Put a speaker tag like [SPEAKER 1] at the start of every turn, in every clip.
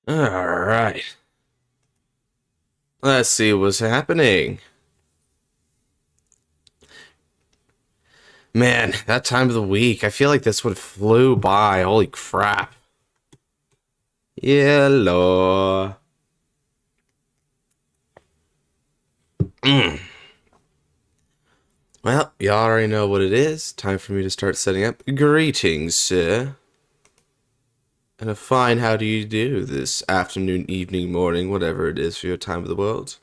[SPEAKER 1] Alright. Let's see what's happening. Man, that time of the week. I feel like this one flew by. Holy crap. Hello. Well, you already know what it is. Time for me to start setting up. Greetings, sir. And a fine how do you do this afternoon, evening, morning, whatever it is for your time of the world.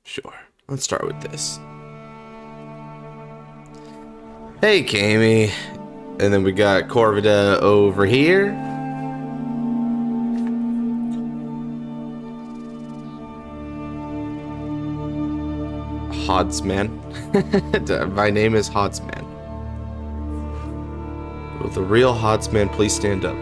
[SPEAKER 1] Sure. Let's start with this. Hey, Kami. And then we got Corvida over here. Hodsman. My name is Hodsman. Will the real Hodsman please stand up?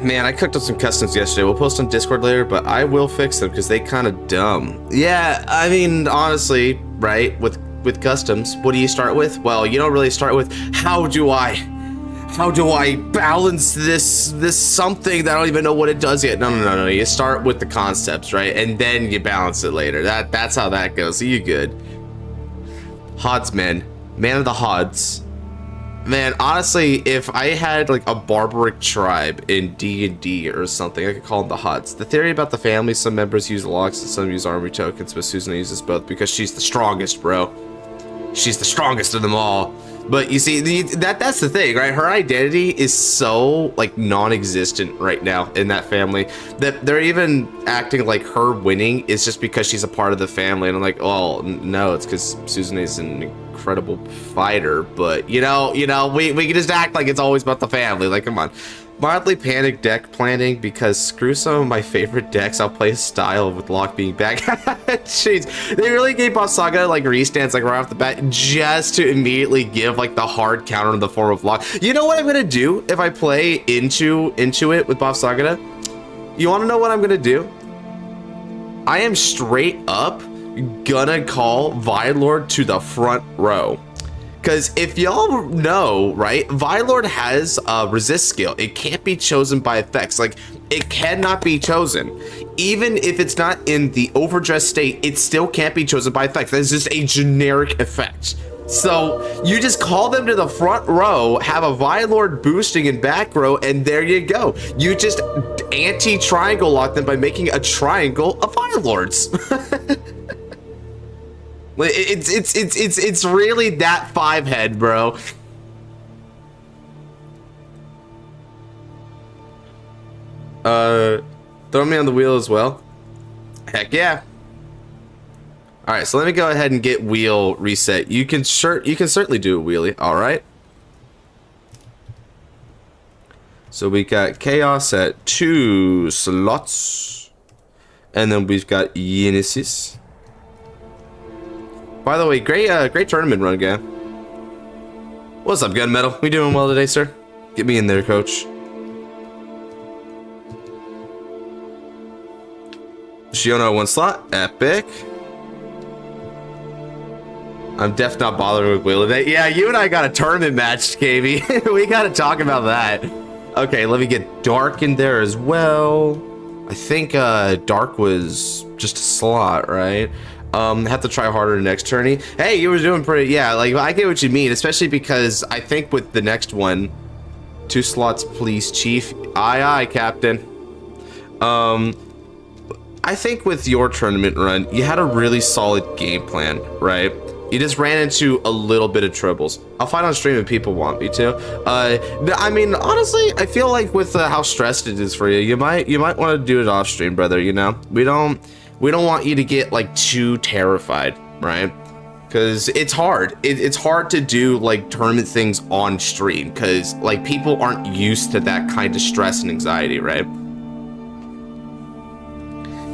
[SPEAKER 1] Man, I cooked up some customs yesterday. We'll post on Discord later, but I will fix them because they kind of dumb. Yeah, I mean, honestly, right? With customs, what do you start with? Well, you don't really start with how do I balance this something that I don't even know what it does yet. No. You start with the concepts, right? And then you balance it later. That's how that goes. So you're good. Hodsman, man of the Hods. Man, honestly, if I had like a barbaric tribe in D&D or something, I could call them the Hods. The theory about the family, some members use logs and some use armory tokens, but Susan uses both because she's the strongest, bro. She's the strongest of them all. But you see, that's the thing, right? Her identity is so like non-existent right now in that family that they're even acting like her winning is just because she's a part of the family. And I'm like, oh no, it's because Susan is an incredible fighter. But you know, we can just act like it's always about the family. Like, come on. Mildly panic deck planning because screw some of my favorite decks. I'll play a style with Locke being back. Jeez, they really gave Bob Saga like restands like right off the bat just to immediately give like the hard counter in the form of Locke. You know what I'm gonna do if I play into it with Bob Saga? You want to know what I'm gonna do? I am straight up gonna call Vylord to the front row. Because if y'all know, right, Vylord has a resist skill. It can't be chosen by effects. Like, it cannot be chosen. Even if it's not in the overdress state, it still can't be chosen by effects. That's just a generic effect. So you just call them to the front row, have a Vylord boosting in back row, and there you go. You just anti-triangle lock them by making a triangle of Vylords. It's really that 5-head, bro. Throw me on the wheel as well. Heck yeah. All right, so let me go ahead and get wheel reset. You can certainly do a wheelie. All right. So we got chaos at 2 slots, and then we've got Genesis. By the way, great tournament run, guy. What's up, Gunmetal? We doing well today, sir? Get me in there, coach. Shiono 1 slot, epic. I'm def not bothering with Wheel today. Yeah, you and I got a tournament match, KB. We gotta talk about that. Okay, let me get Dark in there as well. I think Dark was just a slot, right? Have to try harder next tourney. Hey, you were doing pretty, yeah, like, I get what you mean, especially because I think with the next one, 2 slots, please, Chief. Aye, Captain. I think with your tournament run, you had a really solid game plan, right? You just ran into a little bit of troubles. I'll fight on stream if people want me to. I mean, honestly, I feel like with how stressed it is for you, you might want to do it off stream, brother, you know? We don't want you to get like too terrified, right? Because it's hard. It's hard to do like tournament things on stream because like people aren't used to that kind of stress and anxiety, right?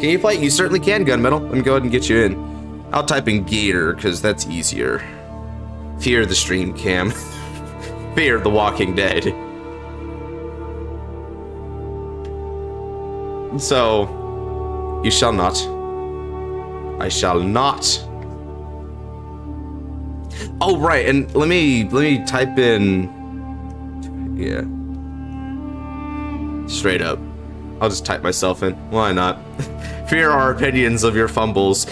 [SPEAKER 1] Can you fight? You certainly can, Gunmetal. Let me go ahead and get you in. I'll type in Gator because that's easier. Fear the stream cam. Fear the Walking Dead. So, you shall not. I shall not. Oh, right, and let me type in... Yeah. Straight up. I'll just type myself in. Why not? Fear our opinions of your fumbles.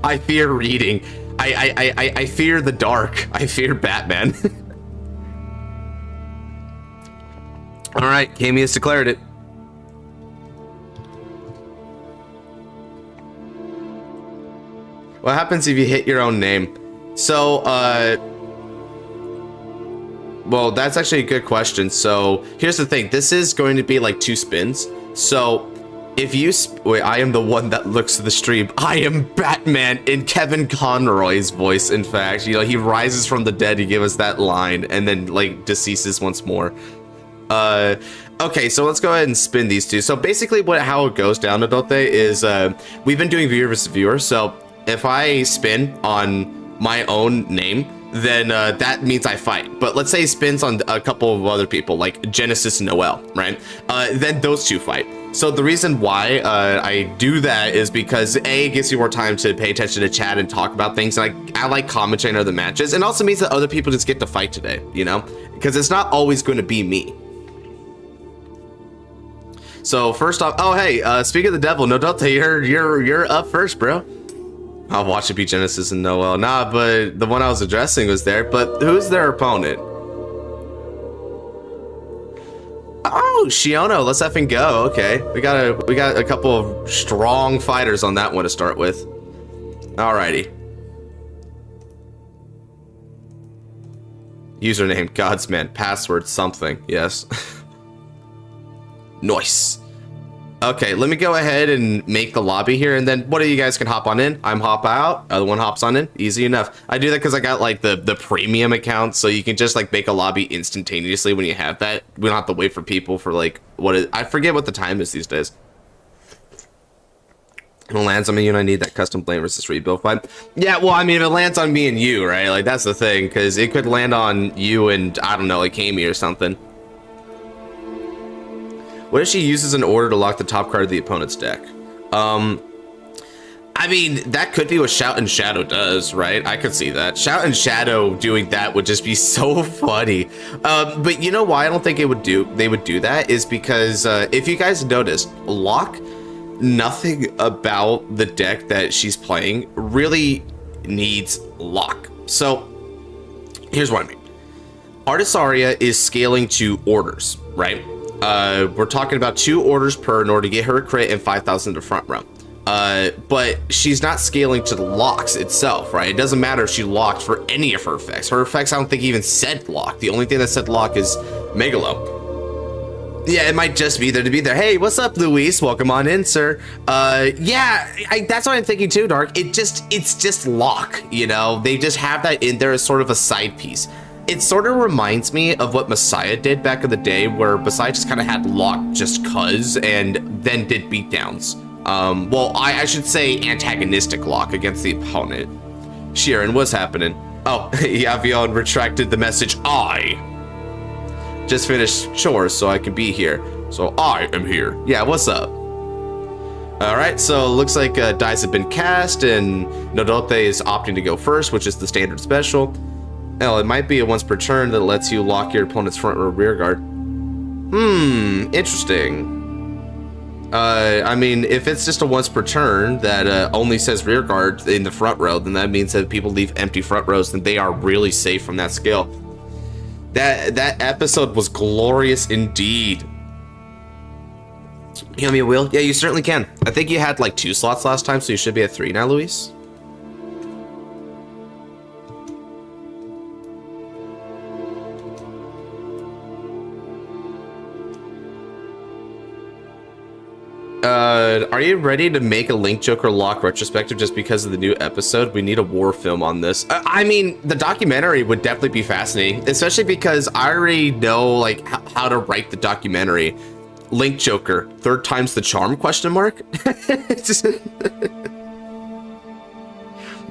[SPEAKER 1] I fear reading. I fear the dark. I fear Batman. Alright, Kami has declared it. What happens if you hit your own name? So, well, that's actually a good question. So, here's the thing. This is going to be like 2 spins. So, if you... Wait, I am the one that looks to the stream. I am Batman in Kevin Conroy's voice, in fact. You know, he rises from the dead to give us that line and then, like, deceases once more. Okay, so let's go ahead and spin these 2. So, basically, how it goes down, Adote, is we've been doing viewer versus viewer. So, if I spin on my own name, then that means I fight. But let's say he spins on a couple of other people, like Genesis and Noel, right? Then those 2 fight. So the reason why I do that is because A, it gives you more time to pay attention to chat and talk about things, and I like commentating other matches, and also means that other people just get to fight today, you know? Because it's not always going to be me. So first off, oh hey, speak of the devil, Nodote, you're up first, bro. I'll watch it be Genesis and Noel. Nah, but the one I was addressing was there. But who's their opponent? Oh, Shiono, let's effing go. Okay, we got a couple of strong fighters on that one to start with. Alrighty. Username, Godsman, password, something. Yes. Nice. Okay, let me go ahead and make the lobby here, and then one of you guys can hop on in. I'm hop out, other one hops on in. Easy enough. I do that because I got like the premium account, so you can just like make a lobby instantaneously when you have that. We don't have to wait for people for like I forget what the time is these days. If it lands on me and I need that custom blame versus rebuild fight. Yeah, well, I mean, if it lands on me and you, right? Like that's the thing, because it could land on you and I don't know, like Kami or something. What if she uses an order to lock the top card of the opponent's deck? I mean, that could be what Shout and Shadow does, right? I could see that. Shout and Shadow doing that would just be so funny. But you know why I don't think they would do that is because if you guys noticed, Lock, nothing about the deck that she's playing really needs Lock. So here's what I mean. Artisaria is scaling to orders, right? We're talking about 2 orders per in order to get her a crit and 5,000 to front row. But she's not scaling to the locks itself, right? It doesn't matter if she locked for any of her effects. Her effects, I don't think even said lock. The only thing that said lock is Megalo. Yeah, it might just be there to be there. Hey, what's up, Luis? Welcome on in, sir. Yeah, that's what I'm thinking too, Dark. It's just lock, you know? They just have that in there as sort of a side piece. It sort of reminds me of what Messiah did back in the day, where Messiah just kind of had lock just cuz, and then did beatdowns. Well, I should say antagonistic lock against the opponent. Sheeran, what's happening? Oh, Yavion retracted the message, I just finished chores so I can be here. So I am here. Yeah, what's up? Alright, so looks like dice have been cast, and Nodote is opting to go first, which is the standard special. Hell, it might be a once per turn that lets you lock your opponent's front row rear guard. Interesting. I mean, if it's just a once per turn that only says rear guard in the front row, then that means that people leave empty front rows, and they are really safe from that skill. That episode was glorious indeed. You know me a wheel? Yeah, you certainly can. I think you had like 2 slots last time, so you should be at 3 now, Luis. Are you ready to make a Link Joker lock retrospective just because of the new episode? We need a war film on this. I mean, the documentary would definitely be fascinating, especially because I already know like how to write the documentary. Link Joker, 3rd time's the charm, question mark?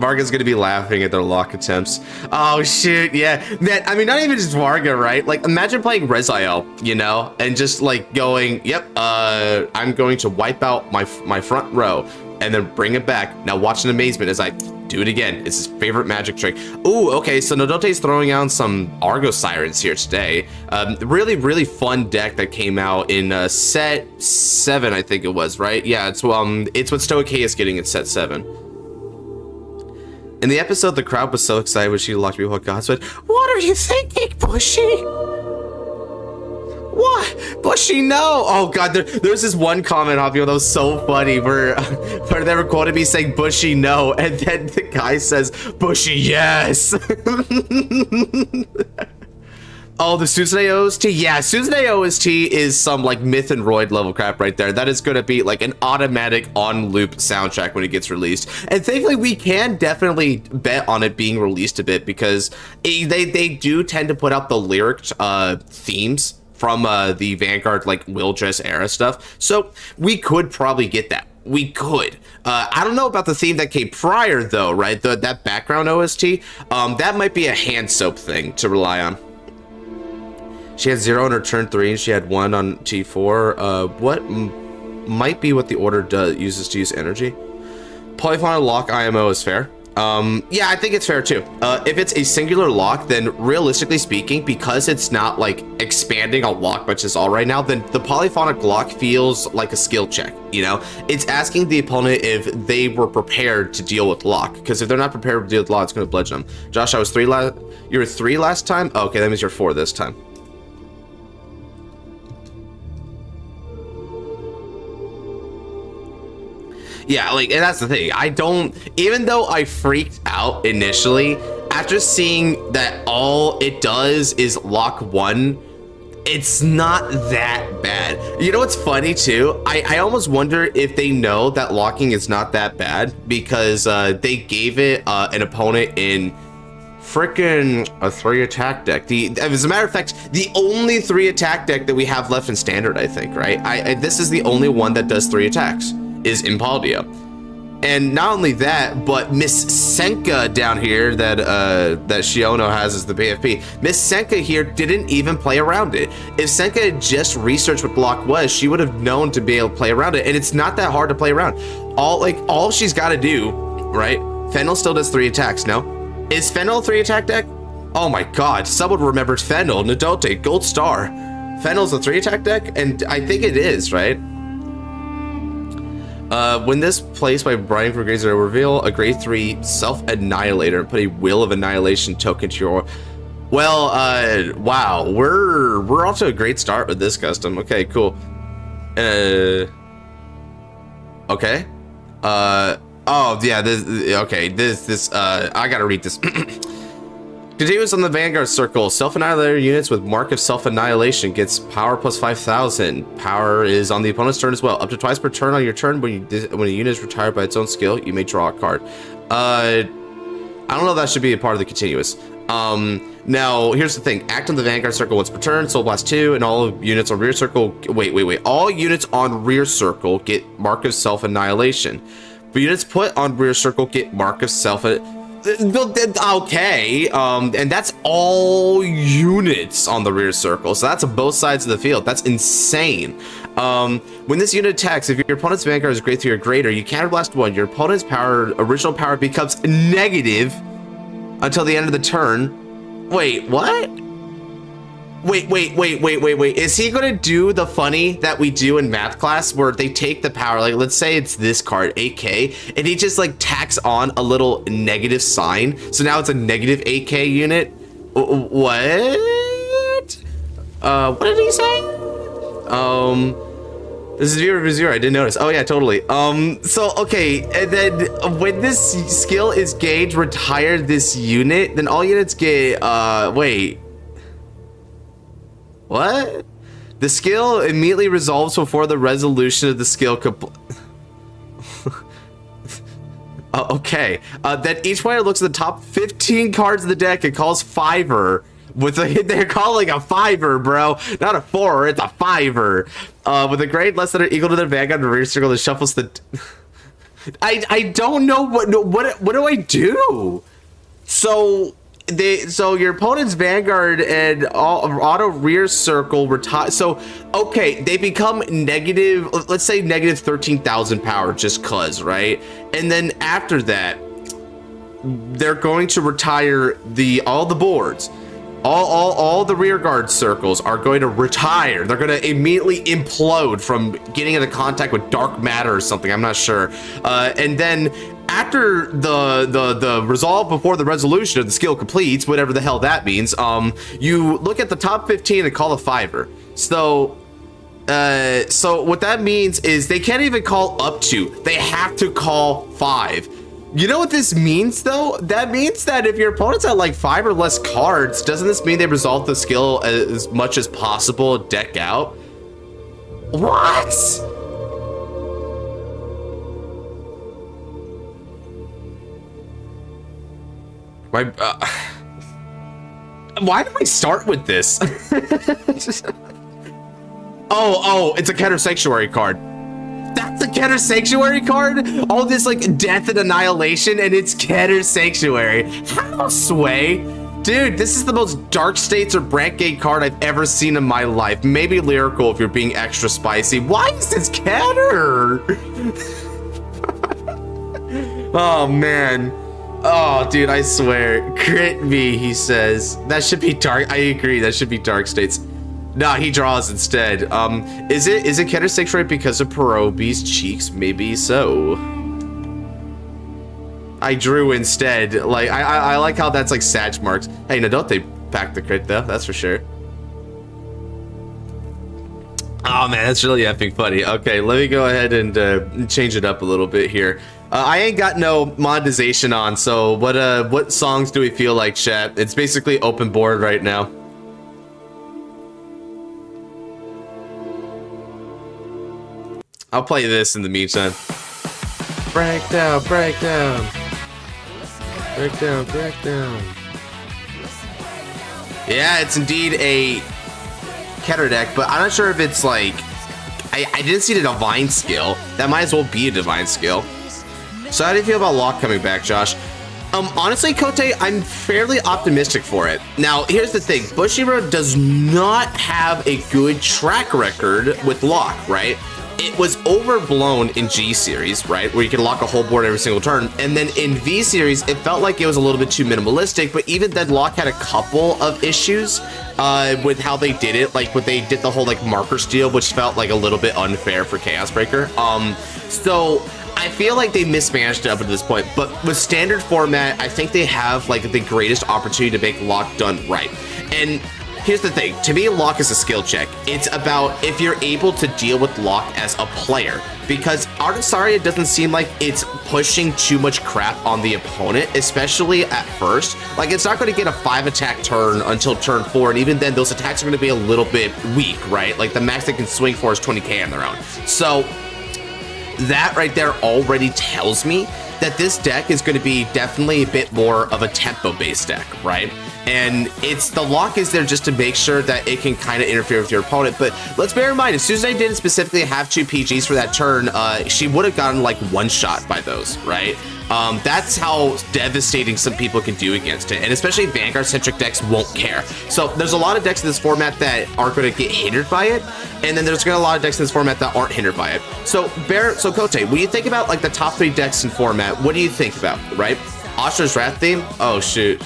[SPEAKER 1] Varga's gonna be laughing at their lock attempts. Oh shoot, yeah. Man, I mean, not even just Varga, right? Like, imagine playing Reziel, you know, and just like going, yep, I'm going to wipe out my front row and then bring it back. Now watch in amazement as I do it again. It's his favorite magic trick. Ooh, okay, so Nodote's throwing out some Argo Sirens here today. Really, really fun deck that came out in set 7, I think it was, right? Yeah, it's what Stoic K is getting in set 7. In the episode, the crowd was so excited when she locked me with God said, "What are you thinking, Bushy? What? Bushy, no!" Oh god, there's this one comment on video that was so funny where they were quoting me saying Bushy, no, and then the guy says, Bushy, yes! Oh, the Suzune OST? Yeah, Suzune OST is some like Myth and Roid level crap right there. That is going to be like an automatic on-loop soundtrack when it gets released. And thankfully, we can definitely bet on it being released a bit because they do tend to put out the lyric themes from the Vanguard like Overdress era stuff. So we could probably get that. We could. I don't know about the theme that came prior though, right? That background OST. That might be a hand soap thing to rely on. She had 0 on her turn 3 and she had 1 on T4. What might be what the order uses to use energy? Polyphonic lock IMO is fair. Yeah, I think it's fair too. If it's a singular lock, then realistically speaking, because it's not like expanding a lock much as all right now, then the polyphonic lock feels like a skill check, you know? It's asking the opponent if they were prepared to deal with lock, because if they're not prepared to deal with lock, it's going to bludgeon them. Josh, I was 3 last... You were 3 last time? Oh, okay, that means you're 4 this time. Yeah, like, and that's the thing. I don't, even though I freaked out initially, after seeing that all it does is lock 1, it's not that bad. You know what's funny too? I almost wonder if they know that locking is not that bad because they gave it an opponent in freaking a 3 attack deck. As a matter of fact, the only 3 attack deck that we have left in standard, I think, right? This is the only one that does 3 attacks. Is Impaldia. And not only that, but Miss Senka down here that Shiono has as the BFP, Miss Senka here didn't even play around it. If Senka had just researched what block was, she would have known to be able to play around it, and it's not that hard to play around. All she's got to do, right? Fennel still does 3 attacks, no? Is Fennel a 3 attack deck? Oh my god, someone remembered Fennel, Nadote, Gold Star. Fennel's a 3 attack deck? And I think it is, right? When this placed by Brian for grades, reveal a grade 3 self-annihilator and put a Will of Annihilation token to your... Well, wow, we're off to a great start with this custom. Okay, cool. Okay. Oh, yeah, this, I gotta read this. Continues on the Vanguard circle. Self-annihilator units with Mark of Self-Annihilation gets power plus 5,000. Power is on the opponent's turn as well. Up to twice per turn on your turn when a unit is retired by its own skill, you may draw a card. I don't know if that should be a part of the continuous. Now, here's the thing. Act on the Vanguard circle once per turn, Soul Blast 2, and all units on rear circle... Wait. All units on rear circle get Mark of Self-Annihilation. But units put on rear circle get Mark of Self-Annihilation. Okay, and that's all units on the rear circle, so that's on both sides of the field. That's insane. When this unit attacks, if your opponent's Vanguard is grade 3 or greater, you counterblast 1. Your opponent's original power becomes negative until the end of the turn. Wait, what? Wait. Is he gonna do the funny that we do in math class where they take the power, like let's say it's this card, 8K, and he just like tacks on a little negative sign. So now it's a negative 8K unit. What? What did he say? This is 0/0, I didn't notice. Oh yeah, totally. So okay, and then when this skill is gauged, retire this unit, then all units get, wait. What? The skill immediately resolves before the resolution of the skill okay. Then each player looks at the top 15 cards of the deck and calls 5er with a... They're calling a 5er, bro. Not a 4, it's a 5er. With a grade less than or equal to the Vanguard rear circle that shuffles the... I don't know what do I do? So your opponent's Vanguard and auto rear circle retire. So okay, they become negative. Let's say negative 13,000 power, just cause, right? And then after that, they're going to retire all the boards. All the rear guard circles are going to retire. They're going to immediately implode from getting into contact with dark matter or something. I'm not sure. And then after the resolve before the resolution of the skill completes, whatever the hell that means, you look at the top 15 and call a 5-er. So what that means is they can't even call up to. They have to call 5. You know what this means, though? That means that if your opponent's at like 5 or less cards, doesn't this mean they resolve the skill as much as possible, deck out? What? Why did I start with this? Oh, it's a Keter Sanctuary card. That's a Keter Sanctuary card? All this like death and annihilation, and it's Keter Sanctuary. How sway? Dude, this is the most Dark States or Brand Gate card I've ever seen in my life. Maybe Lyrical if you're being extra spicy. Why is this Keter? Oh man. Oh dude, I swear. Crit me, he says. That should be Dark. I agree, that should be Dark States. Nah, he draws instead. Is it Keter Sanctuary because of Perobi's cheeks? Maybe so. I drew instead. Like I like how that's like Sag marks. Hey, no, don't they pack the crit though? That's for sure. Oh man, that's really epic funny. Okay, let me go ahead and change it up a little bit here. I ain't got no monetization on, so what songs do we feel like, chat? It's basically open board right now. I'll play this in the meantime. Breakdown, breakdown. Breakdown, breakdown. Yeah, it's indeed a Keter deck, but I'm not sure if it's like... I didn't see the Divine skill. That might as well be a Divine skill. So how do you feel about Locke coming back, Josh? Honestly, Kote, I'm fairly optimistic for it. Now, here's the thing. Bushiroad does not have a good track record with Locke, right? It was overblown in G series, right, where you can lock a whole board every single turn, and then in V series it felt like it was a little bit too minimalistic. But even then, Locke had a couple of issues with how they did it, like when they did the whole like marker steal, which felt like a little bit unfair for Chaos Breaker. So I feel like they mismanaged it up to this point, but with standard format, I think they have like the greatest opportunity to make Locke done right. And here's the thing, to me, Locke is a skill check. It's about if you're able to deal with Locke as a player, because Artisaria doesn't seem like it's pushing too much crap on the opponent, especially at first. Like, it's not going to get a 5-attack turn until turn 4, and even then, those attacks are going to be a little bit weak, right? Like, the max they can swing for is 20k on their own. So that right there already tells me that this deck is going to be definitely a bit more of a tempo-based deck, right? And it's the Locke is there just to make sure that it can kind of interfere with your opponent. But let's bear in mind, as soon as I didn't specifically have 2 PGs for that turn, she would have gotten like one shot by those, right? That's how devastating some people can do against it, and especially Vanguard-centric decks won't care. So there's a lot of decks in this format that are going to get hindered by it, and then there's going to be a lot of decks in this format that aren't hindered by it. So Kote, when you think about like the top 3 decks in format, what do you think about, right? Ashra's Wrath theme? Oh shoot.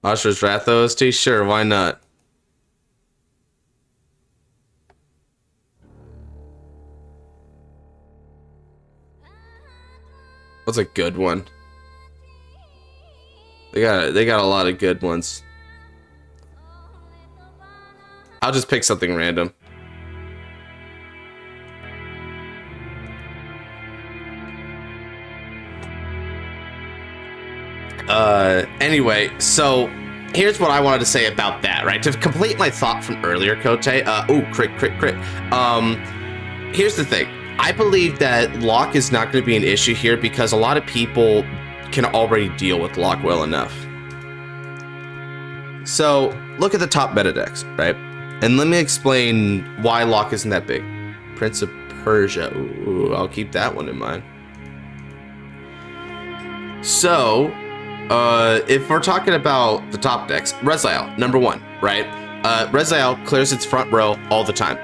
[SPEAKER 1] Ashra's Wrath OST? Sure, why not? What's a good one? They got a lot of good ones. I'll just pick something random. Anyway, so here's what I wanted to say about that, right? To complete my thought from earlier, Kote. Ooh, crit. Here's the thing. I believe that Locke is not going to be an issue here because a lot of people can already deal with Locke well enough. So look at the top meta decks, right? And let me explain why Locke isn't that big. Prince of Persia. Ooh, I'll keep that one in mind. So, if we're talking about the top decks, Rezial, number 1, right? Rezial clears its front row all the time.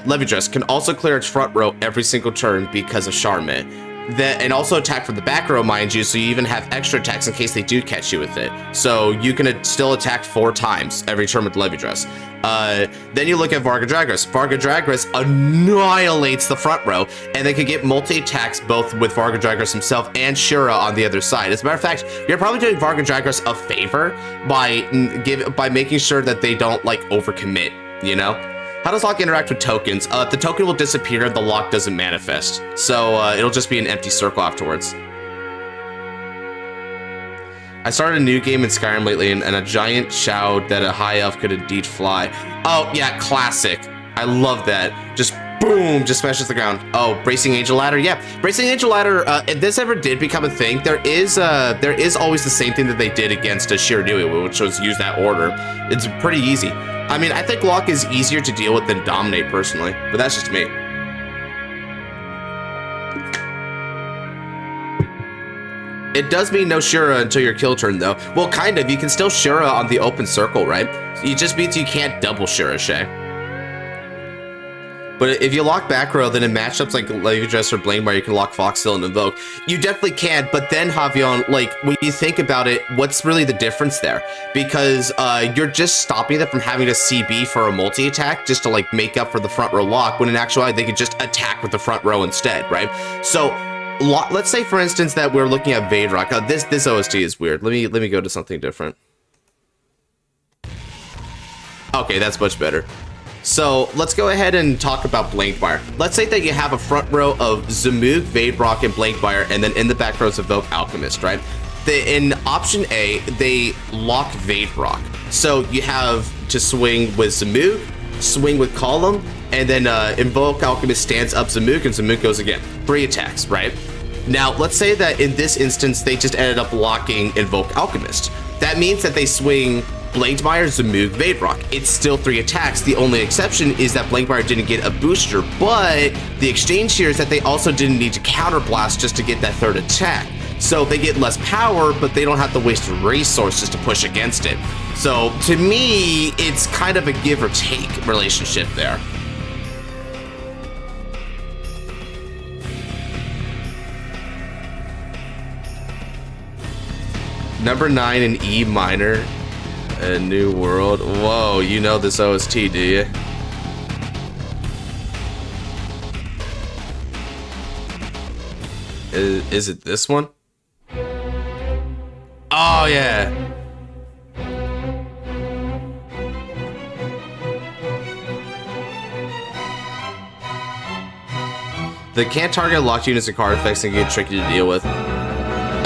[SPEAKER 1] Overdress can also clear its front row every single turn because of Charmin. And also attack from the back row, mind you, so you even have extra attacks in case they do catch you with it. So you can still attack 4 times every turn with Overdress. Then you look at Vargadragras. Vargadragras annihilates the front row, and they can get multi-attacks both with Vargadragras himself and Shura on the other side. As a matter of fact, you're probably doing Vargadragras a favor by making sure that they don't, like, overcommit, you know? How does Locke interact with tokens? The token will disappear if the lock doesn't manifest. So it'll just be an empty circle afterwards. I started a new game in Skyrim lately, and a giant shouted that a high elf could indeed fly. Oh, yeah, classic. I love that. Just boom, just smashes the ground. Oh, Bracing Angel Ladder? Yeah, Bracing Angel Ladder, if this ever did become a thing, there is always the same thing that they did against Shiranui, which was use that order. It's pretty easy. I mean, I think Locke is easier to deal with than Dominate, personally, but that's just me. It does mean no Shura until your kill turn, though. Well, kind of. You can still Shura on the open circle, right? It just means you can't double Shura, Shay. But if you lock back row, then in matchups like Overdress or Blame, where you can lock Foxtail and Invoke, you definitely can. But then, Javion, like, when you think about it, what's really the difference there? Because you're just stopping them from having to CB for a multi-attack just to, like, make up for the front row lock, when in actuality, they could just attack with the front row instead, right? So, let's say, for instance, that we're looking at Vadrock. This OST is weird. Let me go to something different. Okay, that's much better. So let's go ahead and talk about Blankmire. Let's say that you have a front row of Zamoog, Vadrock, and Blankmire, and then in the back rows Evoke Alchemist, right? In option A, they lock Vadrock. So you have to swing with Zamoog, swing with Column, and then Invoke Alchemist stands up Zamoog, and Zamoog goes again. 3 attacks, right? Now, let's say that in this instance, they just ended up locking Invoke Alchemist. That means that they swing Blankmire, Zamoog, Vadrock. It's still 3 attacks. The only exception is that Blankmire didn't get a booster, but the exchange here is that they also didn't need to counterblast just to get that 3rd attack. So they get less power, but they don't have to waste resources to push against it. So to me, it's kind of a give or take relationship there. Number 9 in E minor. A New World. Whoa, you know this OST, do you? Is it this one? Oh, yeah. They can't target locked units and card effects and get tricky to deal with.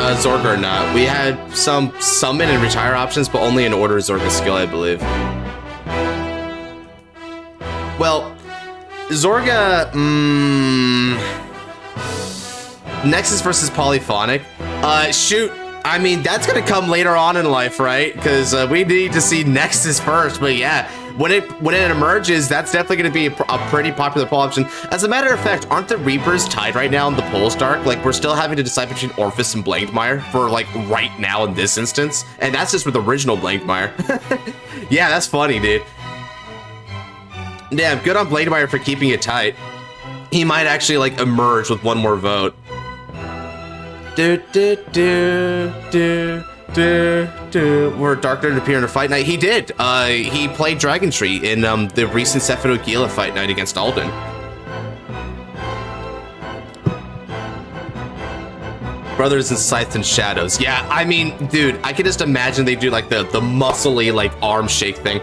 [SPEAKER 1] Zorga or not. We had some summon and retire options, but only in order of Zorga's skill, I believe. Well, Zorga, Nexus versus Polyphonic. Shoot. I mean, that's gonna come later on in life, right? Because we need to see Nexus first. But yeah, when it emerges, that's definitely gonna be a pretty popular poll option. As a matter of fact, aren't the Reapers tied right now in the polls, Dark? Like, we're still having to decide between Orphis and Blankmire for, like, right now in this instance. And that's just with original Blankmire. Yeah, that's funny, dude. Damn, good on Blankmire for keeping it tight. He might actually, like, emerge with one more vote. Where Dark Knight appear in a fight night? He did. He played Dragon Tree in the recent Sephiroth Gila fight night against Alden. Brothers in Scythe and Shadows. Yeah, I mean, dude, I can just imagine they do like the muscly like arm shake thing.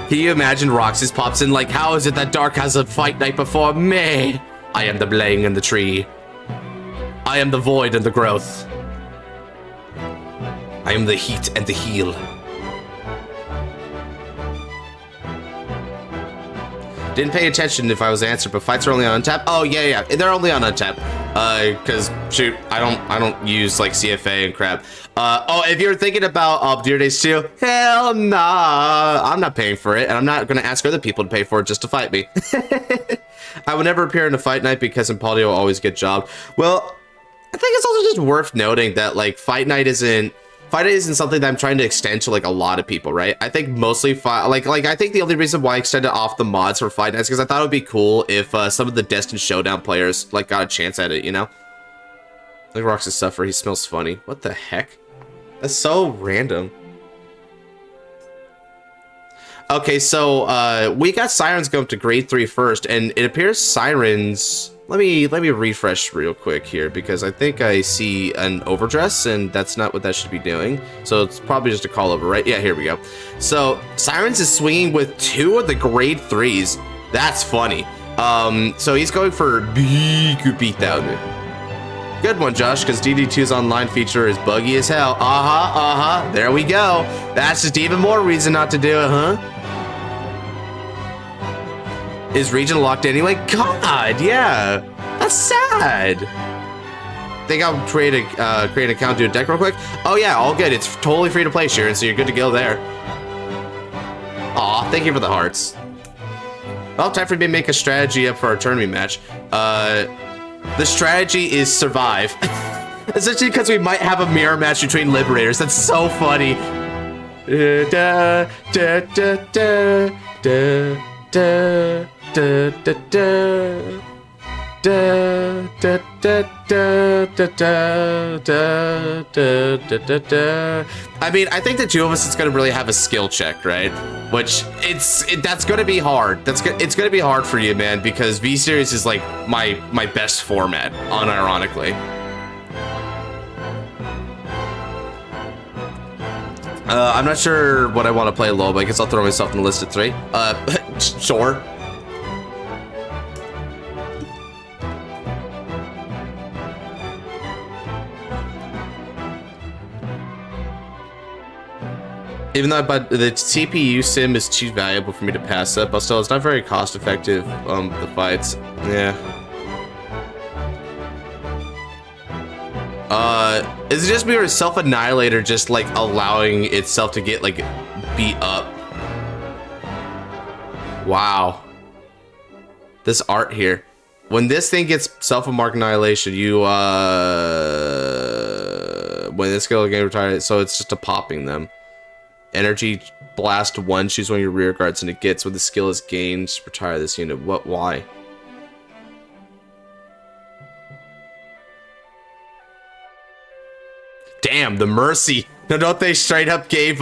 [SPEAKER 1] Can you imagine Roxas pops in like, how is it that Dark has a fight night before me? I am the blang and the tree. I am the void and the growth. I am the heat and the heal. Didn't pay attention if I was answered, but fights are only on Untap? Oh, yeah, they're only on Untap. Because shoot, I don't use like CFA and crap. Oh, if you're thinking about Dear Days 2, hell nah, I'm not paying for it, and I'm not gonna ask other people to pay for it just to fight me. I would never appear in a fight night because in Poly will always get jobbed. Well, I think it's also just worth noting that like fight night isn't something that I'm trying to extend to like a lot of people, right? I think mostly like I think the only reason why I extended off the mods for fight nights is because I thought it would be cool if some of the Destined Showdown players like got a chance at it, you know? Like Rox is suffer, he smells funny. What the heck? That's so random. Okay, so we got Sirens go up to grade 3 first, and it appears Sirens. Let me refresh real quick here because I think I see an Overdress, and that's not what that should be doing. So it's probably just a call over, right? Yeah, here we go. So Sirens is swinging with 2 of the grade 3s. That's funny. So he's going for big beatdown. Good one, Josh, because DD2's online feature is buggy as hell. There we go. That's just even more reason not to do it, huh? Is region locked anyway? God, yeah. That's sad. Think I'll create an account, do a deck real quick? Oh yeah, all good. It's totally free to play, Sharon, so you're good to go there. Aw, thank you for the hearts. Well, time for me to make a strategy up for our tournament match. The strategy is survive. Essentially because we might have a mirror match between Liberators. That's so funny. I mean, I think the 2 of us is gonna really have a skill check, right? Which that's gonna be hard. It's gonna be hard for you, man, because V Series is like my best format, unironically. I'm not sure what I want to play low, but I guess I'll throw myself in the list at 3. Sure. Even though the CPU sim is too valuable for me to pass up, but still, it's not very cost effective, the fights. Yeah. Is it just me or is Self-Annihilator just, like, allowing itself to get, like, beat up? Wow. This art here. When this thing gets Self-Annihilation, you, when this skill game retired, so it's just a popping them. Energy blast 1, choose one of your rear guards, and it gets when the skill is gained, retire this unit. What? Why? Damn, the mercy. No, don't they straight up gave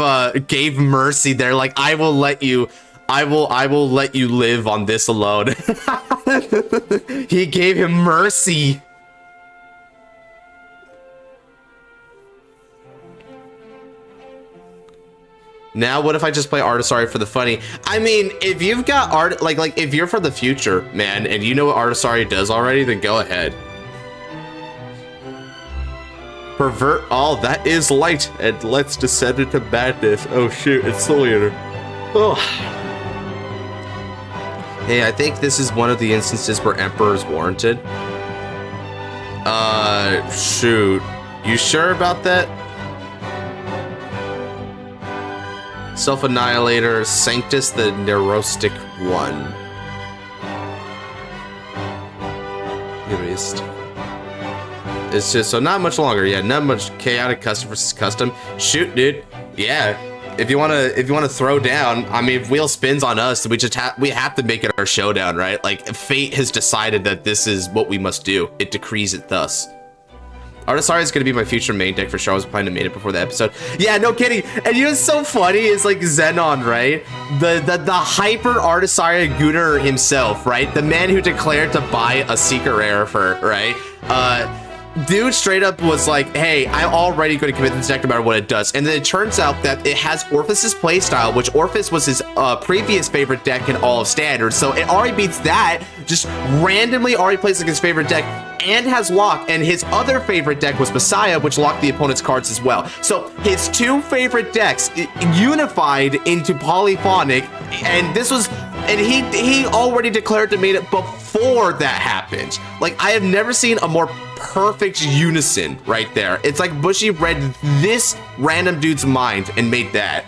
[SPEAKER 1] mercy there? Like, I will let you live on this alone. He gave him mercy. Now, what if I just play Artisari for the funny? I mean, if you've got art, like if you're from the future, man, and you know what Artisari does already, then go ahead. Pervert all that is light, and let's descend into madness. Oh shoot, it's Soul Eater. Oh. Hey, I think this is one of the instances where Emperor is warranted. Shoot. You sure about that? Self-Annihilator, Sanctus the Neurostic 1. Erased. It's just, so not much longer, yeah, not much. Chaotic custom versus custom. Shoot, dude. Yeah. If you wanna throw down, I mean, if wheel spins on us, we have to make it our showdown, right? Like, fate has decided that this is what we must do. It decrees it thus. Artisari is gonna be my future main deck for sure. I was planning to main it before the episode. Yeah, no kidding. And you know what's so funny is like Xenon, right? The hyper Artisari Gunnar himself, right? The man who declared to buy a secret rare for, right? Dude straight up was like, hey, I'm already going to commit this deck no matter what it does. And then it turns out that it has Orpheus's playstyle, which Orpheus was his previous favorite deck in all of Standard. So it already beats that, just randomly already plays like his favorite deck and has lock. And his other favorite deck was Messiah, which locked the opponent's cards as well. So his 2 favorite decks unified into polyphonic, and this was And he already declared to mate it before that happened. Like, I have never seen a more perfect unison right there. It's like Bushy read this random dude's mind and made that.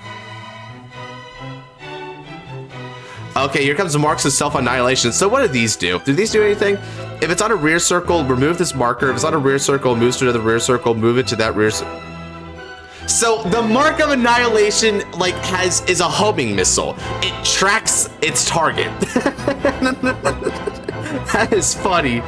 [SPEAKER 1] Okay, here comes Marks' self-annihilation. So what do these do? Do these do anything? If it's on a rear circle, remove this marker. If it's on a rear circle, moves to another rear circle, move it to that rear circle. So the Mark of Annihilation like is a homing missile. It tracks its target. That is funny.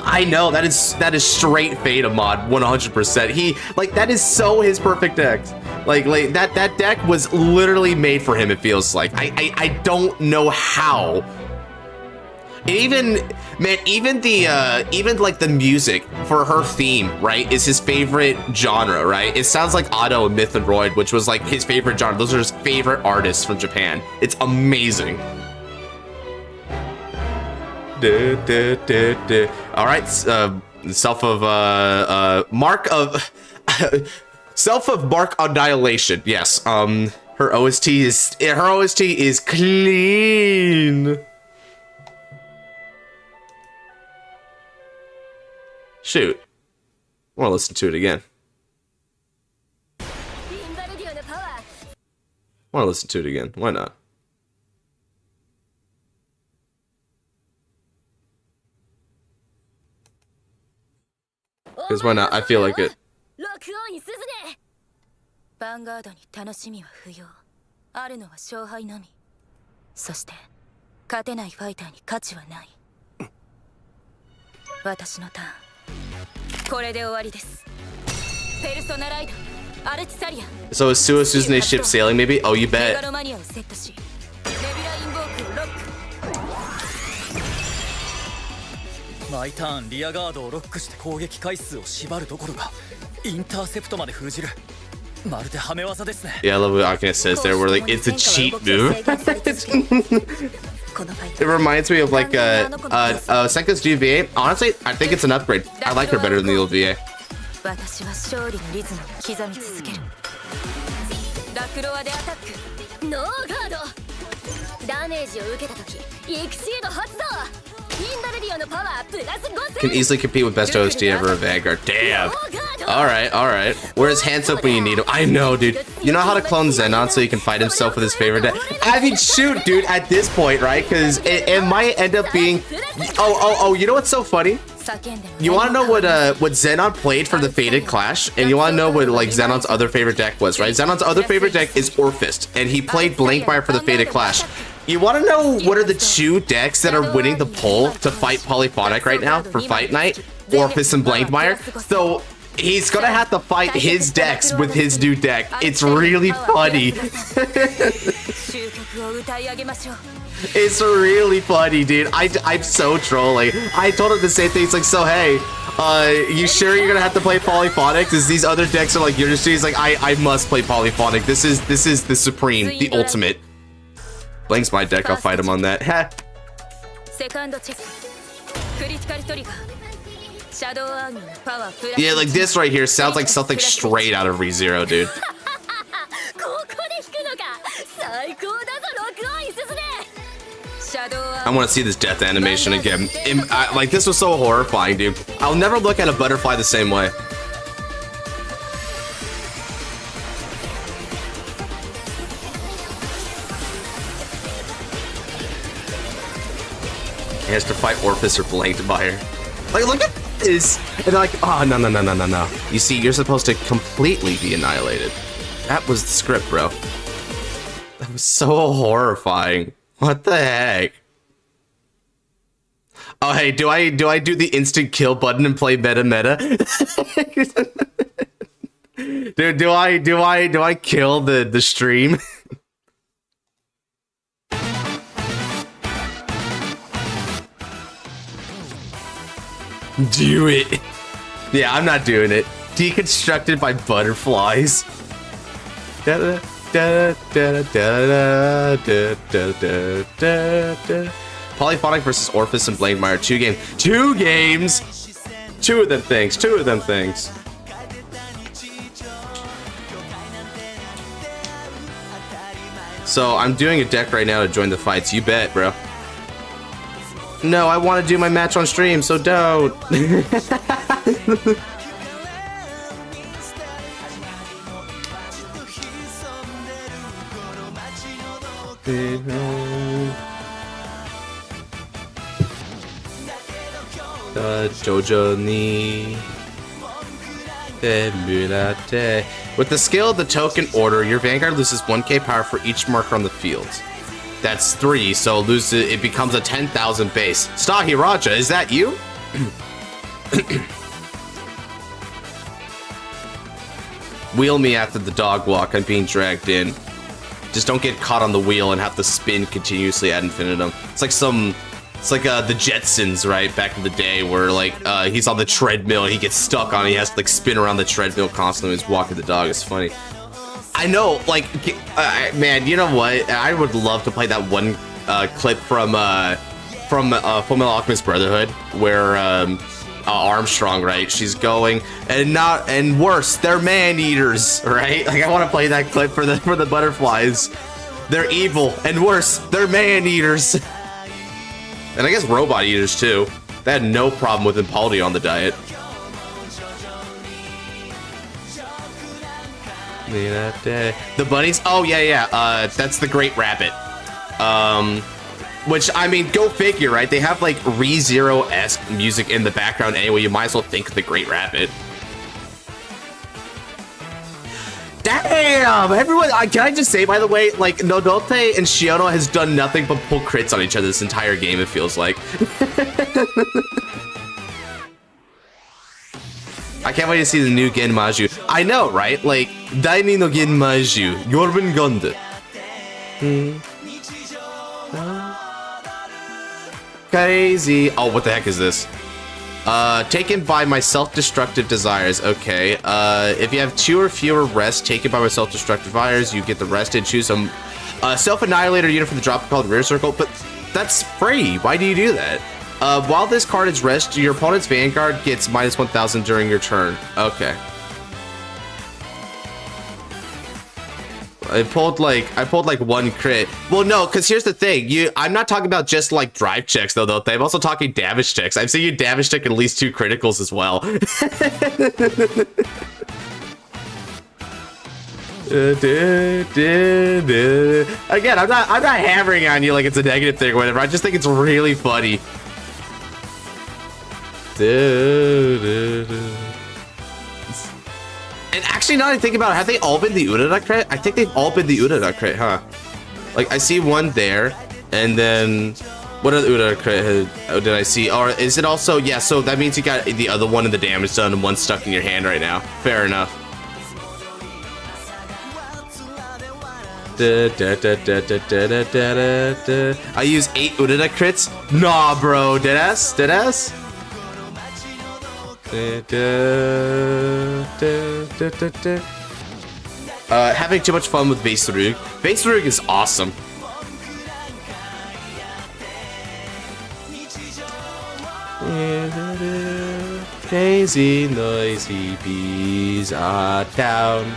[SPEAKER 1] I know that is straight Fata mod 100%. He like that is so his perfect deck. Like that deck was literally made for him. It feels like I don't know how. Even like the music for her theme, right, is his favorite genre, right? It sounds like Otto and Myth and Royd, which was like his favorite genre. Those are his favorite artists from Japan. It's amazing. All right, self of Mark Annihilation. Yes. Her OST is clean. Shoot. I want to listen to it again. Why not? Because why not? I feel like it.
[SPEAKER 2] Vanguard に楽しみは不要。あるのは勝敗のみ。そして勝てないファイターに価値はない。私のターン。これで終わりです。ペルソナライド、アルティサリア。
[SPEAKER 1] So is Suzune's ship sailing maybe? Oh, you bet.
[SPEAKER 3] My turn リアガードをロックして攻撃回数を縛るどころかインターセプトまで封じる。まるでハメ技ですね。
[SPEAKER 1] Yeah, I love what Akane says there. Where like it's a cheat move. It reminds me of like Senka's new VA. Honestly, I think it's an upgrade. I like her better than the old VA.
[SPEAKER 2] 私は勝利のリズムを刻み続ける。ラクロアでアタック。ノーガード。ダメージを受けたとき、エクシード発動。
[SPEAKER 1] Can easily compete with best OST ever of Vanguard. Damn. Alright. Where's hands up when you need him? I know, dude. You know how to clone Zenon so he can fight himself with his favorite deck? I mean, shoot, dude, at this point, right? Because it might end up being... Oh, you know what's so funny? You want to know what Zenon played for the Fated Clash? And you want to know what like Zenon's other favorite deck was, right? Zenon's other favorite deck is Orphist. And he played Blankfire for the Fated Clash. You want to know what are the two decks that are winning the poll to fight Polyphonic right now for Fight Night? Orphis and Blankmeyer. So he's gonna have to fight his decks with his new deck. It's really funny. It's really funny, dude. I'm so trolling. I told him the same thing. It's like, so hey, you sure you're gonna have to play Polyphonic? Because these other decks are like Unity. He's like, I must play Polyphonic. This is the supreme, the ultimate. Blank's my deck, I'll fight him on that. Ha! Yeah, like this right here sounds like something straight out of ReZero, dude. I want to see this death animation again. Like, this was so horrifying, dude. I'll never look at a butterfly the same way. He has to fight Orphis or Blankmeyer. Like, look at this! And they're like, oh, no. You see, you're supposed to completely be annihilated. That was the script, bro. That was so horrifying. What the heck? Oh, hey, do I do the instant kill button and play meta? Dude, do I kill the stream? Do it. Yeah, I'm not doing it. Deconstructed by butterflies. Polyphonic versus Orphis and Blankmeyer. 2 games. 2 games. 2 of them things. So I'm doing a deck right now to join the fights. You bet, bro. No, I want to do my match on stream, so don't. Jojo ni Temurate. With the skill of the token order, your Vanguard loses 1k power for each marker on the field. That's 3, so it becomes a 10,000 base. Stahiraja, is that you? Wheel me after the dog walk. I'm being dragged in. Just don't get caught on the wheel and have to spin continuously ad infinitum. It's like the Jetsons, right? Back in the day where like he's on the treadmill and he gets stuck on it. He has to like spin around the treadmill constantly. He's walking the dog. It's funny. I know, like, man, you know what? I would love to play that one clip from Fullmetal Alchemist Brotherhood where Armstrong, right? She's going and worse, they're man-eaters, right? Like I want to play that clip for the butterflies. They're evil and worse, they're man-eaters. And I guess robot eaters too. They had no problem with Impaldi on the diet. The bunnies? Oh yeah. That's the Great Rabbit. Which, I mean, go figure, right? They have like ReZero-esque music in the background anyway. You might as well think of the Great Rabbit. Damn! Everyone, can I just say, by the way, like, Nodote and Shiono has done nothing but pull crits on each other this entire game, it feels like. I can't wait to see the new Genmaju. I know, right? Like, Daini no Genmaju, Jormungand. Crazy. Oh, what the heck is this? Taken by my self-destructive desires. Okay. If you have 2 or fewer rests taken by my self-destructive desires, you get the rest and choose some self-annihilator unit for the drop called Rear Circle. But that's free. Why do you do that? While this card is rest, your opponent's Vanguard gets minus 1,000 during your turn. Okay. I pulled like 1 crit. Well, no, because here's the thing. I'm not talking about just like drive checks though. I'm also talking damage checks. I've seen you damage check at least 2 criticals as well. Again, I'm not hammering on you like it's a negative thing or whatever. I just think it's really funny. And actually, now that I think about it, have they all been the Urara crit? I think they've all been the Urara crit, huh? Like, I see one there, and then what other Urara crit did I see? Or is it also, yeah, so that means you got the other one and the damage done and one stuck in your hand right now. Fair enough. I use 8 Urara crits? Nah, bro, deadass? Deadass? Having too much fun with Vaserug. Vaserug is awesome. Crazy noisy bees are down.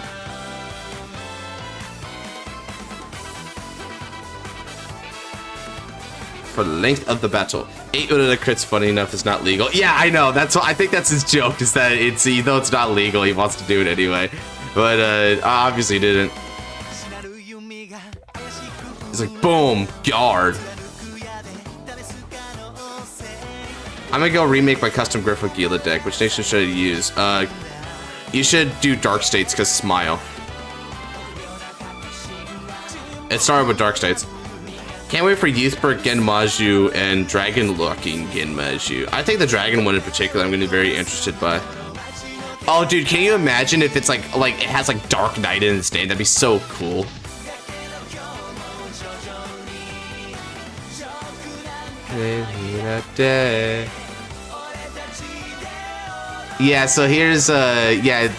[SPEAKER 1] For the length of the battle. 8 Urara crits, funny enough, is not legal. Yeah, I know. That's what I think. That's his joke. Is that though it's not legal, he wants to do it anyway. But obviously didn't. It's like boom, guard. I'm gonna go remake my custom Griffo Gila deck. Which nation should I use? You should do Dark States because Smile. It started with Dark States. Can't wait for Youthberg Genmaju and Dragon Looking Genmaju. I think the Dragon one in particular I'm going to be very interested by. Oh, dude, can you imagine if it's like it has like Dark Knight in its name? That'd be so cool. Yeah, so here's yeah,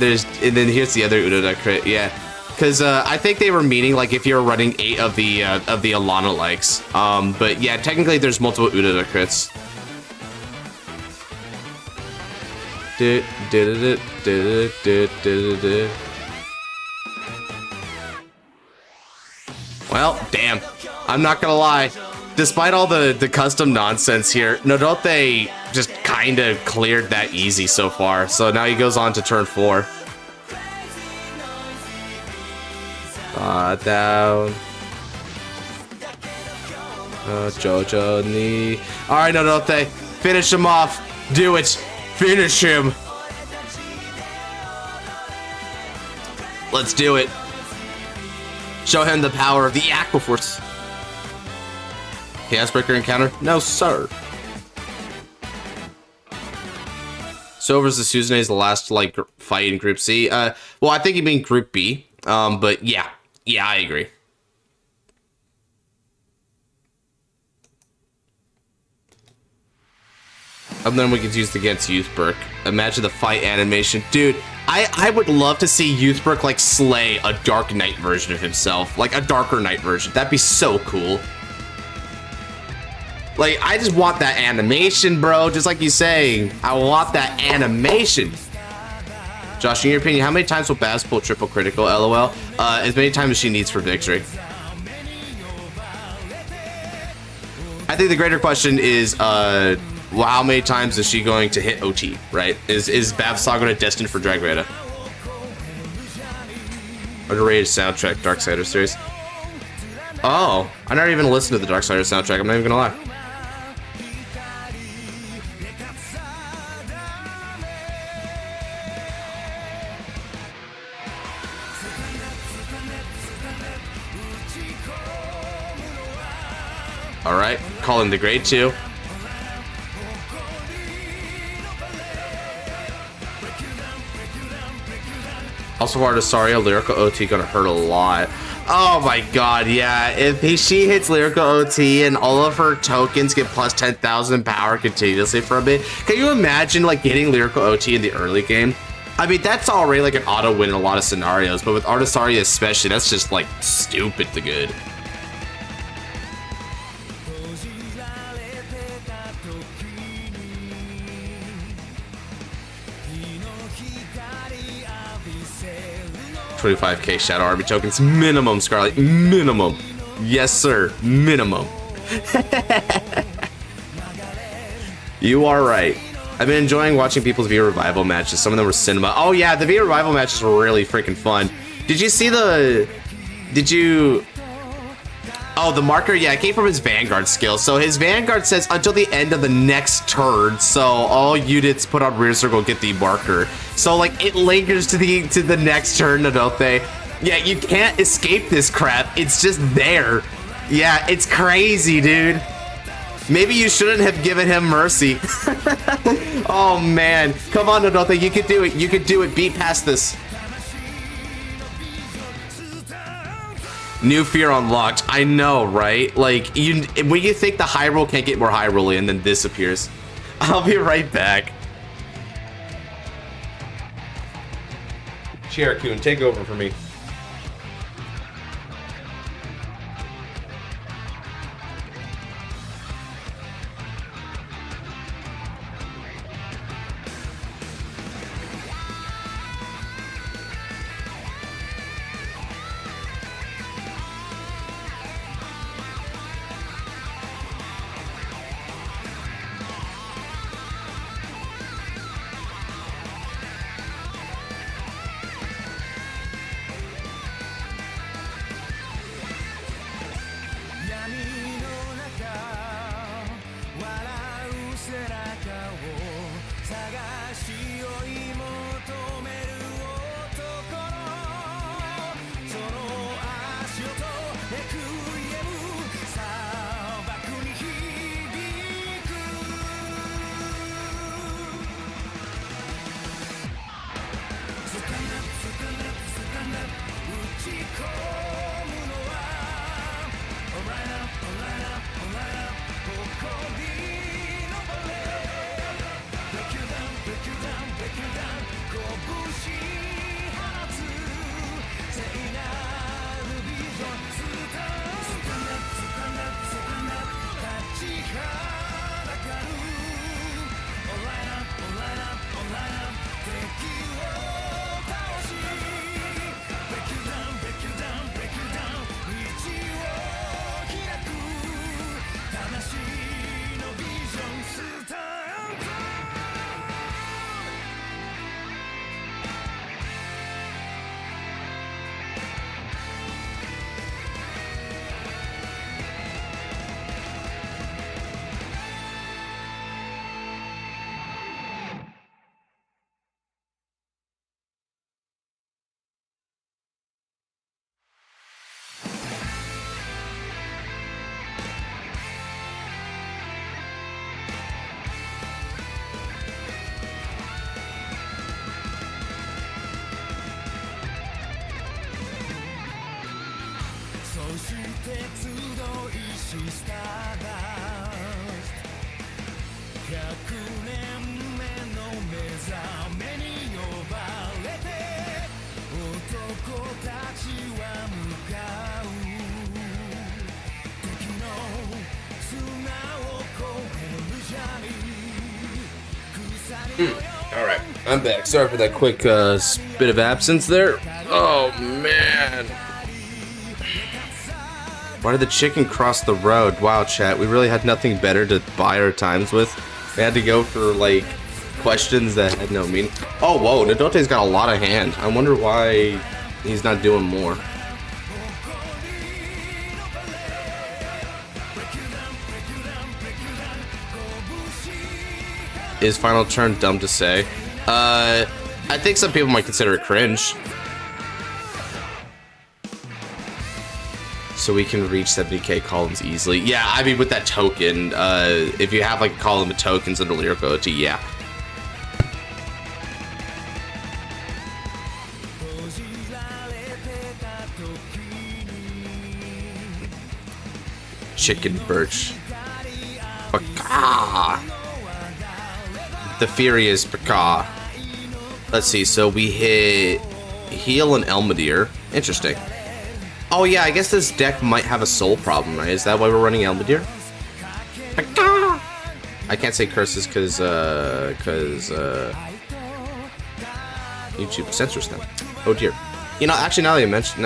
[SPEAKER 1] and then here's the other Urara crit. Yeah. Because I think they were meaning like if you're running 8 of the Alana likes. But yeah, technically there's multiple Urara crits. Well, damn. I'm not gonna lie. Despite all the custom nonsense here, Nodote just kind of cleared that easy so far. So now he goes on to turn 4. Down. Jojo knee. Alright, Nodote. Finish him off. Do it. Finish him. Let's do it. Show him the power of the Aquaforce. Chaos Breaker encounter? No, sir. So versus Suzune is the last like fight in Group C. Well, I think you mean Group B. But yeah, I agree. And then we could use it against Youthberg. Imagine the fight animation, dude. I would love to see Youthberg like slay a Dark Knight version of himself, like a Darker Knight version. That'd be so cool. Like, I just want that animation, bro. Just like you saying, I want that animation. Josh, in your opinion, how many times will Babs pull triple critical? LOL. As many times as she needs for victory. I think the greater question is, well, how many times is she going to hit OT, right? Is Babs Saga destined for Drag Rata? Underrated soundtrack, Darksider series. Oh, I never even listened to the Darksider soundtrack. I'm not even gonna lie. All right, calling the grade 2. Also, Artisario, Lyrical OT gonna hurt a lot. Oh my god, yeah. If she hits Lyrical OT and all of her tokens get plus 10,000 power continuously from it, can you imagine like getting Lyrical OT in the early game? I mean, that's already like an auto win in a lot of scenarios, but with Artisario especially, that's just like stupid to good. $25k Shadow Army tokens minimum, Scarlet, minimum. Yes sir, minimum. You are right. I've been enjoying watching people's V Revival matches. Some of them were cinema. Oh yeah, the V Revival matches were really freaking fun. Did you see the oh, the marker? Yeah, it came from his Vanguard skill. So his Vanguard says until the end of the next turn. So all units put on rear circle get the marker. So like it lingers to the next turn, don't they? Yeah, you can't escape this crap. It's just there. Yeah, it's crazy, dude. Maybe you shouldn't have given him mercy. Oh man, come on, Adolthe, you could do it. You could do it. Beat past this. New fear unlocked. I know, right? Like, when you think the high roll can't get more high rolly, and then this appears. I'll be right back. Cherokee, take over for me. Alright, I'm back. Sorry for that quick bit of absence there. Oh, man. Why did the chicken cross the road? Wow, chat, we really had nothing better to buy our times with. We had to go for, like, questions that had no meaning. Oh, whoa, Nadote's got a lot of hand. I wonder why he's not doing more. Is final turn dumb to say? I think some people might consider it cringe. So we can reach 70k columns easily. Yeah, I mean with that token, if you have like a column of tokens in the lyrical OT, yeah. Chicken birch. Baka. The Furious Baka. Let's see, so we hit Heal and Elmadir. Interesting. Oh yeah, I guess this deck might have a soul problem, right? Is that why we're running Elmadir? Baka. I can't say curses because YouTube censors them. Oh dear. You know, actually now you mention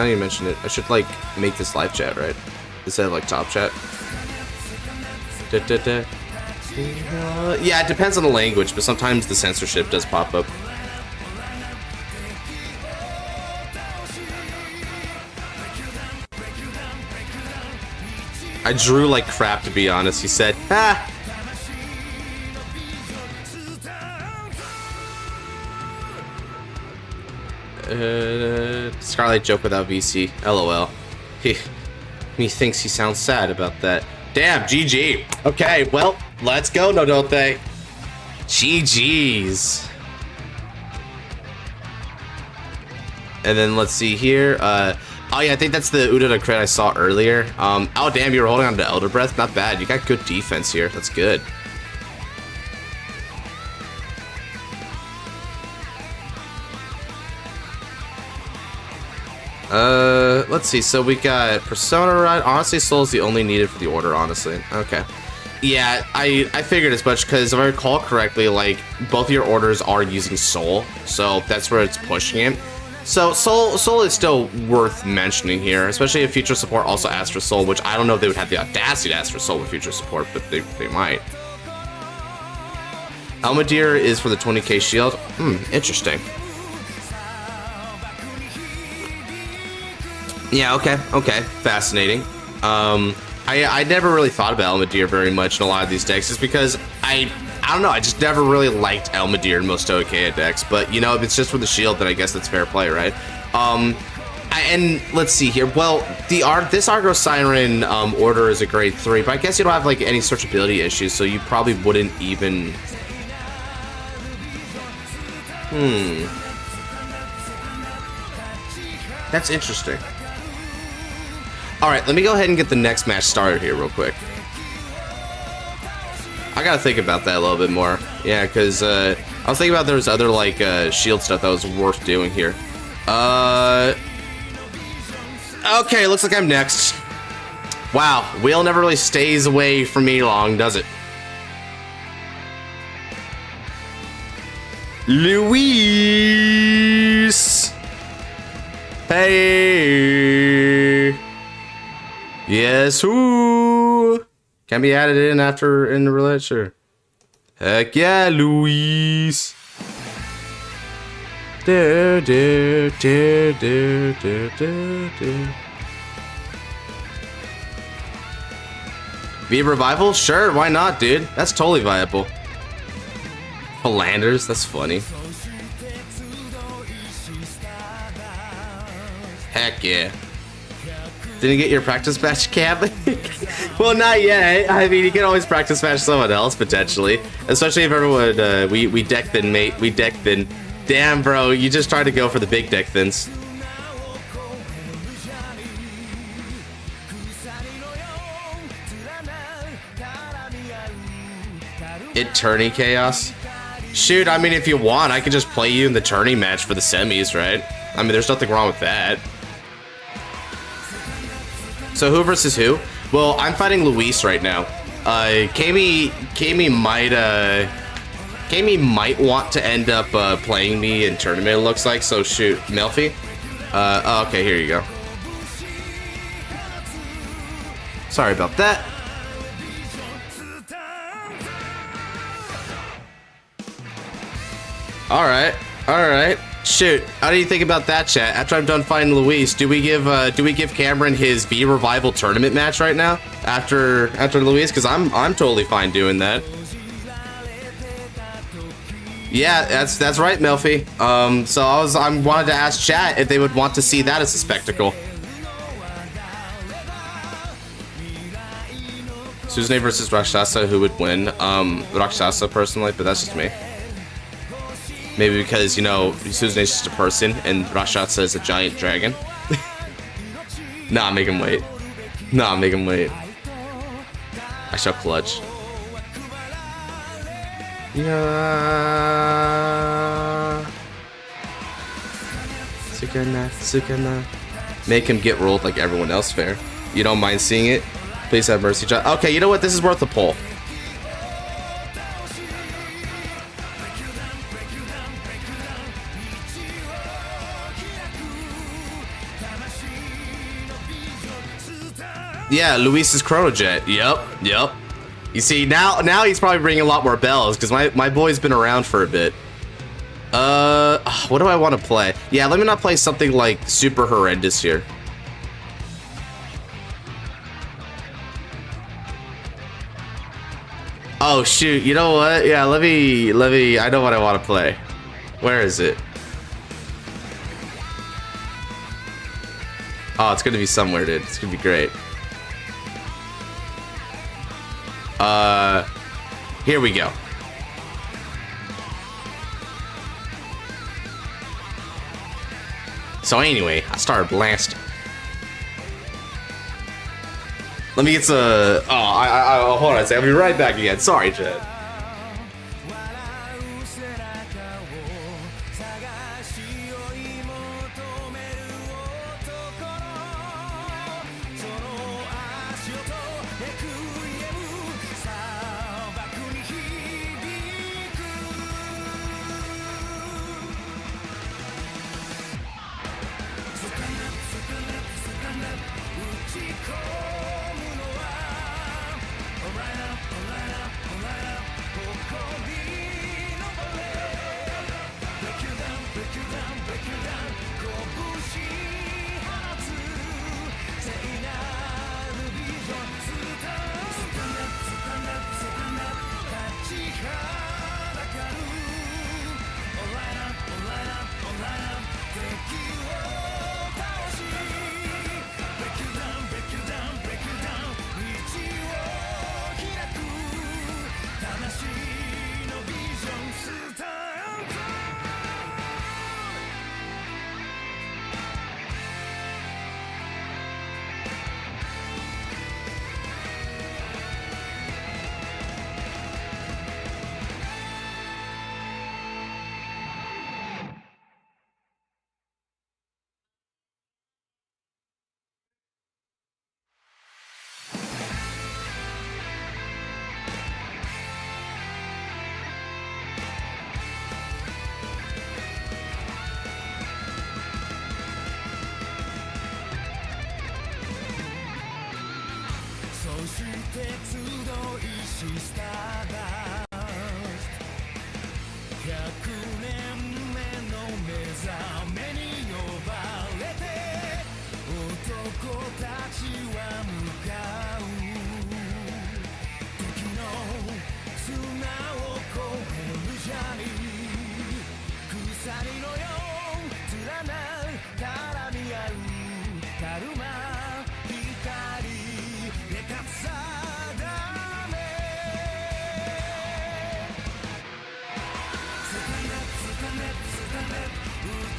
[SPEAKER 1] it, I should like make this live chat, right? Instead of like top chat. Yeah, it depends on the language, but sometimes the censorship does pop up. I drew like crap, to be honest, he said. Ah! Scarlet joke without VC. LOL. He thinks he sounds sad about that. Damn, GG. Okay, well, let's go, Nodote. GG's. And then let's see here. Oh yeah, I think that's the Udada crit I saw earlier. Oh damn, you were holding on to Elder Breath. Not bad. You got good defense here. That's good. Let's see. So we got Persona Ride. Honestly, Soul is the only needed for the order, honestly. Okay. Yeah, I figured as much because if I recall correctly, like, both of your orders are using Soul. So that's where it's pushing it. So Soul is still worth mentioning here, especially if future support also asks for Soul, which I don't know if they would have the audacity to ask for Soul with future support, but they might. Elmadir is for the 20k shield. Interesting. Yeah, okay, fascinating. I never really thought about Elmadir very much in a lot of these decks, just because I don't know, I just never really liked Elmadir in most OKA decks, but you know, if it's just for the shield, then I guess that's fair play, right? And let's see here, well, this Argo Siren order is a grade 3, but I guess you don't have like any searchability issues, so you probably wouldn't even... That's interesting. Alright, let me go ahead and get the next match started here real quick. I gotta think about that a little bit more. Yeah, because I was thinking about there was other like shield stuff that was worth doing here. Okay, looks like I'm next. Wow, Wheel never really stays away from me long, does it? Luis! Hey! Yes, who can be added in after in the roulette? Sure. Heck yeah, Luis. Be a revival? Sure, why not, dude? That's totally viable. Philanders, that's funny. Heck yeah. Didn't get your practice match, Cam? Well, not yet. I mean, you can always practice match someone else, potentially. Especially if everyone, we deck thin, mate. We deck thin. Damn, bro, you just tried to go for the big deck thins. It tourney chaos? Shoot, I mean, if you want, I could just play you in the tourney match for the semis, right? I mean, there's nothing wrong with that. So who versus who? Well, I'm fighting Luis right now. Kami might want to end up playing me in tournament, it looks like. So shoot, Melfi? Oh, okay, here you go. Sorry about that. Alright. Shoot, how do you think about that, chat? After I'm done fighting Luis, do we give Cameron his V Revival tournament match right now? After Luis? Because I'm totally fine doing that. Yeah, that's right, Melfi. So I wanted to ask chat if they would want to see that as a spectacle. Suzune versus Rakshasa, who would win? Rakshasa personally, but that's just me. Maybe because, you know, Suzune's just a person and Rakshasa is a giant dragon. Nah, make him wait. I shall clutch. Yeah. Sukana. Make him get rolled like everyone else, fair. You don't mind seeing it? Please have mercy, John. Okay, you know what? This is worth a poll. Yeah, Luis's Chronojet. Yep. You see, now he's probably ringing a lot more bells because my boy's been around for a bit. What do I want to play? Yeah, let me not play something like super horrendous here. Oh shoot, you know what? Yeah, let me. I know what I want to play. Where is it? Oh, it's gonna be somewhere, dude. It's gonna be great. Here we go. So anyway, I started blasting. Let me get some. Oh, hold on a second. I'll be right back again. Sorry, Chad.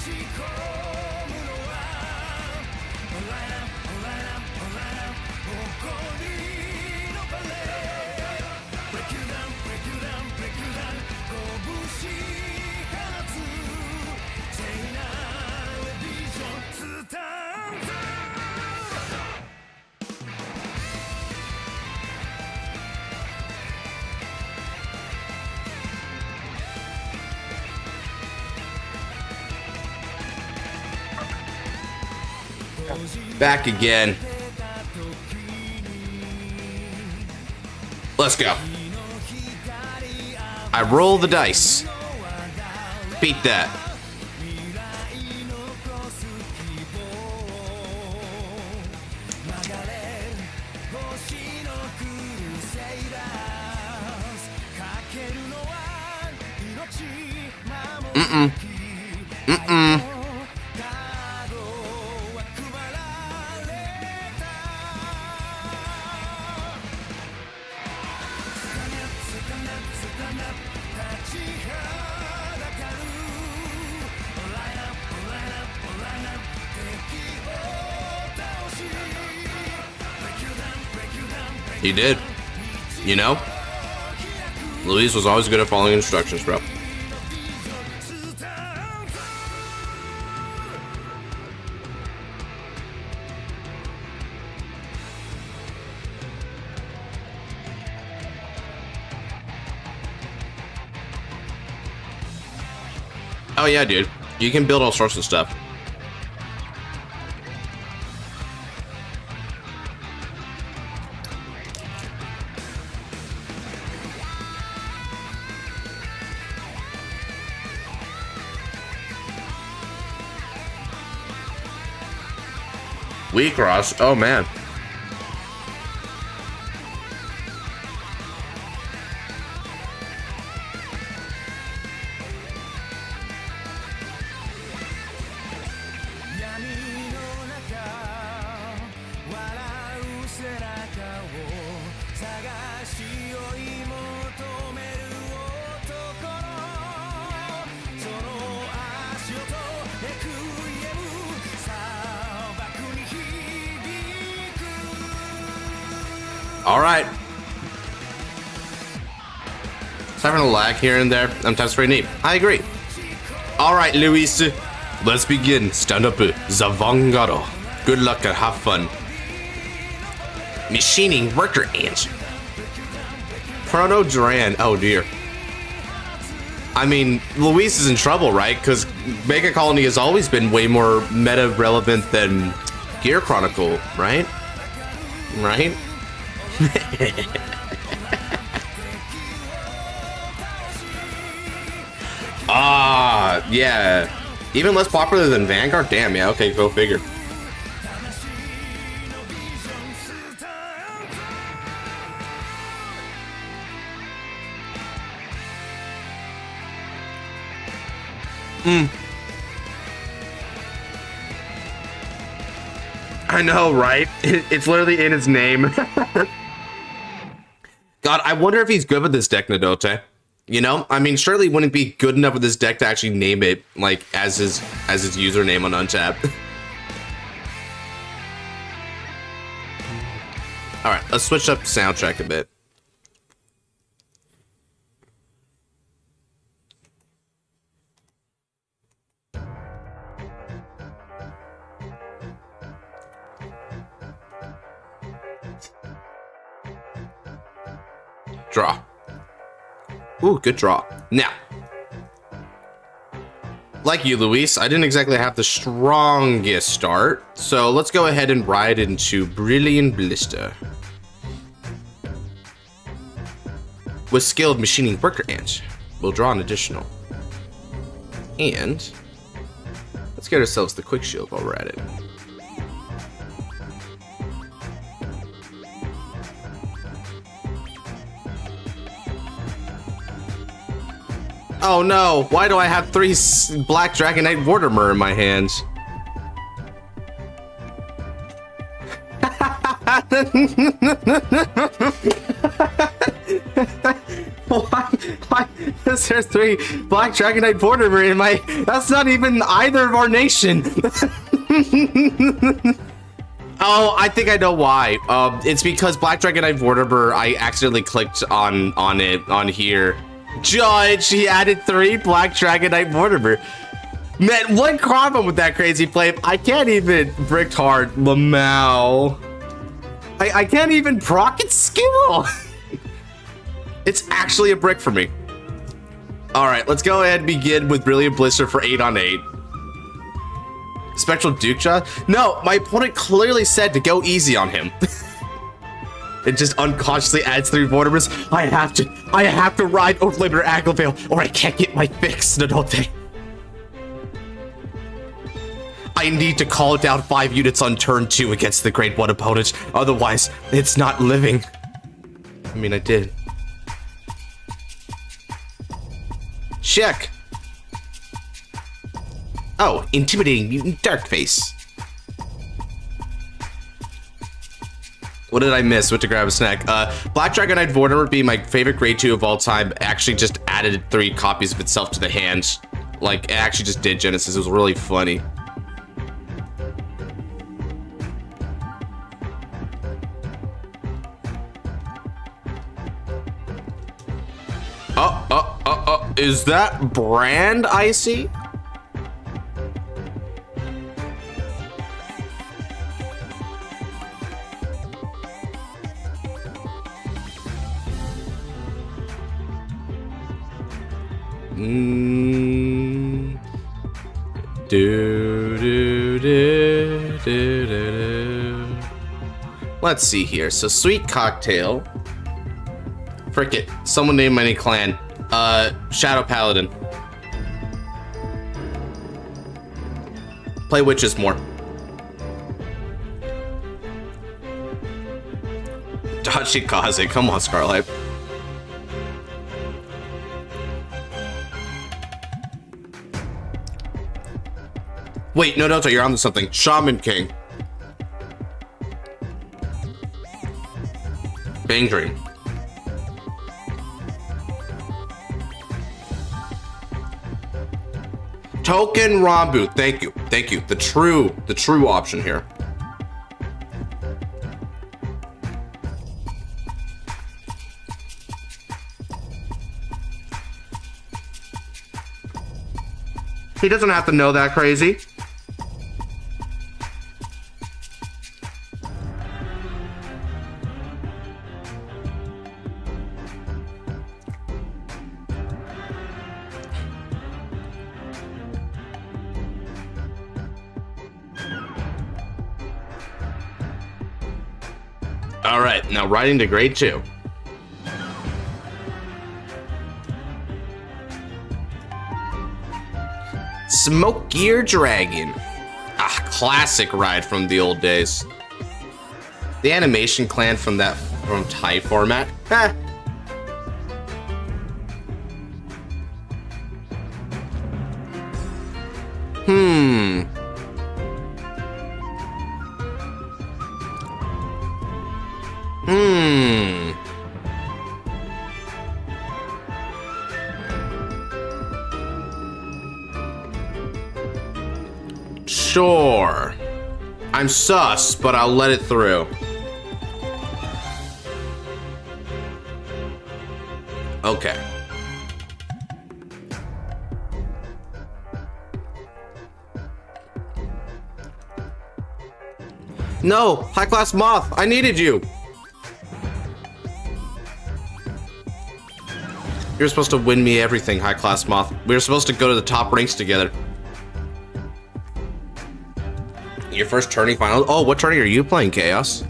[SPEAKER 4] Chico
[SPEAKER 1] Back again. Let's go. I roll the dice. Beat that. He did. You know? Luis was always good at following instructions, bro. Oh yeah, dude. You can build all sorts of stuff. Cross. Oh man. All right. It's having a lag here and there. Sometimes pretty neat. I agree. All right, Luis. Let's begin. Stand up, the Vanguard. Good luck and have fun. Machining worker ants. Proto Duran. Oh dear. I mean, Luis is in trouble, right? Because Mega Colony has always been way more meta relevant than Gear Chronicle, right? Right? Yeah. Even less popular than Vanguard? Damn, yeah, okay, go figure. I know, right? It's literally in his name. God, I wonder if he's good with this deck, Nadote. You know, I mean, surely wouldn't be good enough with this deck to actually name it like as his username on Untap. All right, let's switch up soundtrack a bit. Draw. Ooh, good draw. Now, like you, Luis, I didn't exactly have the strongest start, so let's go ahead and ride into Brilliant Blister. With skilled machining worker ants, we'll draw an additional. And let's get ourselves the quick shield while we're at it. Oh no, why do I have 3 Black Dragonite Vortimer in my hands? Why is there 3 Black Dragonite Vortimer in my... That's not even either of our nation. Oh, I think I know why. It's because Black Dragonite Vortimer, I accidentally clicked on here. Judge, he added 3 Black Dragonite Vortimer. Man, what combo with that crazy play? I can't even bricked hard Lamau. I can't even proc its skill. It's actually a brick for me. All right, let's go ahead and begin with Brilliant Blister for 8 on 8. Spectral Dukejaw? No, my opponent clearly said to go easy on him. It just unconsciously adds 3 Vortimer's. I have to ride Oathlimiter Aglavale, or I can't get my fix, Nadote. I need to call down 5 units on turn 2 against the Grade 1 opponent, otherwise, it's not living. I mean, I did. Check. Oh, Intimidating Mutant Darkface. What did I miss? Went to grab a snack. Black Dragonite Vortimer being my favorite grade 2 of all time actually just added 3 copies of itself to the hand. Like, it actually just did Genesis. It was really funny. Is that Brand Icy? Let's see here. So Sweet Cocktail. Frick it. Someone name any clan. Shadow Paladin. Play witches more. Tachikaze. Come on, Scarlet. Wait, no, you're onto something. Shaman King. Bang Dream. Token Rambu. Thank you. The true option here. He doesn't have to know that crazy. All right, now riding to grade 2. Smoke Gear Dragon. Ah, classic ride from the old days. The animation clan from Thai format. Eh. Sure. I'm sus, but I'll let it through. Okay. No, High Class Moth, I needed you. You're supposed to win me everything, High Class Moth. We were supposed to go to the top ranks together. Your first tourney final. Oh, what tourney are you playing, Chaos?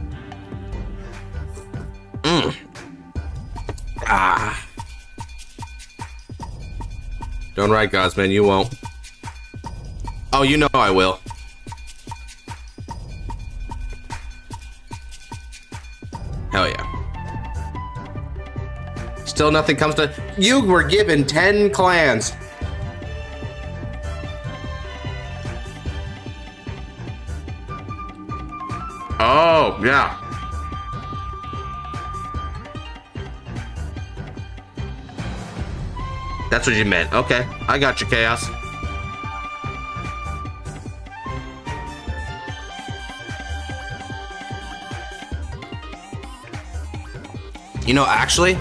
[SPEAKER 1] Ah. Don't write, Godsman, you won't. Oh, you know I will. Hell yeah. Still nothing comes to... You were given 10 clans. Oh, yeah. That's what you meant. Okay, I got you, Chaos. You know, actually,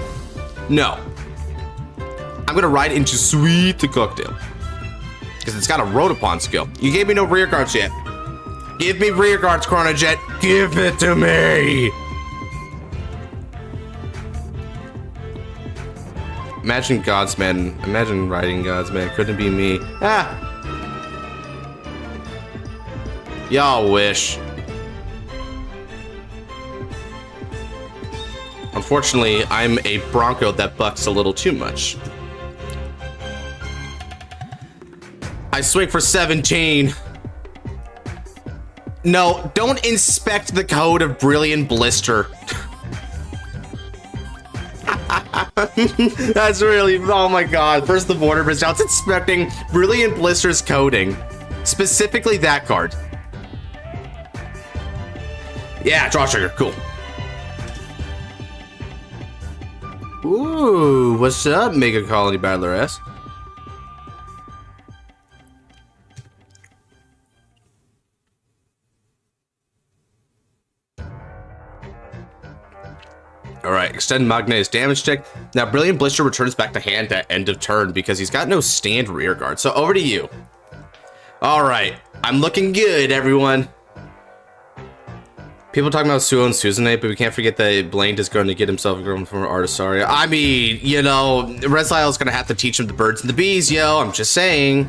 [SPEAKER 1] no. I'm gonna ride into Sweet the Cocktail. Because it's got a Rotapon skill. You gave me no rear guards yet. Give me rear guards, Chronojet. Give it to me. Imagine Godsman. Imagine riding Godsman. Couldn't be me. Ah. Y'all wish. Unfortunately, I'm a Bronco that bucks a little too much. I swing for 17. No, don't inspect the code of Brilliant Blister. That's really, oh my god. First the border, but now it's inspecting Brilliant Blister's coding. Specifically that card. Yeah, draw trigger, cool. Ooh, what's up, Mega Colony Battler S? Alright, extend Magne's damage check. Now, Brilliant Blister returns back to hand at end of turn because he's got no stand rear guard. So, over to you. Alright, I'm looking good, everyone. People talking about Suo and Suzune, but we can't forget that Blaine is going to get himself a girl from Artisaria. I mean, you know, Rezile's going to have to teach him the birds and the bees, yo. I'm just saying.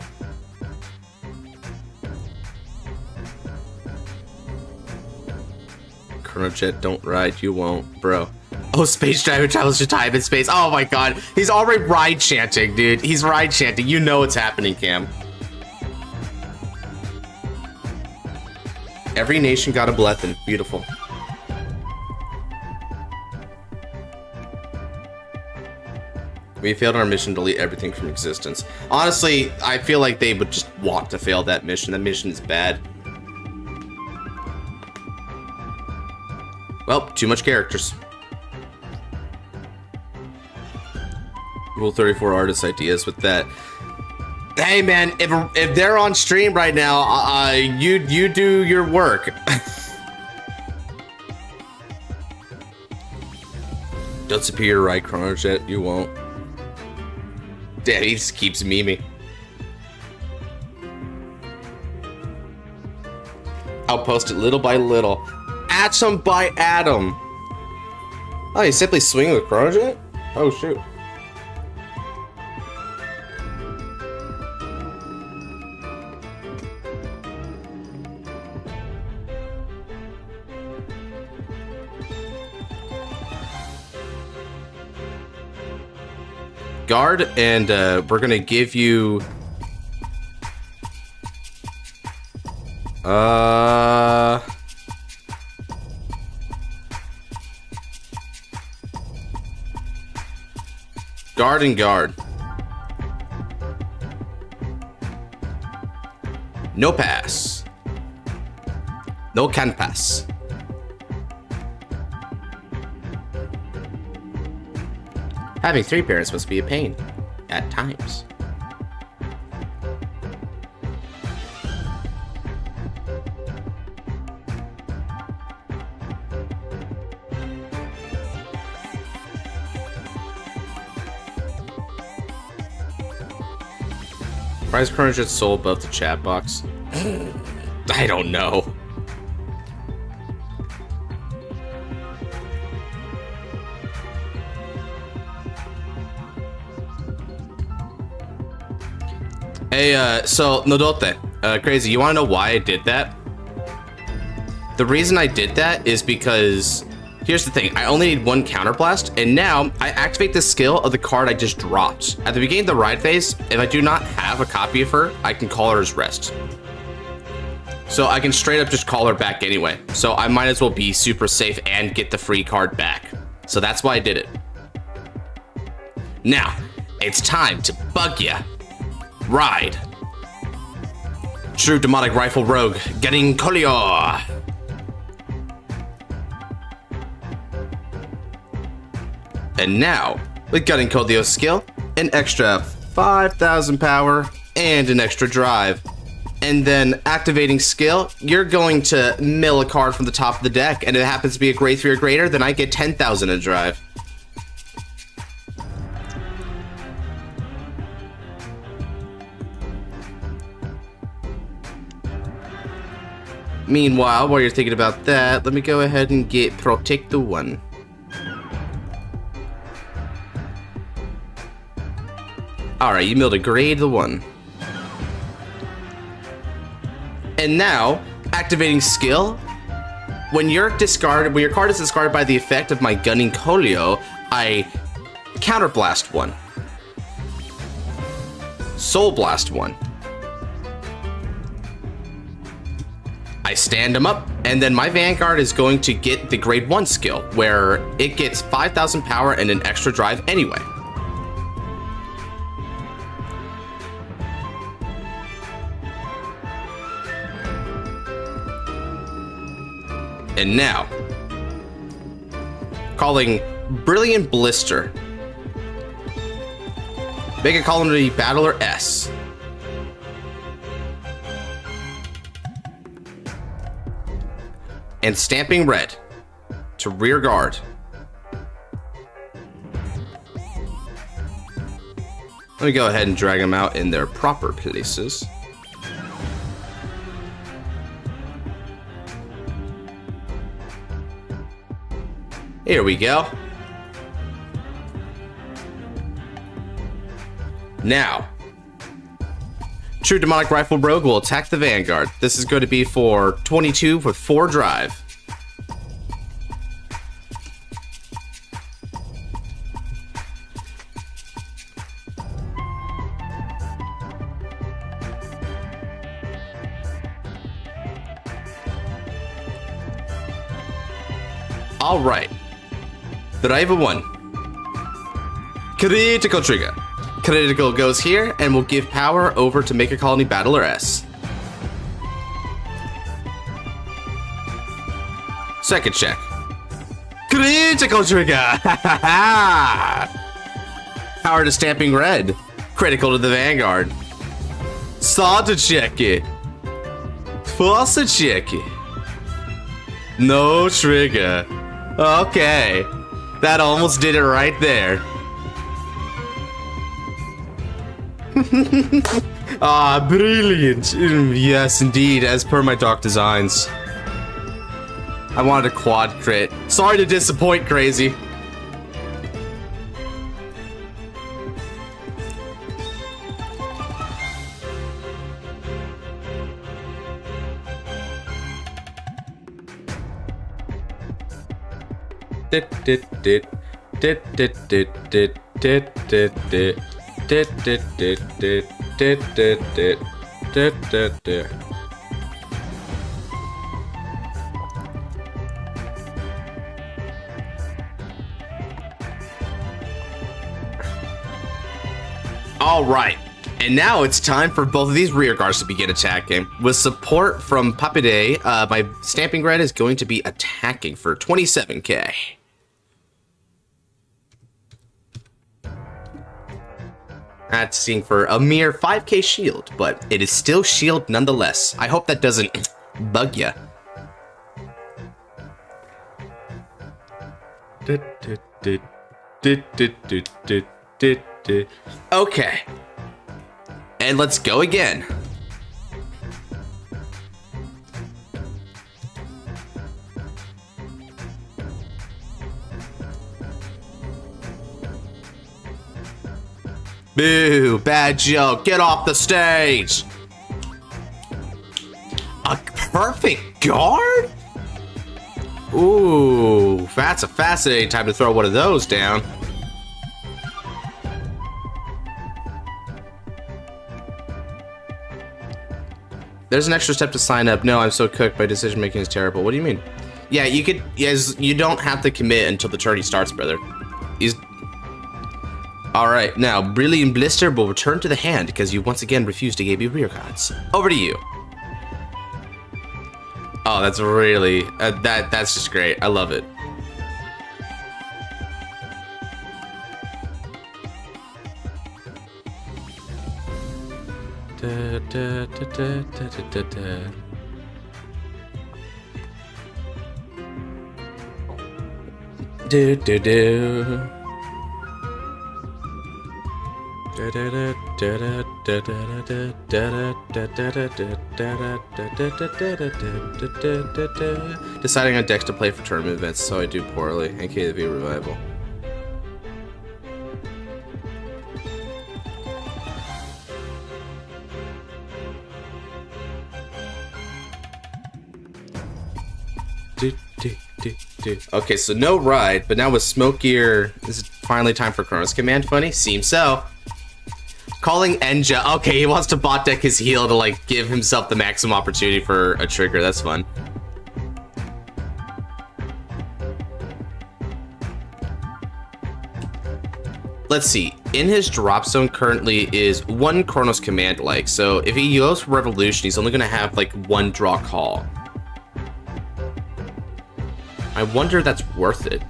[SPEAKER 1] Chronojet, don't ride, you won't, bro. Oh, Space Driver travels to time and space. Oh my god, he's already ride chanting, dude. He's ride chanting. You know what's happening, Cam. Every nation got a Blethen. Beautiful. We failed our mission to delete everything from existence. Honestly, I feel like they would just want to fail that mission. That mission is bad. Well, too much characters. Rule 34 artist ideas with that. Hey man, if they're on stream right now, you do your work. Don't superior right, Chronojet, you won't. Damn, he just keeps memeing. I'll post it little by little. Atom by atom. Oh, you simply swing with Chronojet? Oh shoot. Guard, and we're gonna give you guard and guard. No pass. No can pass. Having 3 parents must be a pain at times. Why is Chronojet soul above the chat box? I don't know. Hey, so, Nodote, Crazy, you wanna know why I did that? The reason I did that is because, here's the thing, I only need 1 counterblast, and now I activate the skill of the card I just dropped. At the beginning of the ride phase, if I do not have a copy of her, I can call her as rest. So I can straight up just call her back anyway. So I might as well be super safe and get the free card back. So that's why I did it. Now, it's time to bug ya. Ride. True demonic rifle rogue, getting Kolio. And now, with Gutting Kolio's skill, an extra 5,000 power and an extra drive. And then activating skill, you're going to mill a card from the top of the deck, and if it happens to be a grade 3 or greater, then I get 10,000 in drive. Meanwhile, while you're thinking about that, let me go ahead and get Protect the 1. Alright, you milled a grade the 1. And now, Activating skill. When your card is discarded by the effect of my Gunning Kolio, I counterblast one. Soul Blast one. I stand him up, and then my Vanguard is going to get the grade 1 skill, where it gets 5,000 power and an extra drive anyway. And now, calling Brilliant Blister. Make a colony Battler S. And Stamping Red to rear guard. Let me go ahead and drag them out in their proper places. Here we go. Now, True Demonic Rifle Rogue will attack the Vanguard. This is going to be for 22 with 4 drive. All right. Drive 1. Critical trigger. Critical goes here and will give power over to Make a Colony Battler S. Second check. Critical trigger! Power to Stamping Red. Critical to the Vanguard. Starter check it. Faucet check it. No trigger. Okay. That almost did it right there. Ah, brilliant. Yes, indeed, as per my Dark Designs. I wanted a quad crit. Sorry to disappoint, Crazy. All right, and now it's time for both of these rear guards to begin attacking. With support from Papide, my Stamping Red is going to be attacking for 27k. That's seeing for a mere 5k shield, but it is still shield nonetheless. I hope that doesn't bug ya. Okay. And let's go again. Boo, bad joke, get off the stage! A perfect guard? Ooh, that's a fascinating time to throw one of those down. There's an extra step to sign up. No, I'm so cooked. My decision making is terrible. What do you mean? Yeah, you could. Yes, you don't have to commit until the tourney starts, brother. All right, now Brilliant Blister will return to the hand because you once again refused to give me rear guards. Over to you. Oh, that's really that's just great. I love it. Deciding on decks to play for tournament events, so I do poorly. NKV Revival. Okay, so no ride, but now with Smokier, is it finally time for Chronos Command Funny? Seems so. Calling Enja. Okay, he wants to bot deck his heal to like give himself the maximum opportunity for a trigger. That's fun. Let's see. In his drop zone currently is 1 Chronos Command like. So if he goes for Revolution, he's only going to have like 1 draw call. I wonder if that's worth it.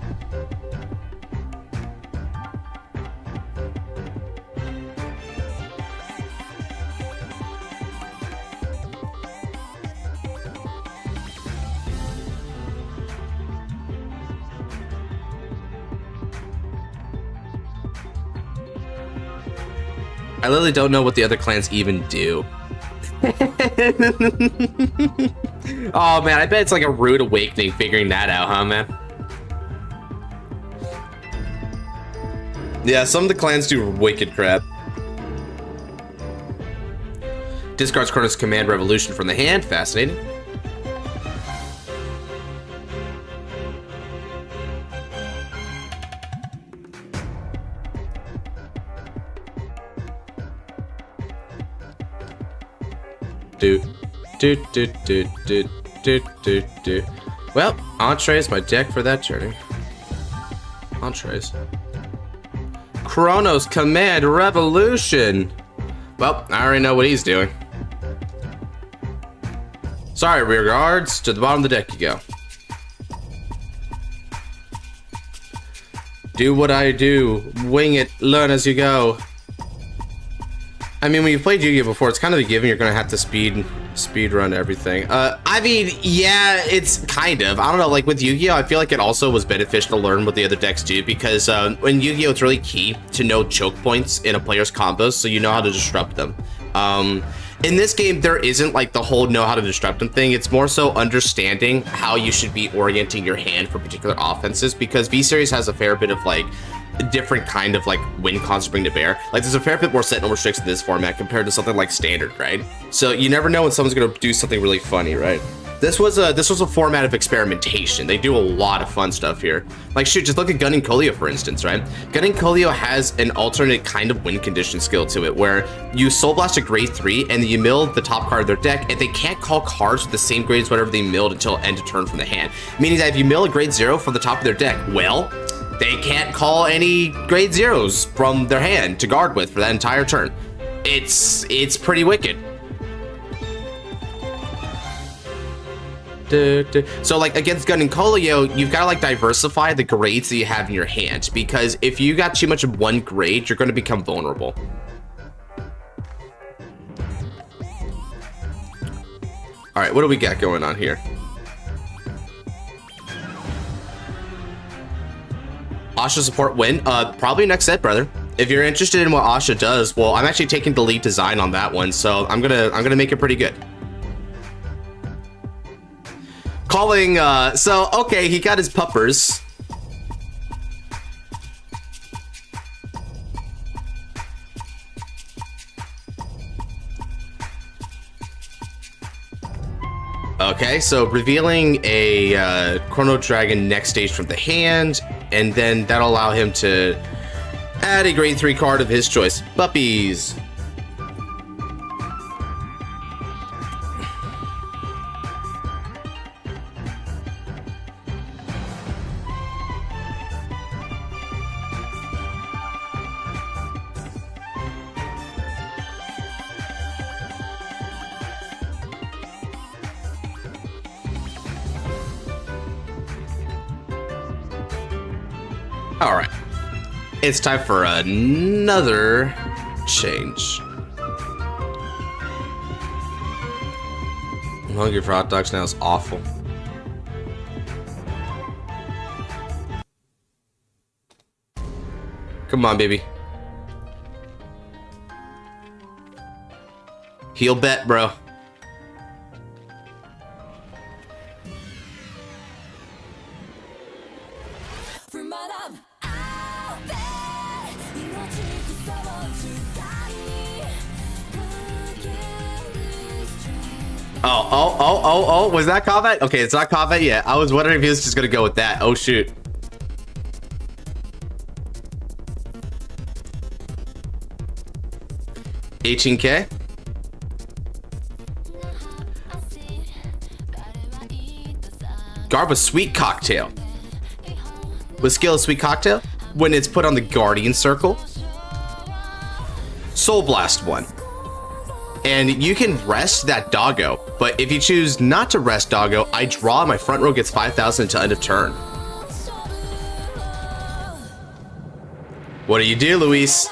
[SPEAKER 1] I literally don't know what the other clans even do. Oh man, I bet it's like a rude awakening figuring that out, huh, man? Yeah, some of the clans do wicked crap. Discards Chronos Command Revolution from the hand. Fascinating. Well, entrees my deck for that journey. Entrees. Chronos Command Revolution. Well, I already know what he's doing. Sorry, rear guards. To the bottom of the deck you go. Do what I do. Wing it. Learn as you go. I mean, when you've played Yu-Gi-Oh before, it's kind of a given you're gonna have to speed run everything. I mean, yeah, it's kind of. I don't know, like with Yu-Gi-Oh, I feel like it also was beneficial to learn what the other decks do because in Yu-Gi-Oh, it's really key to know choke points in a player's combos so you know how to disrupt them. In this game, there isn't like the whole know how to disrupt them thing. It's more so understanding how you should be orienting your hand for particular offenses because V-Series has a fair bit of like different kind of like win cons to bring to bear. Like there's a fair bit more Sentinel restricts in this format compared to something like Standard, right? So you never know when someone's gonna do something really funny, right? This was a format of experimentation. They do a lot of fun stuff here. Like shoot, just look at Gunning Kolio for instance, right? Gunning Kolio has an alternate kind of win condition skill to it where you Soul Blast a grade 3 and you mill the top card of their deck and they can't call cards with the same grades whatever they milled until end of turn from the hand. Meaning that if you mill a grade 0 from the top of their deck, well, they can't call any grade 0s from their hand to guard with for that entire turn. It's pretty wicked. So like against Gunning Kolio, you've got to like diversify the grades that you have in your hand because if you got too much of one grade, you're going to become vulnerable. All right, what do we got going on here? Asha support win? Probably next set, brother. If you're interested in what Asha does, well, I'm actually taking the lead design on that one, so I'm gonna make it pretty good. Calling, so okay, he got his puppers. Okay, so revealing a Chrono Dragon next stage from the hand, and then that'll allow him to add a grade 3 card of his choice. Puppies. All right, it's time for another change. I'm hungry for hot dogs now. It's awful. Come on, baby. He'll bet, bro. Oh, was that combat? Okay, it's not combat yet. I was wondering if he was just gonna go with that. Oh, shoot. $18K. Garb with Sweet Cocktail. With skill of Sweet Cocktail, when it's put on the Guardian Circle. Soul Blast 1. And you can rest that doggo, but if you choose not to rest doggo, I draw, my front row gets 5,000 until end of turn. What do you do, Luis?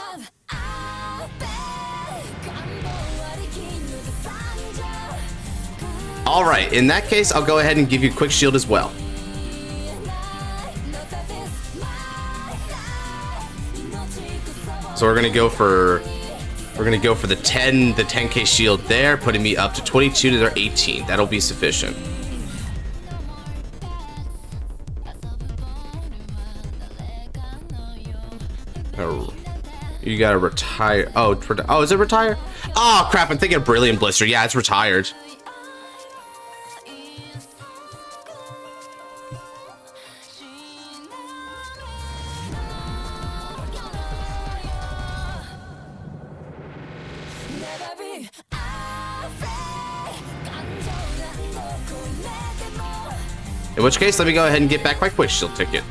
[SPEAKER 1] Alright, in that case, I'll go ahead and give you Quick Shield as well. So we're gonna go for the 10K shield there, putting me up to 22 to their 18. That'll be sufficient. Oh, you gotta retire. Oh, is it retire? Oh crap! I'm thinking of Brilliant Blister. Yeah, it's retired. In which case, let me go ahead and get back my Quick Shield ticket.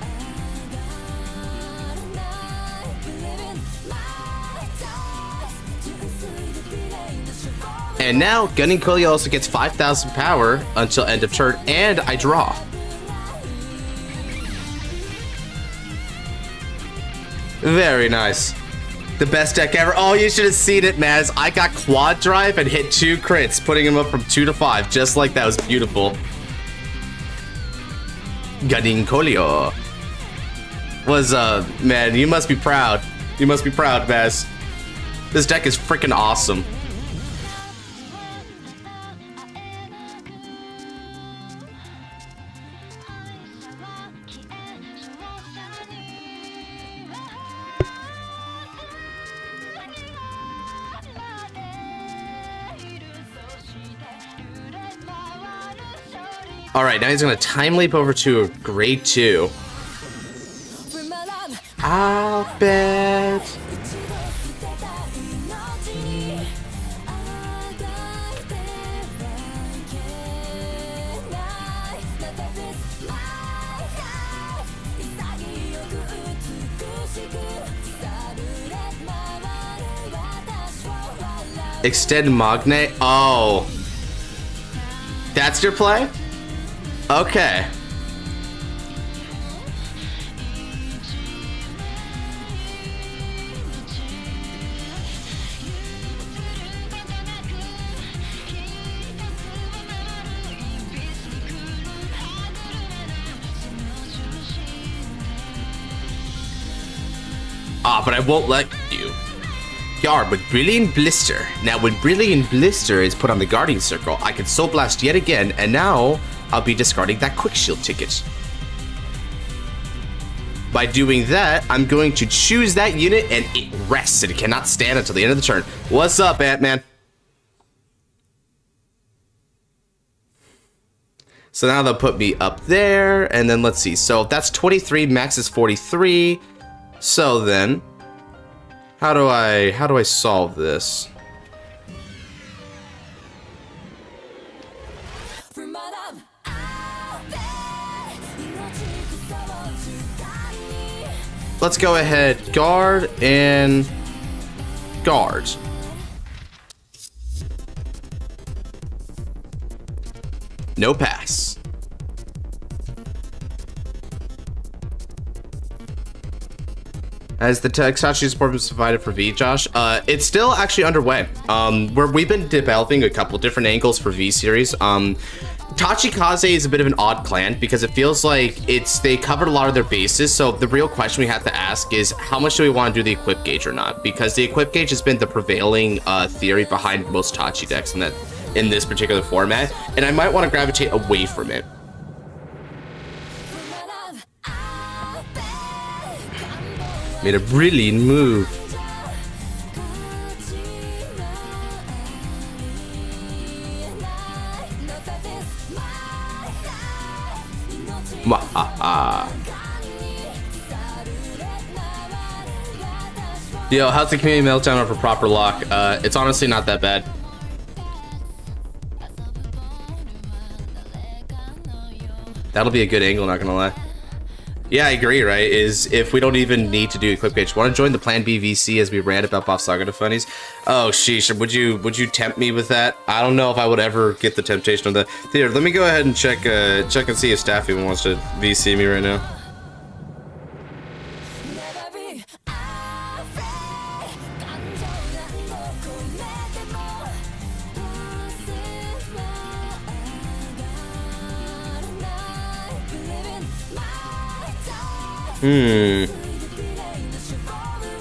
[SPEAKER 1] And now, Gunning Coolio also gets 5,000 power until end of turn, and I draw. Very nice. The best deck ever. Oh, you should have seen it, Maz. I got Quad Drive and hit 2 crits, putting him up from 2 to 5, just like that. Was beautiful. Gunning Coolio was, man, you must be proud. You must be proud, Maz. This deck is freaking awesome. Alright, now he's gonna time leap over to grade 2. I'll bet. Extend Magne. Oh. That's your play? Okay. Ah, but I won't let you. Yard with Brilliant Blister. Now when Brilliant Blister is put on the Guardian Circle, I can Soul Blast yet again, and now I'll be discarding that Quick Shield ticket. By doing that, I'm going to choose that unit, and it rests, and it cannot stand until the end of the turn. What's up, Ant-Man? So now they'll put me up there, and then let's see. So that's 23, max is 43. So then, how do I solve this? Let's go ahead, guard and guard. No pass. As the Texachi support was provided for V, Josh, it's still actually underway. We've been developing a couple different angles for V series. Tachikaze is a bit of an odd clan because it feels like they covered a lot of their bases. So the real question we have to ask is how much do we want to do the equip gauge or not? Because the equip gauge has been the prevailing theory behind most Tachi decks in this particular format, and I might want to gravitate away from it. Made a brilliant move. Mwahaha. Yo, how's the community meltdown over proper lock? It's honestly not that bad. That'll be a good angle, not gonna lie. Yeah, I agree, right? Is if we don't even need to do a quick pitch. Want to join the Plan B VC as we rant about Bob Saga to funnies? Oh, sheesh. Would you tempt me with that? I don't know if I would ever get the temptation of that. Here, let me go ahead and check and see if staff even wants to VC me right now.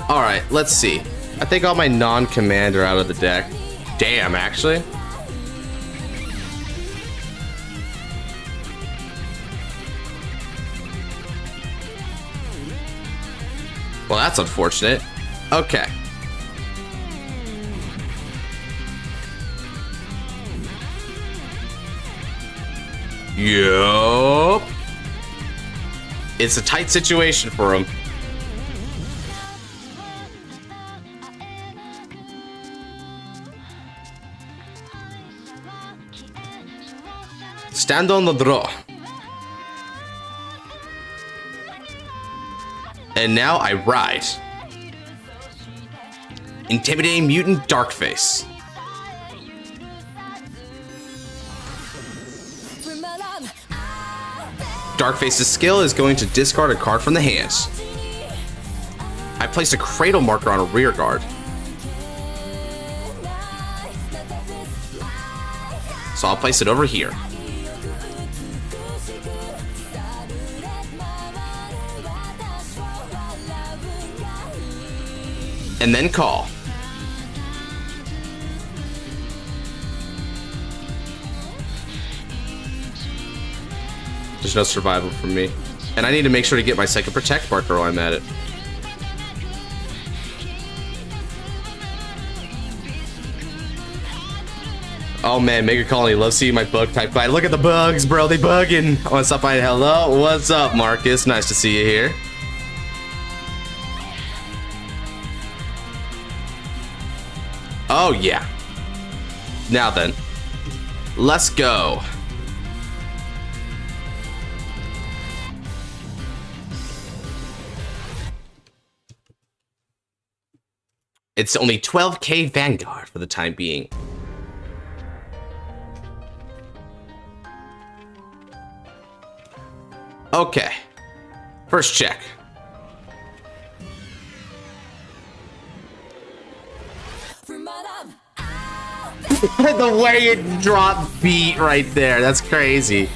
[SPEAKER 1] Alright, let's see. I think all my non-command are out of the deck. Damn, actually. Well, that's unfortunate. Okay. Yup. It's a tight situation for him. Stand on the draw. And now I ride. Intimidating Mutant Darkface. Darkface's skill is going to discard a card from the hand. I placed a cradle marker on a rear guard. So I'll place it over here. And then call. There's no survival from me. And I need to make sure to get my second protect marker while I'm at it. Oh man, Mega Colony, love seeing my bug type fight. Look at the bugs, bro, they bugging. What's up, hello? What's up, Marcus? Nice to see you here. Oh yeah. Now then, let's go. It's only 12k Vanguard for the time being. Okay. First check. The way it dropped beat right there. That's crazy.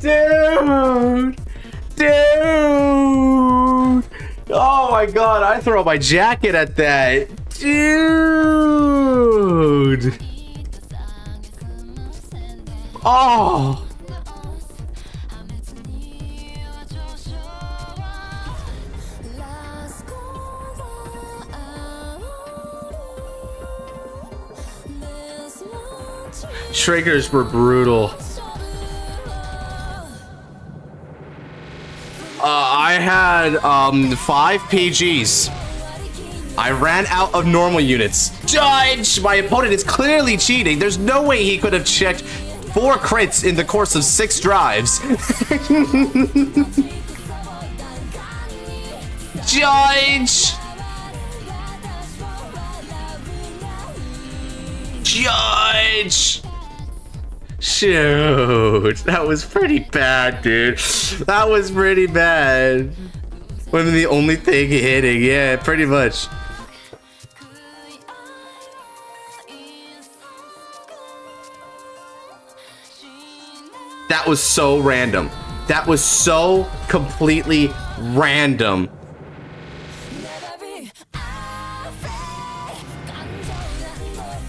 [SPEAKER 1] Dude! Oh my god, I throw my jacket at that. Dude! Oh! Triggers were brutal. I had 5 PGs. I ran out of normal units. Judge! My opponent is clearly cheating. There's no way he could have checked 4 crits in the course of 6 drives. Judge! Judge! Shoot, that was pretty bad, dude. That was pretty bad. When the only thing hitting, yeah, pretty much. That was so random. That was so completely random.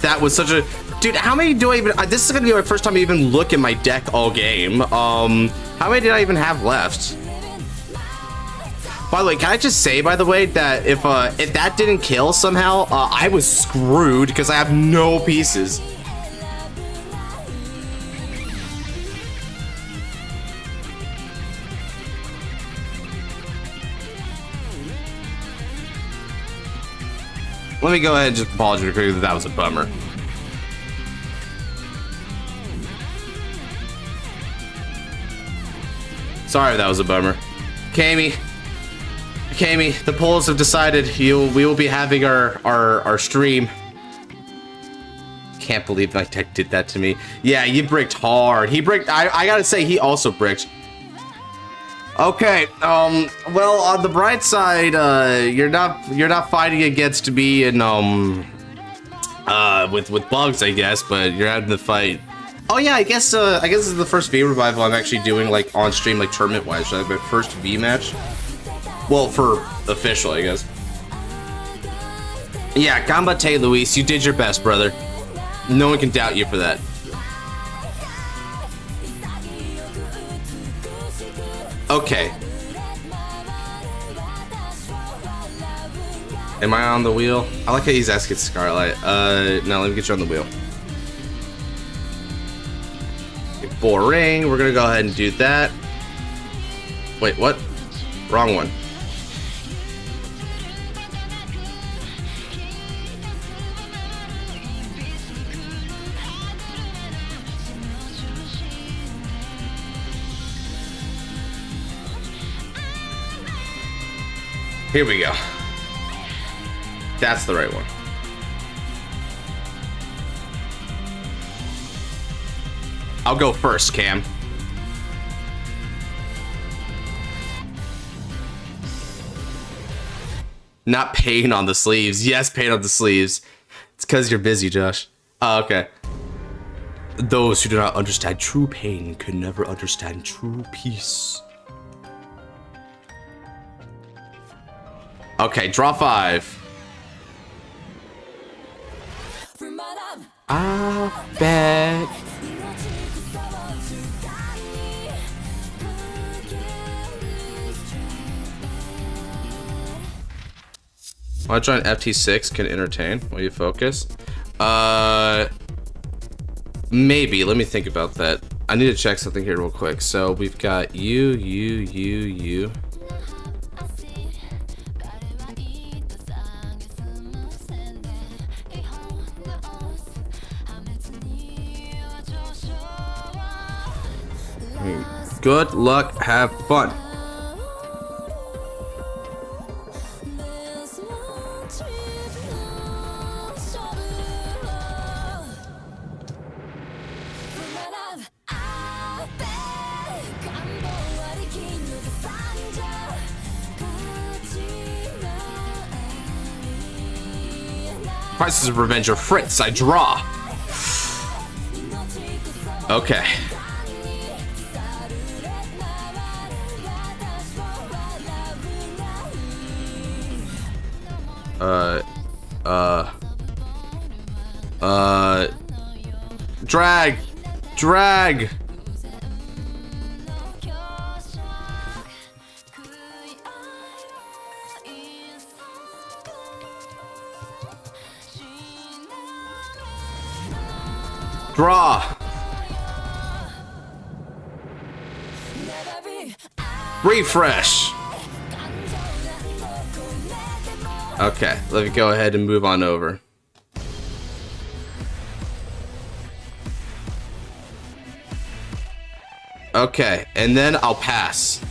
[SPEAKER 1] That was such a... Dude, how many do I even... This is going to be my first time I even look in my deck all game. How many did I even have left? By the way, can I just say, by the way, that if that didn't kill somehow, I was screwed because I have no pieces. Let me go ahead and just apologize because that was a bummer. Sorry, that was a bummer. Kami, the polls have decided we will be having our stream. Can't believe my deck did that to me. Yeah, you bricked hard. He bricked. I gotta say, he also bricked. Okay. Well, on the bright side, you're not fighting against me and with bugs, I guess, but you're having the fight. Oh yeah, I guess this is the first V revival I'm actually doing like on stream, like tournament wise. So like my first V match. Well, for official, I guess. Yeah, Gambate Luis, you did your best, brother. No one can doubt you for that. Okay. Am I on the wheel? I like how he's asking Scarlet. No, let me get you on the wheel. Boring. We're gonna go ahead and do that. Wait, what? Wrong one. Here we go. That's the right one. I'll go first, Cam. Not paint on the sleeves. Yes, paint on the sleeves. It's because you're busy, Josh. Oh, okay. Those who do not understand true pain can never understand true peace. Okay, draw 5. I bet. I'll try an FT6 can entertain while you focus. Maybe. Let me think about that. I need to check something here real quick. So we've got you. Good luck, have fun. Prices of Revenge or Fritz, I draw. Okay. Drag. Draw. Refresh. Okay, let me go ahead and move on over. Okay, and then I'll pass.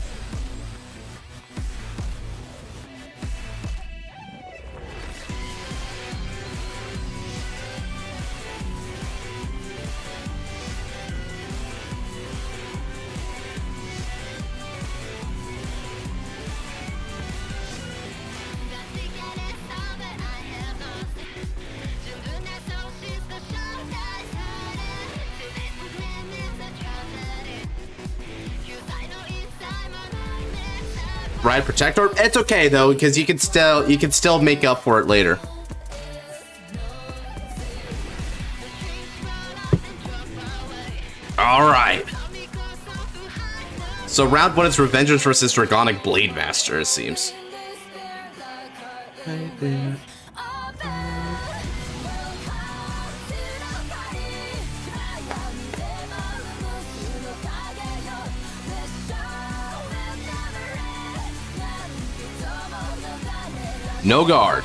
[SPEAKER 1] Ride Protector. It's okay though, because you can still make up for it later. All right. So round 1 is Revengers versus Dragonic Blade Master, it seems. No guard.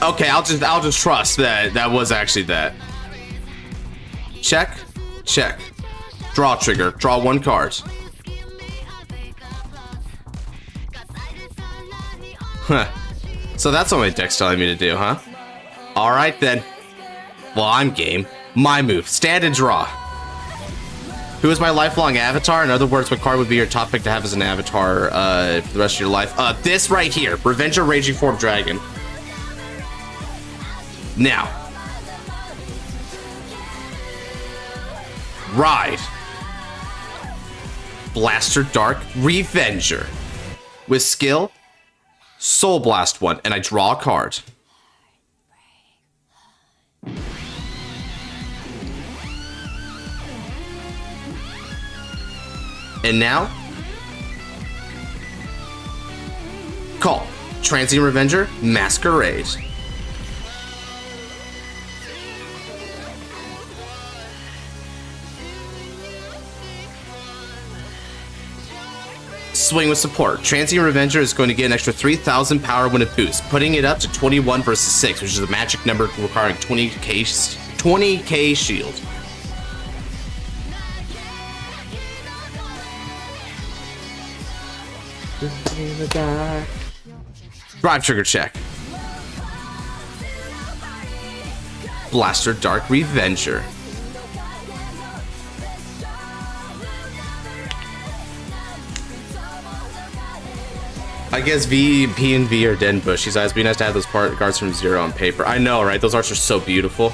[SPEAKER 1] Okay, I'll just trust that was actually that. Check, check. Draw trigger. Draw 1 card. Huh. So that's what my deck's telling me to do, huh? Alright then. Well, I'm game. My move. Stand and draw. Who is my lifelong avatar? In other words, what card would be your top pick to have as an avatar for the rest of your life? This right here. Revenger Raging Form Dragon. Now. Ride. Blaster Dark Revenger. With skill, Soul Blast 1, and I draw a card. And now, call Transient Revenger Masquerade. Swing with support. Transient Revenger is going to get an extra 3,000 power when it boosts, putting it up to 21 versus 6, which is a magic number requiring 20k shield. Drive trigger check. Blaster Dark Revenger. I guess V, P, and V are dead in Bush. These eyes be nice to have those part cards from 0 on paper. I know, right? Those arts are so beautiful.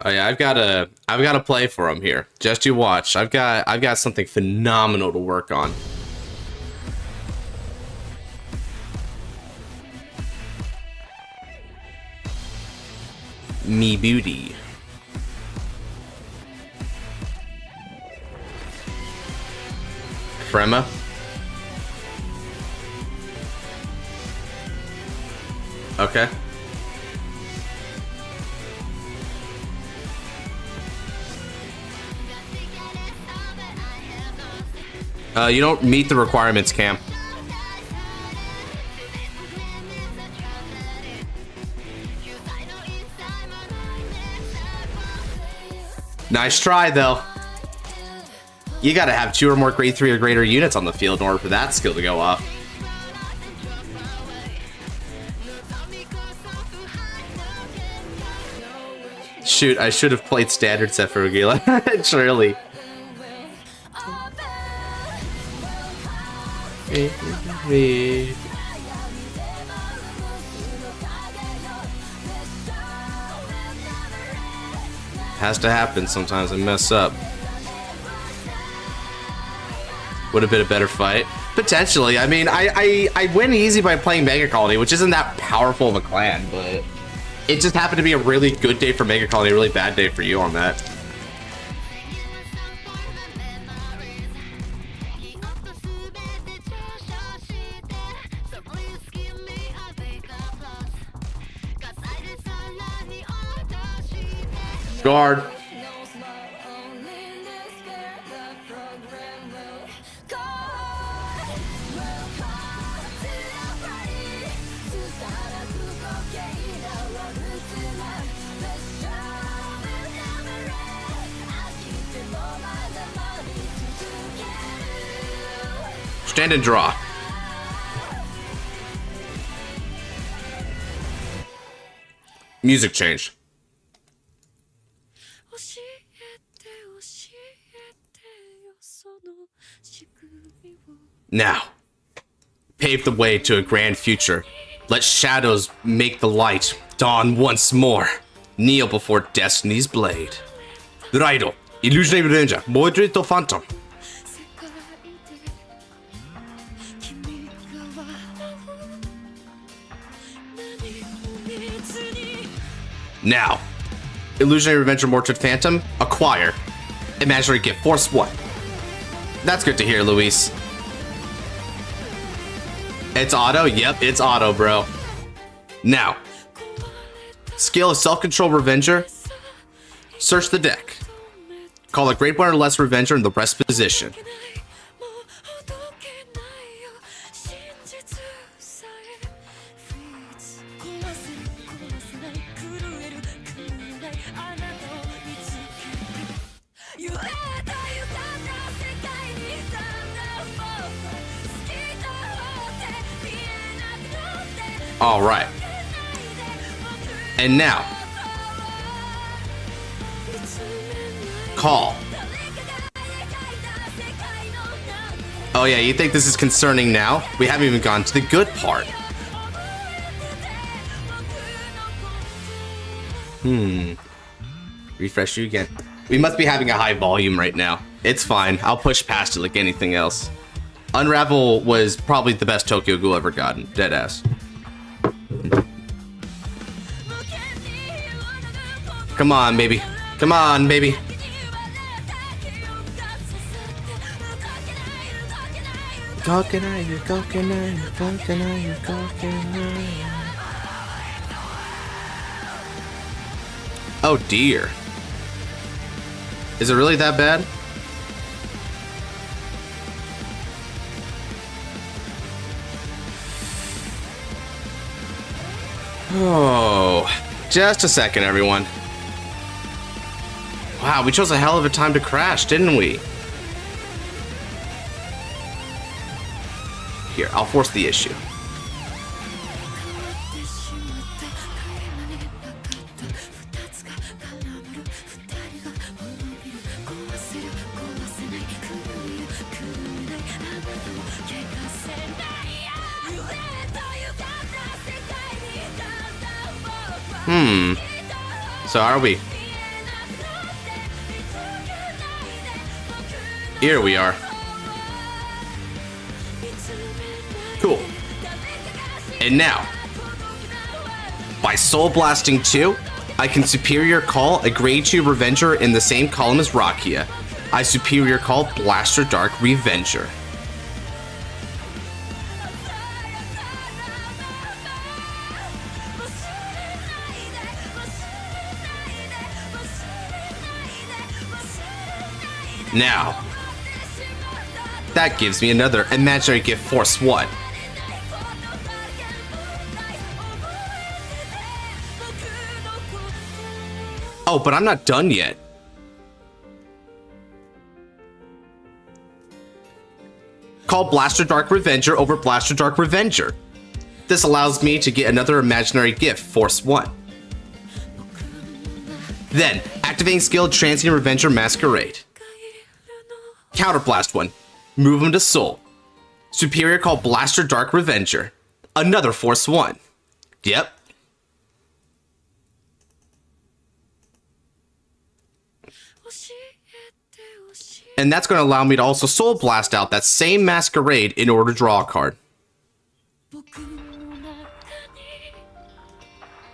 [SPEAKER 1] Oh yeah, I've got a play for him here. Just you watch. I've got something phenomenal to work on. Me booty. Frema. Okay. You don't meet the requirements, Cam. Nice try, though. You gotta have 2 or more grade 3 or greater units on the field in order for that skill to go off. Shoot, I should have played standard set for Regila. Surely. Has to happen sometimes. I mess up. Would have been a better fight. Potentially. I mean, I win easy by playing Mega Colony, which isn't that powerful of a clan, but it just happened to be a really good day for Mega Colony, a really bad day for you on that. Guard. Stand and draw. Music change. Now, pave the way to a grand future. Let shadows make the light dawn once more. Kneel before destiny's blade. Raido, illusionary ranger, Mordred to phantom. Now, illusionary revenger, Mordred Phantom, acquire. Imaginary gift, force 1. That's good to hear, Luis. It's auto? Yep, it's auto, bro. Now, skill of self-control Revenger. Search the deck. Call a grade 1 or less Revenger in the rest position. All right. And now, call. Oh yeah, you think this is concerning now? We haven't even gone to the good part. Refresh you again. We must be having a high volume right now. It's fine. I'll push past it like anything else. Unravel was probably the best Tokyo Ghoul ever gotten. Deadass. Come on, baby. Come on, baby. Oh dear. Is it really that bad? Oh, just a second, everyone. Wow, we chose a hell of a time to crash, didn't we? Here, I'll force the issue. So are we? Here we are. Cool. And now, by Soul Blasting 2, I can Superior Call a Grade 2 Revenger in the same column as Rakia. I Superior Call Blaster Dark Revenger. Now, that gives me another Imaginary Gift Force 1. Oh, but I'm not done yet. Call Blaster Dark Revenger over Blaster Dark Revenger. This allows me to get another Imaginary Gift, Force 1. Then, activating skill Transient Revenger Masquerade. Counterblast 1. Move him to Soul. Superior Call Blaster Dark Revenger. Another Force 1. Yep. And that's going to allow me to also Soul Blast out that same Masquerade in order to draw a card.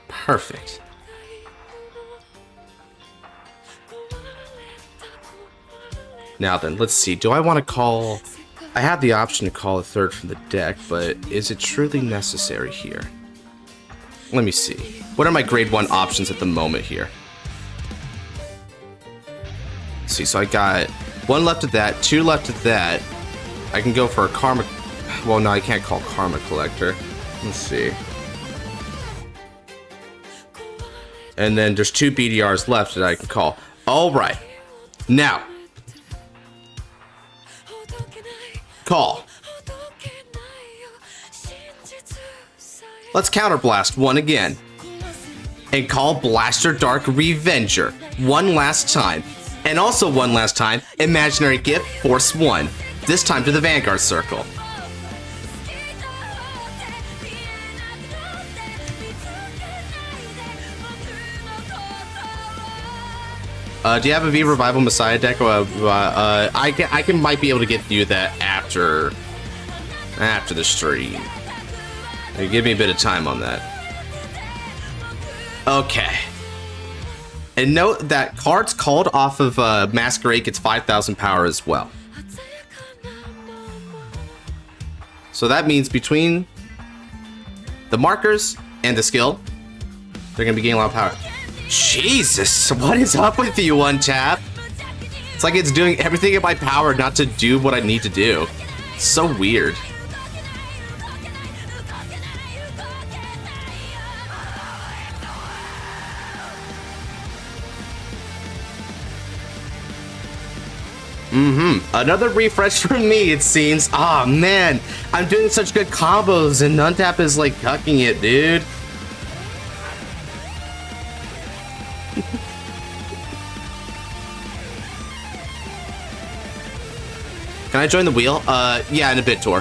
[SPEAKER 1] Perfect. Now then, let's see. Do I want to call... I have the option to call a third from the deck, but is it truly necessary here? Let me see. What are my grade 1 options at the moment here? Let's see, so I got 1 left of that, 2 left of that. I can go for a Karma... Well, no, I can't call Karma Collector. Let's see. And then there's 2 BDRs left that I can call. All right. Now... Call. Let's counterblast 1 again. And call Blaster Dark Revenger 1 last time. And also 1 last time, Imaginary Gift Force 1. This time to the Vanguard Circle. Do you have a V Revival Messiah deck? I might be able to get you that after the stream. Give me a bit of time on that. Okay. And note that cards called off of Masquerade gets 5,000 power as well. So that means between the markers and the skill, they're gonna be gaining a lot of power. Jesus, what is up with you, Untap? It's like it's doing everything in my power not to do what I need to do. It's so weird. Another refresh from me, it seems. Ah, man. I'm doing such good combos, and Untap is, like, cucking it, dude. Can I join the wheel? Yeah, in a bit, tour.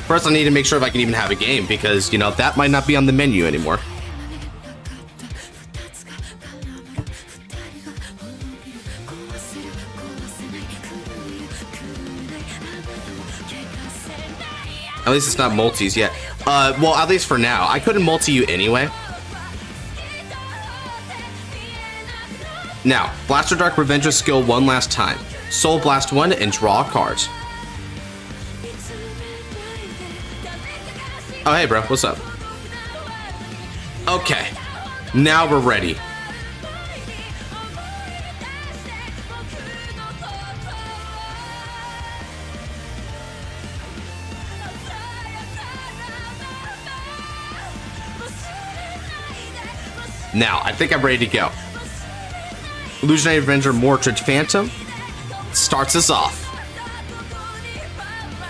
[SPEAKER 1] First, I need to make sure if I can even have a game, because, you know, that might not be on the menu anymore. At least it's not multis yet. Well, at least for now. I couldn't multi you anyway. Now, Blaster Dark Revenger skill one last time. Soul Blast 1 and draw a card. Oh, hey, bro. What's up? Okay. Now we're ready. Now, I think I'm ready to go. Illusionary Avenger Mordred Phantom starts us off.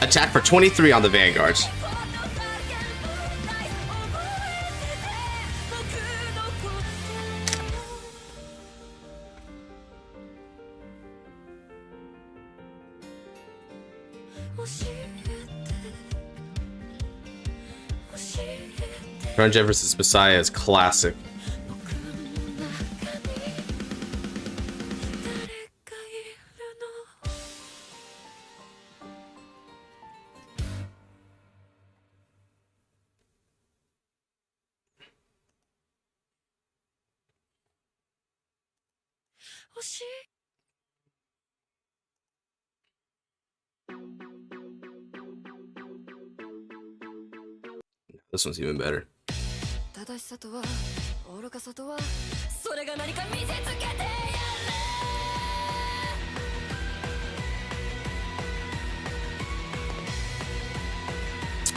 [SPEAKER 1] Attack for 23 on the Vanguard. Grunge vs. Messiah is classic. This one's even better.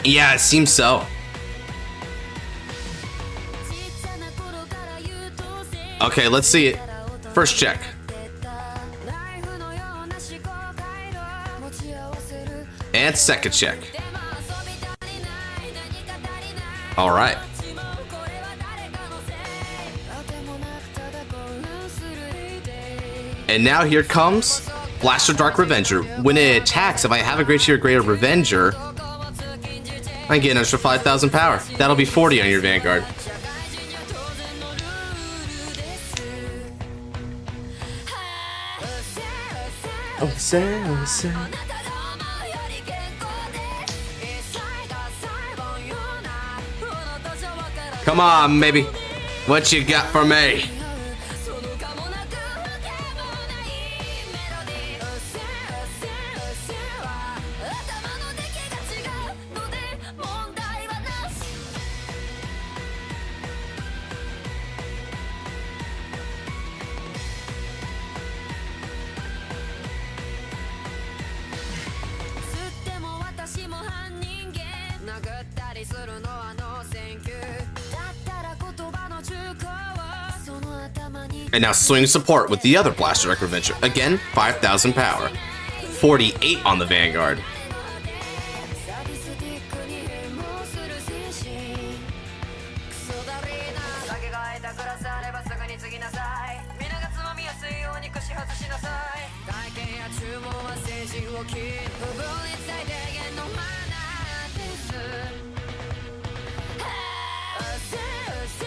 [SPEAKER 1] Yeah, it seems so. Okay, let's see it. First check. And second check. All right. And now here comes Blaster Dark Revenger. When it attacks, if I have a Great Tier Greater Revenger, I get an extra 5,000 power. That'll be 40 on your Vanguard. Oh, say. Come on, baby. What you got for me? And now swing support with the other Blaster Dark Revenger. Again, 5,000 power. 48 on the Vanguard.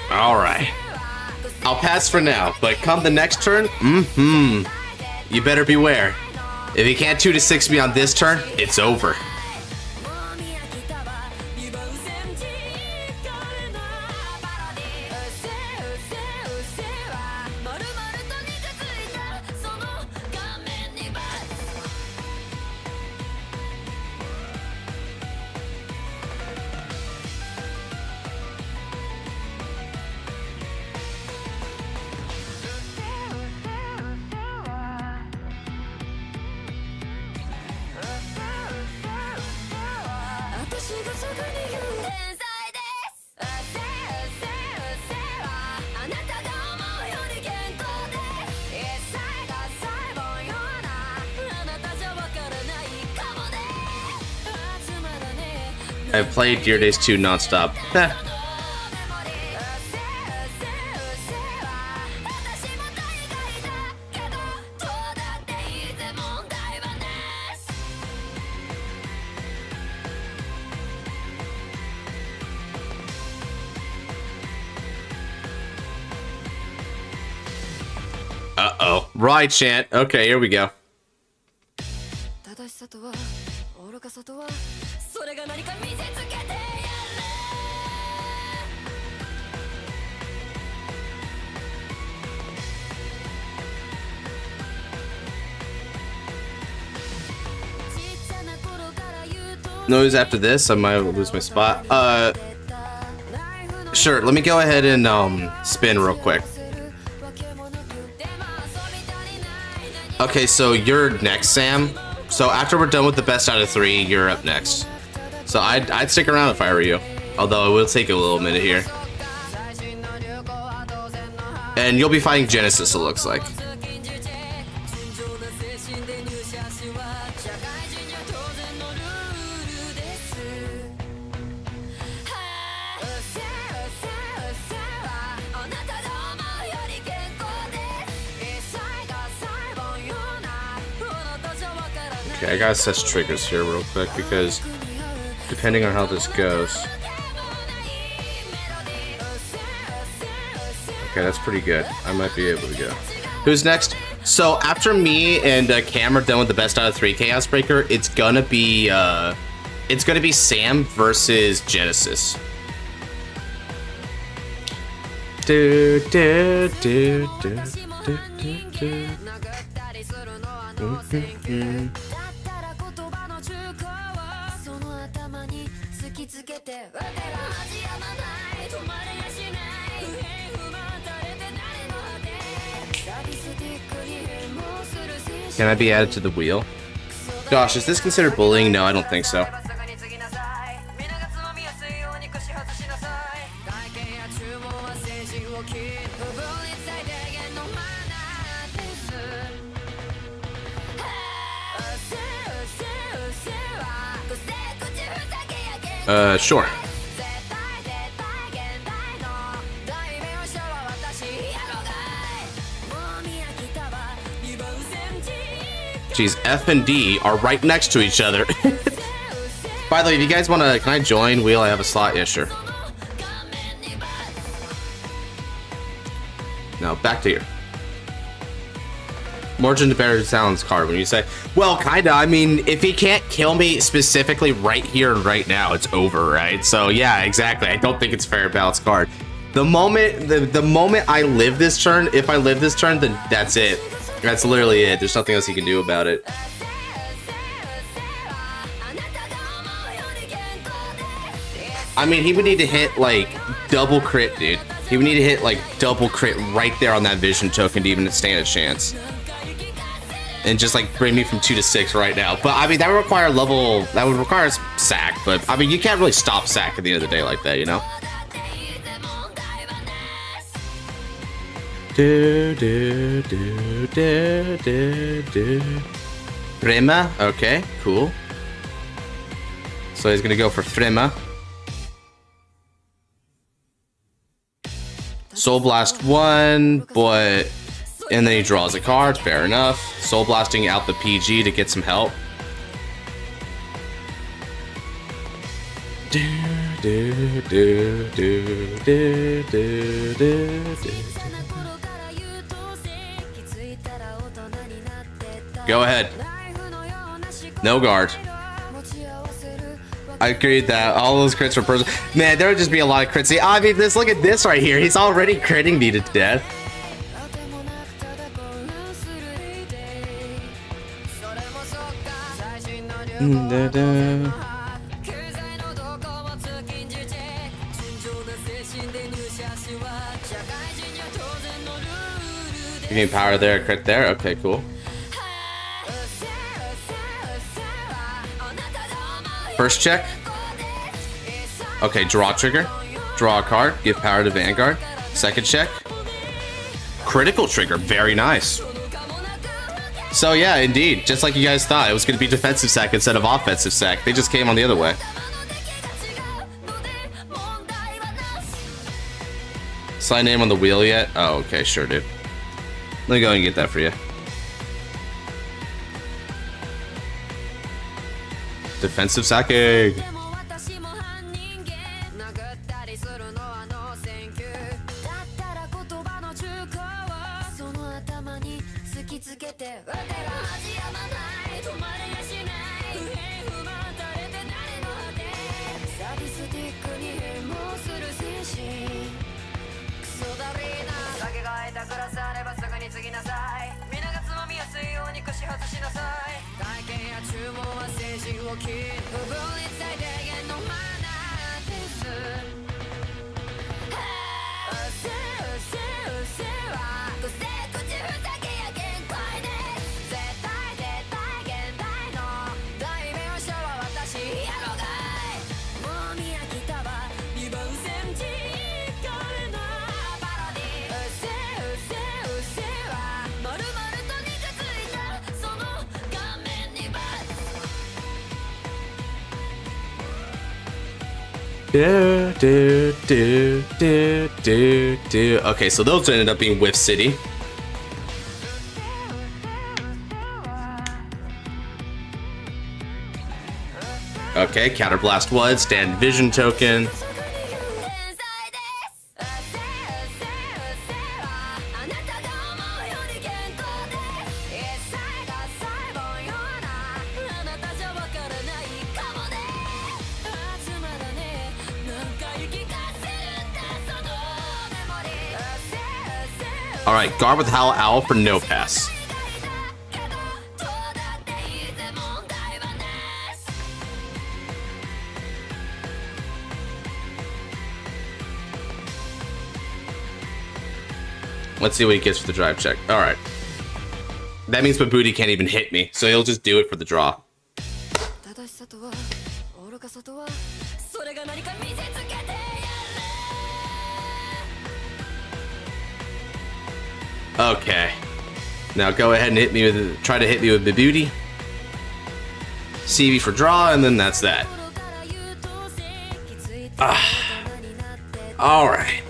[SPEAKER 1] All right. I'll pass for now, but come the next turn, you better beware. If he can't 2-6 me on this turn, it's over. I've played Dear Days 2 nonstop. Uh-oh. Right, chant. Okay, here we go. Noise after this, I might lose my spot. Sure, let me go ahead and spin real quick. Okay, so you're next, Sam. So after we're done with the best out of 3, you're up next. So I'd stick around if I were you. Although it will take a little minute here. And you'll be fighting Genesis, it looks like. Okay, I gotta set triggers here real quick because depending on how this goes. Okay, that's pretty good. I might be able to go. Who's next? So after me and Cam are done with the best out of 3 Chaos Breaker, it's gonna be Sam versus Genesis. Do do do do do do do. Can I be added to the wheel? Gosh, is this considered bullying? No, I don't think so. Sure. Jeez, F and D are right next to each other. By the way, if you guys want to, can I join wheel? I have a slot. Yeah, sure. Now, back to here. Margin to better sounds card when you say, well, kinda. I mean, if he can't kill me specifically right here and right now, it's over, right? So yeah, exactly. I don't think it's fair balanced card. The moment I live this turn, if I live this turn, then that's it. That's literally it. There's nothing else you can do about it. I mean, he would need to hit like double crit, dude. He would need to hit like double crit right there on that vision token to even stand a chance. And just like bring me from 2 to 6 right now. But I mean, that would require sack. But I mean, you can't really stop sack at the end of the day like that, you know? Do do do do do do. Frema, okay, cool. So he's gonna go for Frema. Soul Blast 1, but and then he draws a card. Fair enough. Soul Blasting out the PG to get some help. Do do do do do do do do. Go ahead. No guard. I agree with that. All those crits were personal. Man, there would just be a lot of crits. See, I mean, look at this right here. He's already critting me to death. You need power there, crit there? Okay, cool. First check. Okay, draw trigger. Draw a card. Give power to Vanguard. Second check. Critical trigger. Very nice. So yeah, indeed. Just like you guys thought, it was going to be defensive sack instead of offensive sack. They just came on the other way. Sign name on the wheel yet? Oh, okay, sure, dude. Let me go and get that for you. Defensive sacking. Okay, so those ended up being Whiff City. Okay, Counterblast was, stand vision token. Alright, guard with Howl Owl for no pass. Let's see what he gets for the drive check. Alright. That means Babooty can't even hit me, so he'll just do it for the draw. Okay. Now go ahead and hit me with, try to hit me with Babooty. CB for draw, and then that's that. Alright.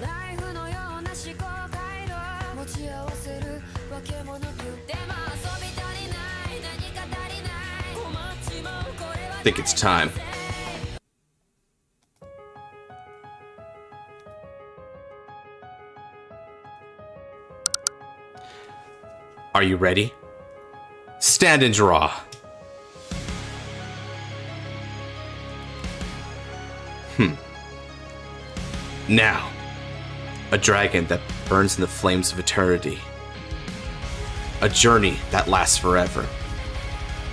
[SPEAKER 1] I think it's time. Are you ready? Stand and draw. Now, a dragon that burns in the flames of eternity. A journey that lasts forever.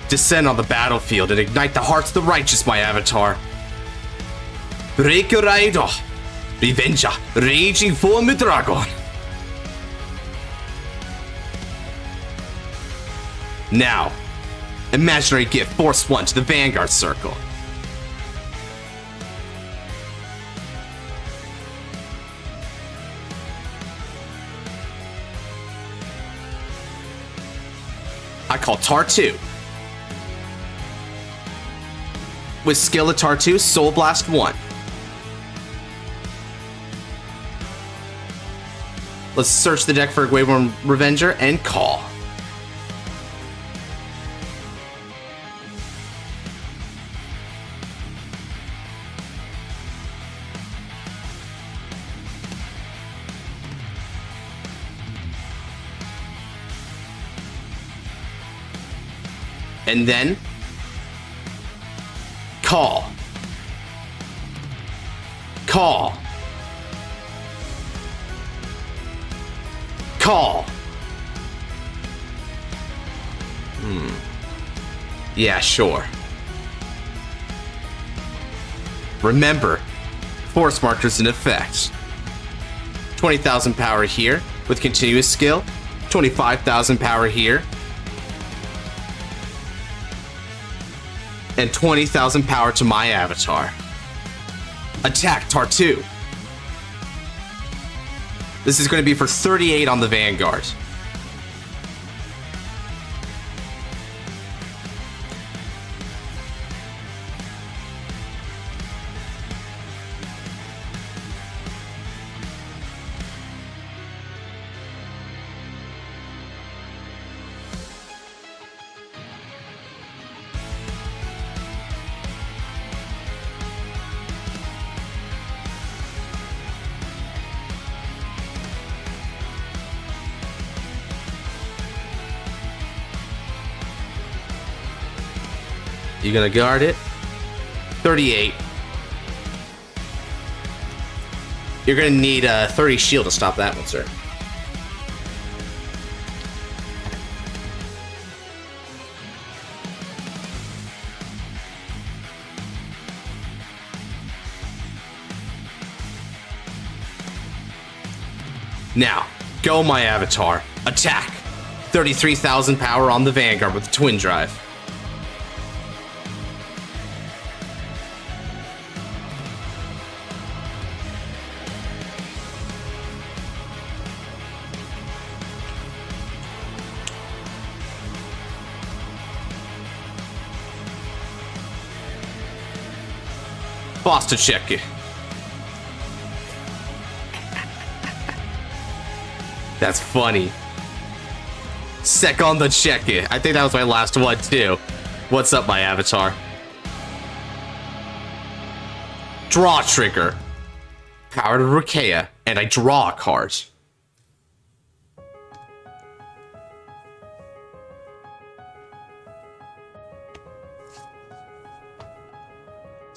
[SPEAKER 1] Descend on the battlefield and ignite the hearts of the righteous, my avatar. Rekuraido, Revenger, raging form of dragon. Now, imaginary gift force 1 to the Vanguard circle. I call Tar 2. With skill of Tar 2, Soul Blast 1. Let's search the deck for a Grey Worm Revenger and call. And then call. Call. Call. Yeah, sure. Remember, force markers in effect. 20,000 power here with continuous skill. 25,000 power here. And 20,000 power to my avatar. Attack Tar2. This is going to be for 38 on the Vanguard. You gonna guard it? 38. You're gonna need a 30 shield to stop that one, sir. Now, go my avatar. Attack! 33,000 power on the Vanguard with the twin drive. Boston check it. That's funny. Second check it. I think that was my last one too. What's up, my avatar? Draw trigger. Power to Rukia, and I draw a card.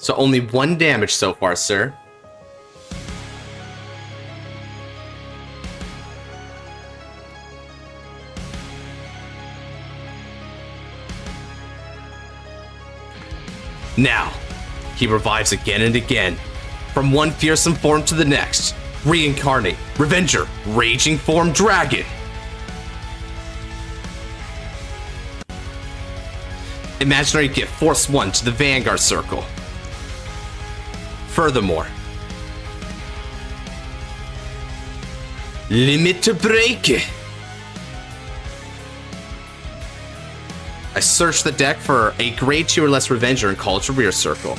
[SPEAKER 1] So only 1 damage so far, sir. Now, he revives again and again. From one fearsome form to the next. Reincarnate, Revenger, Raging Form Dragon. Imaginary gift, Force 1 to the Vanguard Circle. Furthermore, limit to break. I search the deck for a grade 2 or less Revenger and call it to rear circle.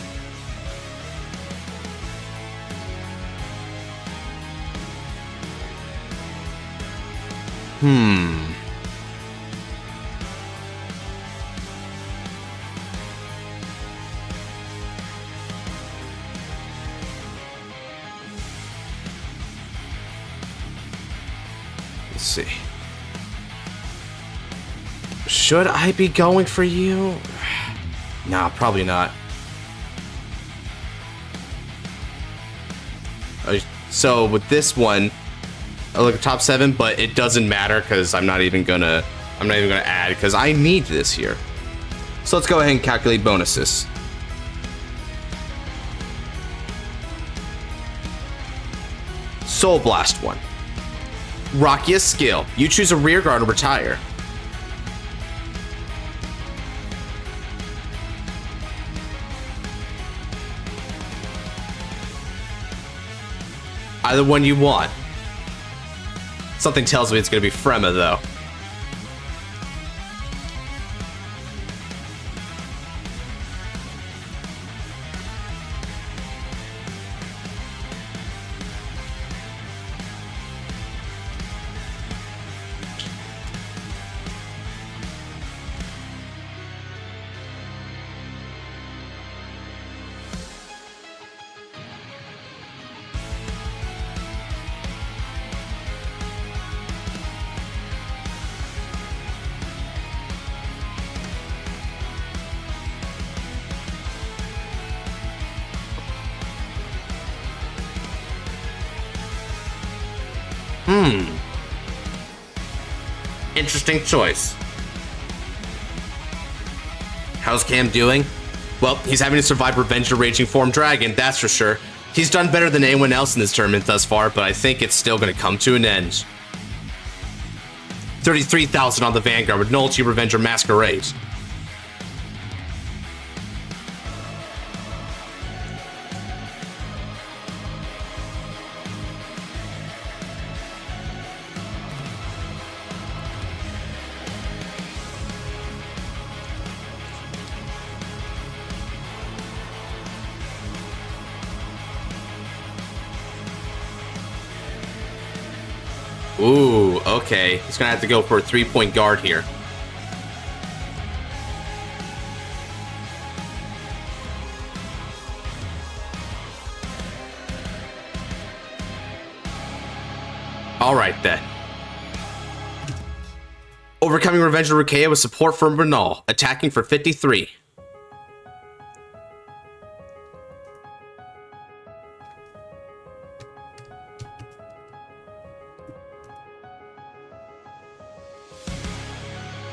[SPEAKER 1] Let's see. Should I be going for you? Nah, probably not. So with this one, I look at top 7, but it doesn't matter because I'm not even gonna add because I need this here. So let's go ahead and calculate bonuses. Soul Blast 1. Rockiest skill. You choose a rear guard or retire. Either one you want. Something tells me it's gonna be Fremma though. Interesting choice. How's Cam doing? Well, he's having to survive Revenge of Raging Form Dragon, that's for sure. He's done better than anyone else in this tournament thus far, but I think it's still going to come to an end. 33,000 on the Vanguard with Nullity Revenger Masquerade. Ooh, okay. He's gonna have to go for a 3-point guard here. Alright then. Overcoming Revenge of Rukia with support from Renal, attacking for 53.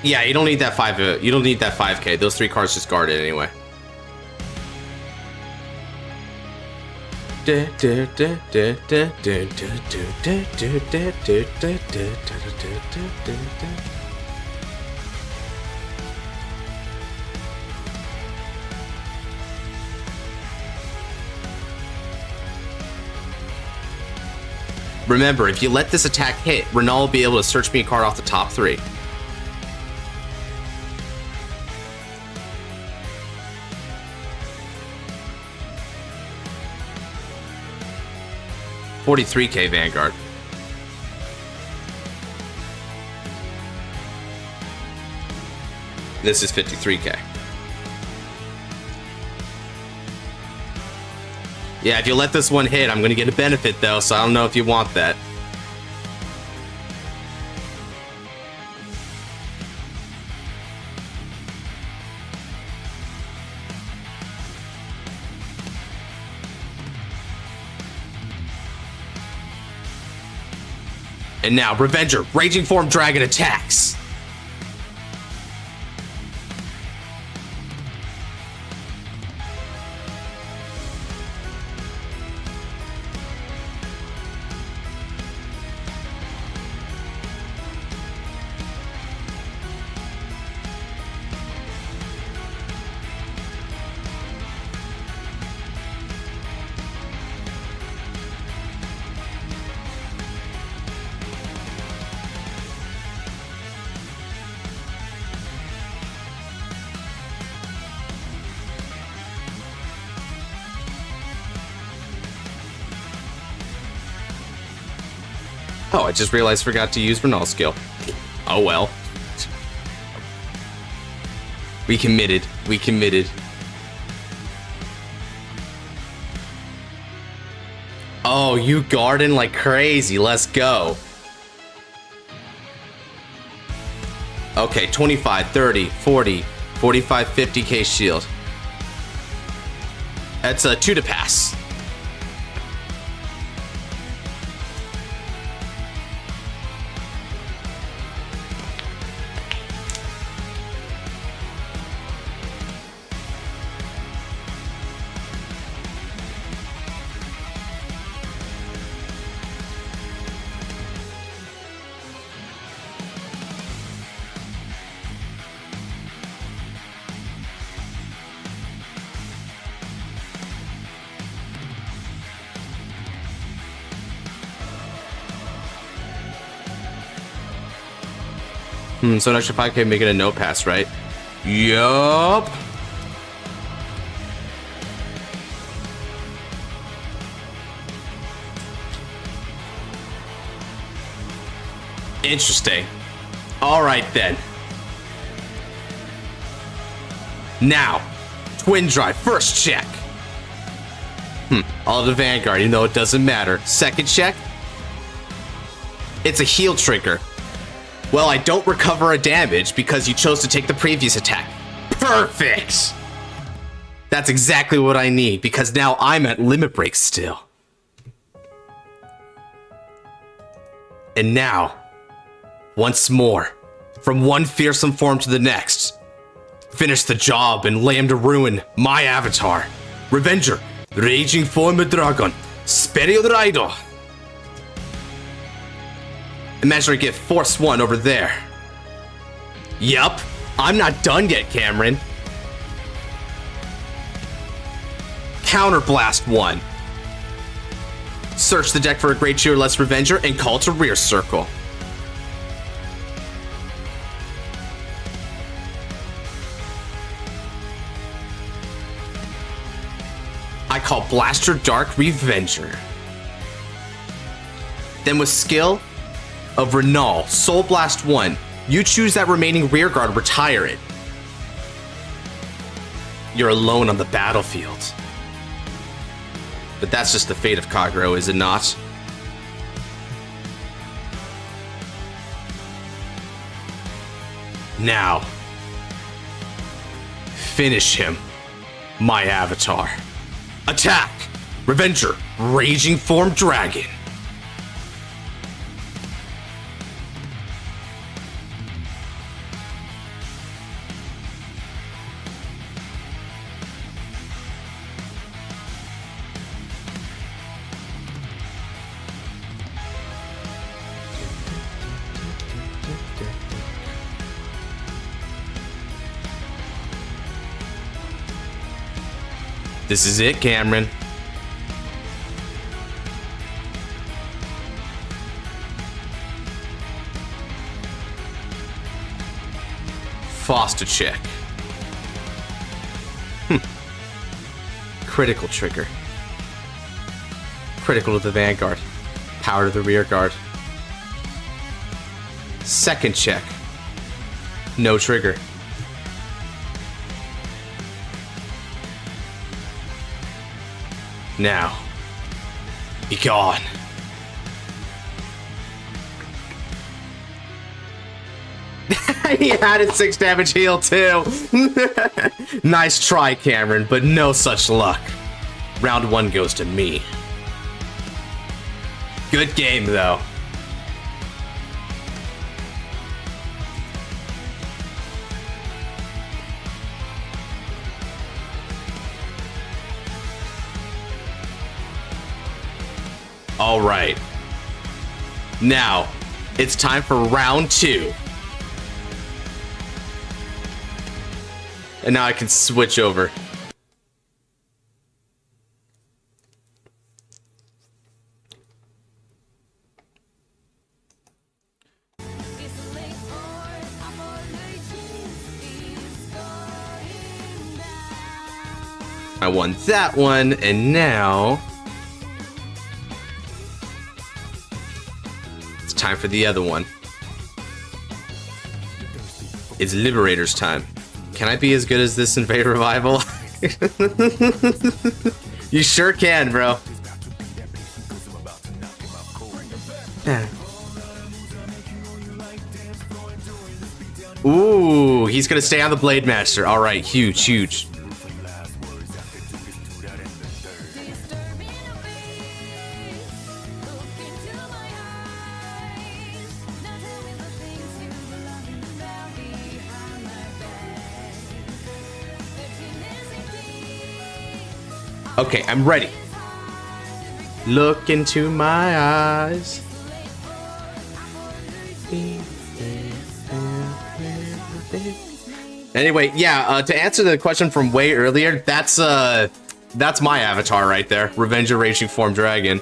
[SPEAKER 1] Yeah, you don't need that 5. You don't need that 5K. Those 3 cards just guard it anyway. Remember, if you let this attack hit, Renal will be able to search me a card off the top 3. $43K Vanguard. This is 53K. Yeah, if you let this one hit, I'm going to get a benefit though, so I don't know if you want that. And now, Revenger, Raging Form Dragon attacks! Oh, I just realized I forgot to use Renal's skill. Oh well. We committed. We committed. Oh, you garden like crazy. Let's go. Okay, 25, 30, 40, 45, 50k shield. That's a 2 to pass. So an extra 5k make it a no pass, right? Yup. Interesting. Alright then. Now, Twin Drive, first check. All the Vanguard, even though it doesn't matter. Second check. It's a heal trigger. Well, I don't recover a damage because you chose to take the previous attack. Perfect! That's exactly what I need, because now I'm at limit break still. And now, once more, from one fearsome form to the next, finish the job and lay him to ruin, my avatar, Revenger, Raging Form of Dragon, Sperio Raido. Imagine I get Force 1 over there. Yup, I'm not done yet, Cameron. Counterblast 1. Search the deck for a Great Cheerless Revenger and call to rear circle. I call Blaster Dark Revenger. Then with skill of Renal, Soul Blast 1, you choose that remaining rear guard, retire it. You're alone on the battlefield. But that's just the fate of Kagero, is it not? Now, finish him, my avatar. Attack! Revenger, Raging Form Dragon. This is it, Cameron. Foster check. Critical trigger. Critical to the Vanguard. Power to the rear guard. Second check. No trigger. Now, be gone. He added 6 damage heal too. Nice try, Cameron, but no such luck. Round 1 goes to me. Good game, though. All right. Now, it's time for round 2. And now I can switch over. I won that one, and now it's time for the other one. It's Liberator's time. Can I be as good as this in Fate Revival? You sure can, bro. Ooh, he's gonna stay on the Blade Master. All right, huge, huge. Okay, I'm ready. Look into my eyes. Anyway, yeah, to answer the question from way earlier, that's my avatar right there. Revenger Raging Form Dragon.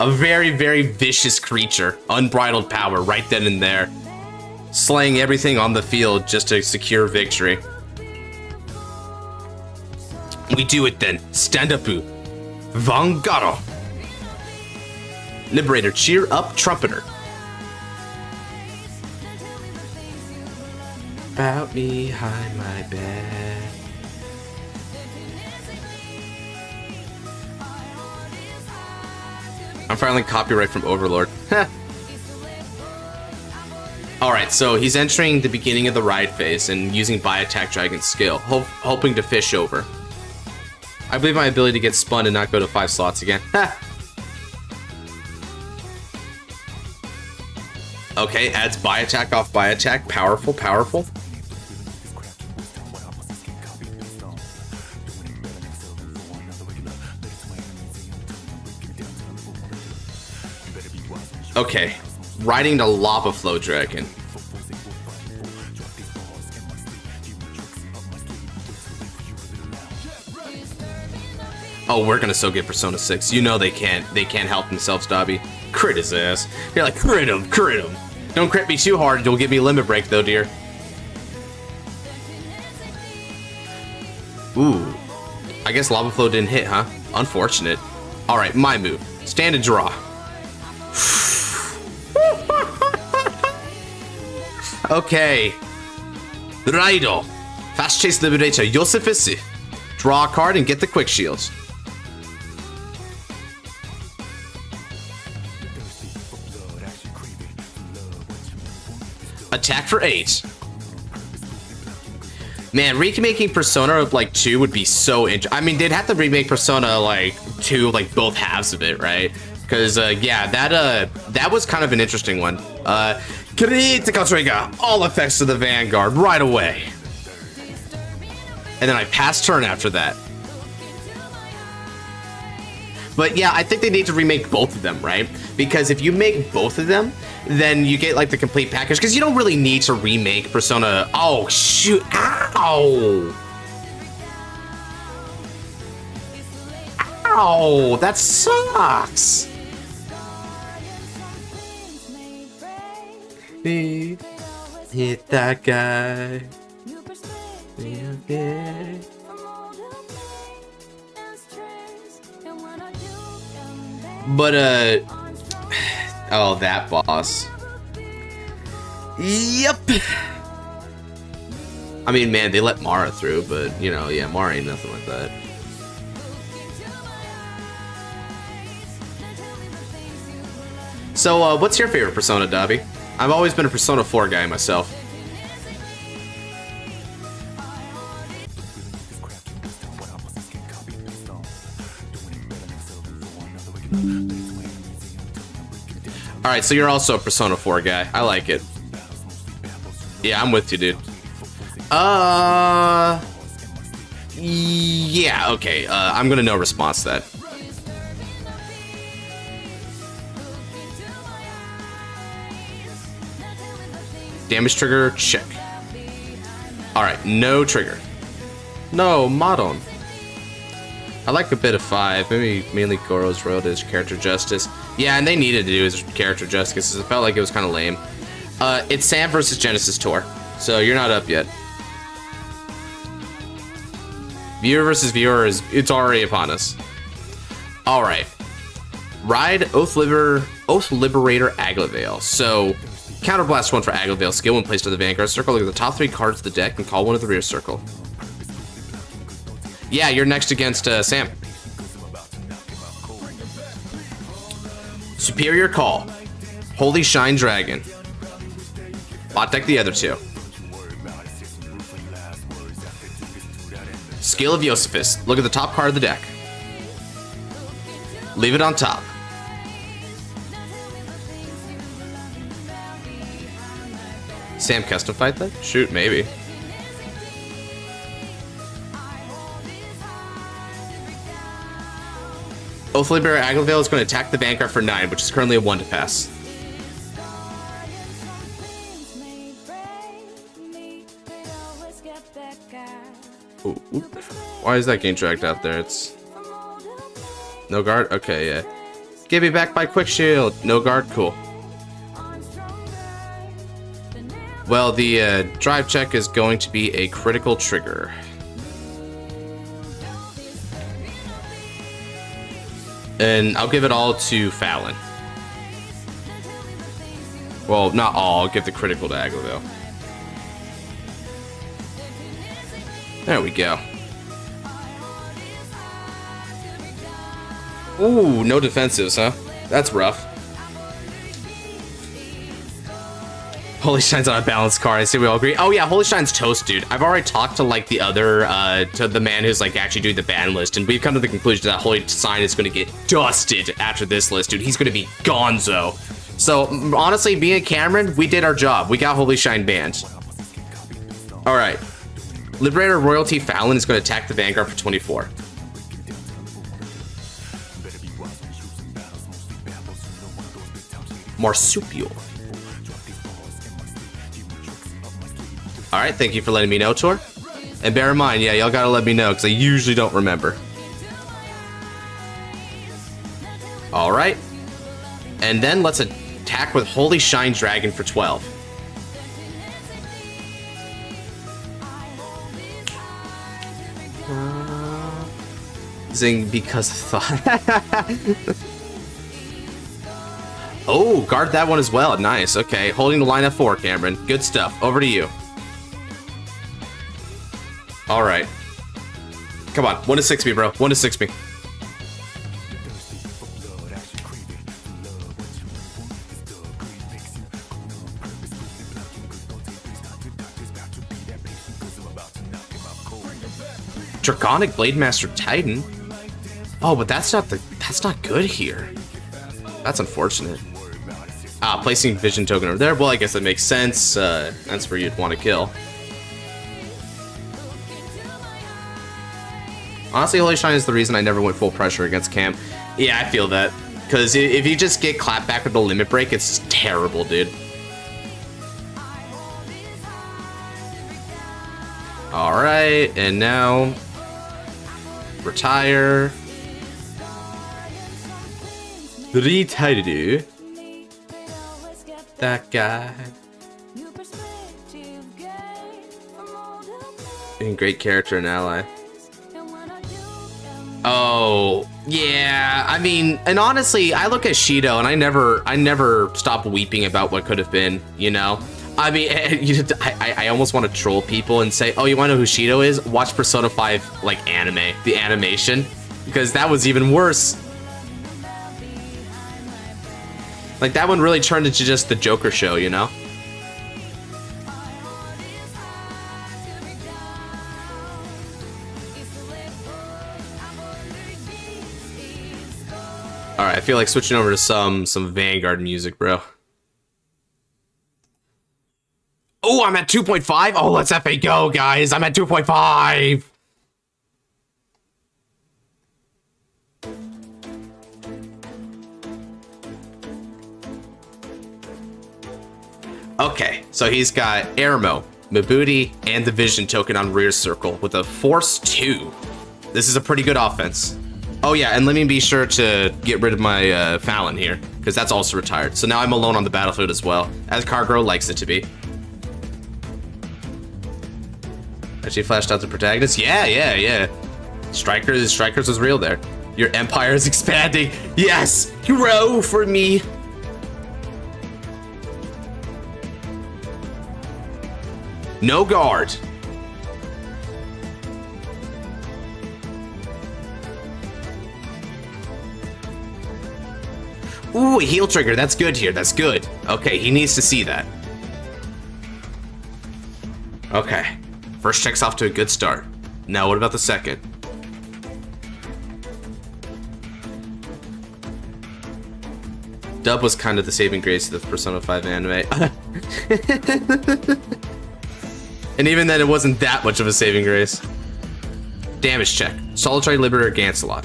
[SPEAKER 1] A very, very vicious creature. Unbridled power right then and there. Slaying everything on the field just to secure victory. We do it then. Stand up, Vanguard. Liberator, cheer up, Trumpeter. About behind my back. I'm filing copyright from Overlord. Alright, so he's entering the beginning of the ride phase and using Bi-Attack Dragon's skill, hoping to fish over. I believe my ability to get spun and not go to 5 slots again. Ha! Okay, adds buy attack off buy attack. Powerful, powerful. Okay, riding the Lava Flow Dragon. Oh, we're gonna so get Persona 6. You know they can't help themselves, Dobby. Crit his ass. You're like, crit him, crit him. Don't crit me too hard, you'll give me a limit break though, dear. Ooh. I guess Lava Flow didn't hit, huh? Unfortunate. Alright, my move. Stand and draw. Okay. Raido. Fast Chase Liberator Josephus. Draw a card and get the quick shields. Attack for 8. Man, remaking Persona like 2 would be so interesting. I mean, they'd have to remake Persona like 2, like both halves of it, right? Because yeah, that was kind of an interesting one. Critical trigger, all effects to the Vanguard right away. And then I pass turn after that. But yeah, I think they need to remake both of them, right? Because if you make both of them, then you get like the complete package. Because you don't really need to remake Persona. Oh shoot! Ow! Ow! That sucks. Hit that guy. Okay. But oh, that boss. Yep. I mean, man, they let Mara through, but you know, yeah, Mara ain't nothing like that. So, what's your favorite Persona, Dobby? I've always been a Persona 4 guy myself. Alright, so you're also a Persona 4 guy. I like it. Yeah, I'm with you, dude. Yeah, okay. I'm gonna no response that. Damage trigger, check. Alright, no trigger. No, Modon. I like a bit of 5. Maybe mainly Goro's Road is character justice. Yeah, and they needed to do his character justice because it felt like it was kind of lame. It's Sam versus Genesis Tour, so you're not up yet. Viewer versus viewer it's already upon us. Alright. Ride Oath Liberator Aglavale. So, Counterblast 1 for Aglavale. Skill when placed on the Vanguard circle. Look at the top 3 cards of the deck and call one of the rear circle. Yeah, you're next against Sam. Superior Call. Holy Shine Dragon. Bot deck the other 2. Skill of Josephus. Look at the top card of the deck. Leave it on top. Sam custom fight that? Shoot, maybe. Oath Liberator Aglavale is going to attack the Vanguard for 9, which is currently a 1 to pass. Ooh. Why is that getting dragged out there? It's no guard? Okay, yeah. Give me back my quick shield. No guard? Cool. Well, the drive check is going to be a critical trigger. And I'll give it all to Fallon. Well, not all. I'll give the critical to Aglavale. There we go. Ooh, no defensives, huh? That's rough. Holy Shine's on a balanced card. I see we all agree. Oh yeah, Holy Shine's toast, dude. I've already talked to like the other, to the man who's like actually doing the ban list, and we've come to the conclusion that Holy Shine is going to get dusted after this list, dude. He's going to be gonzo. So, honestly, me and Cameron, we did our job. We got Holy Shine banned. Alright. Liberator Royalty Fallon is going to attack the Vanguard for 24. Marsupial. Alright, thank you for letting me know, Tor. And bear in mind, yeah, y'all gotta let me know, because I usually don't remember. Alright. And then let's attack with Holy Shine Dragon for 12. Zing because of thought. Oh, guard that one as well. Nice. Okay, holding the line at 4, Cameron. Good stuff. Over to you. All right. Come on. 1 to 6 me, bro. 1 to 6 me. Draconic Blade Master Titan. Oh, but that's not good here. That's unfortunate. Ah, placing Vision Token over there. Well, I guess that makes sense. That's where you'd want to kill. Honestly, Holy Shine is the reason I never went full pressure against Cam. Yeah, I feel that. Because if you just get clapped back with the limit break, it's just terrible, dude. Alright, and now... retire. Retire. That guy. And great character and ally. Oh, yeah. I mean, and honestly, I look at Shido and I never stop weeping about what could have been, you know? I mean, I almost want to troll people and say, oh, you want to know who Shido is? Watch Persona 5, like, anime, the animation, because that was even worse. Like, that one really turned into just the Joker show, you know? Alright, I feel like switching over to some Vanguard music, bro. Oh, I'm at 2.5? Oh, let's FA go, guys. I'm at 2.5. Okay, so he's got Airmo, Mabuti, and the Vision Token on rear circle with a Force 2. This is a pretty good offense. Oh yeah, and let me be sure to get rid of my Fallon here, because that's also retired. So now I'm alone on the battlefield as well, as Cargro likes it to be. Actually flashed out the protagonist? Yeah. Strikers was real there. Your empire is expanding. Yes! Hero for me! No guard. Ooh, a heal trigger. That's good here. That's good. Okay, he needs to see that. Okay. First check's off to a good start. Now, what about the second? Dub was kind of the saving grace of the Persona 5 anime. And even then, it wasn't that much of a saving grace. Damage check. Solitary Liberator Gancelot.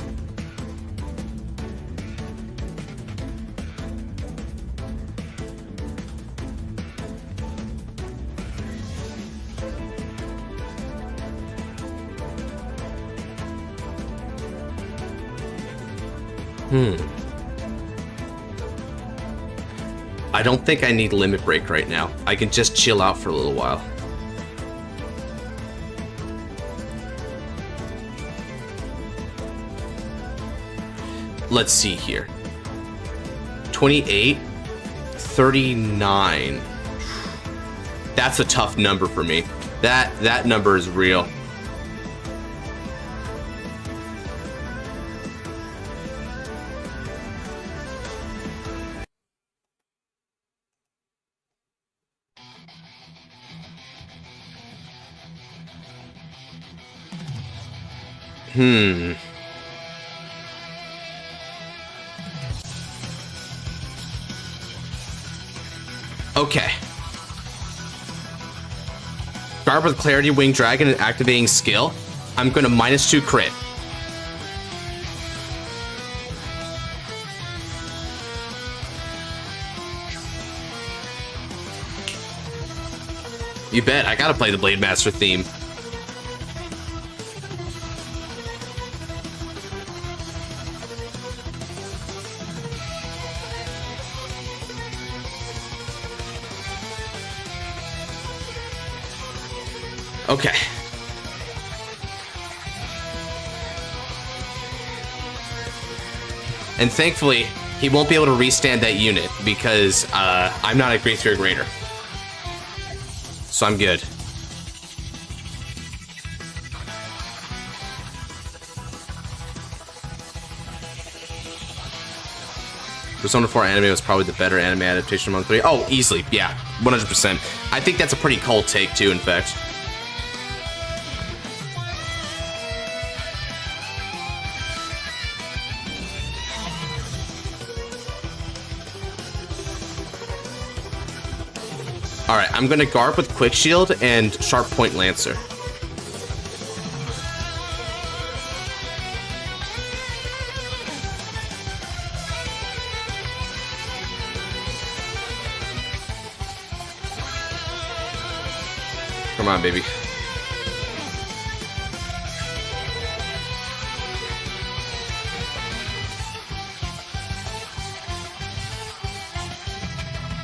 [SPEAKER 1] I don't think I need Limit Break right now. I can just chill out for a little while. Let's see here. 28, 39. That's a tough number for me. That number is real. Okay. Guard with Clarity Wing Dragon and activating skill. I'm going to -2 crit. You bet, I gotta play the Blade Master theme. Okay. And thankfully, he won't be able to restand that unit because I'm not a Great Spirit Raider. So I'm good. Persona 4 anime was probably the better anime adaptation among 3. Oh, easily. Yeah, 100%. I think that's a pretty cold take, too, in fact. Alright, I'm gonna Garb with Quick Shield and Sharp Point Lancer. Come on, baby.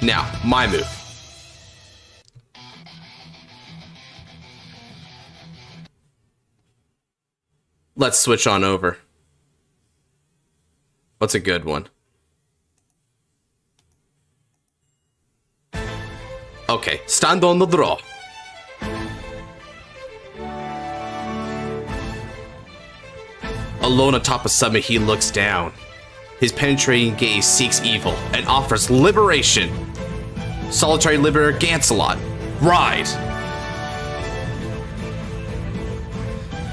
[SPEAKER 1] Now, my move. Let's switch on over. What's a good one? Okay, stand on the draw. Alone atop a summit, he looks down. His penetrating gaze seeks evil and offers liberation. Solitary Liberator Gancelot. Ride!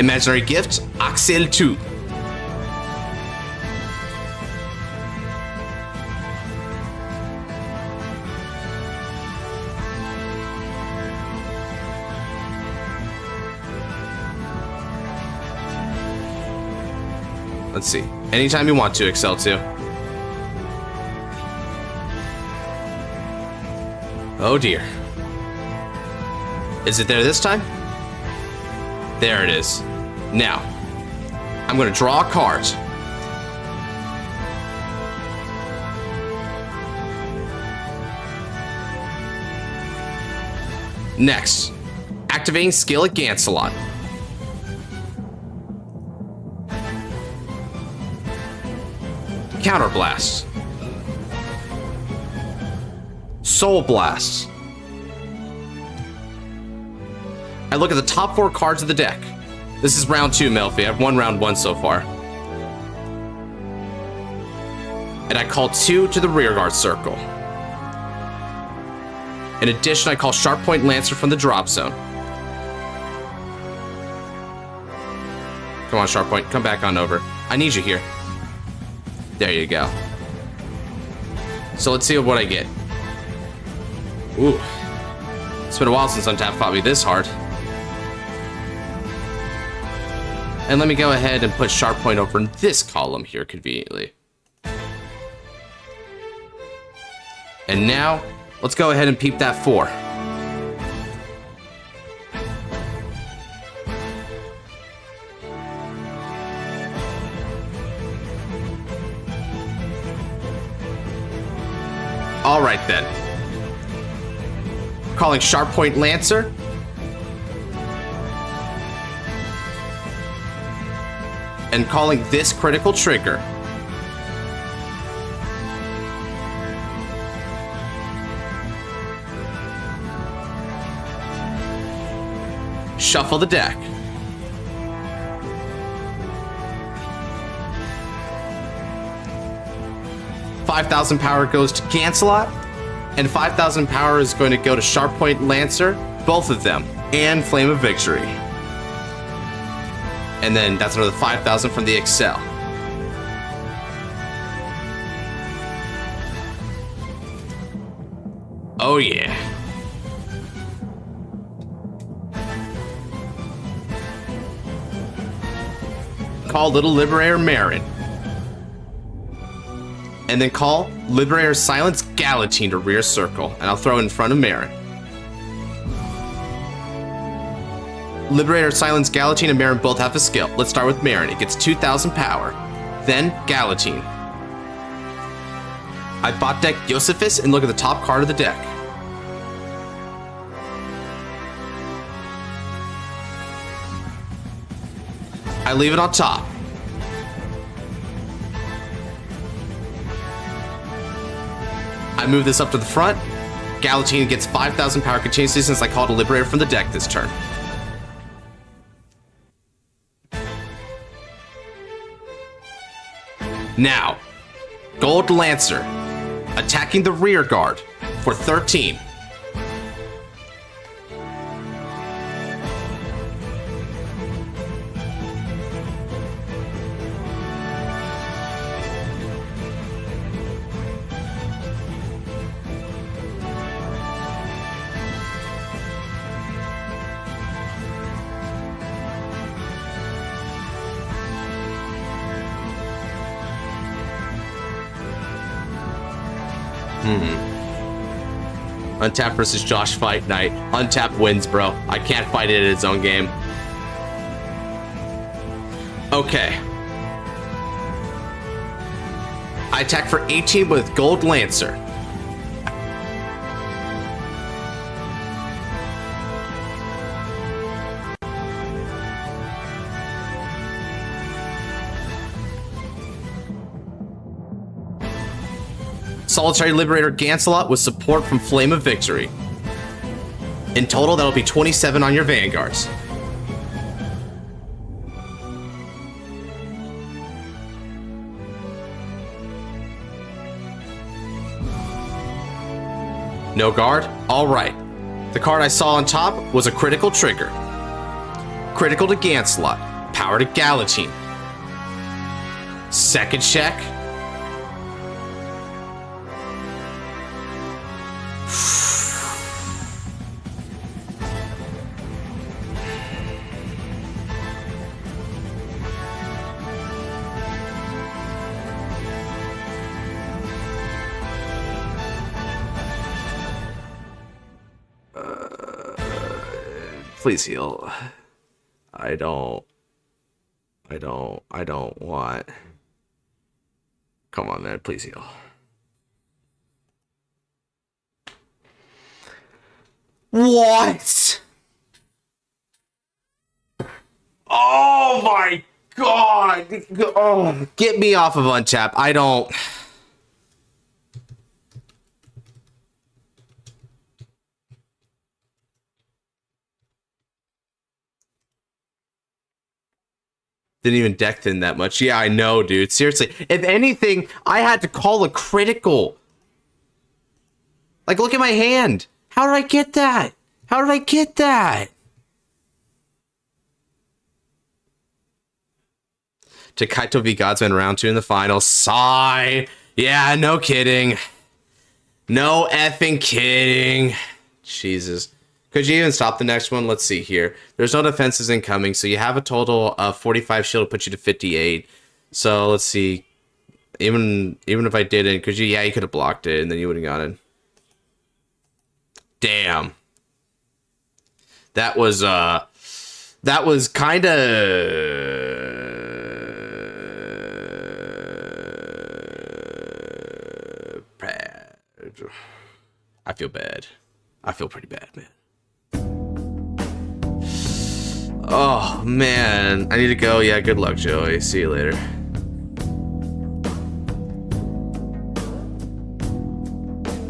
[SPEAKER 1] Imaginary gift, Axel 2. Let's see. Anytime you want to, Excel 2. Oh dear. Is it there this time? There it is. Now, I'm going to draw a card. Next, activating skill at Gancelot. Counter Blast. Soul Blast. I look at the top 4 cards of the deck. This is round 2, Melfi. I've won round 1 so far. And I call 2 to the rearguard circle. In addition, I call Sharp Point Lancer from the drop zone. Come on, Sharp Point, come back on over. I need you here. There you go. So let's see what I get. Ooh. It's been a while since Untap fought me this hard. And let me go ahead and put Sharp Point over in this column here conveniently. And now, let's go ahead and peep that 4. Alright then. Calling Sharp Point Lancer. And calling this critical trigger. Shuffle the deck. $5,000 power goes to Gancelot, and 5,000 power is going to go to Sharp Point Lancer, both of them, and Flame of Victory. And then that's another 5,000 from the Excel. Oh yeah. Call Little Liberator Marin. And then call Liberator Silence Galatine to rear circle, and I'll throw it in front of Marin. Liberator Silence Galatine and Marin both have a skill. Let's start with Marin. It gets 2,000 power. Then Galatine. I bot deck Josephus and look at the top card of the deck. I leave it on top. I move this up to the front. Galatine gets 5,000 power continuously since I called a Liberator from the deck this turn. Now, Gold Lancer, attacking the rear guard for 13. Untap versus Josh Fight Night. Untap wins, bro. I can't fight it in its own game. Okay. I attack for 18 with Gold Lancer. Solitary Liberator Gancelot with support from Flame of Victory. In total, that'll be 27 on your Vanguards. No guard? Alright. The card I saw on top was a critical trigger. Critical to Gancelot. Power to Galatine. Second check. Please heal. I don't want. Come on, man. Please heal. What? Oh my god. Oh, get me off of Untap. I don't. Didn't even deck thin that much. Yeah, I know, dude. Seriously. If anything, I had to call a critical. Like, look at my hand. How did I get that? How did I get that? To Kaito v Godsman round 2 in the finals. Sigh. Yeah, no kidding. No effing kidding. Jesus. Could you even stop the next one? Let's see here. There's no defenses incoming, so you have a total of 45 shield to put you to 58. So let's see. Even if I didn't, could you? Yeah, you could have blocked it, and then you would have gotten it. Damn. That was kind of bad. I feel bad. I feel pretty bad, man. Oh, man. I need to go. Yeah, good luck, Joey. See you later.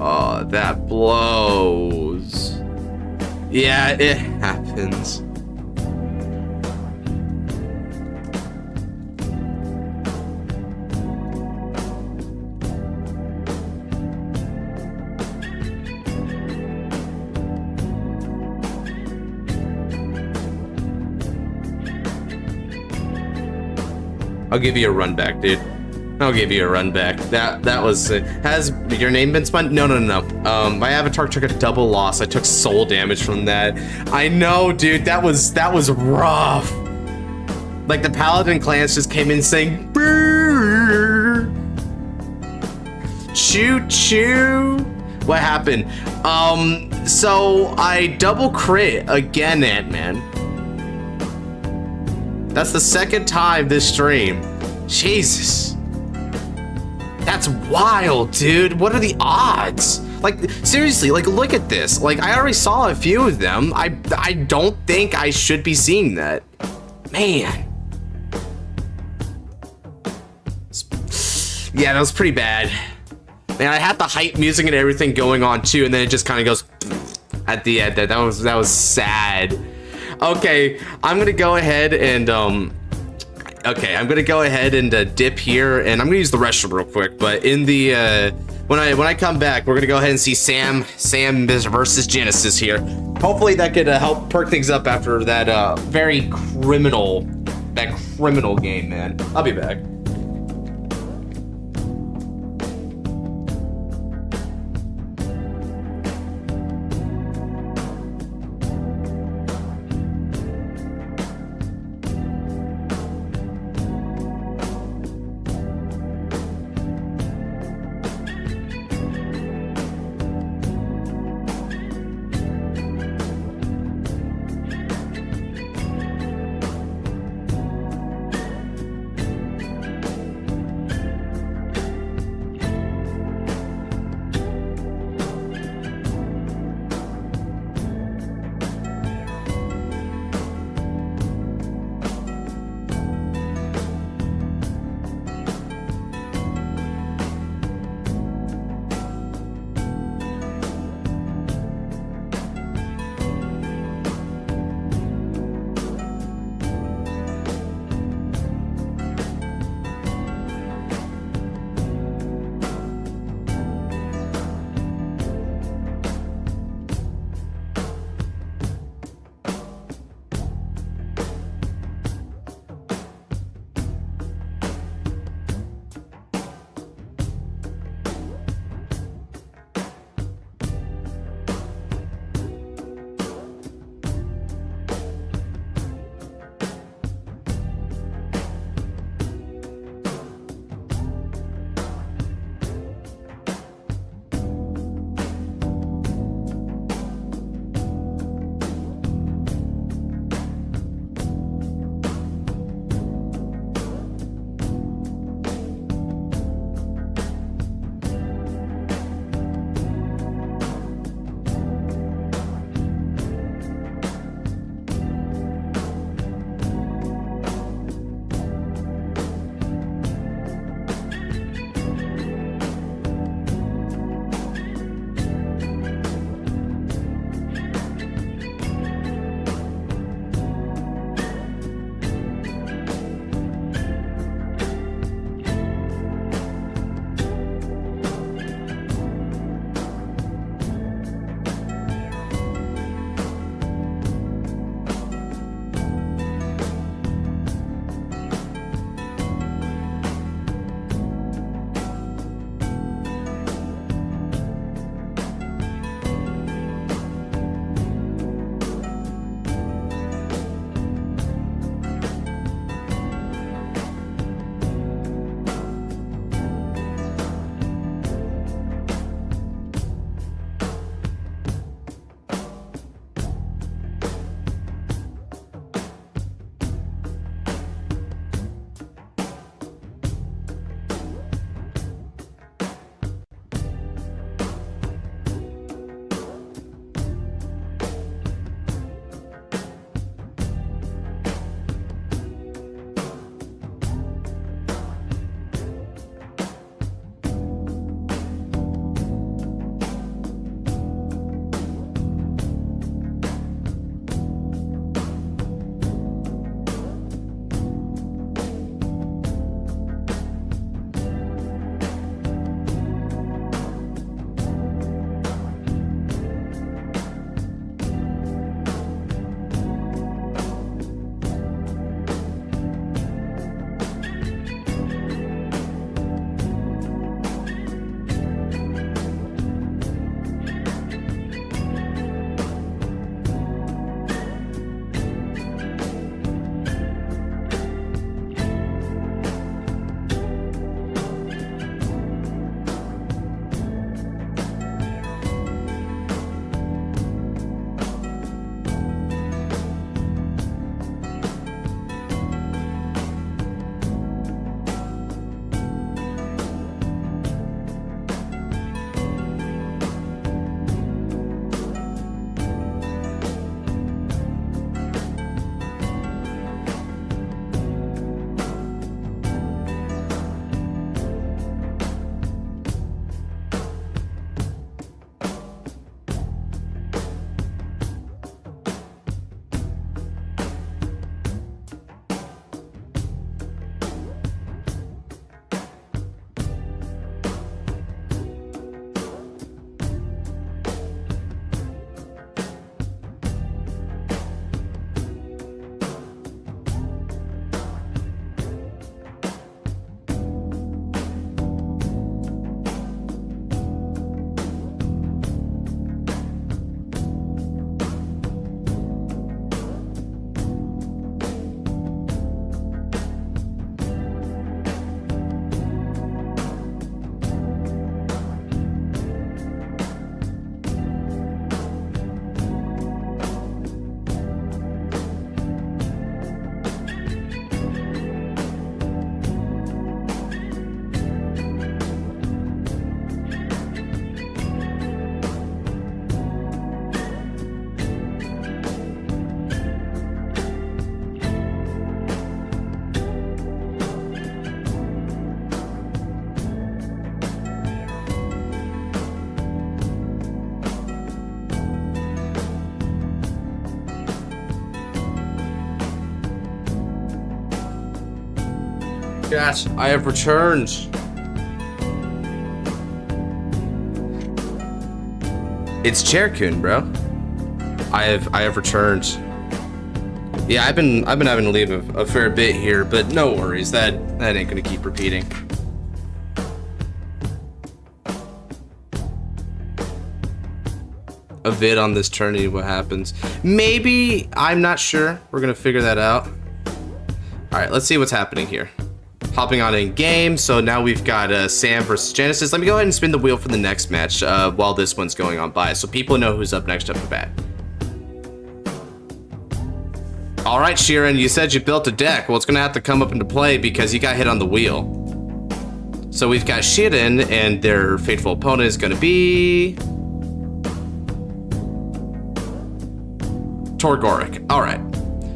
[SPEAKER 1] Oh, that blows. Yeah, it happens. I'll give you a run back, dude. I'll give you a run back. That was has your name been spun? No. My avatar took a double loss. I took soul damage from that. I know, dude. That was rough. Like the paladin clans just came in saying "Brrr." Choo choo. What happened? So I double crit again, Ant-Man. That's the second time this stream. Jesus. That's wild, dude. What are the odds? Like, seriously, like, look at this. Like, I already saw a few of them. I don't think I should be seeing that. Man. Yeah, that was pretty bad. Man, I had the hype music and everything going on too, and then it just kind of goes at the end. That was sad. Okay, I'm gonna go ahead and dip here, and I'm gonna use the restroom real quick. But in the when I come back, we're gonna go ahead and see Sam versus Genesis here. Hopefully that could help perk things up after that very criminal game, man. I'll be back. Chat, I have returned. It's Cherkun, bro. I have returned. Yeah, I've been having to leave a fair bit here, but no worries. That ain't gonna keep repeating. A vid on this tourney, what happens? Maybe, I'm not sure. We're gonna figure that out. All right, let's see what's happening here. Hopping on in game, so now we've got Sam versus Genesis. Let me go ahead and spin the wheel for the next match while this one's going on by, so people know who's up next up to bat. All right, Sheeran, you said you built a deck. Well, it's gonna have to come up into play because you got hit on the wheel. So we've got Sheeran, and their fateful opponent is gonna be Torgoric. All right.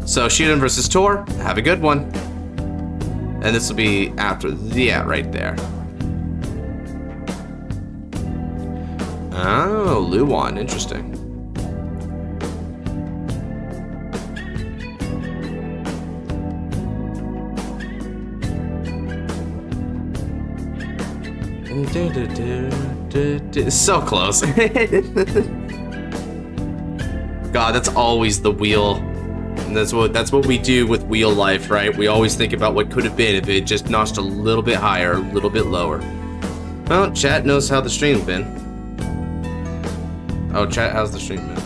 [SPEAKER 1] So Sheeran versus Tor. Have a good one. And this will be after the right there. Oh, Luwan. Interesting. So close. God, that's always the wheel. And that's what we do with wheel life, right? We always think about what could have been if it just notched a little bit higher, a little bit lower. Well, chat knows how the stream's been. Oh, chat, how's the stream been?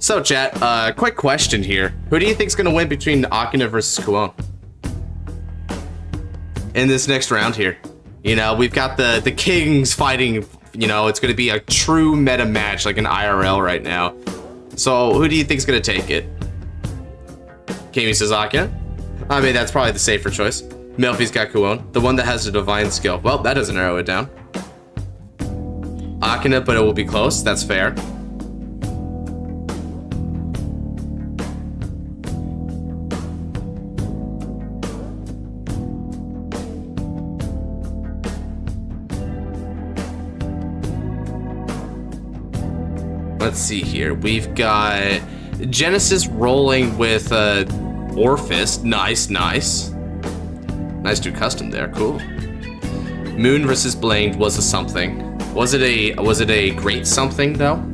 [SPEAKER 1] So chat, quick question here. Who do you think's gonna win between Akina versus Kuon? In this next round here. You know, we've got the kings fighting, you know, it's gonna be a true meta match, like an IRL right now. So who do you think's gonna take it? Kami says Akina. I mean, that's probably the safer choice. Melfi's got Kuon, the one that has the divine skill. Well, that doesn't narrow it down. Akina, but it will be close, that's fair. Let's see here. We've got Genesis rolling with Orphis. Nice. Nice to custom there. Cool. Moon versus Blamed was a something. Was it a great something though?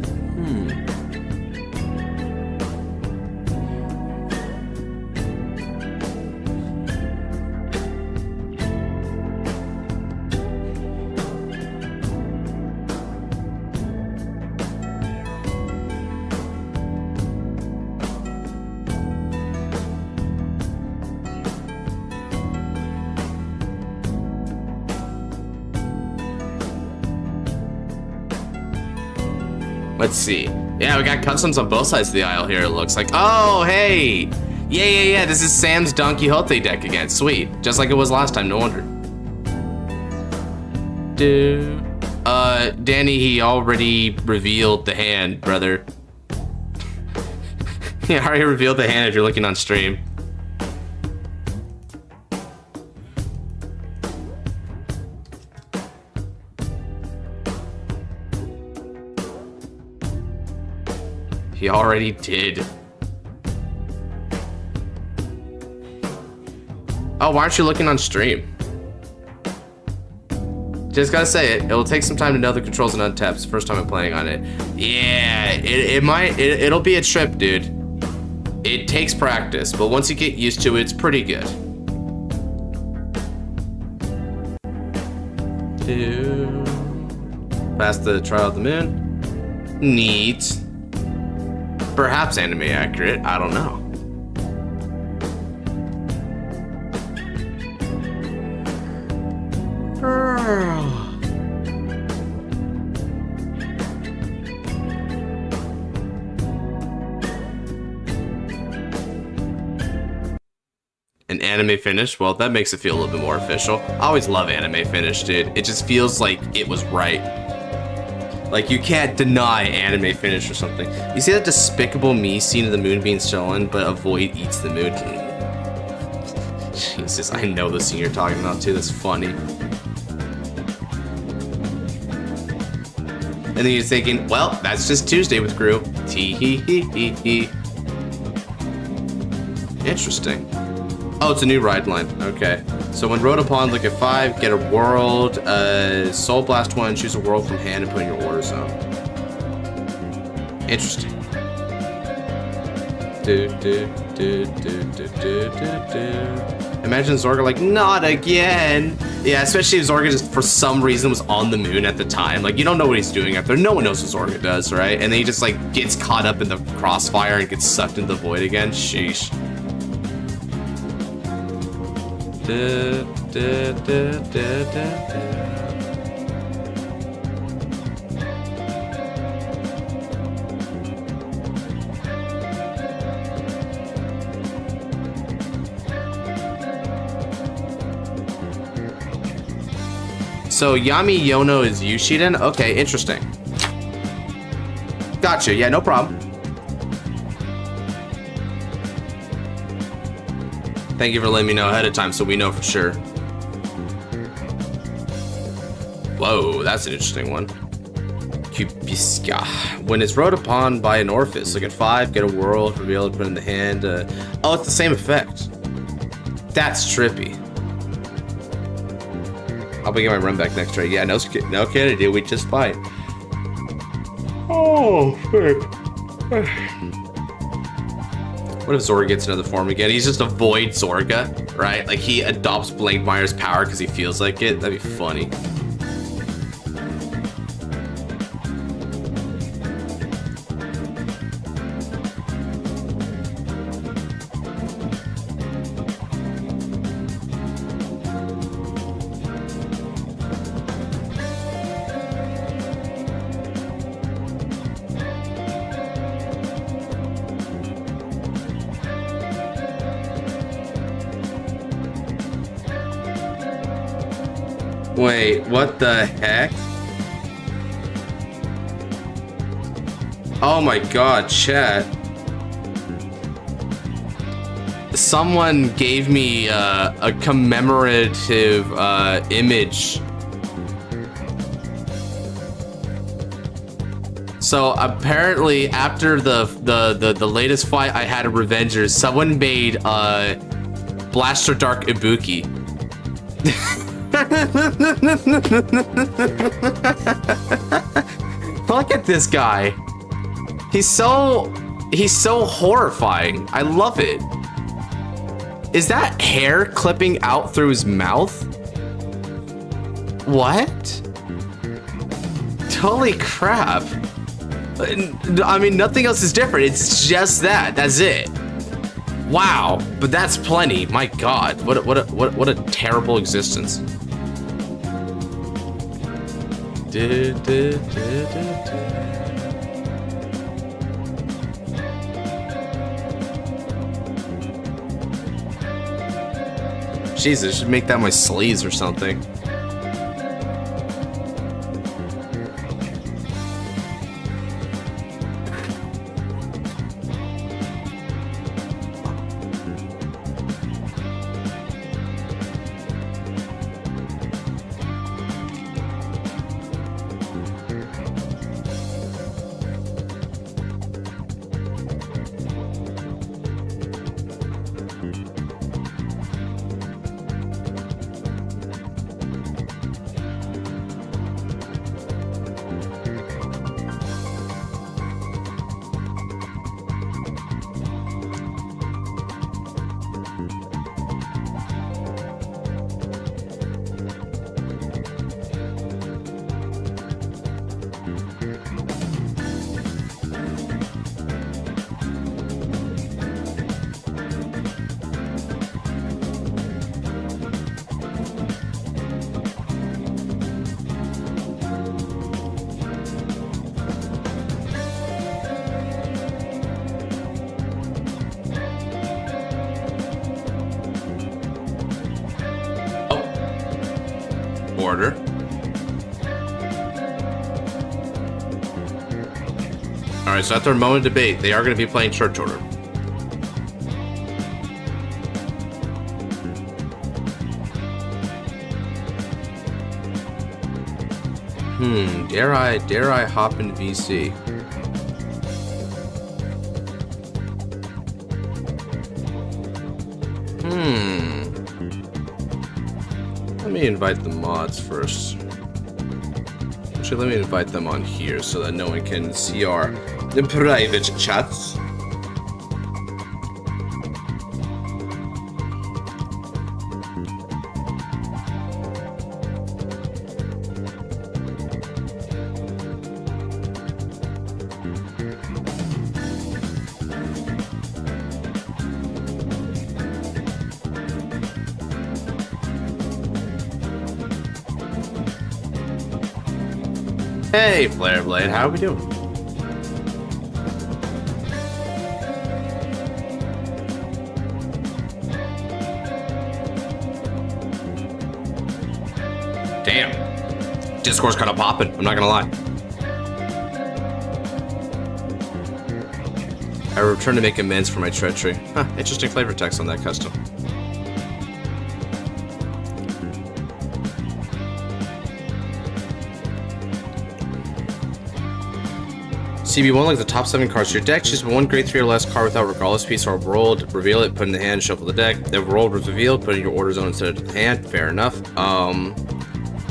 [SPEAKER 1] Let's see. Yeah, we got customs on both sides of the aisle here, it looks like. Oh, hey! Yeah. This is Sam's Don Quixote deck again. Sweet. Just like it was last time, no wonder. Danny, he already revealed the hand, brother. He already revealed the hand if you're looking on stream. He already did. Oh, why aren't you looking on stream? Just gotta say it. It'll take some time to know the controls and Untap. It's the first time I'm playing on it. Yeah, it'll be a trip, dude. It takes practice, but once you get used to it, it's pretty good. Past the Trial of the Moon. Neat. Perhaps anime accurate, I don't know. An anime finish? Well, that makes it feel a little bit more official. I always love anime finish, dude. It just feels like it was right. Like, you can't deny anime finish or something. You see that Despicable Me scene of the moon being stolen, but a void eats the moon? Jesus, I know the scene you're talking about too. That's funny. And then you're thinking, well, that's just Tuesday with Gru. Tee-hee-hee-hee-hee. Interesting. Oh, it's a new ride line. Okay. So when rode upon, look at 5, get a world, Soul Blast 1, choose a world from hand and put in your order zone. Interesting. Imagine Zorga like, not again. Yeah, especially if Zorga just for some reason was on the moon at the time. Like, you don't know what he's doing up there. No one knows what Zorga does, right? And then he just like gets caught up in the crossfire and gets sucked into the void again. Sheesh. So Yami Yono is Yushiden? Okay, interesting. Gotcha, yeah, no problem. Thank you for letting me know ahead of time so we know for sure. Whoa, that's an interesting one. Kupiska. When it's rode upon by an Orphis, look at 5, get a world, reveal it, put it in the hand. Oh, it's the same effect. That's trippy. I'll be getting my run back next trade. Yeah, no Kennedy, we just fight. Oh, shit. What if Zorga gets another form again? He's just a void Zorga, right? Like he adopts Blankmeyer's power because he feels like it. That'd be funny. Wait, what the heck? Oh my god, chat. Someone gave me a commemorative image. So apparently after the latest fight I had at Revengers, someone made Blaster Dark Ibuki. Look at this guy. He's so horrifying. I love it. Is that hair clipping out through his mouth? What? Holy crap. I mean, nothing else is different. It's just that. That's it. Wow, but that's plenty. My god, what a terrible existence. Jesus, I should make that my sleeves or something. Alright, so after a moment of debate, they are going to be playing Church Order. Dare I hop in VC? Let me invite the mods first. Actually, let me invite them on here so that no one can see our private chats. Hey, Flare Blade, how we doing? Damn. Discord's kind of popping, I'm not gonna lie. I returned to make amends for my treachery. Huh, interesting flavor text on that custom. CB1, like the top 7 cards to your deck, choose one grade 3 or less card without regardless piece or rolled, reveal it, put in the hand, shuffle the deck. If rolled was revealed, put in your order zone instead of the hand. Fair enough.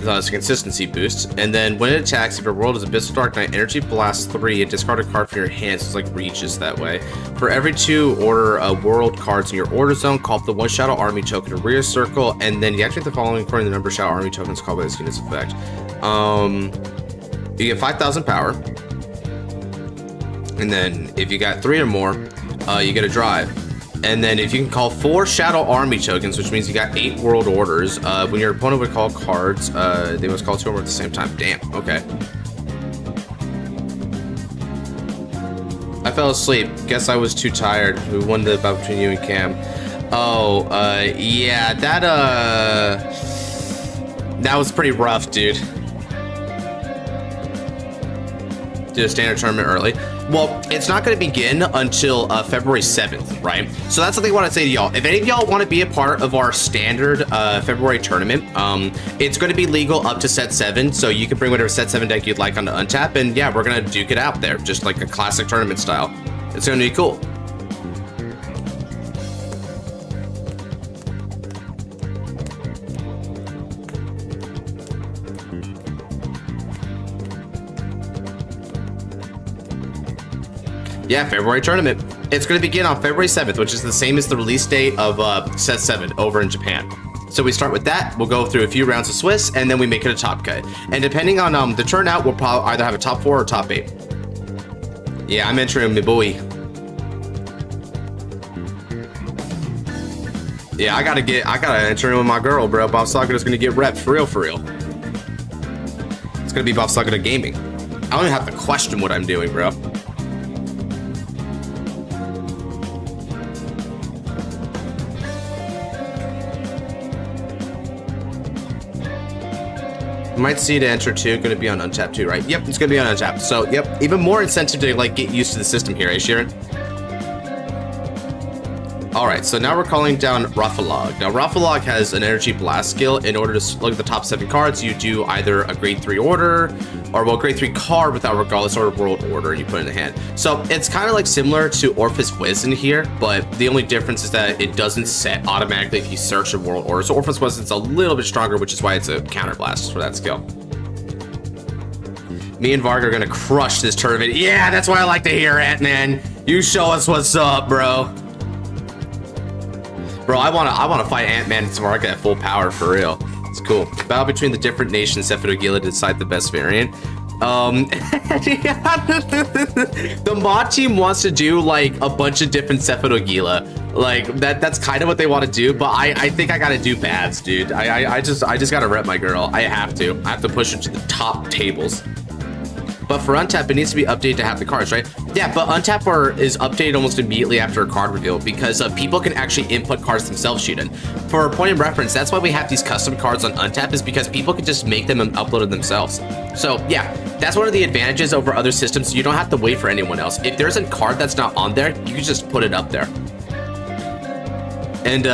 [SPEAKER 1] That's a consistency boost. And then when it attacks, if your world is Abyssal Dark Knight, Energy Blast 3, and discard a card from your hand, so it's like reaches that way. For every 2 world cards in your order zone, call up the 1 Shadow Army token to rear circle, and then you activate the following according to the number of Shadow Army tokens called by this unit's effect. You get 5,000 power. And then if you got 3 or more, you get a drive. And then if you can call 4 Shadow Army tokens, which means you got 8 world orders, when your opponent would call cards, they must call 2 or more at the same time. Damn, okay. I fell asleep. Guess I was too tired. We won the battle between you and Cam. Oh, yeah, that was pretty rough, dude. Did a standard tournament early. Well, it's not going to begin until February 7th, right? So that's something I want to say to y'all. If any of y'all want to be a part of our standard February tournament, it's going to be legal up to set 7, so you can bring whatever set 7 deck you'd like onto Untap, and yeah, we're going to duke it out there, just like a classic tournament style. It's going to be cool. Yeah, February tournament. It's going to begin on February 7th, which is the same as the release date of set 7 over in Japan. So we start with that, we'll go through a few rounds of Swiss, and then we make it a top cut. And depending on the turnout, we'll probably either have a top 4 or top 8. Yeah, I'm entering my boy. Yeah, I gotta enter in with my girl, bro. Bob Sakura's gonna get repped for real, for real. It's gonna be Bob Sakura Gaming. I don't even have to question what I'm doing, bro. You might see to enter 2, gonna be on Untap too, right? Yep, it's gonna be on Untap. So, yep, even more incentive to like get used to the system here, eh, Sharon? Alright, so now we're calling down Raffalag. Now, Raffalag has an Energy Blast skill. In order to look at the top 7 cards, you do either a grade 3 order, or well, grade 3 card without regardless or world order you put in the hand. So it's kind of like similar to Orphis Wisdom here, but the only difference is that it doesn't set automatically if you search a world order. So Orphis Wisdom's a little bit stronger, which is why it's a counter blast for that skill. Me and Varg are gonna crush this tournament. Yeah, that's what I like to hear, Ant-Man. You show us what's up, bro. Bro, I wanna fight Ant-Man and Varg at full power for real. It's cool. Battle between the different nations, Cephalogyla to decide the best variant. The mod team wants to do like a bunch of different Cephalogyla. Like that's kind of what they want to do, but I think I gotta do bads, dude. I just gotta rep my girl. I have to push her to the top tables. But for Untap, it needs to be updated to have the cards, right? Yeah, but Untap is updated almost immediately after a card reveal because people can actually input cards themselves, Shuden. For a point of reference, that's why we have these custom cards on Untap, is because people can just make them and upload it themselves. So yeah, That's one of the advantages over other systems. You don't have to wait for anyone else. If there's a card that's not on there, you can just put it up there. And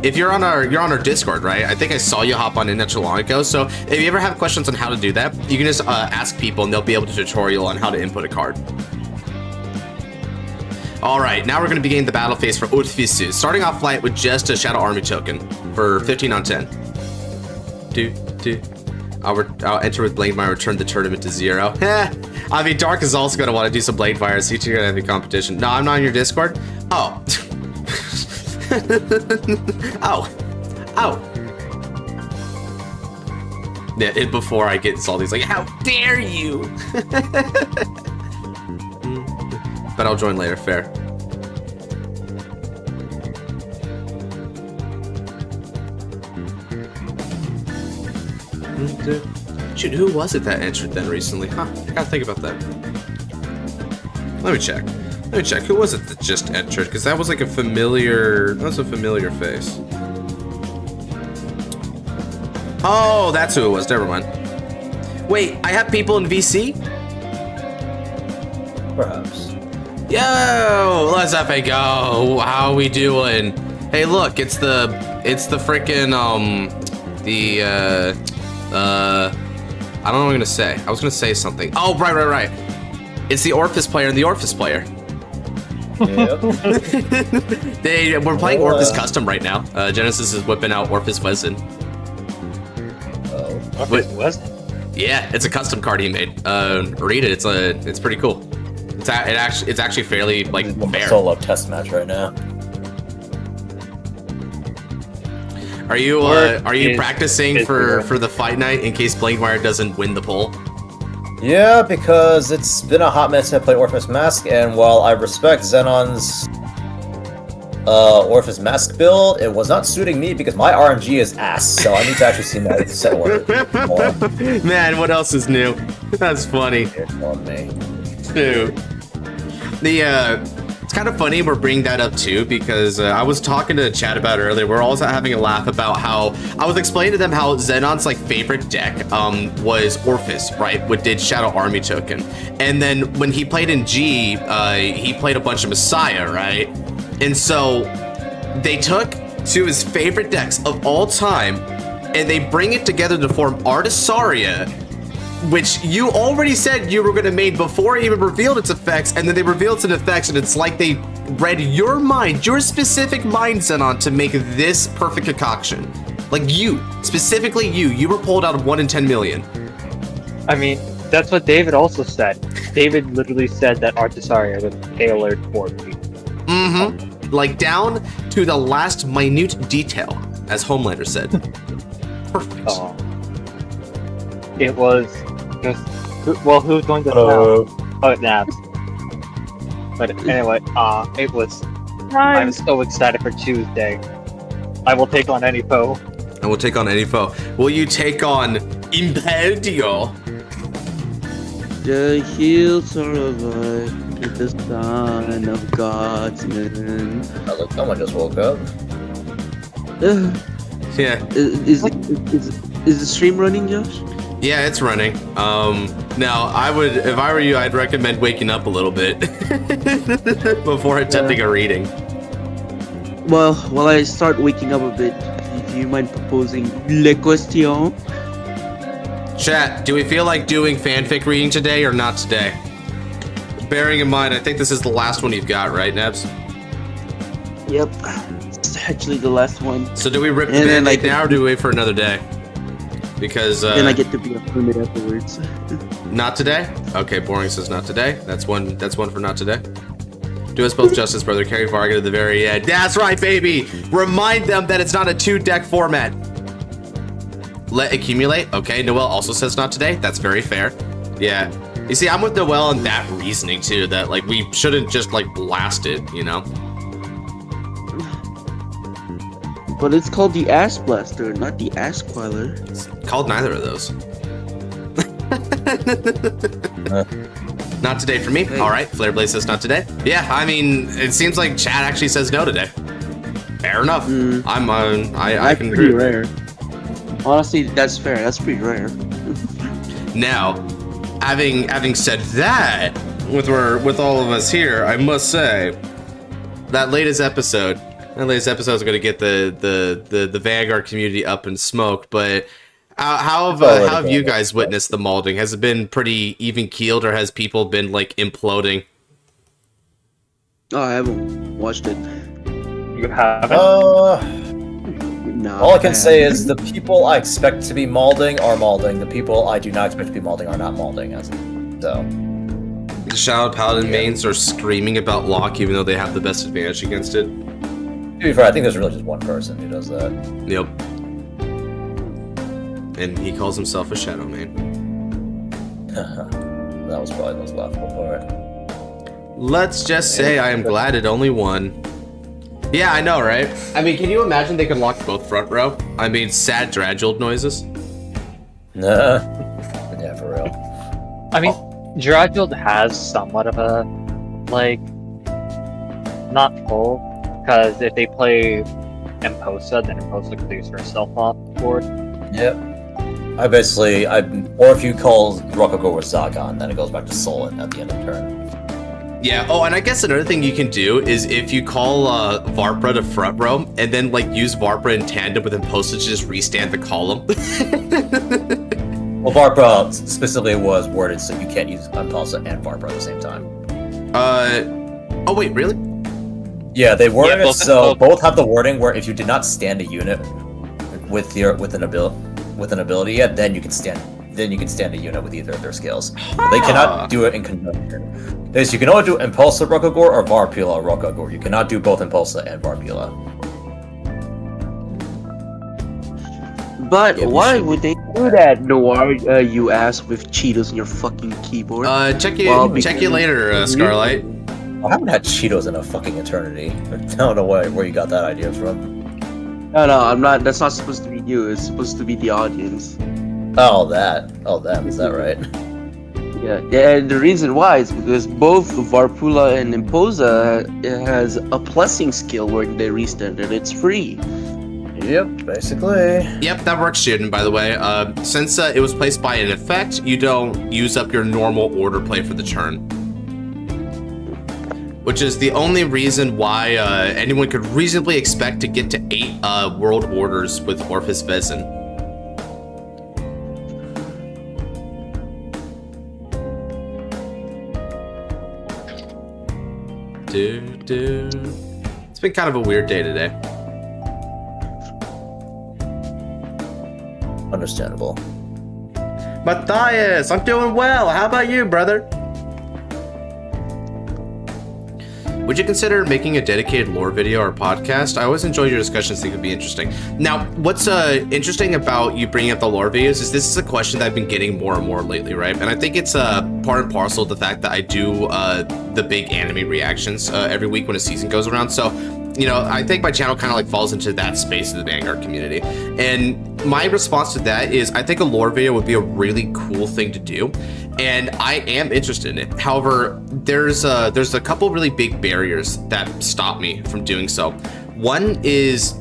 [SPEAKER 1] if you're on our Discord, right? I think I saw you hop on in not too long ago. So if you ever have questions on how to do that, you can just ask people, and they'll be able to tutorial on how to input a card. All right, now we're going to begin the battle phase for Utfisu, starting off flight with just a Shadow Army token for 15 on 10. I'll enter with Blankmire, return the tournament to 0. I mean, Dark is also going to want to do some Blankmire, so you're going to have a competition. No, I'm not on your Discord. Oh. Oh. Yeah, before I get insulted, he's like, how dare you? But I'll join later, fair. Shoot, who was it that entered then recently? Huh, I gotta think about that. Let me check. Who was it that just entered? Because that was like a familiar... That was a familiar face. Oh, that's who it was. Never mind. Wait, I have people in VC?
[SPEAKER 4] Perhaps.
[SPEAKER 1] Yo, let's FA go. How we doing? Hey, look, it's the frickin' I don't know what I'm gonna say. I was gonna say something. Oh, right. It's the Orphis player and the Orphis player.
[SPEAKER 4] Yep.
[SPEAKER 1] We're playing Orphis Custom right now. Genesis is whipping out Orphis Wezen.
[SPEAKER 4] Oh.
[SPEAKER 5] Orphis Wezen?
[SPEAKER 1] Yeah, it's a custom card he made. Read it. It's pretty cool. It's actually fairly like fair.
[SPEAKER 4] Solo test match right now.
[SPEAKER 1] Are you practicing for the fight night in case Blankmire doesn't win the poll?
[SPEAKER 4] Yeah, because it's been a hot minute since I played Orphis Mask, and while I respect Xenon's Orphis Mask build, it was not suiting me because my RNG is ass, so I need to actually see that set work more.
[SPEAKER 1] Man, what else is new? That's funny.
[SPEAKER 4] It's on me.
[SPEAKER 1] Dude. It's kind of funny we're bringing that up too, because I was talking to Chad about it earlier. We're also having a laugh about how I was explaining to them how Xenon's like favorite deck was Orphis, right? What did Shadow Army token, and then when he played in G, he played a bunch of Messiah, right? And so they took two of his favorite decks of all time, and they bring it together to form Artisaria, which you already said you were going to make before it even revealed its effects, and then they revealed its effects, and it's like they read your mind, your specific mind, Xenon, to make this perfect concoction. Like you, specifically you were pulled out of 1 in 10 million.
[SPEAKER 5] I mean, that's what David also said. David literally said that Artisaria was tailored for me.
[SPEAKER 1] Mm-hmm. Like down to the last minute detail, as Homelander said. Perfect.
[SPEAKER 5] It was just, well, who's going to know? Oh, Nabs. But anyway, it was. I'm so excited for Tuesday. I will take on any foe.
[SPEAKER 1] I will take on any foe. Will you take on Imperio?
[SPEAKER 6] The hills are alive with the son of God's men.
[SPEAKER 4] Oh, look, someone just woke up.
[SPEAKER 1] Yeah.
[SPEAKER 6] Is the stream running, Josh?
[SPEAKER 1] Yeah, it's running. Now I would, if I were you, I'd recommend waking up a little bit before attempting a reading.
[SPEAKER 6] Well, while I start waking up a bit, do you mind proposing le question?
[SPEAKER 1] Chat, do we feel like doing fanfic reading today or not today? Bearing in mind, I think this is the last one you've got, right, Nebs?
[SPEAKER 6] Yep, it's actually the last one.
[SPEAKER 1] So do we rip the band-aid now, or do we wait for another day? Because
[SPEAKER 6] then I get to be a hermit afterwards.
[SPEAKER 1] Not today? Okay, Boring says not today. That's one for not today. Do us both justice, brother. Carry Varga to the very end. That's right, baby! Remind them that it's not a 2-deck format. Let accumulate. Okay, Noel also says not today. That's very fair. Yeah. You see, I'm with Noel on that reasoning too, that like we shouldn't just like blast it, you know?
[SPEAKER 6] But it's called the Ass Blaster, not the Ass Queller.
[SPEAKER 1] It's called neither of those. Not today for me. All right, Flareblaze says not today. Yeah, I mean, it seems like Chad actually says no today. Fair enough. I can agree.
[SPEAKER 6] Rare. Honestly, that's fair. That's pretty rare.
[SPEAKER 1] Now, having said that, with all of us here, I must say that latest episode is going to get the Vanguard community up in smoke. But how have you guys witnessed the molding? Has it been pretty even keeled, or has people been like imploding?
[SPEAKER 6] Oh, I haven't watched it.
[SPEAKER 5] You haven't?
[SPEAKER 6] No.
[SPEAKER 4] All I can say is the people I expect to be maulding are maulding. The people I do not expect to be maulding are not maulding. So.
[SPEAKER 1] The Shadow Paladin mains are screaming about lock, even though they have the best advantage against it.
[SPEAKER 4] To be fair, I think there's really just one person who does that.
[SPEAKER 1] Yep. And he calls himself a Shadow main.
[SPEAKER 4] That was probably the most laughable part.
[SPEAKER 1] Let's just say I am glad it only won. Yeah, I know, right? I mean, can you imagine they could lock both front row? I mean, sad Draguled noises.
[SPEAKER 4] Nah. Yeah, for real.
[SPEAKER 5] I mean, Draguled has somewhat of a, like, not full, because if they play Imposa, then Imposa clears herself off the board.
[SPEAKER 4] Yep. Or if you call Rokugo with Zagon, then it goes back to Solon at the end of turn.
[SPEAKER 1] Yeah, oh, and I guess another thing you can do is if you call Varpra to front row, and then, like, use Varpra in tandem with Imposa to just restand the column.
[SPEAKER 4] Well, Varpra specifically was worded so you can't use Impulsa and Varpra at the same time.
[SPEAKER 1] Oh wait, really?
[SPEAKER 4] Yeah, they worded it so
[SPEAKER 5] both.
[SPEAKER 4] both have the wording where if you did not stand a unit with an ability yet, then you can stand a unit with either of their skills. But they cannot do it in conjunction. You can only do Impulsa Rokogor or Varpula Rokogor. You cannot do both Impulsa and Varpula.
[SPEAKER 6] But
[SPEAKER 4] Yeah,
[SPEAKER 6] why would they do that, Noir? You ass with Cheetos in your fucking keyboard.
[SPEAKER 1] Check you later, Scarlight.
[SPEAKER 4] I haven't had Cheetos in a fucking eternity. I don't know where you got that idea from.
[SPEAKER 6] No, I'm not. That's not supposed to be you. It's supposed to be the audience.
[SPEAKER 4] Oh, that. Oh, them. Is that right?
[SPEAKER 6] Yeah, and the reason why is because both Varpula and Imposa has a blessing skill where they restand and it's free.
[SPEAKER 4] Yep, basically.
[SPEAKER 1] Yep, that works, student, by the way. Since it was placed by an effect, you don't use up your normal order play for the turn. Which is the only reason why anyone could reasonably expect to get to 8 world orders with Orphis Vezin. It's been kind of a weird day today.
[SPEAKER 4] Understandable.
[SPEAKER 1] Matthias, I'm doing well. How about you, brother? Would you consider making a dedicated lore video or podcast? I always enjoy your discussions. Think it would be interesting. Now, what's interesting about you bringing up the lore videos is this is a question that I've been getting more and more lately, right? And I think it's part and parcel of the fact that I do the big anime reactions every week when a season goes around. So, you know, I think my channel kind of like falls into that space of the Vanguard community. And my response to that is I think a lore video would be a really cool thing to do. And I am interested in it. However, there's a couple really big barriers that stop me from doing so. One is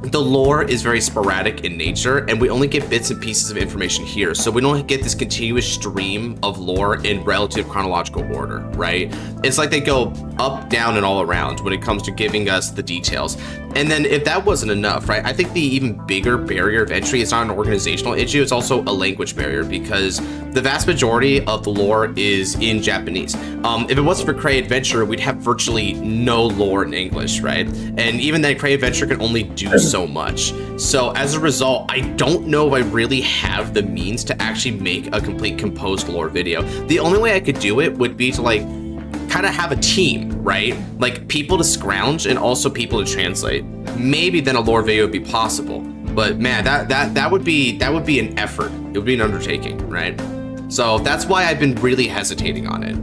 [SPEAKER 1] the lore is very sporadic in nature, and we only get bits and pieces of information here. So we don't get this continuous stream of lore in relative chronological order, right? It's like they go up, down, and all around when it comes to giving us the details. And then if that wasn't enough, right, I think the even bigger barrier of entry is not an organizational issue, it's also a language barrier, because the vast majority of the lore is in Japanese. If it wasn't for Cray Adventure, we'd have virtually no lore in English, right? And even then, Cray Adventure can only do so much. So as a result, I don't know if I really have the means to actually make a complete composed lore video. The only way I could do it would be to like kind of have a team, right? Like people to scrounge and also people to translate. Maybe then a lore video would be possible. But man, that would be an effort. It would be an undertaking, right? So that's why I've been really hesitating on it.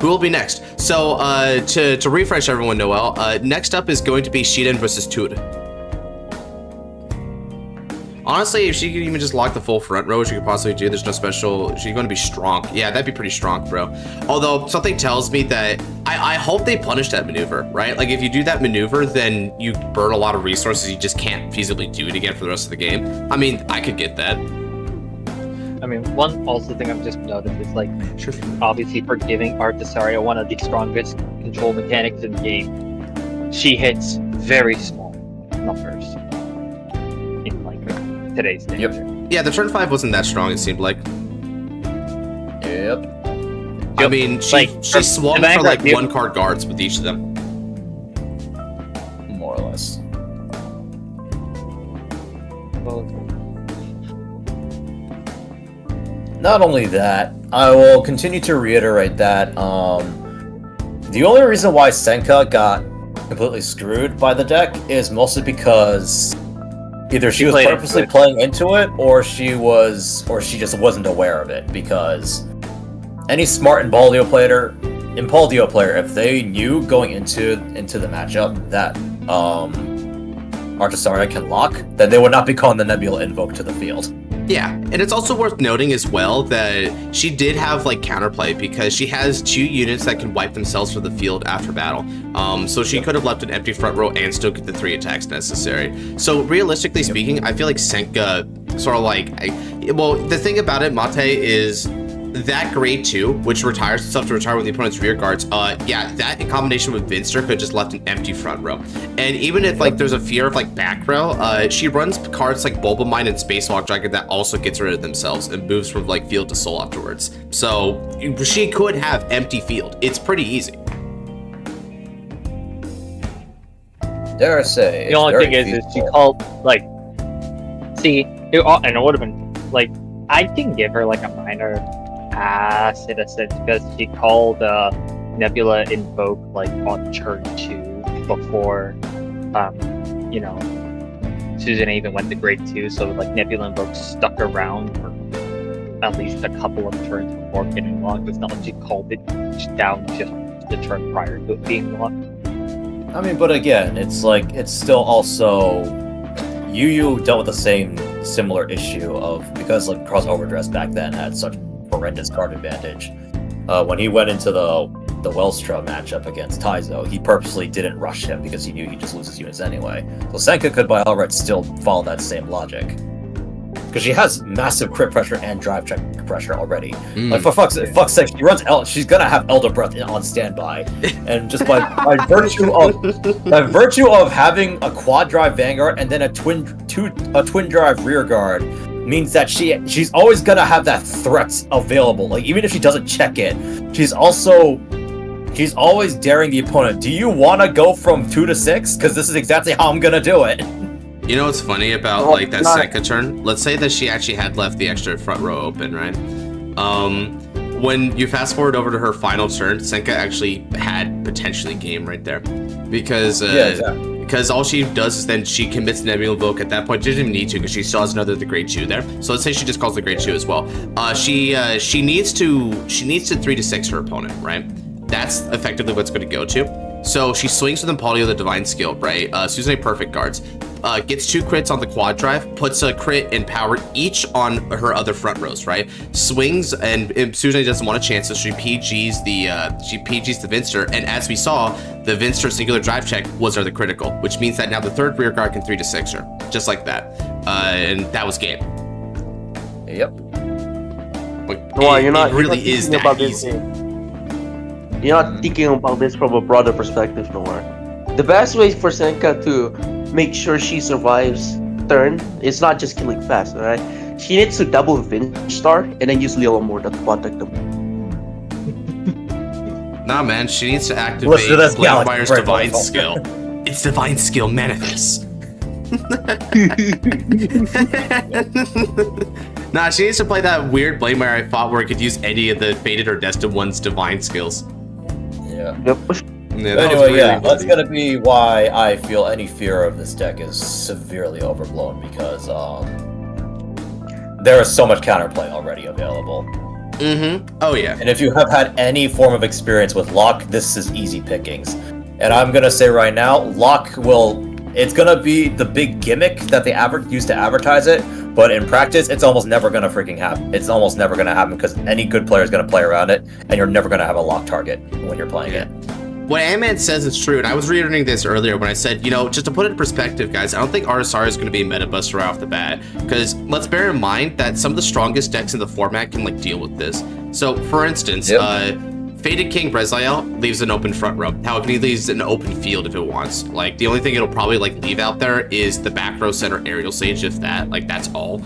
[SPEAKER 1] Who will be next? So to refresh everyone, Noel, next up is going to be Shiden versus Tud. Honestly, if she could even just lock the full front row, she could possibly do. There's no special. She's going to be strong. Yeah, that'd be pretty strong, bro. Although something tells me that I hope they punish that maneuver, right? Like if you do that maneuver, then you burn a lot of resources. You just can't feasibly do it again for the rest of the game. I mean, I could get that.
[SPEAKER 5] I mean, one also thing I've just noticed is like,
[SPEAKER 1] Sure.
[SPEAKER 5] obviously for giving Artisaria one of the strongest control mechanics in the game, she hits very small numbers in like today's day.
[SPEAKER 4] Yep.
[SPEAKER 1] Yeah, the turn 5 wasn't that strong, it seemed like.
[SPEAKER 4] Yep.
[SPEAKER 1] I mean, she
[SPEAKER 5] Like,
[SPEAKER 1] swung
[SPEAKER 5] the
[SPEAKER 1] for like
[SPEAKER 5] Vanguard-
[SPEAKER 1] 1 card guards with each of them.
[SPEAKER 4] More or less. Not only that, I will continue to reiterate that the only reason why Senka got completely screwed by the deck is mostly because either she was
[SPEAKER 5] played
[SPEAKER 4] purposely
[SPEAKER 5] into it.
[SPEAKER 4] playing into it, or she just wasn't aware of it. Because any smart Impaldio player, if they knew going into the matchup that Artisaria can lock, then they would not be calling the Nebula Invoke to the field.
[SPEAKER 1] Yeah, and it's also worth noting as well that she did have like counterplay because she has 2 units that can wipe themselves from the field after battle. So she could have left an empty front row and still get the 3 attacks necessary. So realistically speaking, I feel like Senka sort of like, well, the thing about it, Mate, is that grade 2, which retires itself to retire with the opponent's rear guards, yeah, that in combination with Vinster could just left an empty front row. And even if like there's a fear of like back row, she runs cards like Bulba Mine and Spacewalk Dragon that also gets rid of themselves and moves from like field to soul afterwards. So she could have empty field. It's pretty easy.
[SPEAKER 4] Dare I say,
[SPEAKER 5] The only thing is she called like, see, and it would have been like, I can give her like a minor pass in a sense because she called Nebula Invoke like on turn 2 before, you know, Susan even went to grade 2, so like Nebula Invoke stuck around for at least a couple of turns before getting locked. It's not like she called it down just the turn prior to it being locked.
[SPEAKER 4] I mean, but again, it's like, it's still also... Yugioh dealt with the same similar issue of, because like Cross Overdress back then had such horrendous card advantage. When he went into the Wellstra matchup against Taizo, he purposely didn't rush him because he knew he'd just lose his units anyway. So Senka could by all rights still follow that same logic. Because she has massive crit pressure and drive check pressure already. Like for fuck's sake, she's gonna have Elder Breath on standby, and just by virtue of having a quad drive Vanguard and then a twin drive rear guard means that she's always gonna have that threat available. Like even if she doesn't check it, she's always daring the opponent. Do you want to go from 2 to 6? Because this is exactly how I'm gonna do it.
[SPEAKER 1] You know what's funny about like that Senka turn? Let's say that she actually had left the extra front row open, right? When you fast forward over to her final turn, Senka actually had potentially game right there, because
[SPEAKER 4] exactly.
[SPEAKER 1] Because all she does is then she commits Nebula Invoke at that point. She doesn't even need to because she still has the grade 2 there. So let's say she just calls the grade 2 as well. She needs to 3 to 6 her opponent, right? That's effectively what's going to go to. So she swings with Impaldio the Divine Skill, right? Susanne Perfect guards. Gets 2 crits on the quad drive, puts a crit and power each on her other front rows, right? Swings, and Susanne doesn't want a chance, so she PGs the Vinster, and as we saw, the Vinster singular drive check was the critical, which means that now the 3rd rear guard can 3 to 6 her, just like that. And that was game.
[SPEAKER 4] Yep.
[SPEAKER 1] But
[SPEAKER 6] Well,
[SPEAKER 1] it
[SPEAKER 6] you're not
[SPEAKER 1] really
[SPEAKER 6] thinking
[SPEAKER 1] is that
[SPEAKER 6] about this
[SPEAKER 1] easy.
[SPEAKER 6] You're not thinking about this from a broader perspective, Noir. The best way for Senka to make sure she survives turn is not just killing fast, alright? She needs to double Vinstar and then use Lilo more to protect them.
[SPEAKER 1] Nah, man, she needs to activate
[SPEAKER 4] Listen to this galaxy
[SPEAKER 1] Bladewire's
[SPEAKER 4] break
[SPEAKER 1] Divine
[SPEAKER 4] off.
[SPEAKER 1] Skill. It's Divine Skill Manifest. Nah, she needs to play that weird Bladewire I fought where it could use any of the Fated or Destined one's Divine Skills.
[SPEAKER 4] Yeah.
[SPEAKER 6] Yep.
[SPEAKER 1] Yeah, that was
[SPEAKER 4] Anyway,
[SPEAKER 1] really
[SPEAKER 4] yeah, that's
[SPEAKER 1] funny.
[SPEAKER 4] gonna be why I feel any fear of this deck is severely overblown, because there is so much counterplay already available.
[SPEAKER 1] Oh, yeah.
[SPEAKER 4] And if you have had any form of experience with Lock, this is easy pickings. And I'm gonna say right now, Lock it's gonna be the big gimmick that they use to advertise it, but in practice, it's almost never gonna freaking happen. It's almost never gonna happen because any good player is gonna play around it, and you're never gonna have a Lock target when you're playing it.
[SPEAKER 1] what Ant-Man says is true, and I was reiterating this earlier when I said, you know, just to put it in perspective, guys, I don't think Artisaria is going to be a meta buster right off the bat, because let's bear in mind that some of the strongest decks in the format can like deal with this. So, for instance, Faded King Breziel leaves an open front row. However, he leaves an open field if it wants. Like, the only thing it'll probably like leave out there is the back row center aerial sage, if that. Like, that's all.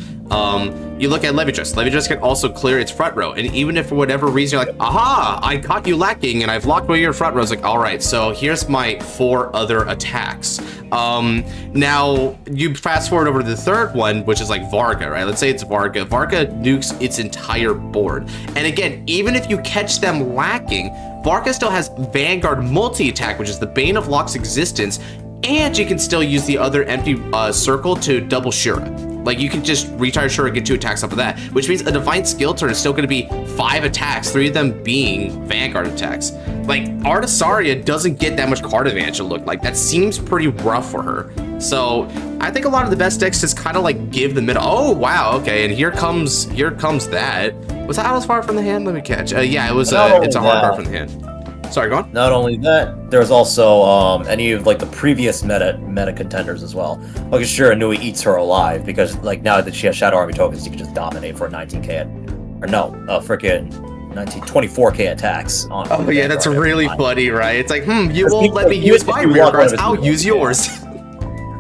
[SPEAKER 1] You look at Levydress. Levydress can also clear its front row, and even if for whatever reason you're like, aha, I caught you lacking and I've locked away your front row, it's like, all right, so here's my 4 other attacks. Now you fast forward over to the third one, which is like Varga, right? Let's say it's Varga. Varga nukes its entire board, and again, even if you catch them lacking, Varga still has Vanguard multi-attack, which is the bane of Locke's existence, and you can still use the other empty circle to double Shura. Like, you can just retire Shura and get 2 attacks off of that, which means a Divine Skill turn is still going to be 5 attacks, 3 of them being Vanguard attacks. Like, Artisaria doesn't get that much card advantage, it looked like. That seems pretty rough for her. So, I think a lot of the best decks just kind of like give the middle. Oh, wow, okay, and here comes that. Was that out as far from the hand? Let me catch. Yeah, it was. It's a hard card from the hand. Sorry, go on.
[SPEAKER 4] Not only that, there's also any of like the previous meta contenders as well. Like, sure, Nui eats her alive because like now that she has Shadow Army tokens, you can just dominate for 19k or no, freaking 24k attacks.
[SPEAKER 1] Oh yeah, that's really funny, right? It's like, you won't let me use my weird cards. I'll use yours.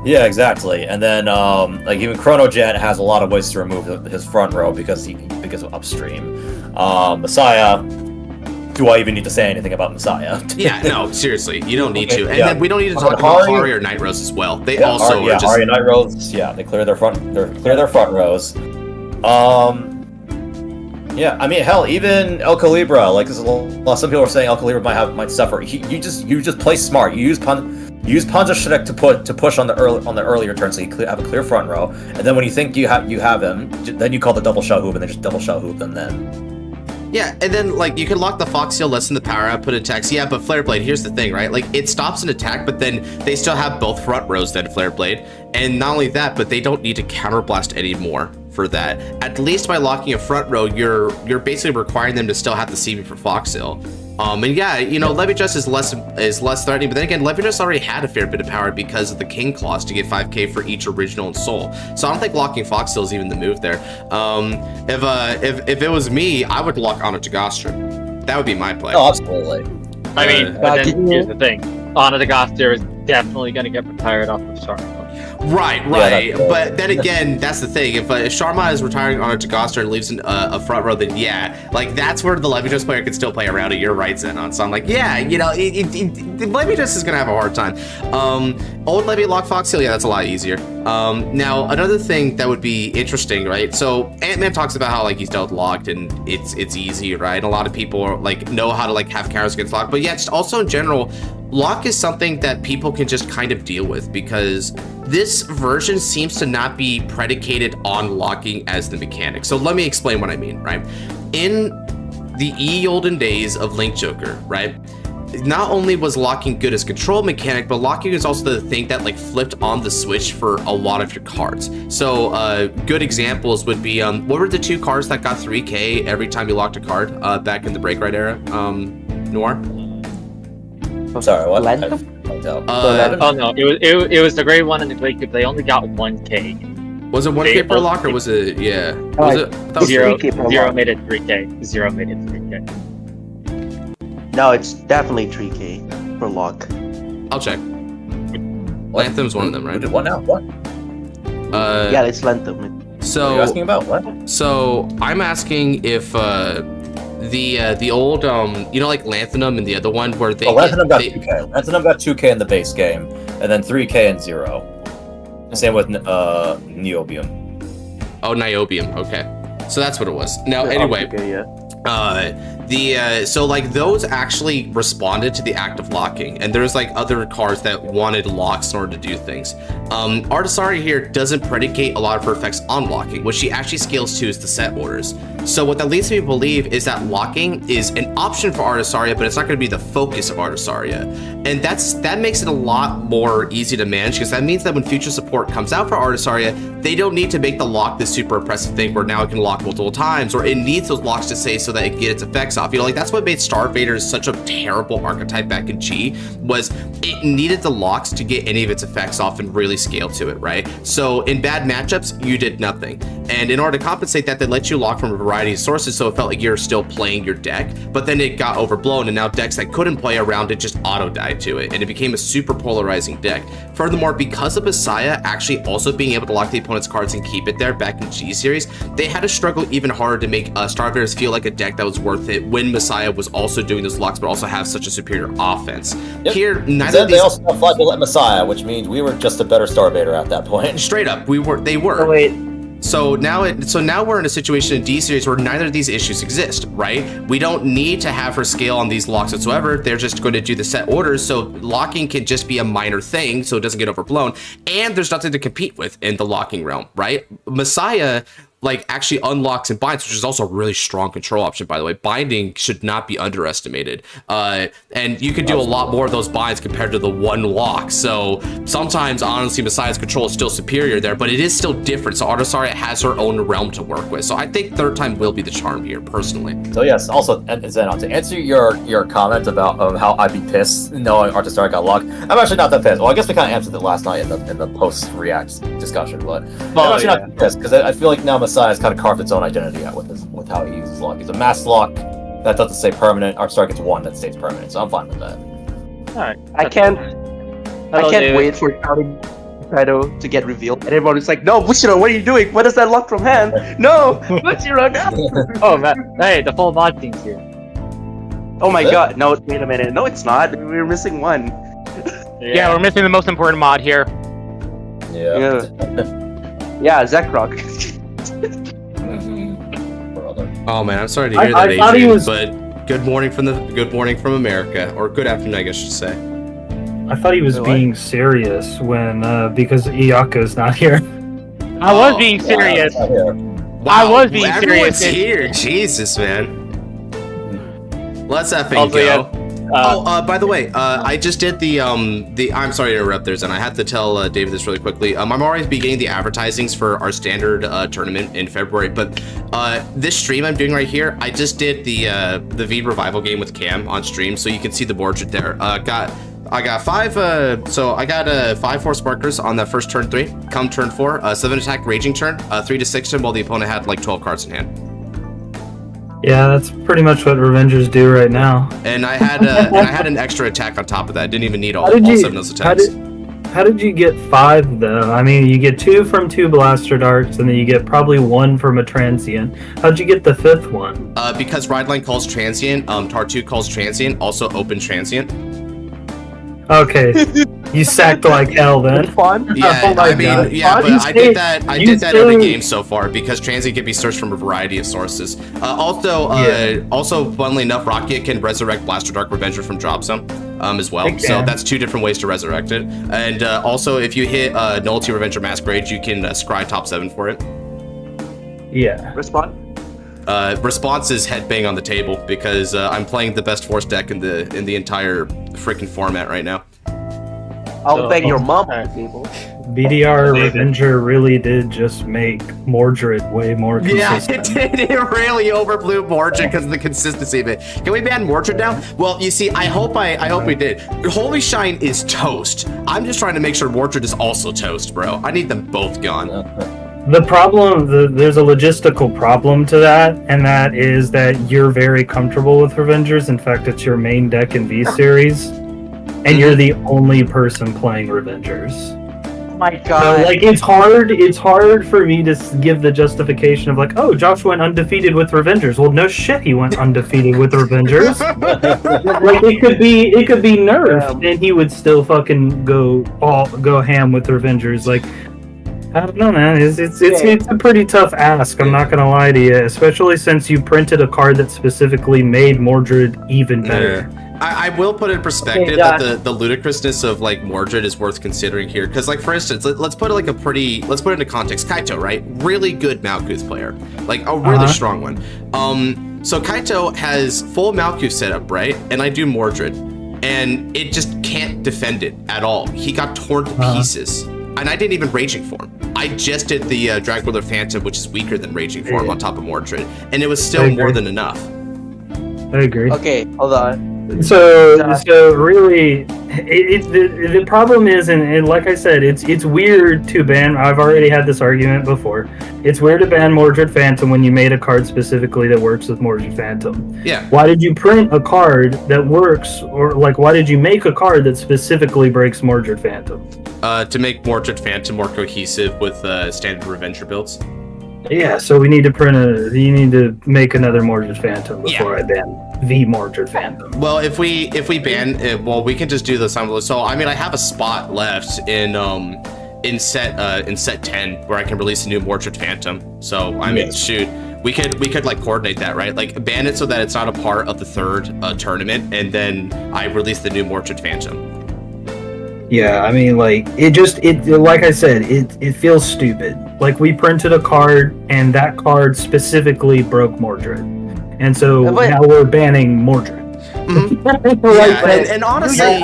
[SPEAKER 4] Yeah, exactly. And then like even Chronojet has a lot of ways to remove his front row because of upstream. Messiah. Do I even need to say anything about Messiah?
[SPEAKER 1] Yeah, no, seriously, you don't need to. And then we don't need to talk about Hari or Night Rose as well. They also are just...
[SPEAKER 4] Hari and Night Rose, they clear their front rows. Yeah, I mean, hell, even El Calibra, like some people are saying El Calibra might suffer. You just play smart. You use Panzer Shrek to push on the earlier turn, so you have a clear front row. And then when you think you have him, then you call the double shot hoop, and then just double shot hoop them then.
[SPEAKER 1] Yeah, and then, like, you can lock the Fox Seal, lessen the power output attacks. Yeah, but Flare Blade, here's the thing, right? Like, it stops an attack, but then they still have both front rows then Flare Blade. And not only that, but they don't need to counterblast anymore for that. At least by locking a front row, you're basically requiring them to still have the CB for Fox Seal. And yeah, you know, Levydress is less threatening, but then again, Levydress already had a fair bit of power because of the King Claws to get 5k for each original and soul. So I don't think locking Fox Seal is even the move there. If it was me, I would lock Ana Tagastra. That would be my play.
[SPEAKER 4] Oh, absolutely.
[SPEAKER 5] I mean, but then here's the thing: Ana Tagastra is definitely going to get retired off of Sharma.
[SPEAKER 1] Right. Yeah, but then again, that's the thing. If Sharma is retiring on a Tagastra and leaves a front row, then yeah, like that's where the Levydress player can still play around it. You're right, Zenon. So I'm like, yeah, you know, Levydress is gonna have a hard time. Old Levy lock Fox Seal, yeah, that's a lot easier. Now another thing that would be interesting, right? So Ant-Man talks about how like he's dealt locked and it's easy, right? A lot of people like know how to like have counters against lock, but yeah, just also in general, lock is something that people can just kind of deal with because this version seems to not be predicated on locking as the mechanic. So let me explain what I mean, right? In the olden days of Link Joker, right? Not only was locking good as control mechanic, but locking is also the thing that like flipped on the switch for a lot of your cards. So good examples would be, what were the 2 cards that got 3k every time you locked a card back in the Break Right era? Noir?
[SPEAKER 4] Sorry, what?
[SPEAKER 5] Oh no, it was the gray one and the gray cube. They only got 1k.
[SPEAKER 1] Was it 1k per lock or was it? Yeah. Was it? That was
[SPEAKER 5] Zero made it 3k. Zero made it 3k.
[SPEAKER 6] No, it's definitely 3k per lock.
[SPEAKER 1] I'll check. Lanthim's one of them, right?
[SPEAKER 4] What now? What?
[SPEAKER 6] Yeah, it's Lanthim.
[SPEAKER 4] So you're asking about what?
[SPEAKER 1] So I'm asking if the old you know, like Lanthanum and the other one where they
[SPEAKER 4] Lanthanum got 2k. Lanthanum got 2k in the base game, and then 3k and 0. Same with Niobium.
[SPEAKER 1] Oh, Niobium. Okay, so that's what it was. Now, anyway,
[SPEAKER 6] okay, yeah.
[SPEAKER 1] So like those actually responded to the act of locking, and there's like other cards that wanted locks in order to do things. Artisaria here doesn't predicate a lot of her effects on locking. What she actually scales to is the set orders. So what that leads me to believe is that locking is an option for Artisaria, but it's not going to be the focus of Artisaria. And that makes it a lot more easy to manage, because that means that when future support comes out for Artisaria, they don't need to make the lock this super oppressive thing where now it can lock multiple times, or it needs those locks to say so that it can get its effects effects off. You know, like that's what made Star Vader such a terrible archetype back in G, was it needed the locks to get any of its effects off and really scale to it, right? So in bad matchups, you did nothing. And in order to compensate that, they let you lock from a variety of sources, so it felt like you're still playing your deck, but then it got overblown, and now decks that couldn't play around it just auto-died to it, and it became a super polarizing deck. Furthermore, because of Messiah actually also being able to lock the opponent's cards and keep it there back in G series, they had to struggle even harder to make Star Vader's feel like a deck that was worth it when Messiah was also doing those locks, but also have such a superior offense.
[SPEAKER 4] Yep.
[SPEAKER 1] Here, neither of
[SPEAKER 4] They
[SPEAKER 1] these...
[SPEAKER 4] also have Flagellant Messiah, which means we were just a better Star Vader at that point.
[SPEAKER 1] Straight up, they were.
[SPEAKER 6] Oh, wait.
[SPEAKER 1] So now we're in a situation in D series where neither of these issues exist, right? We don't need to have her scale on these locks whatsoever. They're just going to do the set orders, so locking can just be a minor thing, so it doesn't get overblown. And there's nothing to compete with in the locking realm, right? Messiah like actually unlocks and binds, which is also a really strong control option, by the way. Binding should not be underestimated. And you could do a lot more of those binds compared to the one lock. So sometimes, honestly, Messiah's control is still superior there, but it is still different. So Artasaria has her own realm to work with. So I think third time will be the charm here, personally.
[SPEAKER 4] So yes, also, and Zenon, to answer your comment about how I'd be pissed knowing Artasaria got locked, I'm actually not that pissed. Well, I guess we kind of answered it last night in the post-react discussion, but I'm actually not pissed, because I feel like now Messiah has kind of carved its own identity out with how he uses lock. He's a mass lock that doesn't stay permanent. Artasaria gets one that stays permanent, so I'm fine with that.
[SPEAKER 5] Alright.
[SPEAKER 6] I can't
[SPEAKER 5] David.
[SPEAKER 6] wait for Kaido to get revealed. And everybody's like, no, Bushiro, what are you doing? What is that lock from hand? No, Bushiro, no!
[SPEAKER 5] Oh man, hey, the full mod team's here.
[SPEAKER 6] Oh my god, no, wait a minute. No, it's not. We're missing one.
[SPEAKER 7] Yeah, we're missing the most important mod here.
[SPEAKER 4] Yeah.
[SPEAKER 6] Yeah, Zekrock.
[SPEAKER 1] Oh man, I'm sorry to hear that, Adrian, but good morning from America, or good afternoon, I guess I should say.
[SPEAKER 8] I thought he was being serious when because Iyaka's not here.
[SPEAKER 7] I was being serious.
[SPEAKER 1] Wow,
[SPEAKER 7] I was being
[SPEAKER 1] everyone's
[SPEAKER 7] serious.
[SPEAKER 1] here. Jesus, man. Let's effing
[SPEAKER 5] Also,
[SPEAKER 1] go.
[SPEAKER 5] yeah,
[SPEAKER 1] By the way, I just did the I'm sorry to interrupt there, and I had to tell David this really quickly. I'm already beginning the advertisings for our standard tournament in February, but this stream I'm doing right here, I just did the V Revival game with Cam on stream, so you can see the board there. I got 5 Force Markers on that first turn 3. Come turn 4, 7 attack raging turn, 3 to 6 turn, while the opponent had like 12 cards in hand.
[SPEAKER 8] Yeah, that's pretty much what Revengers do right now.
[SPEAKER 1] And I had an extra attack on top of that. I didn't even need all 7 of those attacks.
[SPEAKER 8] How did you get 5 though? I mean, you get 2 from 2 blaster darts, and then you get probably 1 from a transient. How'd you get the 5th one?
[SPEAKER 1] Because Rideline calls transient, Tar2 calls transient, also open transient.
[SPEAKER 8] Okay, you sacked like hell then.
[SPEAKER 6] Fun?
[SPEAKER 1] Yeah,
[SPEAKER 8] Oh my
[SPEAKER 1] I mean,
[SPEAKER 8] God.
[SPEAKER 1] yeah, but I did that
[SPEAKER 8] You
[SPEAKER 1] every
[SPEAKER 8] stayed-
[SPEAKER 1] game so far, because transient can be searched from a variety of sources. Also, funnily enough, Rakia can resurrect Blaster Dark Revenger from Drop Zone as well.
[SPEAKER 8] It
[SPEAKER 1] So
[SPEAKER 8] can.
[SPEAKER 1] that's 2 different ways to resurrect it. And also, if you hit Nullity Revenger Masquerade, you can scry top 7 for it.
[SPEAKER 8] Yeah.
[SPEAKER 6] Respond?
[SPEAKER 1] Response is headbang on the table, because I'm playing the best force deck in the entire freaking format right now.
[SPEAKER 6] I'll bang your mom
[SPEAKER 5] alright.
[SPEAKER 6] on the table.
[SPEAKER 8] BDR Revenger really did just make Mordred way more consistent.
[SPEAKER 1] Yeah, it did. It really overblew Mordred because of the consistency of it. Can we ban Mordred now? Well, you see, I hope we did. Holy Shine is toast. I'm just trying to make sure Mordred is also toast, bro. I need them both gone.
[SPEAKER 8] The problem, there's a logistical problem to that, and that is that you're very comfortable with Revengers. In fact, it's your main deck in V Series, and you're the only person playing Revengers.
[SPEAKER 6] Oh my
[SPEAKER 8] So,
[SPEAKER 6] god.
[SPEAKER 8] like, it's hard for me to give the justification of, like, oh, Josh went undefeated with Revengers. Well, no shit, he went undefeated with Revengers. Like, it could be nerfed, and he would still fucking go ham with Revengers. Like, I don't know, man. It's a pretty tough ask. I'm not gonna lie to you, especially since you printed a card that specifically made Mordred even better.
[SPEAKER 1] I will put in perspective that the ludicrousness of like Mordred is worth considering here, because like for instance, let's put it into context. Kaito, right? Really good Malkuth player, like a really strong one. So Kaito has full Malkuth setup, right? And I do Mordred, and it just can't defend it at all. He got torn to pieces. And I didn't even Raging Form. I just did the Dragwiller Phantom, which is weaker than Raging Form on top of Mordred, and it was still more than enough.
[SPEAKER 8] I agree.
[SPEAKER 6] Okay, hold on.
[SPEAKER 8] So really, the problem is, and like I said, it's weird to ban. I've already had this argument before. It's weird to ban Mordred Phantom when you made a card specifically that works with Mordred Phantom.
[SPEAKER 1] Yeah.
[SPEAKER 8] Why did you print a card that works, or like why did you make a card that specifically breaks Mordred Phantom?
[SPEAKER 1] To make Mordred Phantom more cohesive with standard Revenger builds.
[SPEAKER 8] Yeah, so we need to you need to make another Mordred Phantom before I ban the Mordred Phantom.
[SPEAKER 1] Well, if we ban it, well, we can just do the simultaneous. So I mean, I have a spot left in set 10 where I can release a new Mordred Phantom. So I mean, shoot, we could like coordinate that, right? Like ban it so that it's not a part of the third tournament, and then I release the new Mordred Phantom.
[SPEAKER 8] Yeah, I mean, like, it like I said, it feels stupid. Like, we printed a card, and that card specifically broke Mordred. And so now we're banning Mordred.
[SPEAKER 1] Mm-hmm. and honestly,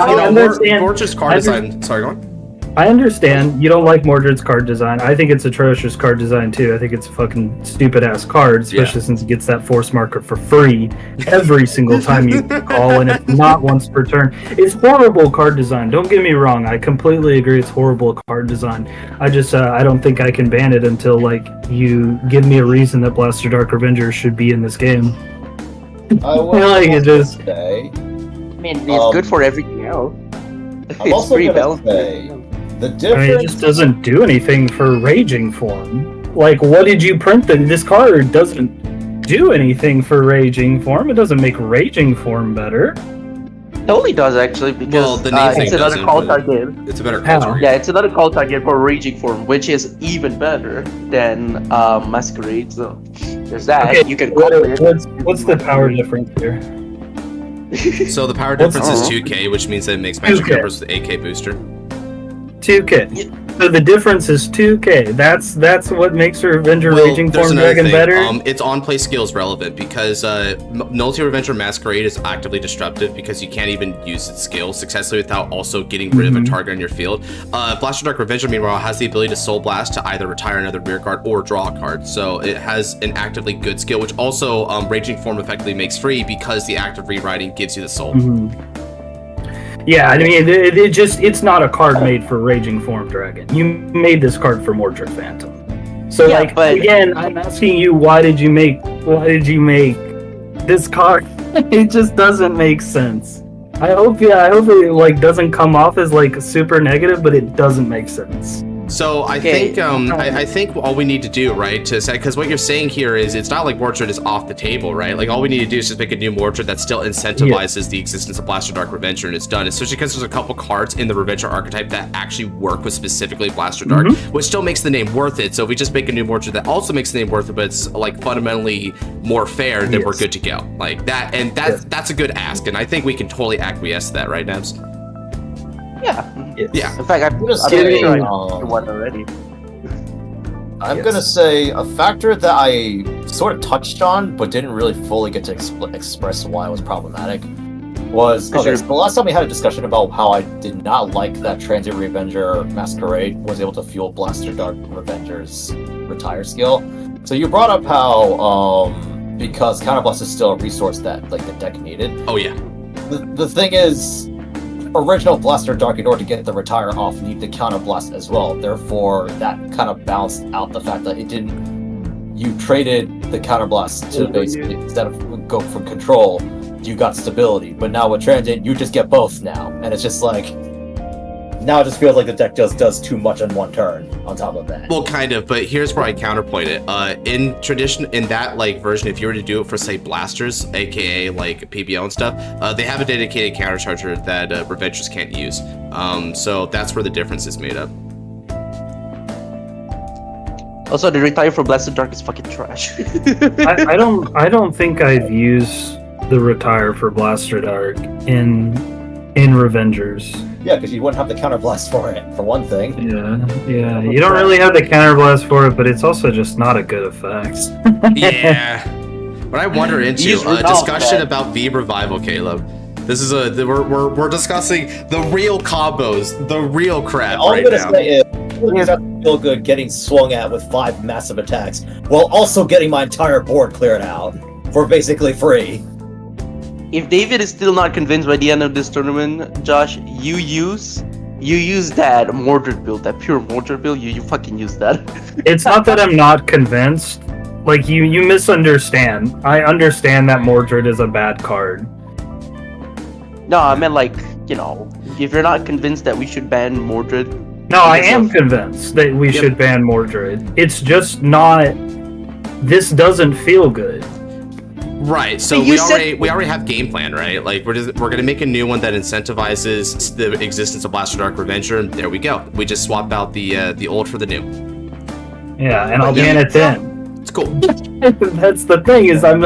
[SPEAKER 1] Mordred's card design... Sorry, go on.
[SPEAKER 8] I understand you don't like Mordred's card design. I think it's atrocious card design too. I think it's a fucking stupid ass card, especially since it gets that force marker for free every single time you call, and it's not once per turn. It's horrible card design. Don't get me wrong. I completely agree. It's horrible card design. I just I don't think I can ban it until like you give me a reason that Blaster Dark Revenger should be in this game.
[SPEAKER 9] I
[SPEAKER 8] like it just.
[SPEAKER 9] Say,
[SPEAKER 6] I mean, it's good for everything else.
[SPEAKER 9] I'm also gonna say, the difference...
[SPEAKER 8] I mean, it just doesn't do anything for Raging Form. Like, what did you print? This card doesn't do anything for Raging Form. It doesn't make Raging Form better.
[SPEAKER 6] Totally does, actually, because it's another call card game.
[SPEAKER 1] It's a better call card.
[SPEAKER 6] Yeah, it's another call card game for Raging Form, which is even better than Masquerade, so there's that.
[SPEAKER 8] Okay,
[SPEAKER 6] you can call it.
[SPEAKER 8] What's the power difference here?
[SPEAKER 1] So the power difference is 2k, which means that it makes magic numbers with AK booster.
[SPEAKER 8] 2k. So the difference is 2k. That's what makes Revenger Raging Form Dragon better?
[SPEAKER 1] It's on-play skills relevant because Nullity Revenger Masquerade is actively disruptive because you can't even use its skill successfully without also getting rid of a target on your field. Blaster Dark Revenger, meanwhile, has the ability to Soul Blast to either retire another rear card or draw a card. So it has an actively good skill, which also Raging Form effectively makes free because the active rewriting gives you the soul.
[SPEAKER 8] Yeah, I mean, it's not a card made for Raging Form Dragon. You made this card for Mordred Phantom. So, again, I'm asking you, why did you make this card? It just doesn't make sense. I hope it like doesn't come off as like super negative, but it doesn't make sense.
[SPEAKER 1] So I think I think all we need to do, right, to say, because what you're saying here is it's not like Mordred is off the table, right? Like all we need to do is just make a new Mordred that still incentivizes the existence of Blaster Dark Revenger, and it's done. Especially because there's a couple cards in the Revenger archetype that actually work with specifically Blaster Dark, which still makes the name worth it. So if we just make a new Mordred that also makes the name worth it, but it's like fundamentally more fair, then we're good to go. Like that, and that's a good ask, and I think we can totally acquiesce to that, right, Nebs?
[SPEAKER 6] Yeah. In fact, I'm one already.
[SPEAKER 9] I'm gonna say a factor that I sort of touched on, but didn't really fully get to express why it was problematic, was the last time we had a discussion about how I did not like that Transient Revenger Masquerade was able to fuel Blaster Dark Revenger's retire skill. So you brought up how because Counterblast is still a resource that like the deck needed.
[SPEAKER 1] Oh yeah.
[SPEAKER 9] The thing is, original Blaster Dark, in order to get the retire off, need the Counterblast as well. Therefore, that kind of balanced out the fact that it didn't. You traded the Counterblast to basically, instead of go from control, you got stability. But now with Transient, you just get both now, and it's just like now it just feels like the deck just does too much in one turn. On top of that,
[SPEAKER 1] well, kind of. But here's where I counterpoint it. In tradition, in that like version, if you were to do it for say blasters, aka like PBO and stuff, they have a dedicated countercharger that Revengers can't use. So that's where the difference is made up.
[SPEAKER 6] Also, the retire for Blaster Dark is fucking trash.
[SPEAKER 8] I don't think I've used the retire for Blaster Dark in Revengers.
[SPEAKER 9] Yeah, because you wouldn't have the counterblast for it, for one thing.
[SPEAKER 8] Yeah. You don't really have the counterblast for it, but it's also just not a good effect.
[SPEAKER 1] Yeah. What I wander into a discussion about V Revival, Caleb. This is we're discussing the real combos, the real crap
[SPEAKER 9] all
[SPEAKER 1] right
[SPEAKER 9] I'm
[SPEAKER 1] now.
[SPEAKER 9] gonna say is, I feel good getting swung at with 5 massive attacks, while also getting my entire board cleared out for basically free.
[SPEAKER 6] if David is still not convinced by the end of this tournament, Josh, you use that Mordred build, that pure Mordred build. You fucking use that.
[SPEAKER 8] It's not that I'm not convinced. Like you misunderstand. I understand that Mordred is a bad card.
[SPEAKER 6] No, I meant like, you know, if you're not convinced that we should ban Mordred.
[SPEAKER 8] No, I am convinced that we should ban Mordred. It's just not. This doesn't feel good.
[SPEAKER 1] Right. So we already have game plan, right? Like we're gonna make a new one that incentivizes the existence of Blaster Dark Revenger, and there we go. We just swap out the old for the new.
[SPEAKER 8] Yeah, and I'll ban it then.
[SPEAKER 1] It's cool.
[SPEAKER 8] That's the thing is I'm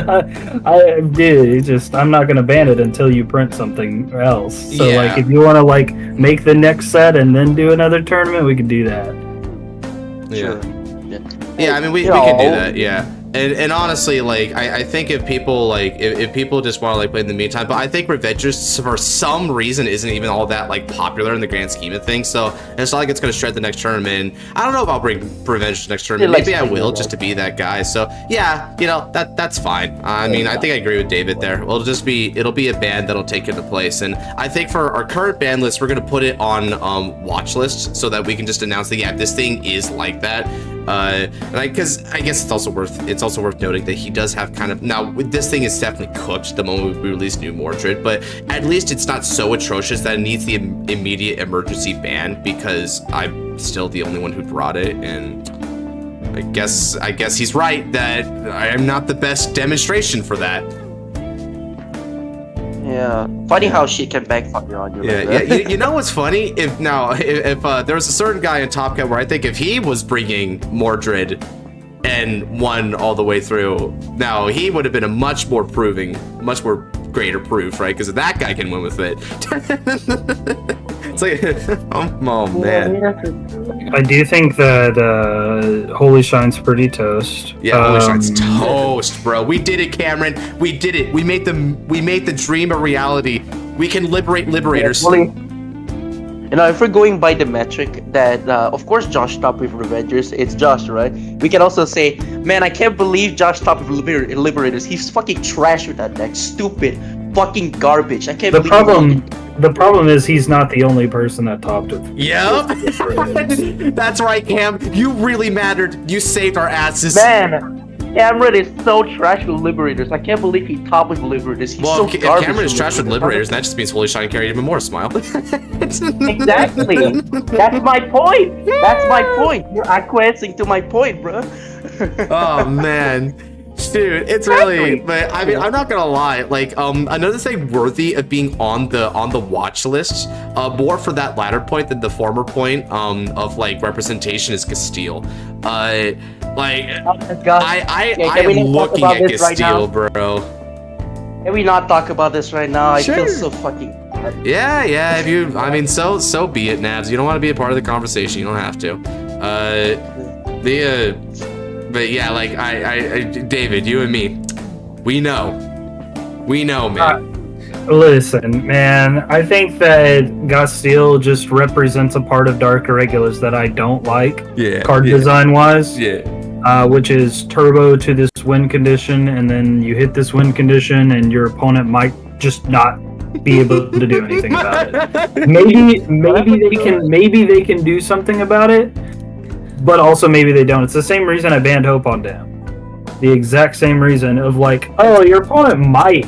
[SPEAKER 8] not gonna ban it until you print something else. So
[SPEAKER 1] Yeah.
[SPEAKER 8] like if you want to like make the next set and then do another tournament, we can do that.
[SPEAKER 1] Yeah. Yeah, I mean we can do that. Yeah. And honestly, like I think if people if people just want to like play in the meantime, but I think Revengers for some reason isn't even all that like popular in the grand scheme of things. So it's not like it's gonna shred the next tournament. I don't know if I'll bring Revengers next tournament. Maybe I will just to be that guy. So yeah, you know that's fine. I mean I think I agree with David there. It'll be a ban that'll take into place. And I think for our current ban list, we're gonna put it on watch list so that we can just announce that yeah this thing is like that. Because I guess it's also worth noting that he does have kind of now this thing is definitely cooked the moment we release new Mordred, but at least it's not so atrocious that it needs the immediate emergency ban because I'm still the only one who brought it, and I guess he's right that I am not the best demonstration for that.
[SPEAKER 6] Yeah, funny how shit can backfire on you.
[SPEAKER 1] Yeah,
[SPEAKER 6] like that.
[SPEAKER 1] yeah. You know what's funny? If there was a certain guy in Top Cat where I think if he was bringing Mordred and won all the way through, now he would have been a much more greater proof, right? Because that guy can win with it. It's like, oh man.
[SPEAKER 8] I do think that Holy Shine's pretty toast.
[SPEAKER 1] Yeah, Holy Shine's toast, bro. We did it, Cameron. We did it. We made the dream a reality. We can liberate liberators.
[SPEAKER 6] You know, if we're going by the metric that, of course, Josh stopped with Revengers, it's Josh, right? We can also say, man, I can't believe Josh stopped with Liberators. He's fucking trash with that deck. Stupid, fucking garbage. I can't believe
[SPEAKER 8] The problem is he's not the only person that topped it.
[SPEAKER 1] Yep. That's right, Cam. You really mattered. You saved our asses.
[SPEAKER 6] Man, Cameron is so trash with Liberators. I can't believe he topped with Liberators. He's so
[SPEAKER 1] if
[SPEAKER 6] garbage.
[SPEAKER 1] Cameron is trash with Liberators, that just means Holy Shine carried even more. Smile.
[SPEAKER 6] Exactly. That's my point. That's my point. You're acquiescing to my point, bro.
[SPEAKER 1] Oh man, dude, it's really. But I mean, I'm not gonna lie. Like, another thing worthy of being on the watch list, more for that latter point than the former point, of like representation is Castile. I'm looking at Castile, bro.
[SPEAKER 6] Can we not talk about this right now? I feel so fucking.
[SPEAKER 1] Yeah. If you, I mean, so be it, Navs. You don't want to be a part of the conversation. You don't have to. But yeah, like I, David, you and me, we know, man.
[SPEAKER 8] Listen, man, I think that Castile just represents a part of Dark Irregulars that I don't like.
[SPEAKER 1] Yeah.
[SPEAKER 8] Card design wise.
[SPEAKER 1] Yeah.
[SPEAKER 8] Which is turbo to this win condition, and then you hit this win condition, and your opponent might just not be able to do anything about it. Maybe they can do something about it, but also maybe they don't. It's the same reason I banned Hope on Dam. The exact same reason of like, oh, your opponent might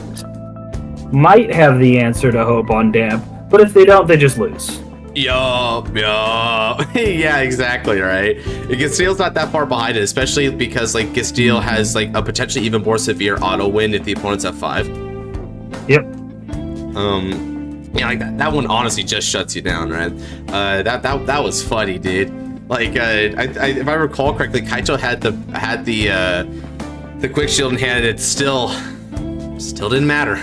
[SPEAKER 8] have the answer to Hope on Dam, but if they don't, they just lose.
[SPEAKER 1] Yup. Yeah, exactly, right. Castile's not that far behind it, especially because like Castile has like a potentially even more severe auto win if the opponent's F5.
[SPEAKER 8] Yep.
[SPEAKER 1] Yeah, like that one honestly just shuts you down, right? That was funny, dude. Like, if I recall correctly, Kaito had the quick shield in hand, and it still didn't matter.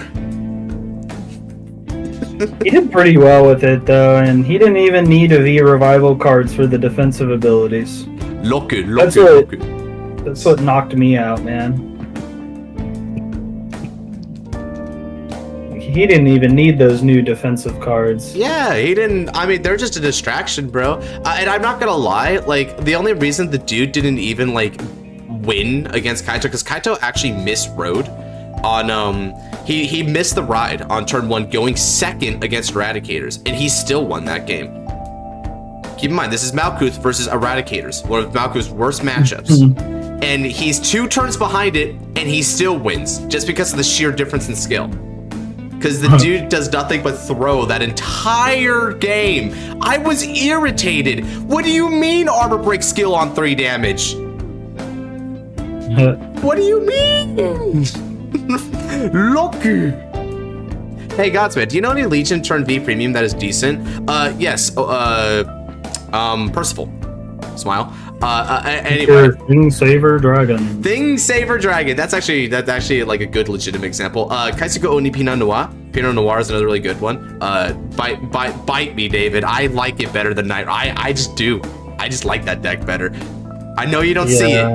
[SPEAKER 8] He did pretty well with it though, and he didn't even need a V revival cards for the defensive abilities.
[SPEAKER 1] Look it.
[SPEAKER 8] That's what knocked me out, man. He didn't even need those new defensive cards.
[SPEAKER 1] Yeah, he didn't. I mean, they're just a distraction, bro. And I'm not gonna lie, like, the only reason the dude didn't even, like, win against Kaito, because Kaito actually misrode on he missed the ride on turn 1, going second against Eradicators, and he still won that game. Keep in mind, this is Malkuth versus Eradicators, one of Malkuth's worst matchups. And he's 2 turns behind it, and he still wins, just because of the sheer difference in skill. Because the dude does nothing but throw that entire game. I was irritated. What do you mean armor break skill on 3 damage? What do you mean? Lucky. Hey Godsman, do you know any Legion turn V premium that is decent? Yes. Percival. Smile. Anyway.
[SPEAKER 8] Thing Saver Dragon.
[SPEAKER 1] Thing Saver Dragon. That's actually like a good legitimate example. Kaisuko Oni Pinot Noir. Pinot Noir is another really good one. Bite me, David. I like it better than Night. I just do. I just like that deck better. I know you don't see it.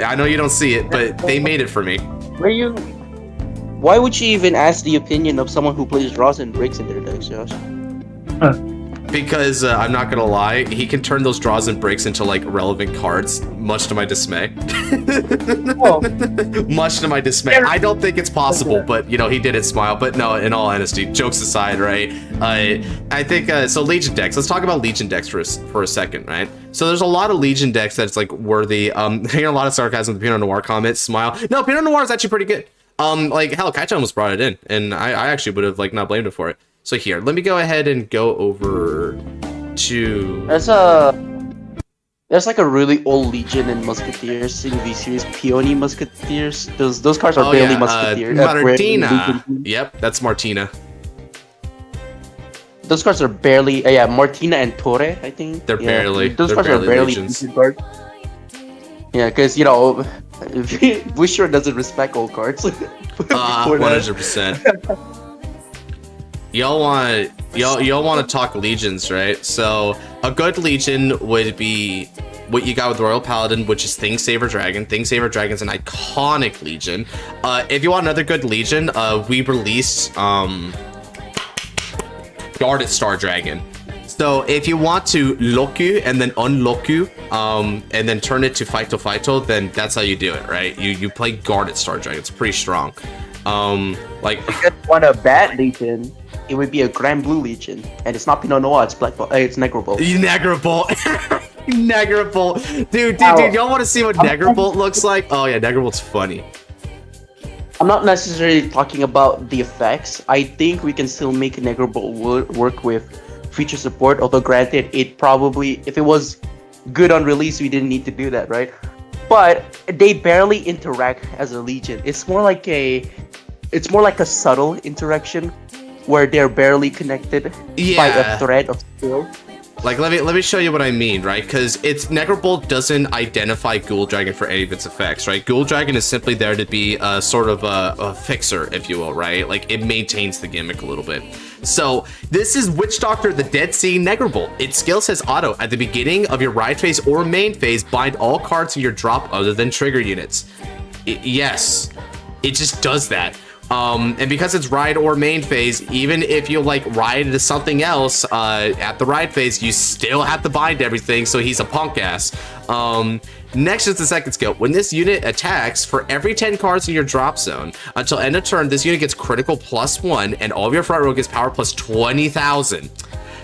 [SPEAKER 1] I know you don't see it, but they made it for me.
[SPEAKER 6] Why would you even ask the opinion of someone who plays draws and breaks in their decks, Josh?
[SPEAKER 1] Because I'm not gonna lie, he can turn those draws and breaks into like relevant cards, much to my dismay. Much to my dismay. I don't think it's possible, but you know, he did it. Smile. But no, in all honesty, jokes aside, right? I think so. Legion decks. Let's talk about Legion decks for a second, right? So there's a lot of Legion decks that's like worthy. Hearing a lot of sarcasm with the Pinot Noir comment. Smile. No, Pinot Noir is actually pretty good. Like hell, Kaichan almost brought it in, and I actually would have like not blamed him for it. So here, let me go ahead and go over to...
[SPEAKER 6] There's like a really old Legion in Musketeers in V-Series, Peony Musketeers. Those cards are barely Musketeers.
[SPEAKER 1] Martina. Yep, that's Martina.
[SPEAKER 6] Those cards are barely... yeah, Martina and Torre, I think.
[SPEAKER 1] They're barely...
[SPEAKER 6] Those cards are barely cards. Yeah, because, you know, Busher doesn't respect old cards.
[SPEAKER 1] 100%. Y'all want to talk legions, right? So a good legion would be what you got with Royal Paladin, which is Thing Saver Dragon. Thing Saver Dragon's an iconic legion. If you want another good legion, we released Guarded Star Dragon. So if you want to lock you and then unlock you, and then turn it to Fighto, then that's how you do it, right? You play Guarded Star Dragon. It's pretty strong. Like
[SPEAKER 6] if you want a bad legion, it would be a Grand Blue Legion, and it's not Pinot Noir, it's it's Negrobolt.
[SPEAKER 1] Negrobolt, dude, y'all want to see what Negrobolt looks like? Oh yeah, Negrobolt's funny.
[SPEAKER 6] I'm not necessarily talking about the effects. I think we can still make Negrobolt work with feature support. Although granted, it probably, if it was good on release, we didn't need to do that, right? But they barely interact as a Legion. It's more like a subtle interaction where they're barely connected by a thread of skill.
[SPEAKER 1] Like, let me show you what I mean, right? Because Negrobolt doesn't identify Ghoul Dragon for any of its effects, right? Ghoul Dragon is simply there to be a sort of a fixer, if you will, right? Like, it maintains the gimmick a little bit. So, this is Witch Doctor, the Dead Sea Negrobolt. Its skill says auto. At the beginning of your ride phase or main phase, bind all cards in your drop other than trigger units. Yes, it just does that. And because it's ride or main phase, even if you like ride into something else at the ride phase, you still have to bind everything, so he's a punk ass. Next is the second skill. When this unit attacks, for every 10 cards in your drop zone, until end of turn, this unit gets critical +1, and all of your front row gets power plus 20,000.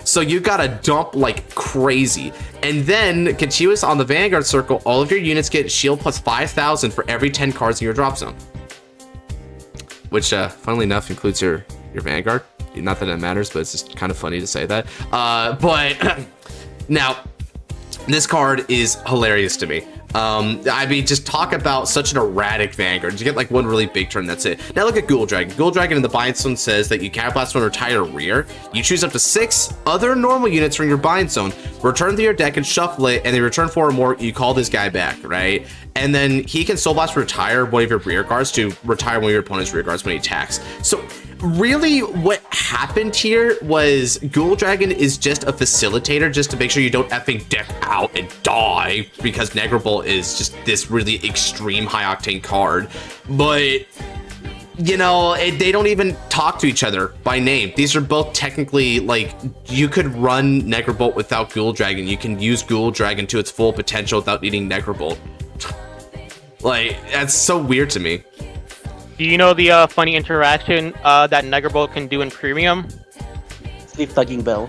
[SPEAKER 1] So you gotta dump like crazy. And then, continuous on the Vanguard circle, all of your units get shield plus 5,000 for every 10 cards in your drop zone. Which, funnily enough, includes your Vanguard. Not that it matters, but it's just kind of funny to say that. But now, this card is hilarious to me. I mean, just talk about such an erratic Vanguard. You get like one really big turn, that's it. Now look at Ghoul Dragon. Ghoul Dragon in the bind zone says that you counterblast when retire rear. You choose up to 6 other normal units from your bind zone, return to your deck and shuffle it, and then return 4 or more, you call this guy back, right? And then he can Soul Blast retire one of your rear guards to retire one of your opponent's rear guards when he attacks. So really what happened here was Ghoul Dragon is just a facilitator just to make sure you don't effing deck out and die, because Negrobolt is just this really extreme high octane card. But you know, they don't even talk to each other by name. These are both technically, like, you could run Negrobolt without Ghoul Dragon. You can use Ghoul Dragon to its full potential without needing Negrobolt. Like, that's so weird to me.
[SPEAKER 7] Do you know the funny interaction that Negerbolt can do in Premium?
[SPEAKER 6] Sleeve tugging bell.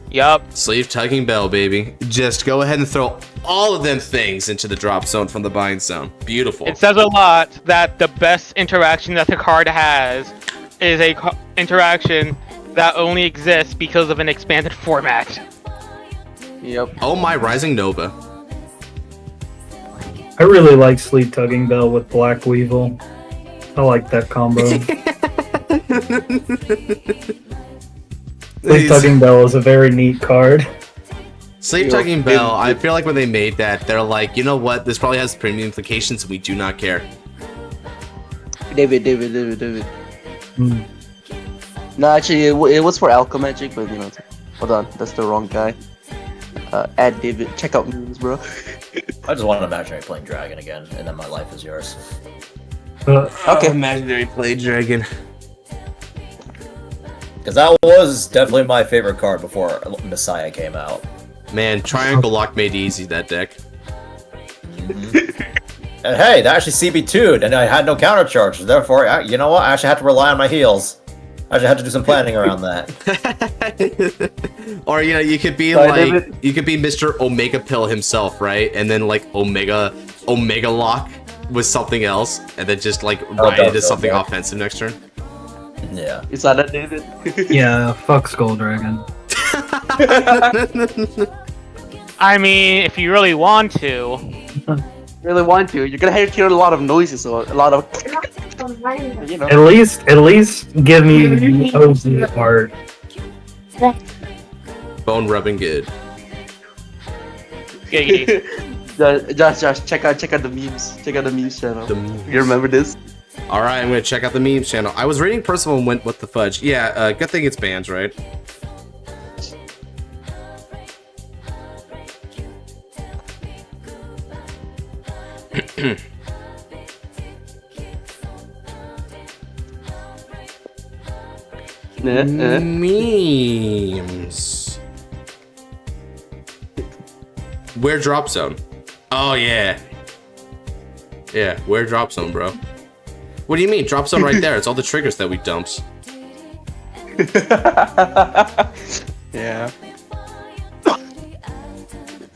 [SPEAKER 7] Yup.
[SPEAKER 1] Sleeve tugging bell, baby. Just go ahead and throw all of them things into the drop zone from the bind zone. Beautiful.
[SPEAKER 7] It says a lot that the best interaction that the card has is a interaction that only exists because of an expanded format.
[SPEAKER 6] Yep.
[SPEAKER 1] Oh my, Rising Nova.
[SPEAKER 8] I really like Sleep Tugging Bell with Black Weevil. I like that combo. Sleep Tugging Bell is a very neat card.
[SPEAKER 1] Sleep Tugging Bell, I feel like when they made that, they're like, you know what, this probably has premium implications and we do not care.
[SPEAKER 6] David. No, actually, it was for Alchemagic, but you know, hold on, that's the wrong guy. Add David, check out memes, bro.
[SPEAKER 9] I just want to imagine playing Dragon again, and then my life is yours.
[SPEAKER 6] Okay.
[SPEAKER 1] Imaginary play Dragon.
[SPEAKER 9] Because that was definitely my favorite card before Messiah came out.
[SPEAKER 1] Man, Triangle Lock made easy that deck.
[SPEAKER 9] And hey, that actually CB2'd, and I had no counter charge. Therefore, you know what? I actually had to rely on my heals. I actually had to do some planning around that.
[SPEAKER 1] Or, you know, you could be like, you could be Mr. Omega Pill himself, right? And then like Omega Lock was something else, and then just like ride into something offensive next turn.
[SPEAKER 9] Yeah.
[SPEAKER 6] Is that David?
[SPEAKER 8] Yeah, fuck Skull Dragon.
[SPEAKER 7] I mean, if you really want to.
[SPEAKER 6] Really want to? You're gonna hear a lot of noises, so a lot of. You know.
[SPEAKER 8] At least give me the OZ part.
[SPEAKER 1] Bone rubbing good.
[SPEAKER 6] Josh, check out the memes. Check out the memes channel. You remember this?
[SPEAKER 1] All right, I'm gonna check out the memes channel. I was reading Percival and went, what the fudge? Yeah, good thing it's bans, right? Memes. Where drop zone? Oh yeah. Yeah, where drop zone, bro? What do you mean? Drop zone right there. It's all the triggers that we dumped.
[SPEAKER 6] Yeah.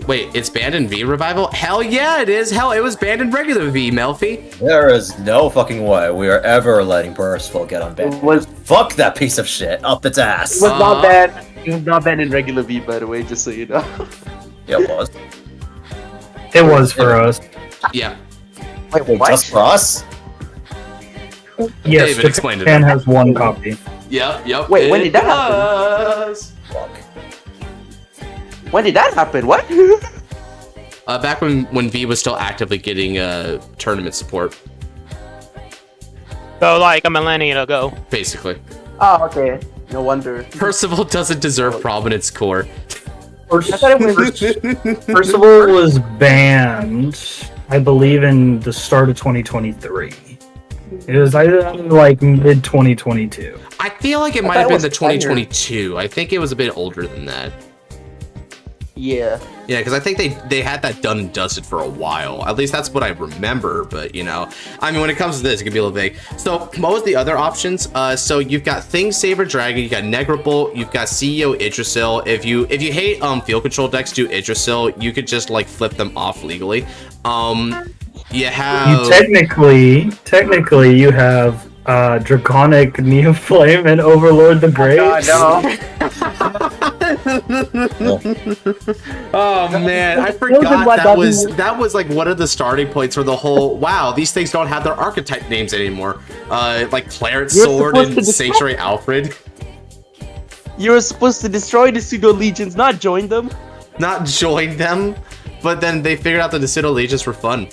[SPEAKER 1] Wait, it's banned in V Revival? Hell yeah, it is. Hell, it was banned in regular V, Melfi.
[SPEAKER 9] There is no fucking way we are ever letting Percival get unbanned. Fuck that piece of shit up its ass.
[SPEAKER 6] It was not bad. It was not bad in regular V, by the way, just so you know.
[SPEAKER 9] Yeah, it was.
[SPEAKER 8] It was for us.
[SPEAKER 1] Yeah.
[SPEAKER 6] Wait, what?
[SPEAKER 9] Just for us?
[SPEAKER 8] Yes,
[SPEAKER 1] David explained it.
[SPEAKER 8] Japan has one copy.
[SPEAKER 1] Yep.
[SPEAKER 6] Wait, when did that happen?
[SPEAKER 9] Fuck.
[SPEAKER 6] When did that happen? What?
[SPEAKER 1] Back when V was still actively getting tournament support,
[SPEAKER 7] So, like, a millennium ago.
[SPEAKER 1] basically.
[SPEAKER 6] Oh, okay. No wonder.
[SPEAKER 1] Percival doesn't deserve prominence core.
[SPEAKER 8] Percival was banned, I believe, in the start of 2023. It was either like mid 2022.
[SPEAKER 1] I feel like it might have been the 2022. I think it was a bit older than that.
[SPEAKER 6] Yeah.
[SPEAKER 1] Yeah, because I think they had that done and dusted for a while. At least that's what I remember. But you know, I mean, when it comes to this, it can be a little vague. So what was the other options? So you've got Thing Saber Dragon, you got Negerbolt, you've got CEO Idrisil. If you hate field control decks do Idrisil, you could just like flip them off legally. You have
[SPEAKER 8] Technically you have Draconic Neoflame and Overlord the Great.
[SPEAKER 1] Oh man, I forgot that was like one of the starting points for the whole. Wow, these things don't have their archetype names anymore. Like Clarence Sword and Sanctuary Alfred.
[SPEAKER 6] You were supposed to destroy the pseudo legions, not join them.
[SPEAKER 1] Not join them, but then they figured out that the pseudo legions were fun.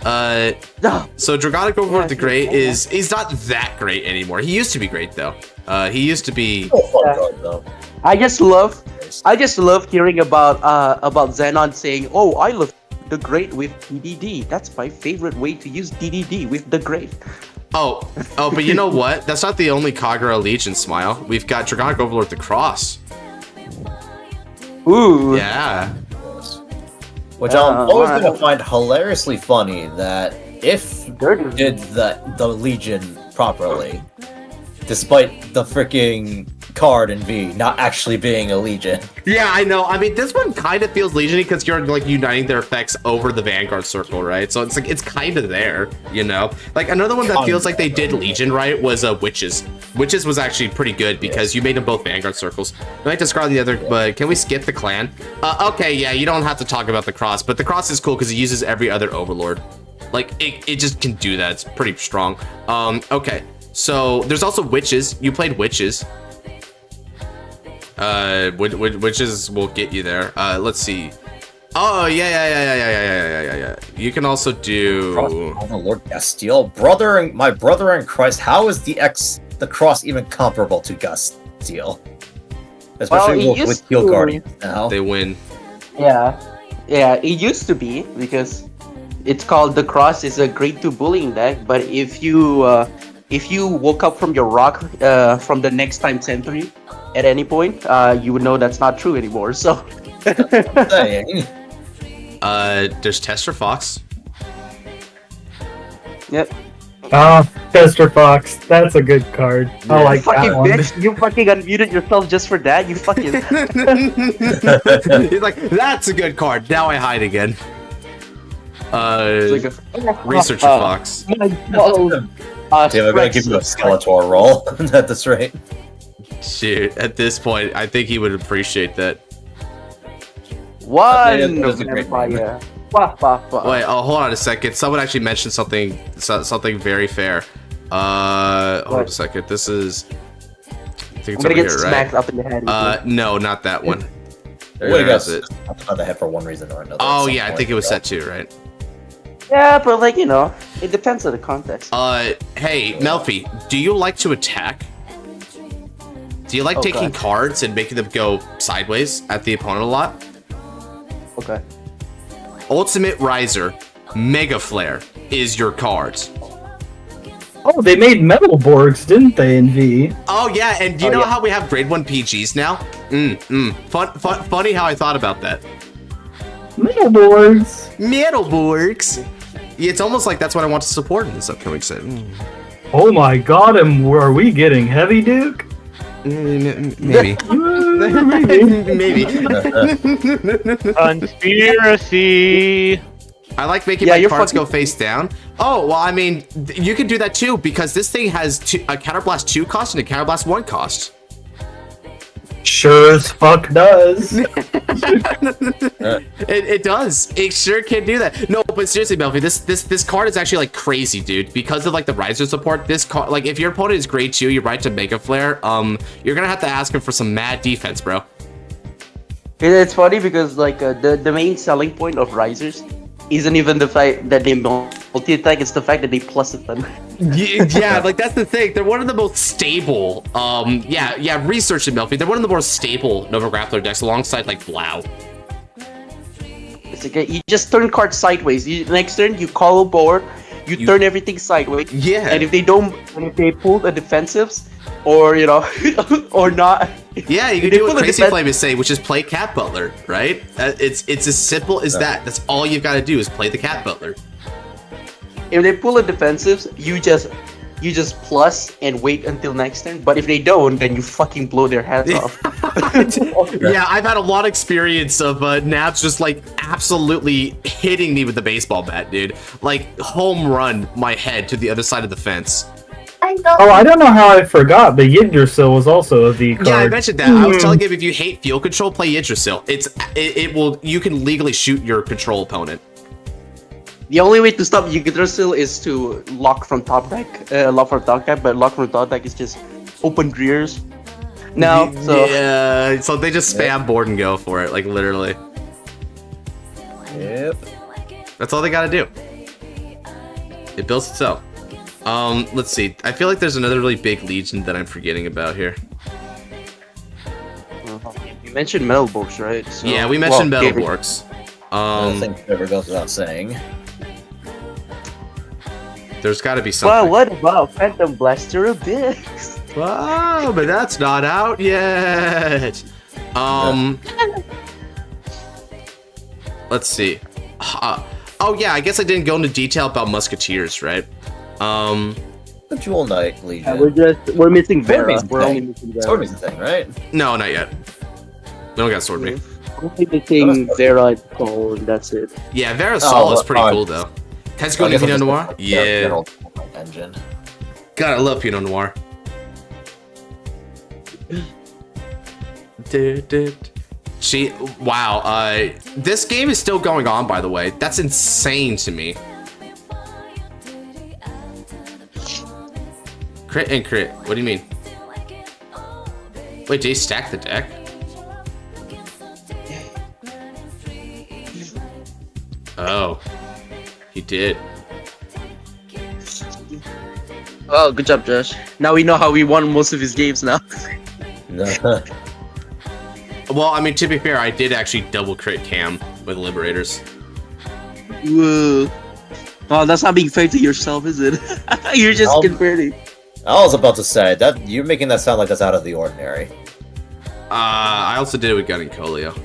[SPEAKER 1] So Dragonic Overlord the Great he's not that great anymore. He used to be great though. He used to be.
[SPEAKER 6] I just love hearing about Xenon saying, "Oh, I love the Great with DDD. That's my favorite way to use DDD with the Great."
[SPEAKER 1] Oh, but you know what? That's not the only Kagura Legion, Smile. We've got Dragonic Overlord the Cross.
[SPEAKER 6] Ooh.
[SPEAKER 1] Yeah.
[SPEAKER 9] Which I'm always gonna find hilariously funny that if did the Legion properly, despite the freaking card in V not actually being a Legion.
[SPEAKER 1] Yeah, I know. I mean, this one kind of feels Legion-y because you're like uniting their effects over the Vanguard circle, right? So it's like it's kind of there, you know. Like another one that feels like they did Legion right was Witches. Witches was actually pretty good because you made them both Vanguard circles. I might discard the other, but can we skip the clan? Okay, yeah, you don't have to talk about the cross, but the cross is cool because it uses every other Overlord. Like it just can do that. It's pretty strong. Okay, so there's also Witches. You played Witches. Witches will get you there. Let's see. Oh yeah. You can also do
[SPEAKER 9] Lord Gastiel, my brother in Christ. How is the cross even comparable to Gastiel? Especially with Heal Guardians now.
[SPEAKER 1] They win.
[SPEAKER 6] Yeah, it used to be because it's called the cross is a grade 2 bullying deck. But if you woke up from your rock from the next time century at any point, you would know that's not true anymore. So
[SPEAKER 1] there's Tester Fox.
[SPEAKER 6] Yep.
[SPEAKER 8] Tester Fox. That's a good card.
[SPEAKER 6] Yeah.
[SPEAKER 8] I like
[SPEAKER 6] fucking
[SPEAKER 8] that one.
[SPEAKER 6] bitch. You fucking unmuted yourself just for that. You fucking.
[SPEAKER 1] He's like, that's a good card. Now I hide again. Researcher Fox.
[SPEAKER 9] Damn, I'm gonna give you a Skeletor roll at this rate.
[SPEAKER 1] Shoot, at this point, I think he would appreciate that.
[SPEAKER 6] One.
[SPEAKER 1] Wait, hold on a second. Someone actually mentioned something very fair. Hold on a second. This is. I think it's
[SPEAKER 6] I'm gonna
[SPEAKER 1] over
[SPEAKER 6] get
[SPEAKER 1] here,
[SPEAKER 6] smacked
[SPEAKER 1] right?
[SPEAKER 6] up in the head.
[SPEAKER 1] No, not that one.
[SPEAKER 9] Where is it? Up the head for one reason or another.
[SPEAKER 1] Oh yeah, I think it was set 2, right?
[SPEAKER 6] Yeah, but like you know, it depends on the context.
[SPEAKER 1] Hey, Melfi, do you like to attack? Do you like taking cards and making them go sideways at the opponent a lot?
[SPEAKER 6] Okay.
[SPEAKER 1] Ultimate Riser, Mega Flare is your card.
[SPEAKER 8] Oh, they made Metal Borgs, didn't they, in V?
[SPEAKER 1] Oh yeah, and you know how we have grade 1 PGs now? Funny how I thought about that.
[SPEAKER 8] Metal Borgs.
[SPEAKER 1] Metal Borgs. It's almost like that's what I want to support in this upcoming set.
[SPEAKER 8] Oh my god, are we getting heavy, Duke?
[SPEAKER 1] Maybe. Maybe.
[SPEAKER 7] Conspiracy.
[SPEAKER 1] I like making my cards go face down. Oh, well, I mean, you can do that too, because this thing has a Counterblast 2 cost and a Counterblast 1 cost.
[SPEAKER 8] Sure as fuck does.
[SPEAKER 1] It does. It sure can do that. No, but seriously, Melfi, this card is actually like crazy, dude. Because of like the Riser support, this card, like if your opponent is grade 2, you're right to Mega Flare. You're gonna have to ask him for some mad defense, bro.
[SPEAKER 6] It's funny because like the main selling point of Risers isn't even the fact that they multi-attack, it's the fact that they plus it them.
[SPEAKER 1] Yeah, like that's the thing. They're one of the most stable. Research it, Melfi. They're one of the more stable Nova Grappler decks alongside like Blau.
[SPEAKER 6] It's okay. You just turn cards sideways. Next turn, you call a board. You turn everything sideways.
[SPEAKER 1] Yeah.
[SPEAKER 6] And if they pull the defensives, or you know, or not.
[SPEAKER 1] Yeah, you can do what Crazy Flame is saying, which is play Cat Butler, right? It's as simple as that. That's all you've got to do is play the Cat Butler.
[SPEAKER 6] If they pull the defensives, you just plus and wait until next turn. But if they don't, then you fucking blow their heads off.
[SPEAKER 1] Yeah, I've had a lot of experience of Nabs just like absolutely hitting me with the baseball bat, dude. Like home run my head to the other side of the fence.
[SPEAKER 8] Oh, I don't know how I forgot, but Yggdrasil was also a V card.
[SPEAKER 1] Yeah, I mentioned that. I was telling him if you hate field control, play Yggdrasil. You can legally shoot your control opponent.
[SPEAKER 6] The only way to stop Yggdrasil is to lock from top deck. But lock from top deck is just open Greers. No, so
[SPEAKER 1] yeah, so they just spam board and go for it, like literally.
[SPEAKER 9] Yep.
[SPEAKER 1] That's all they gotta do. It builds itself. Let's see. I feel like there's another really big Legion that I'm forgetting about here.
[SPEAKER 6] You mentioned Metalborgs, right? So,
[SPEAKER 1] yeah, we mentioned Metalborgs.
[SPEAKER 9] I think never goes without saying.
[SPEAKER 1] There's got to be something.
[SPEAKER 6] Well, what about Phantom Blaster Abyss?
[SPEAKER 1] Wow, but that's not out yet. Let's see. Oh yeah, I guess I didn't go into detail about Musketeers, right?
[SPEAKER 9] The Jewel Knight Legion.
[SPEAKER 6] We're missing Vera.
[SPEAKER 9] Stormy's the
[SPEAKER 6] We're only
[SPEAKER 9] thing.
[SPEAKER 6] missing Vera.
[SPEAKER 9] Stormy's the thing, right?
[SPEAKER 1] No, not yet. We don't got Sword Me.
[SPEAKER 6] Only missing Vera and Cole, and that's it.
[SPEAKER 1] Yeah, Vera's Sol is pretty
[SPEAKER 9] alright.
[SPEAKER 1] cool though. Tetsuko and Pinot Noir? Yeah.
[SPEAKER 9] General engine.
[SPEAKER 1] God, I love Pinot Noir. Wow, this game is still going on, by the way. That's insane to me. Crit and crit. What do you mean? Wait, did he stack the deck? Oh, he did.
[SPEAKER 6] Oh, good job, Josh. Now we know how we won most of his games now.
[SPEAKER 1] Well, I mean, to be fair, I did actually double crit Cam with Liberators.
[SPEAKER 6] Whoa. Oh, that's not being fair to yourself, is it? You're just converting.
[SPEAKER 9] I was about to say that you're making that sound like that's out of the ordinary.
[SPEAKER 1] I also did it with Gunning Colio.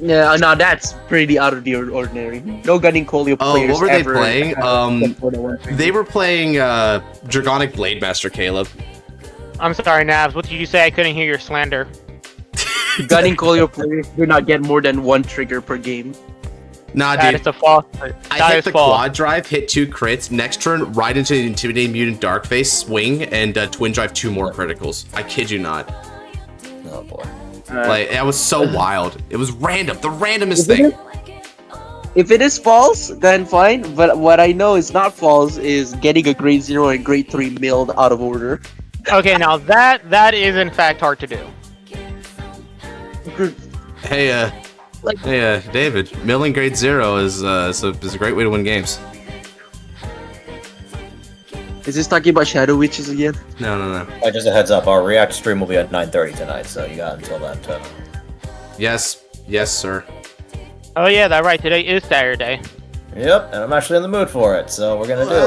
[SPEAKER 6] Yeah, no, that's pretty out of the ordinary. No Gunning Colio players.
[SPEAKER 1] Oh, what were they
[SPEAKER 6] ever
[SPEAKER 1] playing?
[SPEAKER 6] had
[SPEAKER 1] They were playing Dragonic Blade Master Caleb.
[SPEAKER 7] I'm sorry, Navs. What did you say? I couldn't hear your slander.
[SPEAKER 6] Gunning Colio players do not get more than one trigger per game.
[SPEAKER 1] Nah,
[SPEAKER 7] That
[SPEAKER 1] dude.
[SPEAKER 7] is a false.
[SPEAKER 1] I hit the quad drive, hit 2 crits, next turn right into the Intimidating Mutant Darkface, swing, and twin drive 2 more criticals. I kid you not.
[SPEAKER 9] Oh boy.
[SPEAKER 1] Like, that was so wild. It was random. The randomest thing.
[SPEAKER 6] If it is false, then fine. But what I know is not false is getting a grade 0 and grade 3 milled out of order.
[SPEAKER 7] Okay, now that is in fact hard to do.
[SPEAKER 1] Hey, David, milling grade 0 is a great way to win games.
[SPEAKER 6] Is this talking about Shadow Witches again?
[SPEAKER 1] No.
[SPEAKER 9] Just a heads up, our React stream will be at 9:30 tonight, so you got until then to...
[SPEAKER 1] Yes, sir.
[SPEAKER 7] Oh yeah, that's right. Today is Saturday.
[SPEAKER 9] Yep, and I'm actually in the mood for it, so we're gonna do it.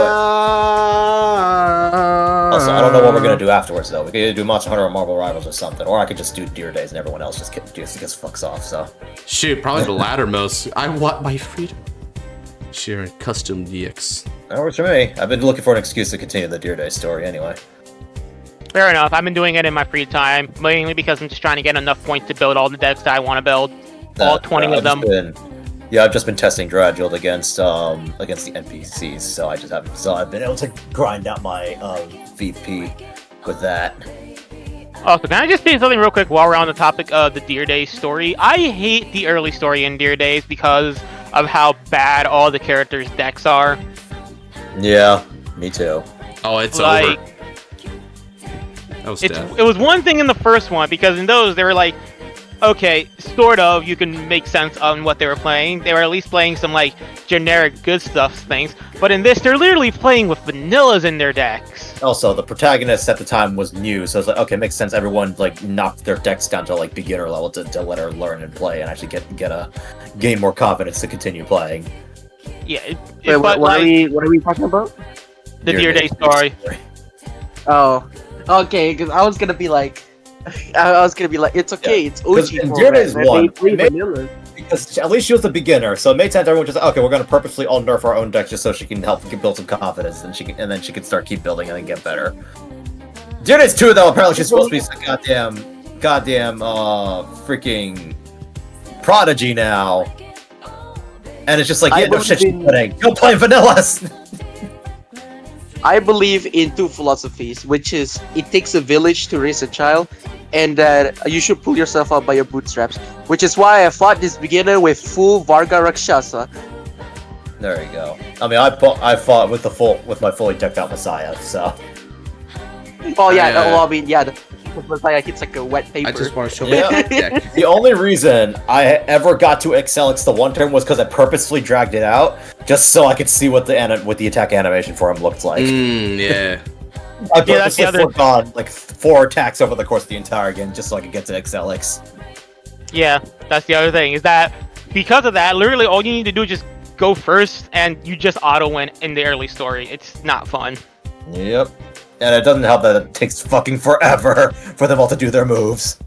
[SPEAKER 9] Also, I don't know what we're gonna do afterwards, though. We could either do Monster Hunter or Marvel Rivals or something, or I could just do Deer Days and everyone else just gets fucks off, so...
[SPEAKER 1] Shoot, probably the latter most. I want my freedom. Sharing custom DX.
[SPEAKER 9] That works for me. I've been looking for an excuse to continue the Deer Day story anyway.
[SPEAKER 7] Fair enough. I've been doing it in my free time, mainly because I'm just trying to get enough points to build all the decks that I want to build. All 20 of them.
[SPEAKER 9] I've just been testing Draduald against the NPCs, so I've been able to grind out my VP with that.
[SPEAKER 7] Also, can I just say something real quick while we're on the topic of the Deer Days story? I hate the early story in Deer Days because of how bad all the characters' decks are.
[SPEAKER 9] Yeah, me too.
[SPEAKER 1] Oh, it's
[SPEAKER 7] like,
[SPEAKER 1] over. That was death.
[SPEAKER 7] It was one thing in the first one, because in those, they were like, okay, sort of, you can make sense on what they were playing. They were at least playing some, like, generic good stuff things. But in this, they're literally playing with vanillas in their decks.
[SPEAKER 9] Also, the protagonist at the time was new, so it's like, okay, it makes sense. Everyone, like, knocked their decks down to, like, beginner level to let her learn and play and actually gain more confidence to continue playing.
[SPEAKER 7] Yeah.
[SPEAKER 6] Wait, what are we talking about?
[SPEAKER 7] The Deer Day story.
[SPEAKER 6] Oh. Okay, because I was gonna be like, it's okay, it's OG.
[SPEAKER 9] Deer Days won. Because at least she was a beginner, so it made sense. Everyone just okay, we're gonna purposely all nerf our own decks just so she can build some confidence, and then she can start keep building and then get better. Deer Days 2 though, apparently she's supposed to be some goddamn freaking prodigy now, and it's just like yeah, no shit, she's playing. Go play vanillas.
[SPEAKER 6] I believe in 2 philosophies, which is it takes a village to raise a child, and that you should pull yourself up by your bootstraps. Which is why I fought this beginner with full Varga Rakshasa.
[SPEAKER 9] There you go. I mean, I fought with my fully decked out Messiah, so.
[SPEAKER 6] Oh yeah, the Messiah hits like a wet paper.
[SPEAKER 1] I just want to show my deck.
[SPEAKER 9] The only reason I ever got to Excelix the one turn was because I purposefully dragged it out, just so I could see what the attack animation for him looked like.
[SPEAKER 1] Yeah.
[SPEAKER 9] I purposely forgone like 4 attacks over the course of the entire game, just so I could get to Excelix.
[SPEAKER 7] Yeah, that's the other thing, is that because of that, literally all you need to do is just go first, and you just auto-win in the early story. It's not fun.
[SPEAKER 9] Yep. And it doesn't help that it takes fucking forever for them all to do their moves.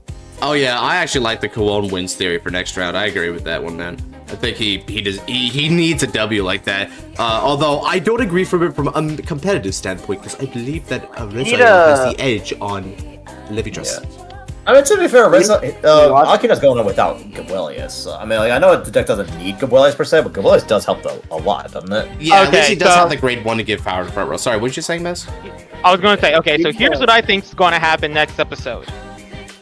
[SPEAKER 1] Oh yeah, I actually like the Kuon wins theory for next round. I agree with that one, man. I think he needs a W like that. Although I don't agree from a competitive standpoint because I believe that Reza has the edge on Levitras.
[SPEAKER 9] Yeah. I mean, to be fair, Akina's going on without Gabwelius. I mean, like, I know the deck doesn't need Gabwelius per se, but Gabwelius does help a lot, doesn't it?
[SPEAKER 1] Yeah, at least he does have the grade 1 to give power to front row. Sorry, what did you saying, Miss?
[SPEAKER 7] I was going to say, okay, so here's what I think's going to happen next episode.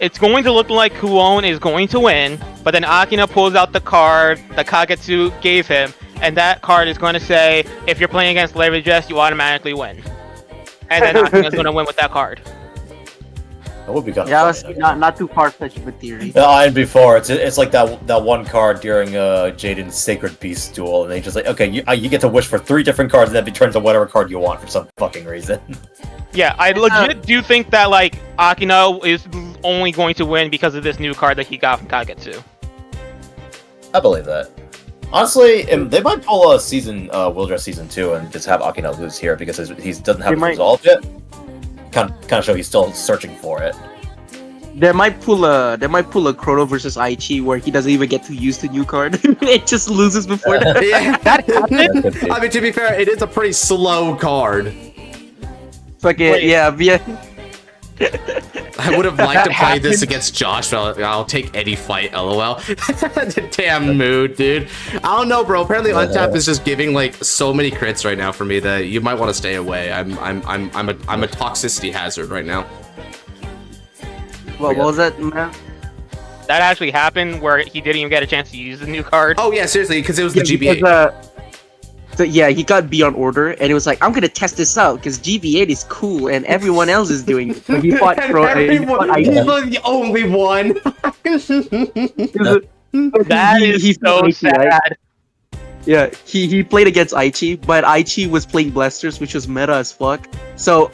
[SPEAKER 7] It's going to look like Kuon is going to win, but then Akina pulls out the card that Kagetsu gave him, and that card is going to say, if you're playing against Levitras, you automatically win. And then Akina's going to win with that card.
[SPEAKER 9] That would be kind of
[SPEAKER 6] Yeah, not too far-fetched of a theory.
[SPEAKER 9] And before, it's like that one card during Jaden's Sacred Beast duel, and they just like, okay, you get to wish for 3 different cards, and then it turns to whatever card you want for some fucking reason.
[SPEAKER 7] Yeah, I legit do think that, like, Akina is only going to win because of this new card that he got from Kagetsu.
[SPEAKER 9] I believe that. Honestly, they might pull a Wildress Season 2 and just have Akina lose here because he doesn't have it resolved yet. Kind of show he's still searching for it.
[SPEAKER 6] They might pull a Chrono versus Aichi where he doesn't even get to use the new card. It just loses before that.
[SPEAKER 1] Yeah, that happened. I mean, to be fair, it is a pretty slow card.
[SPEAKER 6] Yeah.
[SPEAKER 1] I would have liked to play this against Josh, but I'll take any fight, lol. Damn mood, dude. I don't know, bro. Apparently Untap is just giving like so many crits right now for me that you might want to stay away. I'm a toxicity hazard right now.
[SPEAKER 6] What was that, man?
[SPEAKER 7] That actually happened where he didn't even get a chance to use the new card.
[SPEAKER 1] Oh yeah, seriously, because it was the GBA.
[SPEAKER 6] So yeah, he got beyond order, and it was like, I'm gonna test this out because GB8 is cool, and everyone else is doing it. So he fought he's
[SPEAKER 1] the only one.
[SPEAKER 7] That is so sad.
[SPEAKER 6] Right? Yeah, he played against Aichi, but Aichi was playing Blasters, which was meta as fuck. So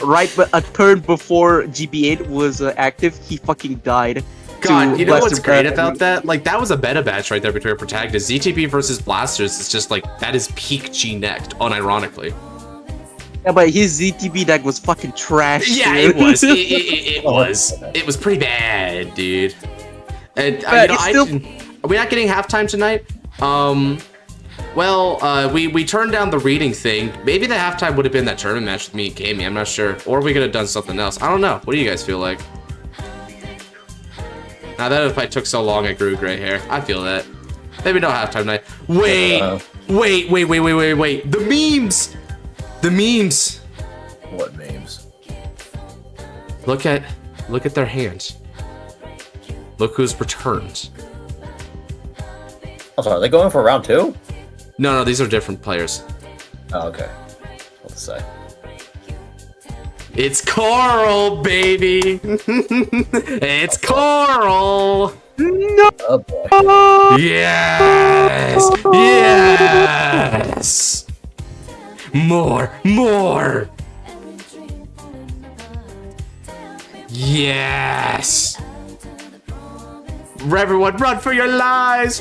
[SPEAKER 6] a turn before GB8 was active, he fucking died.
[SPEAKER 1] God, you know what's great about that? Like, that was a meta match right there between our protagonists. ZTP versus Blasters is just like, that is peak G-Necked, unironically.
[SPEAKER 6] Yeah, but his ZTP deck was fucking trash.
[SPEAKER 1] Yeah,
[SPEAKER 6] dude.
[SPEAKER 1] it was. It was. It was pretty bad, dude. And, you know, are we not getting halftime tonight? Well, we turned down the reading thing. Maybe the halftime would have been that tournament match with me and Gamey, I'm not sure. Or we could have done something else. I don't know. What do you guys feel like? Now that if I took so long, I grew gray hair. I feel that. Maybe no halftime night. Wait. The memes. The memes.
[SPEAKER 9] What memes?
[SPEAKER 1] Look at their hands. Look who's returned.
[SPEAKER 9] I'm sorry, are they going for round 2?
[SPEAKER 1] No, these are different players.
[SPEAKER 9] Oh, okay. Let's say.
[SPEAKER 1] It's Coral, baby! It's Coral!
[SPEAKER 6] No!
[SPEAKER 9] Oh boy.
[SPEAKER 1] Yes! Yes! More! Yes! Everyone, run for your lives!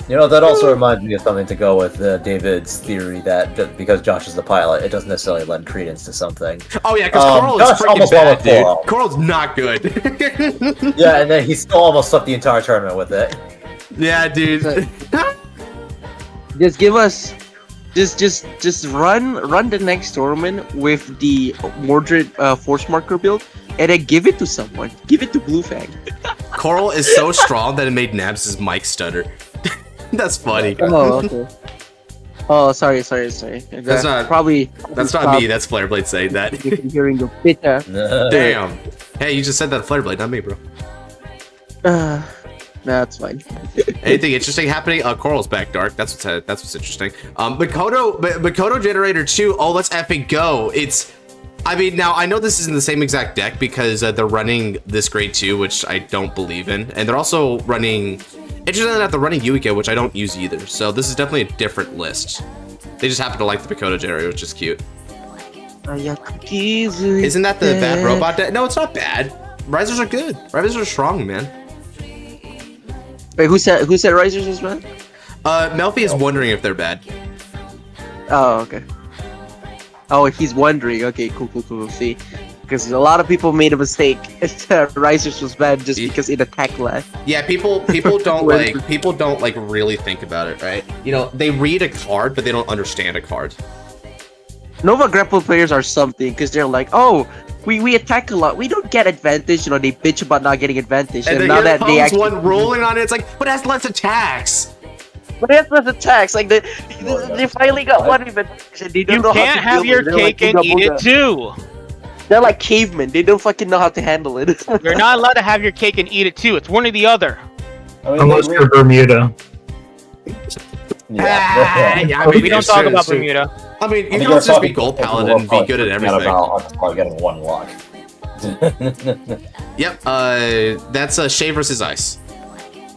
[SPEAKER 9] You know, that also reminds me of something to go with David's theory that just because Josh is the pilot, it doesn't necessarily lend credence to something.
[SPEAKER 1] Oh yeah, because Coral is freaking bad, dude. Coral's not good.
[SPEAKER 9] Yeah, and then he still almost swept the entire tournament with it.
[SPEAKER 1] Yeah, dude.
[SPEAKER 6] Just give us, just run the next tournament with the Mordred Force Marker build, and then give it to someone. Give it to Bluefang.
[SPEAKER 1] Coral is so strong that it made Nabs' mic stutter. That's funny.
[SPEAKER 6] Oh, okay. Oh, sorry.
[SPEAKER 1] That's not
[SPEAKER 6] probably.
[SPEAKER 1] That's not me. That's Flareblade saying that.
[SPEAKER 6] Hearing the bitter.
[SPEAKER 1] Damn. Hey, you just said that Flareblade, not me, bro.
[SPEAKER 6] That's fine.
[SPEAKER 1] Anything interesting happening? Coral's back, Dark. That's what's interesting. Makoto Generator 2. Oh, let's effing go. I mean, now I know this isn't the same exact deck because they're running this grade 2, which I don't believe in, and they're also running. Interestingly enough, they're running Yugioh, which I don't use either. So this is definitely a different list. They just happen to like the Makoto Generator, which is cute. Isn't that the bad robot deck? No, it's not bad. Risers are good. Risers are strong, man.
[SPEAKER 6] Wait, who said Risers was bad?
[SPEAKER 1] Melfi is wondering if they're bad.
[SPEAKER 6] Oh, okay. Oh, he's wondering. Okay, cool. See, because a lot of people made a mistake. Risers was bad just because it attacked less.
[SPEAKER 1] Yeah, people don't like really think about it, right? You know, they read a card, but they don't understand a card.
[SPEAKER 6] Nova Grapple players are something because they're like, oh, we attack a lot. We don't get advantage. You know, they bitch about not getting advantage, and now that they actually
[SPEAKER 1] one rolling on it, it's like, but it has less attacks.
[SPEAKER 6] But it has less attacks. Like they finally got one advantage. And they don't
[SPEAKER 7] You
[SPEAKER 6] know
[SPEAKER 7] can't
[SPEAKER 6] how to
[SPEAKER 7] have your
[SPEAKER 6] deal with it.
[SPEAKER 7] cake and eat it too.
[SPEAKER 6] They're like cavemen. They don't fucking know how to handle it.
[SPEAKER 7] You're not allowed to have your cake and eat it too. It's one or the other.
[SPEAKER 8] Unless you're Bermuda.
[SPEAKER 1] Yeah,
[SPEAKER 7] We don't talk about Bermuda.
[SPEAKER 1] I mean, you can also just be Gold Paladin and be good at everything.
[SPEAKER 9] About getting one luck.
[SPEAKER 1] Yep, that's Shea versus Ice.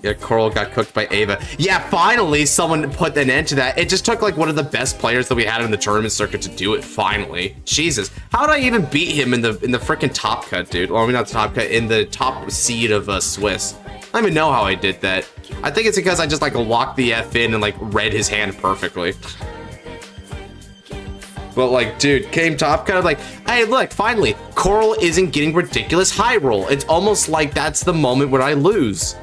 [SPEAKER 1] Yeah, Coral got cooked by Ava. Yeah, finally someone put an end to that. It just took like one of the best players that we had in the tournament circuit to do it finally. Jesus, how did I even beat him in the freaking top cut, dude? Well, I mean not the top cut, in the top seed of Swiss. I don't even know how I did that. I think it's because I just like locked the F in and like read his hand perfectly. But like, dude, came top cut, like, hey, look, finally, Coral isn't getting ridiculous high roll. It's almost like that's the moment where I lose.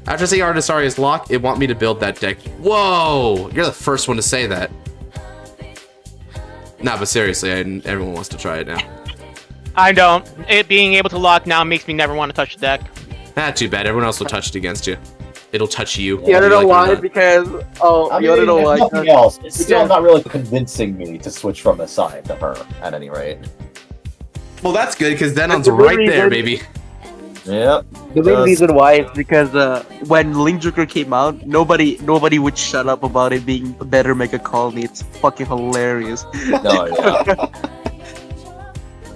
[SPEAKER 1] After seeing Artisaria's lock, it want me to build that deck. Whoa, you're the first one to say that. Nah, but seriously, everyone wants to try it now.
[SPEAKER 7] I don't. It being able to lock now makes me never want to touch the deck.
[SPEAKER 1] Not too bad. Everyone else will touch it against you. It'll touch you.
[SPEAKER 6] You wanna know why? Because you wanna know why?
[SPEAKER 9] Nothing else. It's still not really convincing me to switch from the side to her. At any rate.
[SPEAKER 1] Well, that's good because Denon's right there, baby.
[SPEAKER 9] Yep.
[SPEAKER 6] The main reason why is because when Link Joker came out, nobody would shut up about it being a better Mega Colony. It's fucking hilarious.
[SPEAKER 9] No, yeah.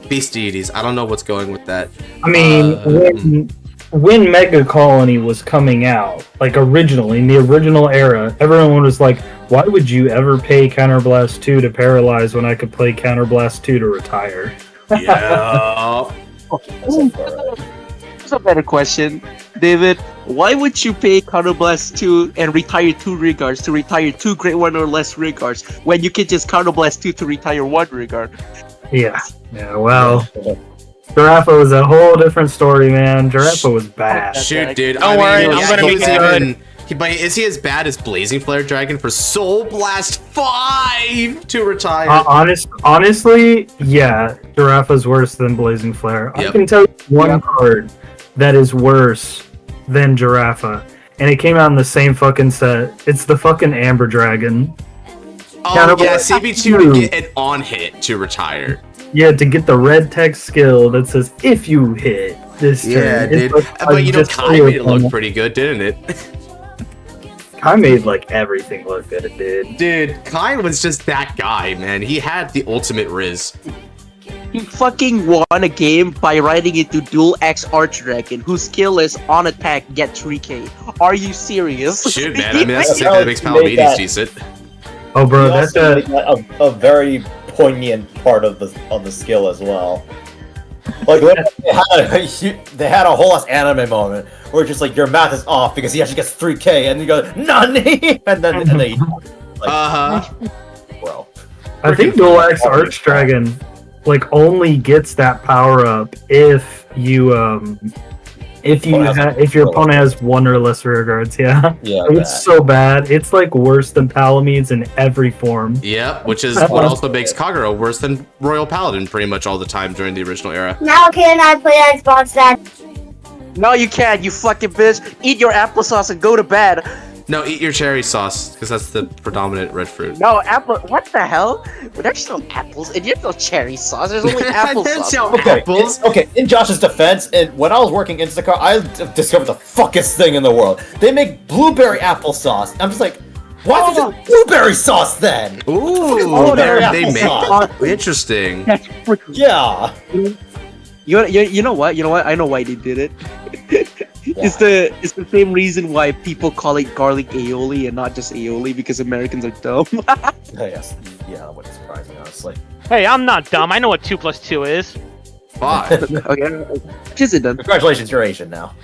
[SPEAKER 1] Beast Deities. I don't know what's going with that.
[SPEAKER 8] I mean, when Mega Colony was coming out, like originally, in the original era, everyone was like, why would you ever pay Counterblast 2 to paralyze when I could play Counterblast 2 to retire?
[SPEAKER 1] Yeah.
[SPEAKER 6] That's a better question. David, why would you pay Counterblast 2 and retire 2 Regards to retire 2 Great One or less Regards when you can just Counterblast 2 to retire 1 Regard?
[SPEAKER 8] Yeah, well... Giraffa was a whole different story, man. Giraffa was bad.
[SPEAKER 1] Shoot, dude.
[SPEAKER 7] Don't worry, I'm gonna make it good.
[SPEAKER 1] But is he as bad as Blazing Flare Dragon for Soul Blast 5 to retire?
[SPEAKER 8] Honestly, yeah, Giraffa's worse than Blazing Flare.
[SPEAKER 1] Yep.
[SPEAKER 8] I can tell you one card that is worse than Giraffa, and it came out in the same fucking set. It's the fucking Amber Dragon.
[SPEAKER 1] Oh, yeah, CB2 to get an on-hit to retire.
[SPEAKER 8] Yeah, to get the red text skill that says, if you hit this turn.
[SPEAKER 1] Yeah, dude. But you know, Kai made it look pretty good, didn't it?
[SPEAKER 8] Kai made, like, everything look good, it did.
[SPEAKER 1] Dude, Kai was just that guy, man. He had the ultimate Riz.
[SPEAKER 6] He fucking won a game by riding into Dual X Archdragon, whose skill is on attack, get 3k. Are you serious?
[SPEAKER 1] Shoot, man. I mean, that's the thing that makes Palamedes decent.
[SPEAKER 8] Oh, bro, that's
[SPEAKER 9] a very poignant part of the skill as well. Like they had a whole ass anime moment where it's just like your math is off because he actually gets 3k and you go Nani, and then like, bro.
[SPEAKER 8] I think Dual X Archdragon like only gets that power up if you if your opponent has 1 or less rear guards, yeah. It's so bad. It's like worse than Palamedes in every form.
[SPEAKER 1] Yep, which is what also makes Kagero worse than Royal Paladin pretty much all the time during the original era.
[SPEAKER 10] Now can I play Xbox Dad?
[SPEAKER 6] No, you can't, you fucking bitch. Eat your applesauce and go to bed.
[SPEAKER 1] No, eat your cherry sauce, because that's the predominant red fruit.
[SPEAKER 6] No, apple. What the hell? There's no apples, and there's no cherry sauce. There's only applesauce.
[SPEAKER 1] Apples.
[SPEAKER 9] Okay, in Josh's defense, and when I was working Instacart, I discovered the fuckest thing in the world. They make blueberry applesauce. I'm just like, why is it blueberry sauce then?
[SPEAKER 1] Ooh, they make interesting.
[SPEAKER 9] Yeah.
[SPEAKER 6] You know what? I know why they did it. It's the same reason why people call it garlic aioli and not just aioli, because Americans are dumb.
[SPEAKER 9] Yes. Yeah, that wouldn't surprise me, honestly.
[SPEAKER 7] Hey, I'm not dumb. I know what 2 + 2 is.
[SPEAKER 1] 5.
[SPEAKER 6] Okay. What is it then?
[SPEAKER 9] Congratulations, you're Asian now.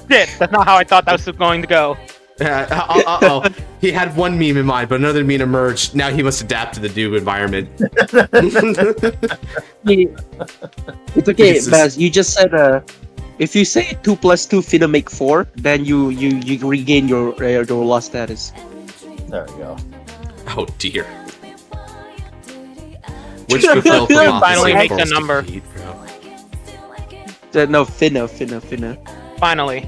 [SPEAKER 7] Shit, that's not how I thought that was going to go.
[SPEAKER 1] Uh-oh. He had one meme in mind, but another meme emerged. Now he must adapt to the new environment.
[SPEAKER 6] It's okay, Baz. You just said if you say 2 plus 2 finna make 4, then you regain your lost status.
[SPEAKER 9] There we go.
[SPEAKER 1] Oh dear. Which fulfill
[SPEAKER 7] Finally makes a number.
[SPEAKER 6] No, finna.
[SPEAKER 7] Finally.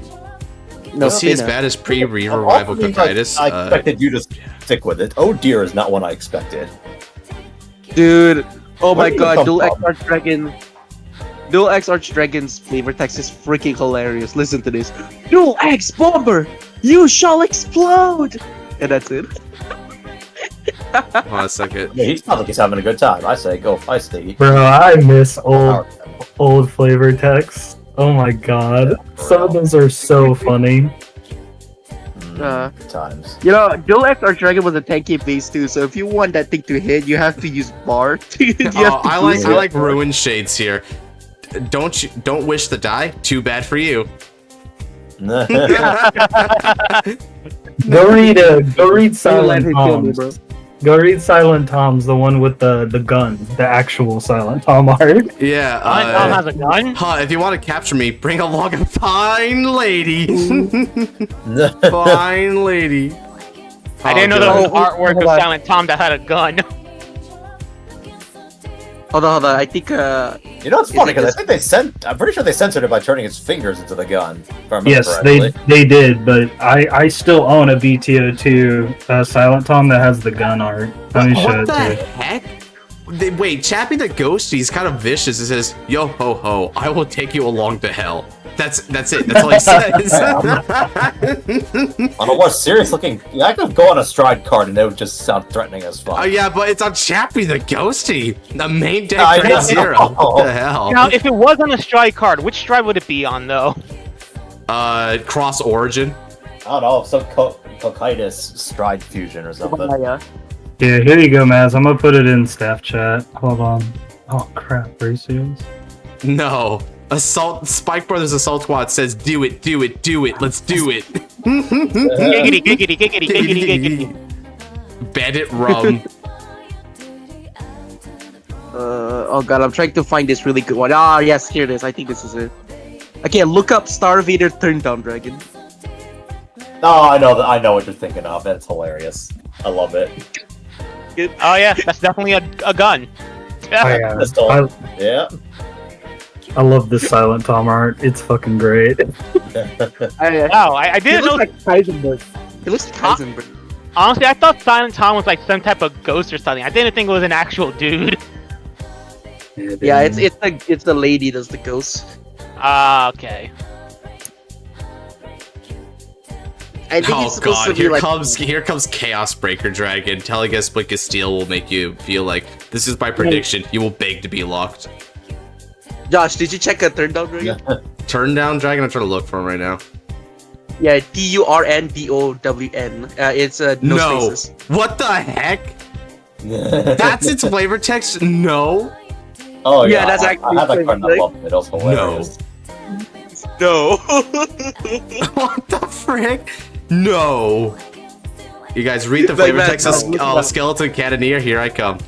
[SPEAKER 6] No,
[SPEAKER 1] Was he as bad as pre-revival Cocytus?
[SPEAKER 9] I expected you to stick with it. Oh dear is not one I expected.
[SPEAKER 6] Dude, oh
[SPEAKER 9] Where
[SPEAKER 6] my
[SPEAKER 9] did you
[SPEAKER 6] god,
[SPEAKER 9] come
[SPEAKER 6] Dual X
[SPEAKER 9] from?
[SPEAKER 6] Archdragon. Dual X Archdragon's flavor text is freaking hilarious. Listen to this. Dual X Bomber, you shall explode! And that's it.
[SPEAKER 1] Hold on a second.
[SPEAKER 9] Yeah, he sounds like he's having a good time. I say go feisty.
[SPEAKER 8] Bro, I miss old flavor texts. Oh my god. Some of those are so funny.
[SPEAKER 9] Times.
[SPEAKER 6] You know, Dual X Archdragon was a 10k base too, so if you want that thing to hit, you have to use bar.
[SPEAKER 1] I like Ruin Shades here. Don't wish the die. Too bad for you.
[SPEAKER 8] Go read Silent Tom's. Go read Silent Tom's, the one with the gun, the actual Silent Tom art.
[SPEAKER 1] Yeah.
[SPEAKER 7] Silent Tom has a gun?
[SPEAKER 1] If you want to capture me, bring along a fine lady. Fine lady.
[SPEAKER 7] I didn't know there was artwork of Silent Tom that had a gun.
[SPEAKER 6] Hold on. I think
[SPEAKER 9] You know, it's funny because I think I'm pretty sure they censored it by turning its fingers into the gun. If I remember
[SPEAKER 8] Yes,
[SPEAKER 9] correctly.
[SPEAKER 8] they did, but I still own a BTO2 Silent Tom that has the gun art. Let me show
[SPEAKER 1] What
[SPEAKER 8] it
[SPEAKER 1] the
[SPEAKER 8] to you.
[SPEAKER 1] heck? Wait, Chappie the Ghost, he's kind of vicious. It says, yo ho ho, I will take you along to hell. That's it. That's all he says.
[SPEAKER 9] On a more serious looking, I could go on a stride card and it would just sound threatening as fuck.
[SPEAKER 1] Oh yeah, but it's on Chappie the Ghosty, the main deck
[SPEAKER 9] I
[SPEAKER 1] grade
[SPEAKER 9] know.
[SPEAKER 1] 0. What the hell?
[SPEAKER 7] Now, if it was on a stride card, which stride would it be on, though?
[SPEAKER 1] Cross Origin.
[SPEAKER 9] I don't know, some Cocytus stride fusion or something.
[SPEAKER 8] Yeah, here you go, Maz. I'm gonna put it in staff chat. Hold on. Oh crap, ratios.
[SPEAKER 1] No. Spike Brothers Assault Squad says, do it, let's do it.
[SPEAKER 7] Giggity.
[SPEAKER 1] Bandit rum.
[SPEAKER 6] oh god, I'm trying to find this really good one. Ah, yes, here it is. I think this is it. Okay, look up Starvader Turn Down Dragon.
[SPEAKER 9] Oh, I know what you're thinking of. That's hilarious. I love it.
[SPEAKER 7] Oh yeah, that's definitely a gun.
[SPEAKER 9] Yeah.
[SPEAKER 8] I love this Silent Tom art. It's fucking great.
[SPEAKER 7] Wow, I didn't know.
[SPEAKER 6] Like Heisenberg. It looks like Heisenberg.
[SPEAKER 7] Honestly, I thought Silent Tom was like some type of ghost or something. I didn't think it was an actual dude.
[SPEAKER 6] Yeah, it's the lady that's the ghost.
[SPEAKER 7] Ah, okay.
[SPEAKER 6] I think it's supposed to be
[SPEAKER 1] Here comes Chaos Breaker Dragon telling us Wicked Steel will make you feel like this is my prediction. You will beg to be locked.
[SPEAKER 6] Josh, did you check a Turn Down Dragon?
[SPEAKER 1] Turn Down Dragon? I'm trying to look for him right now.
[SPEAKER 6] Yeah, TURNDOWN. It's no spaces.
[SPEAKER 1] What the heck? That's its flavor text? No.
[SPEAKER 9] Oh
[SPEAKER 6] yeah, that's actually
[SPEAKER 9] I have that card and I love it. It was hilarious.
[SPEAKER 6] No.
[SPEAKER 1] What the frick? No. You guys read the flavor text of Skeleton Cannoneer. Here I come.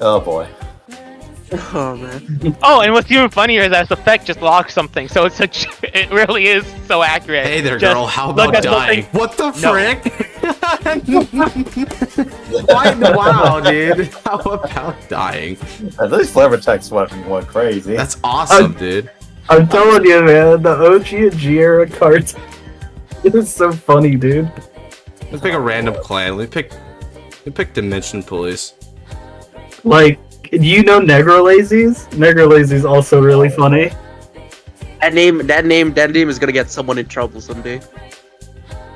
[SPEAKER 9] Oh boy.
[SPEAKER 6] Oh man.
[SPEAKER 7] Oh, and what's even funnier is that this effect just locks something, so it really is so accurate.
[SPEAKER 1] Hey there, girl. How about dying? What the frick? Wow, dude. How about dying?
[SPEAKER 9] These flavor texts went crazy.
[SPEAKER 1] That's awesome, dude.
[SPEAKER 8] I'm telling you, man. The OG Giera cards. It is so funny, dude.
[SPEAKER 1] Let's pick a random clan. We pick Dimension Police.
[SPEAKER 8] Like, do you know Negrolazy's? Negrolazy's also really funny.
[SPEAKER 6] That name is gonna get someone in trouble someday.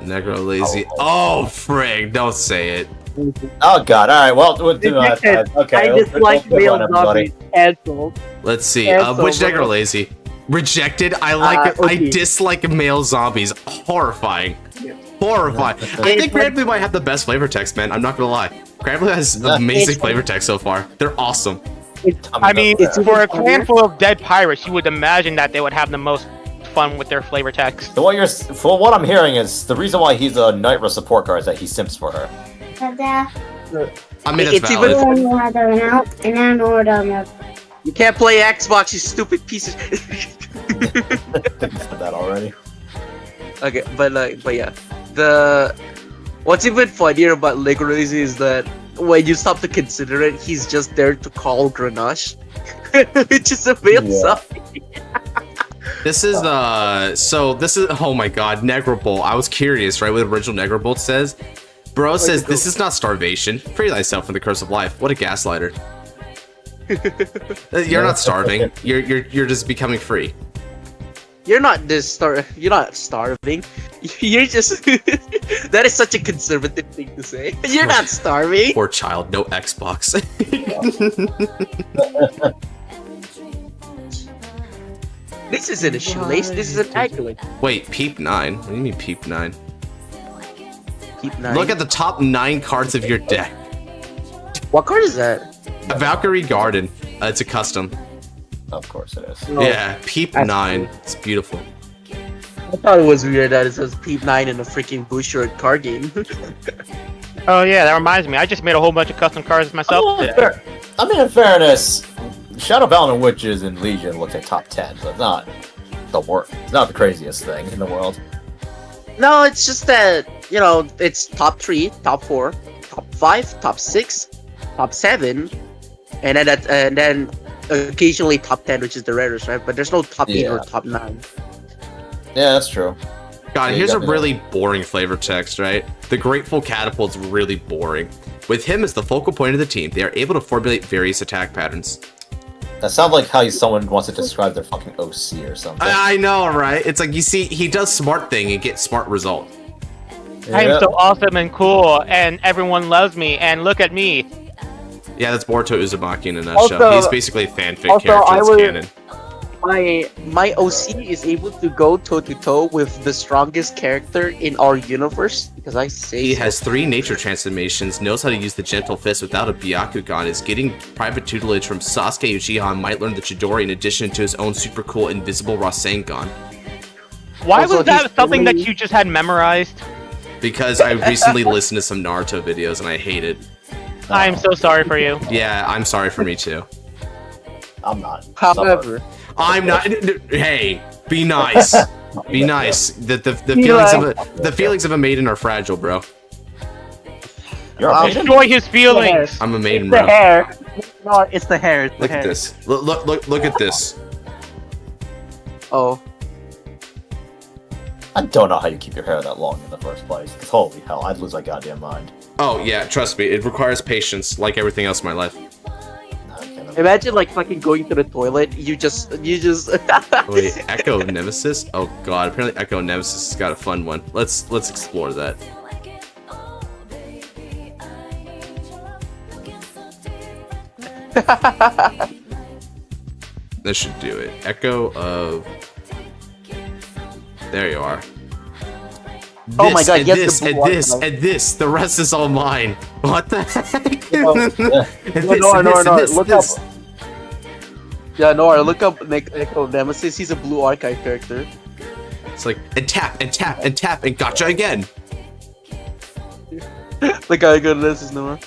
[SPEAKER 1] Negrolazy. Oh, frig. Don't say it.
[SPEAKER 9] Oh god, alright, well, we'll do okay.
[SPEAKER 6] I dislike male zombies. Cancelled.
[SPEAKER 1] Let's see. Which Negrolazy? Rejected. I dislike male zombies. Horrifying. Horrifying. I think Cradley might have the best flavor text, man. I'm not gonna lie. Cradley has amazing flavor text so far. They're awesome.
[SPEAKER 7] I mean, for a clan full of dead pirates, you would imagine that they would have the most fun with their flavor text.
[SPEAKER 9] So what I'm hearing is the reason why he's a Nitro support card is that he simps for her.
[SPEAKER 1] I mean, that's
[SPEAKER 6] It's
[SPEAKER 1] valid.
[SPEAKER 6] You can't play Xbox, you stupid piece of.
[SPEAKER 9] I think you said that already.
[SPEAKER 6] Okay, but yeah, what's even funnier about Legorese is that when you stop to consider it, he's just there to call Grenache, which is a bit sucky.
[SPEAKER 1] This is oh my god, Negrable. I was curious, right? What the original Negrable says. Bro says this is not starvation. Free thyself from the curse of life. What a gaslighter. You're not starving. You're just becoming free.
[SPEAKER 6] You're not You're not starving. You're just. That is such a conservative thing to say. You're not starving.
[SPEAKER 1] Poor child, no Xbox.
[SPEAKER 6] This isn't a shoelace. This is an anklet.
[SPEAKER 1] Wait, Peep 9? What do you mean Peep 9?
[SPEAKER 6] Peep 9.
[SPEAKER 1] Look at the top 9 cards of your deck.
[SPEAKER 6] What card is that?
[SPEAKER 1] A Valkyrie Garden. It's a custom.
[SPEAKER 9] Of course it is.
[SPEAKER 1] Yeah, Peep 9. It's beautiful.
[SPEAKER 6] I thought it was weird that it says Peep 9 in a freaking Bushiroad card game.
[SPEAKER 7] Oh yeah, that reminds me. I just made a whole bunch of custom cards myself.
[SPEAKER 9] I mean, in fairness, Shadow Balance Witches and Legion look at top 10, so it's not the worst. It's not the craziest thing in the world.
[SPEAKER 6] No, it's just that, you know, it's top 3, top 4, top 5, top 6, top 7, and then occasionally top 10, which is the rarest, right? But there's no top 8 or top 9.
[SPEAKER 9] Yeah, that's true.
[SPEAKER 1] God,
[SPEAKER 9] Yeah,
[SPEAKER 1] here's a
[SPEAKER 9] definitely.
[SPEAKER 1] really boring flavor text, right? The Grateful Catapult's really boring. With him as the focal point of the team, they are able to formulate various attack patterns.
[SPEAKER 9] That sounds like how someone wants to describe their fucking OC or something.
[SPEAKER 1] I know, right? It's like, you see, he does smart thing and gets smart result.
[SPEAKER 7] I'm so awesome and cool, and everyone loves me, and look at me.
[SPEAKER 1] Yeah, that's Boruto Uzumaki in a nutshell.
[SPEAKER 6] Also-
[SPEAKER 1] He's basically a fanfic
[SPEAKER 6] also,
[SPEAKER 1] character
[SPEAKER 6] I
[SPEAKER 1] that's
[SPEAKER 6] would-
[SPEAKER 1] canon.
[SPEAKER 6] My OC is able to go toe to toe with the strongest character in our universe because I say
[SPEAKER 1] He
[SPEAKER 6] so.
[SPEAKER 1] has 3 nature transformations, knows how to use the Gentle Fist without a Byakugan, is getting private tutelage from Sasuke Uchiha, and might learn the Chidori in addition to his own super cool Invisible Rasengan.
[SPEAKER 7] Why
[SPEAKER 6] Also,
[SPEAKER 7] was that
[SPEAKER 6] he's
[SPEAKER 7] something that
[SPEAKER 6] really-
[SPEAKER 7] you just had memorized?
[SPEAKER 1] Because I recently listened to some Naruto videos and I hate it.
[SPEAKER 7] I'm so sorry for you.
[SPEAKER 1] Yeah, I'm sorry for me too.
[SPEAKER 9] I'm not.
[SPEAKER 6] However,
[SPEAKER 1] I'm not. Hey, be nice. Be nice. The feelings of a maiden are fragile, bro.
[SPEAKER 9] You're a maiden?
[SPEAKER 7] Enjoy his feelings.
[SPEAKER 1] I'm a maiden,
[SPEAKER 5] The
[SPEAKER 1] bro.
[SPEAKER 5] hair. No, it's the hair. It's the
[SPEAKER 1] Look
[SPEAKER 5] hair.
[SPEAKER 1] at this. Look at this.
[SPEAKER 6] oh,
[SPEAKER 9] I don't know how you keep your hair that long in the first place. 'Cause holy hell, I'd lose my goddamn mind.
[SPEAKER 1] Oh yeah, trust me, it requires patience, like everything else in my life.
[SPEAKER 9] I can't
[SPEAKER 6] imagine like fucking going to the toilet. You just.
[SPEAKER 1] Wait, Echo Nemesis? Oh god, apparently Echo Nemesis has got a fun one. Let's explore that. This should do it. Echo of. There you are.
[SPEAKER 6] Oh my god,
[SPEAKER 1] and
[SPEAKER 6] yes,
[SPEAKER 1] this,
[SPEAKER 6] the
[SPEAKER 1] and
[SPEAKER 6] blue
[SPEAKER 1] this,
[SPEAKER 6] one.
[SPEAKER 1] and this. The rest is all mine. What the heck?
[SPEAKER 6] Oh,
[SPEAKER 1] And this,
[SPEAKER 6] No,
[SPEAKER 1] and this, and this,
[SPEAKER 6] look
[SPEAKER 1] and this.
[SPEAKER 6] up. Yeah, Nora, look up Echo Nemesis. He's a blue archive character.
[SPEAKER 1] It's like, and tap, and tap, and tap, and gotcha again.
[SPEAKER 6] The guy good this is Nora.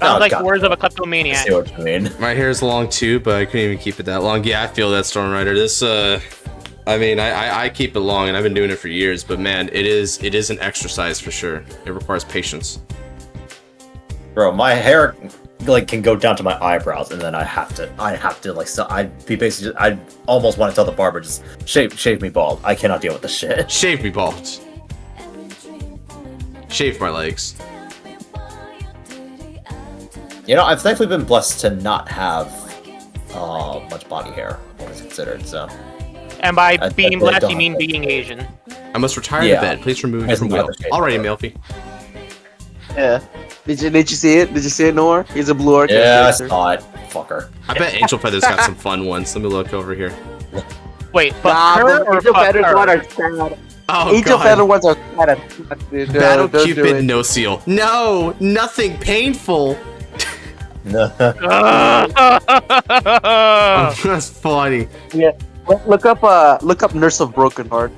[SPEAKER 7] Sounds like
[SPEAKER 9] God.
[SPEAKER 7] words of a
[SPEAKER 9] I
[SPEAKER 7] kleptomaniac.
[SPEAKER 9] see what you mean.
[SPEAKER 1] My hair's long too, but I couldn't even keep it that long. Yeah, I feel that, Storm Rider. This, I mean, I keep it long, and I've been doing it for years. But man, it is an exercise for sure. It requires patience.
[SPEAKER 9] Bro, my hair like can go down to my eyebrows, and then I have to like, so I almost want to tell the barber, just shave me bald. I cannot deal with this shit.
[SPEAKER 1] Shave me bald. Shave my legs.
[SPEAKER 9] You know, I've thankfully been blessed to not have much body hair, all things considered. So
[SPEAKER 7] And by
[SPEAKER 9] I
[SPEAKER 7] being
[SPEAKER 9] really
[SPEAKER 7] blessed,
[SPEAKER 9] don't
[SPEAKER 7] you mean
[SPEAKER 9] have that.
[SPEAKER 7] being Asian.
[SPEAKER 1] I must retire
[SPEAKER 9] Yeah.
[SPEAKER 1] to bed. Please remove me
[SPEAKER 9] As
[SPEAKER 1] from
[SPEAKER 9] another
[SPEAKER 1] wheel.
[SPEAKER 9] shade.
[SPEAKER 1] Alrighty, Melfi.
[SPEAKER 6] Yeah. Did you see it? Did you see it, Nora? He's a blue archive
[SPEAKER 9] yeah, I
[SPEAKER 6] character.
[SPEAKER 9] saw it, fucker.
[SPEAKER 1] I bet Angel Feather's got some fun ones. Let me look over here.
[SPEAKER 7] Wait,
[SPEAKER 6] Nah,
[SPEAKER 7] fuck her
[SPEAKER 6] but
[SPEAKER 7] or
[SPEAKER 6] Angel
[SPEAKER 7] fuck
[SPEAKER 6] Feathers
[SPEAKER 7] her?
[SPEAKER 6] one are sad.
[SPEAKER 1] Oh
[SPEAKER 6] Angel
[SPEAKER 1] god.
[SPEAKER 6] Feather ones are sad as fuck, dude.
[SPEAKER 1] Battle
[SPEAKER 6] Don't do
[SPEAKER 1] Cupid
[SPEAKER 6] it.
[SPEAKER 1] no seal. No, nothing painful. That's funny.
[SPEAKER 6] Look up Nurse of Broken Heart.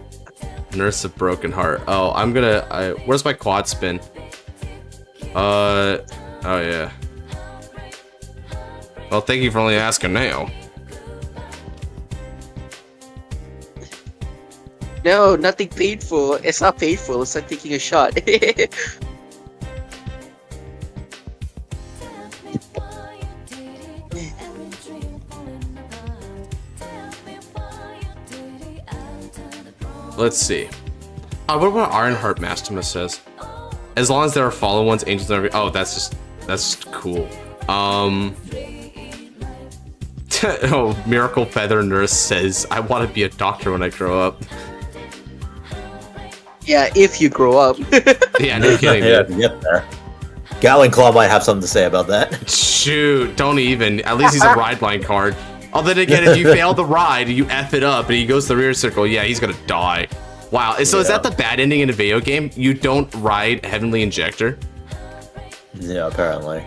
[SPEAKER 1] Nurse of Broken Heart. Oh, I'm gonna. Where's my quad spin? Oh yeah. Well, thank you for only asking now.
[SPEAKER 6] No, nothing painful. It's not painful. It's like taking a shot.
[SPEAKER 1] Let's see. What about Ironheart Mastema says? As long as there are fallen ones, angels and every. Oh, that's just cool. Oh, Miracle Feather Nurse says, I want to be a doctor when I grow up.
[SPEAKER 6] Yeah, if you grow up.
[SPEAKER 1] Yeah, no kidding.
[SPEAKER 9] Yeah, get there. Gatling Claw might have something to say about that.
[SPEAKER 1] Shoot, don't even. At least he's a ride line card. Oh, then again, if you fail the ride, you F it up, and he goes to the rear circle, yeah, he's gonna die. Wow, so is that the bad ending in a video game? You don't ride Heavenly Injector?
[SPEAKER 9] Yeah, apparently.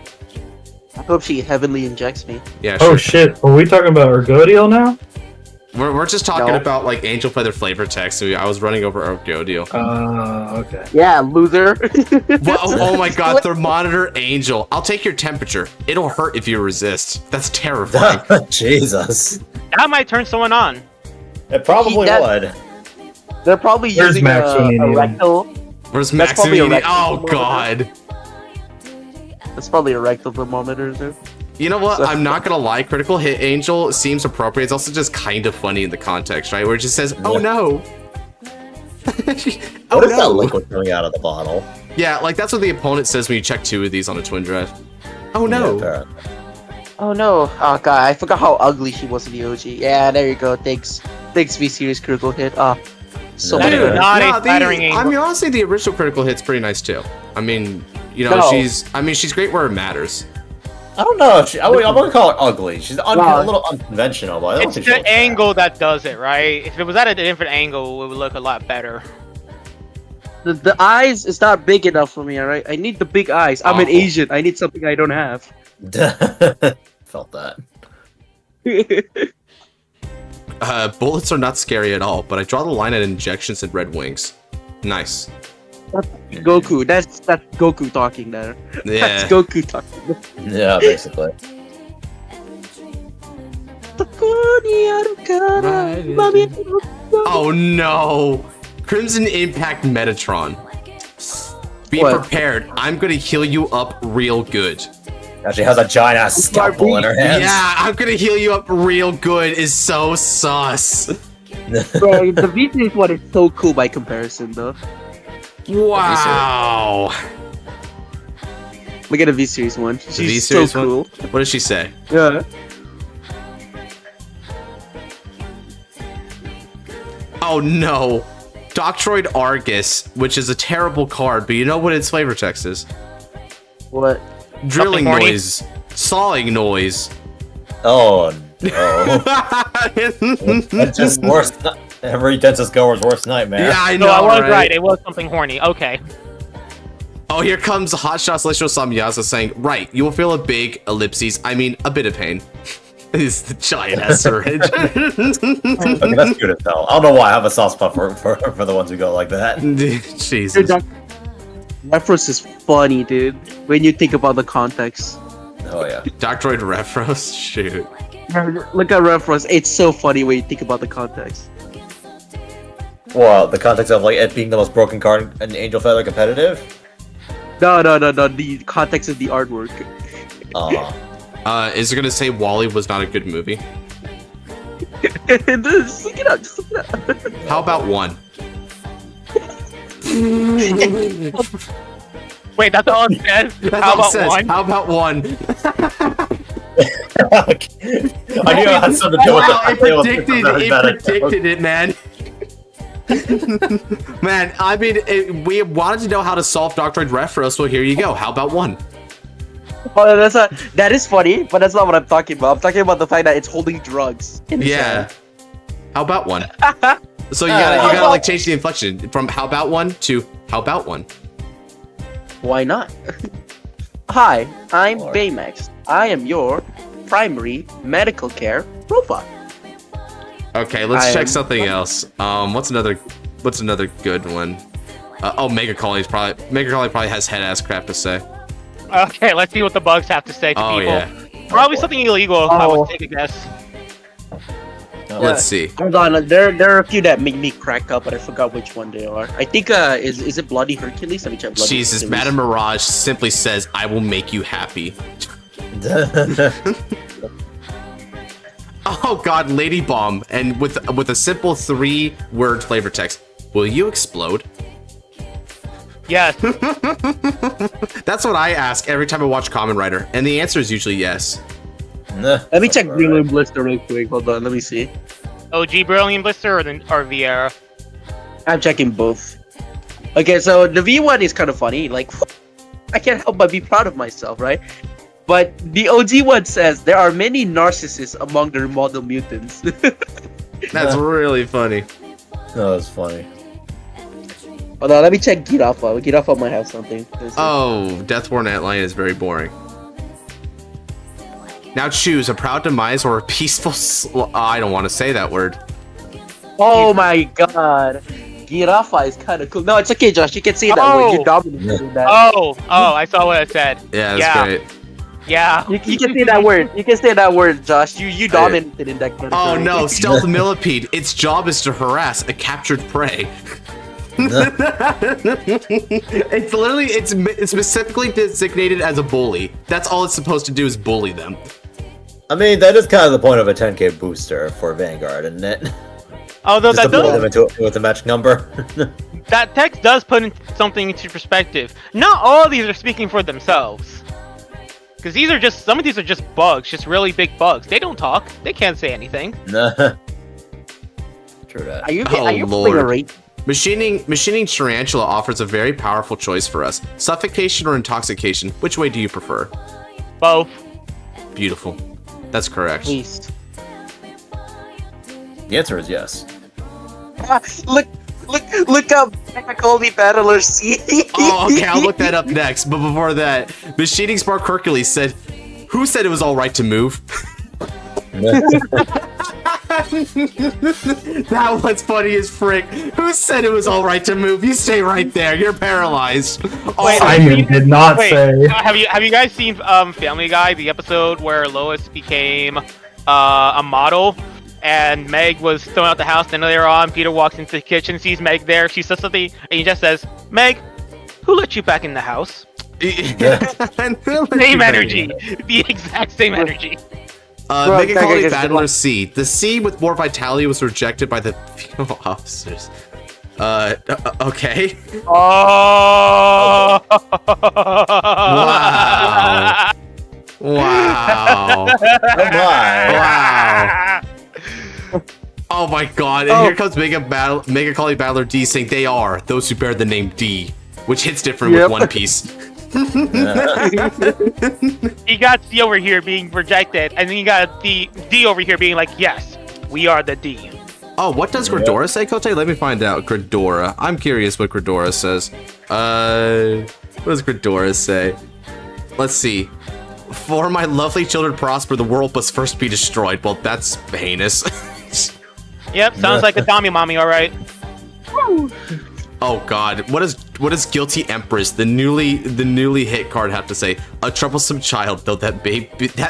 [SPEAKER 6] I hope she heavenly injects me.
[SPEAKER 1] Yeah, sure.
[SPEAKER 8] Oh shit, are we talking about Ergodiel now?
[SPEAKER 1] We're just talking
[SPEAKER 6] No.
[SPEAKER 1] about, like, Angel Feather flavor text, so I was running over Ergodiel.
[SPEAKER 8] Okay.
[SPEAKER 6] Yeah, loser.
[SPEAKER 1] Well, oh my god, Thermometer Angel. I'll take your temperature. It'll hurt if you resist. That's terrifying.
[SPEAKER 9] Jesus.
[SPEAKER 7] That might turn someone on.
[SPEAKER 9] It probably would.
[SPEAKER 6] They're probably
[SPEAKER 8] Where's
[SPEAKER 6] using
[SPEAKER 8] Max when you
[SPEAKER 6] a
[SPEAKER 8] need him?
[SPEAKER 6] rectal.
[SPEAKER 1] Where's
[SPEAKER 6] That's probably a
[SPEAKER 1] Maximini?
[SPEAKER 6] rectal
[SPEAKER 1] Oh
[SPEAKER 6] thermometer.
[SPEAKER 1] god.
[SPEAKER 6] That's probably a rectal thermometer too.
[SPEAKER 1] You know what?
[SPEAKER 6] So-
[SPEAKER 1] I'm not gonna lie. Critical Hit Angel seems appropriate. It's also just kind of funny in the context, right? Where it just says, "Oh no."
[SPEAKER 9] What is that liquid coming out of the bottle?
[SPEAKER 1] Yeah, like that's what the opponent says when you check 2 of these on a twin drive. Oh no.
[SPEAKER 9] Yeah,
[SPEAKER 6] Oh no. Oh god, I forgot how ugly she was in the OG. Yeah, there you go. Thanks V-Series critical hit. So
[SPEAKER 7] That
[SPEAKER 6] much
[SPEAKER 7] is
[SPEAKER 6] better.
[SPEAKER 7] not a
[SPEAKER 1] No,
[SPEAKER 7] flattering angle.
[SPEAKER 1] I mean, honestly, the original Critical Hit's pretty nice too. I mean, you know,
[SPEAKER 6] No.
[SPEAKER 1] she's great where it matters.
[SPEAKER 9] I don't know. I'm gonna call her ugly. She's
[SPEAKER 6] Wow.
[SPEAKER 9] a little unconventional, but I don't
[SPEAKER 7] It's
[SPEAKER 9] think she
[SPEAKER 7] the
[SPEAKER 9] looks bad.
[SPEAKER 7] angle that does it, right? If it was at a different angle, it would look a lot better.
[SPEAKER 6] The eyes is not big enough for me, alright? I need the big eyes. I'm an
[SPEAKER 1] Awful.
[SPEAKER 6] Asian. I need something I don't have.
[SPEAKER 9] Felt that.
[SPEAKER 1] Bullets are not scary at all, but I draw the line at injections and red wings. Nice.
[SPEAKER 6] Goku. That's Goku talking there.
[SPEAKER 1] Yeah.
[SPEAKER 6] That's Goku talking.
[SPEAKER 9] Yeah, basically.
[SPEAKER 1] Oh no! Crimson Impact Metatron. Be
[SPEAKER 6] What?
[SPEAKER 1] prepared. I'm gonna heal you up real good.
[SPEAKER 9] Now she has a giant ass scalpel in her hands.
[SPEAKER 1] Yeah, I'm gonna heal you up real good. Is so sus.
[SPEAKER 6] Bro, the V-Series one is so cool by comparison, though.
[SPEAKER 1] Wow.
[SPEAKER 6] Look at the V-Series one.
[SPEAKER 1] The
[SPEAKER 6] She's so
[SPEAKER 1] V-Series one?
[SPEAKER 6] cool.
[SPEAKER 1] What does she say?
[SPEAKER 6] Yeah.
[SPEAKER 1] Oh no. Doctroid Argus, which is a terrible card, but you know what its flavor text is?
[SPEAKER 6] What?
[SPEAKER 1] Drilling
[SPEAKER 7] horny?
[SPEAKER 1] noise. Sawing noise.
[SPEAKER 9] Oh no. That's just worse. Every dentist goer's worst nightmare.
[SPEAKER 1] Yeah, I
[SPEAKER 7] No,
[SPEAKER 1] know,
[SPEAKER 7] I was
[SPEAKER 1] right?
[SPEAKER 7] right. It was something horny. Okay.
[SPEAKER 1] Oh, here comes Hotshot Celestial Samyaza saying, right, you will feel a big ellipses, I mean, a bit of pain. Is the giant ass syringe.
[SPEAKER 9] Okay, that's good as hell. I don't know why I have a soft spot for the ones who go like that.
[SPEAKER 1] Jesus.
[SPEAKER 6] Reference is funny, dude. When you think about the context.
[SPEAKER 9] Oh yeah.
[SPEAKER 1] Doctroid Refros? Shoot.
[SPEAKER 6] Look at reference. It's so funny when you think about the context.
[SPEAKER 9] Well, the context of like it being the most broken card in Angel Feather competitive.
[SPEAKER 6] No. The context of the artwork.
[SPEAKER 1] Is it gonna say Wall-E was not a good movie?
[SPEAKER 6] Just look it up. Just look it up.
[SPEAKER 1] How about 1?
[SPEAKER 7] Wait, that's all it says?
[SPEAKER 1] That's
[SPEAKER 7] How
[SPEAKER 1] all it
[SPEAKER 7] about
[SPEAKER 1] says.
[SPEAKER 7] one?
[SPEAKER 1] How about 1?
[SPEAKER 9] I knew it had something to do with
[SPEAKER 1] Wow,
[SPEAKER 9] the
[SPEAKER 1] it predicted it, man. Man, I mean, we wanted to know how to solve Doctroid Refros, so here you go. How about 1?
[SPEAKER 6] Oh, that is funny, but that's not what I'm talking about. I'm talking about the fact that it's holding drugs. In its
[SPEAKER 1] Yeah.
[SPEAKER 6] hand.
[SPEAKER 1] How about 1? So you gotta like change the inflection from how about 1 to how about 1.
[SPEAKER 6] Why not? Hi, I'm
[SPEAKER 9] Lord.
[SPEAKER 6] Baymax. I am your primary medical care robot.
[SPEAKER 1] Okay, let's check something else. What's another good one? Mega Collie probably has head ass crap to say.
[SPEAKER 7] Okay, let's see what the bugs have to say to people.
[SPEAKER 1] Yeah.
[SPEAKER 7] Probably something illegal, if I would take a guess.
[SPEAKER 1] Let's see.
[SPEAKER 6] Hold on, there are a few that make me crack up, but I forgot which one they are. I think is it Bloody Hercules? Let me check.
[SPEAKER 1] Jesus, Madame Mirage simply says, "I will make you happy." Oh God, Lady Bomb, and with a simple 3-word flavor text. Will you explode?
[SPEAKER 7] Yes.
[SPEAKER 1] That's what I ask every time I watch Kamen Rider, and the answer is usually yes.
[SPEAKER 6] Let me check Brilliant Blister real quick. Hold on, let me see.
[SPEAKER 7] OG Brilliant Blister or Viera?
[SPEAKER 6] I'm checking both. Okay, so the V1 is kind of funny. Like, I can't help but be proud of myself, right? But the OG one says there are many narcissists among the remodeled mutants.
[SPEAKER 1] That's really funny.
[SPEAKER 9] No, that's funny.
[SPEAKER 6] Hold on, let me check Girafa. Girafa might have something.
[SPEAKER 1] Oh, Deathborn Antlion is very boring. Now choose a proud demise or a peaceful I don't want to say that word.
[SPEAKER 6] Oh my god. Girafa is kind of cool. No, it's okay, Josh. You can say that word. You dominated that.
[SPEAKER 7] Oh, I saw what it said.
[SPEAKER 1] Yeah, that's great.
[SPEAKER 7] Yeah.
[SPEAKER 6] You can say that word. You can say that word, Josh. You dominated in that category.
[SPEAKER 1] Oh no, Stealth Millipede. Its job is to harass a captured prey. It's literally, it's specifically designated as a bully. That's all it's supposed to do is bully them.
[SPEAKER 9] I mean, that is kind of the point of a 10k booster for Vanguard, isn't it?
[SPEAKER 7] Although
[SPEAKER 9] Just
[SPEAKER 7] that
[SPEAKER 9] to pull them into with the match number.
[SPEAKER 7] that text does put something into perspective. Not all of these are speaking for themselves. Because some of these are just bugs, just really big bugs. They don't talk. They can't say anything.
[SPEAKER 9] True that.
[SPEAKER 6] Are you
[SPEAKER 1] Lord. Machining Tarantula offers a very powerful choice for us. Suffocation or intoxication? Which way do you prefer?
[SPEAKER 7] Both.
[SPEAKER 1] Beautiful. That's correct.
[SPEAKER 6] Please.
[SPEAKER 9] The answer is yes.
[SPEAKER 6] Look up Colby Battler C.
[SPEAKER 1] Oh, okay, I'll look that up next. But before that, Machining Spark Hercules said, "Who said it was all right to move?" That one's funny as frick. Who said it was all right to move? You stay right there. You're paralyzed.
[SPEAKER 8] Simon did not say.
[SPEAKER 7] Have you guys seen Family Guy, the episode where Lois became a model? And Meg was thrown out the house, then later on, Peter walks into the kitchen, sees Meg there, she says something, and he just says, "Meg, who let you back in the house?" Same energy. The exact same energy.
[SPEAKER 1] Mega Collie Battler C. The C with more vitality was rejected by the female officers. Okay.
[SPEAKER 7] Oh!
[SPEAKER 1] Wow. Wow. Wow. Oh my god, and here comes Mega Collie Battler D saying they are those who bear the name D, which hits different with One Piece.
[SPEAKER 7] He got C over here being rejected, and then you got the D over here being like, yes, we are the D.
[SPEAKER 1] Oh, what does Gridora say, Kote? Let me find out. Gridora. I'm curious what Gridora says. What does Gridora say? Let's see. For my lovely children prosper, the world must first be destroyed. Well, that's heinous.
[SPEAKER 7] Yep, sounds like a Tommy Mommy, alright.
[SPEAKER 1] Oh god, what does Guilty Empress, the newly hit card, have to say? A troublesome child, though that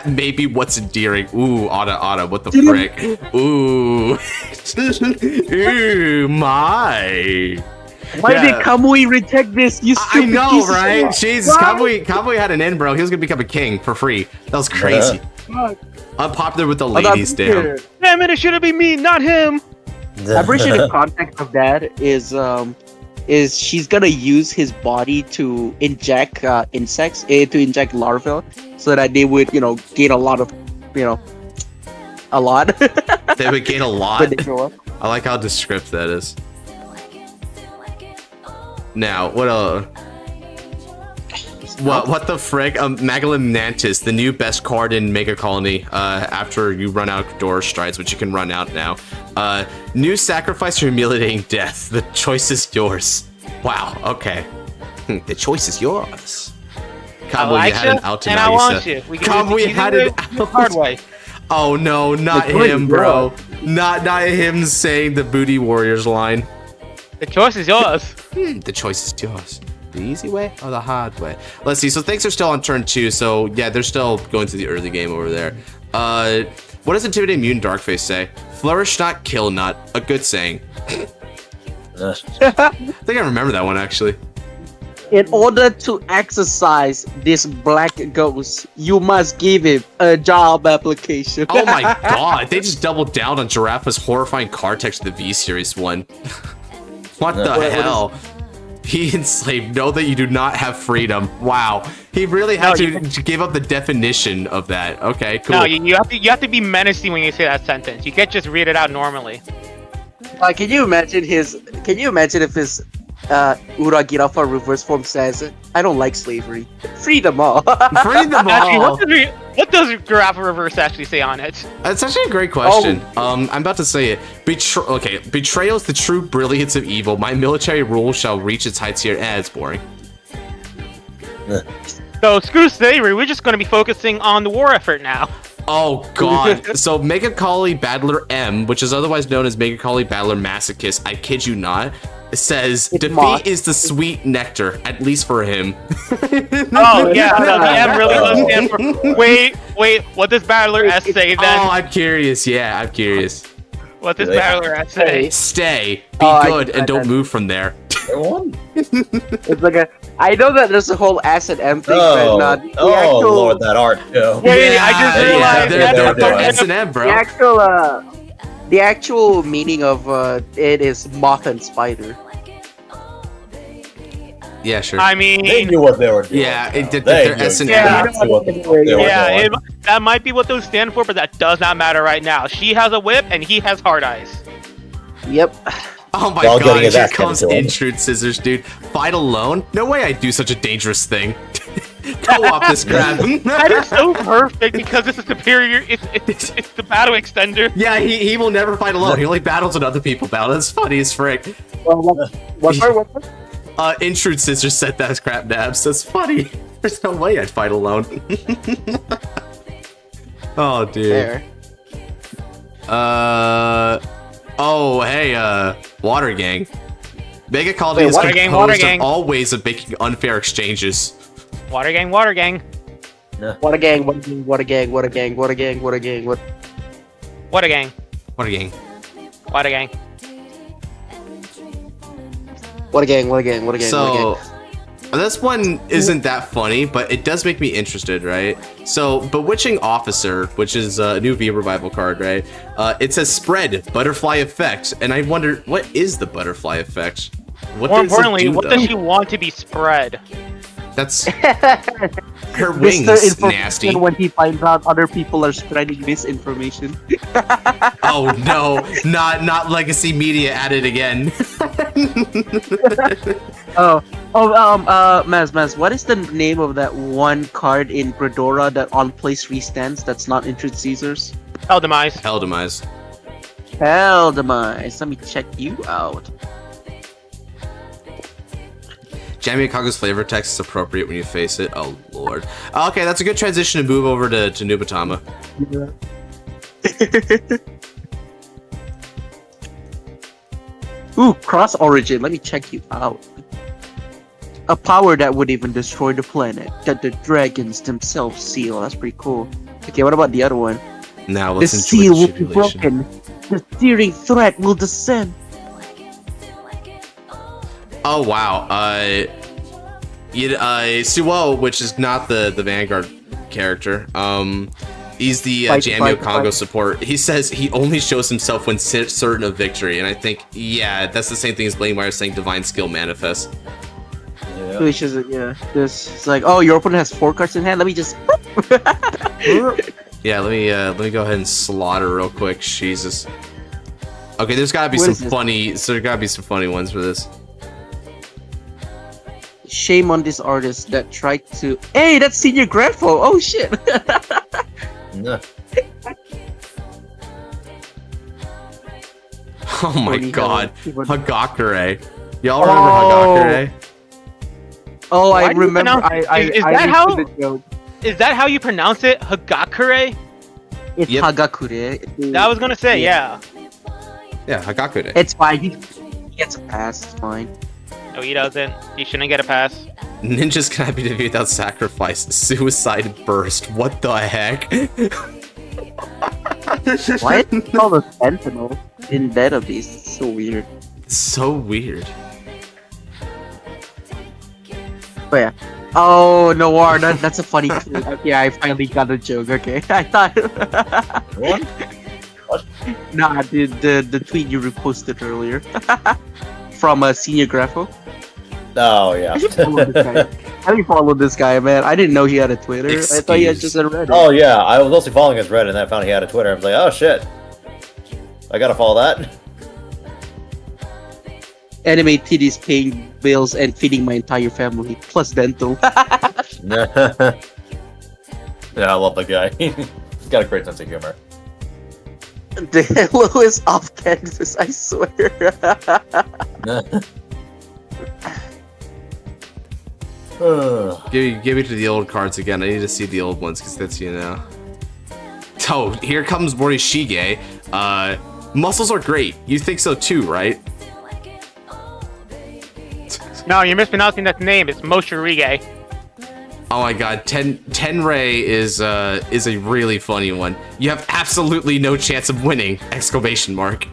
[SPEAKER 1] may be what's endearing. Ooh, Ada, what the frick? Ooh. Ooh, my.
[SPEAKER 6] Why did Kamui reject this? You stupid
[SPEAKER 1] I know,
[SPEAKER 6] piece
[SPEAKER 1] right?
[SPEAKER 6] of shit.
[SPEAKER 1] Jesus, Kamui had an end, bro. He was gonna become a king for free. That was crazy. Unpopular with the ladies, damn.
[SPEAKER 7] Damn it, it should have been me, not him.
[SPEAKER 6] I'm pretty sure the context of that is she's gonna use his body to inject insects, to inject larvae, so that they would, gain a lot of, a lot.
[SPEAKER 1] They would gain a lot.
[SPEAKER 6] When they grow up.
[SPEAKER 1] I like how descriptive that is. Now, what the frick? Magellan Mantis, the new best card in Mega Colony, after you run out of Door Strides, which you can run out now. New sacrifice or humiliating death. The choice is yours. Wow, okay. The choice is yours. Kamui had an out to
[SPEAKER 7] and I want you. We can
[SPEAKER 1] Kamui had an out.
[SPEAKER 7] Hard way.
[SPEAKER 1] Oh no, not him, bro. Not him saying the Booty Warriors line.
[SPEAKER 7] The choice is yours.
[SPEAKER 1] The choice is yours. The easy way or the hard way? Let's see. So things are still on turn 2. So yeah, they're still going through the early game over there. What does Intimidate Mutant Darkface say? Flourish not, kill not. A good saying. I think I remember that one actually.
[SPEAKER 6] In order to exercise this black ghost, you must give him a job application.
[SPEAKER 1] Oh my god, they just doubled down on Giraffe's horrifying card text to the V-Series one. What the hell? He enslaved. Know that you do not have freedom. Wow. He really had to give up the definition of that. Okay, cool.
[SPEAKER 7] No, you have to be menacing when you say that sentence. You can't just read it out normally.
[SPEAKER 6] Can you imagine if his Ura Girafa reverse form says, I don't like slavery. Free them all.
[SPEAKER 1] Free them all.
[SPEAKER 7] Actually, what does Girafa reverse actually say on it?
[SPEAKER 1] That's actually a great question. I'm about to say it. Betrayal is the true brilliance of evil. My military rule shall reach its heights here. It's boring.
[SPEAKER 7] So screw slavery. We're just going to be focusing on the war effort now.
[SPEAKER 1] Oh god. So Mega Collie Battler M, which is otherwise known as Mega Collie Battler Masochist, I kid you not, says defeat is the sweet nectar, at least for him.
[SPEAKER 7] Oh yeah, no, the M really does stand for. Wait, what does Battler S say then?
[SPEAKER 1] Oh, I'm curious. Yeah, I'm curious.
[SPEAKER 7] What does Battler S say?
[SPEAKER 1] Stay, be good, and don't move from there.
[SPEAKER 6] It's like I know that there's a whole S and M thing, but not the actual.
[SPEAKER 9] Lord, that art too.
[SPEAKER 7] Yeah, I just realized
[SPEAKER 1] they're S and M, bro.
[SPEAKER 6] The actual meaning of it is moth and spider.
[SPEAKER 1] Yeah, sure.
[SPEAKER 7] I mean,
[SPEAKER 9] They knew what they were doing.
[SPEAKER 1] Yeah, they're S and M.
[SPEAKER 7] That might be what those stand for, but that does not matter right now. She has a whip and he has hard eyes.
[SPEAKER 6] Yep.
[SPEAKER 1] Oh my god, here comes Intrude Scissors, dude. Fight alone? No way I'd do such a dangerous thing. Co-op this crap.
[SPEAKER 7] That is so perfect because it's a superior. It's the battle extender.
[SPEAKER 1] Yeah, he will never fight alone. He only battles when other people battle. That's funny as frick.
[SPEAKER 6] What?
[SPEAKER 1] Intrude Scissors said that's crap, Nabs. That's funny. There's no way I'd fight alone. Oh, dude. Oh, hey, Water Gang. Mega Colony is composed of all ways of making unfair exchanges.
[SPEAKER 7] Water Gang.
[SPEAKER 6] What a gang, what a gang, what a gang, what a gang, what a gang, what a gang, what.
[SPEAKER 7] What a gang.
[SPEAKER 1] What a gang.
[SPEAKER 7] What a gang.
[SPEAKER 6] What a gang, what a gang, what a gang,
[SPEAKER 1] so, this one isn't that funny, but it does make me interested, right? So, Bewitching Officer, which is a new V Revival card, right? It says spread, butterfly effect, and I wonder, what is the butterfly effect? What
[SPEAKER 7] More importantly, what does she want to be spread?
[SPEAKER 1] That's her wings, nasty.
[SPEAKER 6] When he finds out other people are spreading misinformation.
[SPEAKER 1] Oh no, not Legacy Media at it again.
[SPEAKER 6] Maz, what is the name of that one card in Gradora that on place restands that's not Intrude Caesars?
[SPEAKER 7] Hell Demise.
[SPEAKER 1] Hell Demise.
[SPEAKER 6] Hell Demise. Let me check you out.
[SPEAKER 1] Jamie Akago's flavor text is appropriate when you face it. Oh lord. Okay, that's a good transition to move over to Nubatama.
[SPEAKER 6] Ooh, Cross Origin. Let me check you out. A power that would even destroy the planet that the dragons themselves seal. That's pretty cool. Okay, what about the other one?
[SPEAKER 1] Now let's
[SPEAKER 6] the
[SPEAKER 1] enjoy
[SPEAKER 6] seal
[SPEAKER 1] the
[SPEAKER 6] will be broken. The searing threat will descend.
[SPEAKER 1] Oh wow. Suo, which is not the Vanguard character. He's the Jamio Congo support. He says he only shows himself when certain of victory, and I think, yeah, that's the same thing as Blamemeyer saying Divine Skill Manifest.
[SPEAKER 6] Yeah. Which is, yeah, this it's like, oh, your opponent has 4 cards in hand. Let me just.
[SPEAKER 1] Yeah, let me go ahead and slaughter real quick. Jesus. Okay, there's gotta be some funny. So there gotta be some funny ones for this.
[SPEAKER 6] Shame on this artist that tried to. Hey, that's Senior Grandfo. Oh shit.
[SPEAKER 1] Oh my god, Hagakure. Y'all remember Hagakure?
[SPEAKER 6] Oh, I remember.
[SPEAKER 7] Is that how you pronounce it? Hagakure?
[SPEAKER 6] It's
[SPEAKER 1] Yep.
[SPEAKER 6] Hagakure.
[SPEAKER 7] I was gonna say, yeah.
[SPEAKER 1] Yeah, Hagakure.
[SPEAKER 6] It's fine. He gets a pass. It's fine.
[SPEAKER 7] No, he doesn't. He shouldn't get a pass.
[SPEAKER 1] Ninjas cannot be defeated without sacrifice. Suicide burst. What the heck?
[SPEAKER 6] Why is it called a sentinel in database? It's so weird.
[SPEAKER 1] So weird.
[SPEAKER 6] But yeah. Oh, Noir, that's a funny clip. Okay, I finally got a joke, okay. I thought...
[SPEAKER 9] What? What?
[SPEAKER 6] Nah, the tweet you reposted earlier. From a senior grapho.
[SPEAKER 9] Oh, yeah.
[SPEAKER 6] How do you follow this guy, man? I didn't know he had a Twitter. I thought he had just a Reddit.
[SPEAKER 9] Oh, yeah. I was mostly following his Reddit and then I found he had a Twitter. I was like, oh, shit. I gotta follow that.
[SPEAKER 6] Anime titties, paying bills, and feeding my entire family, plus dental.
[SPEAKER 9] Yeah, I love the guy. He's got a great sense of humor.
[SPEAKER 6] The hello is off canvas, I swear.
[SPEAKER 1] Give me to the old cards again. I need to see the old ones because that's, you know. Oh, here comes Morishige. Muscles are great. You think so too, right?
[SPEAKER 7] No, you're mispronouncing that name. It's Moshirige.
[SPEAKER 1] Oh my god, Tenrei is a really funny one. You have absolutely no chance of winning! Exclamation mark.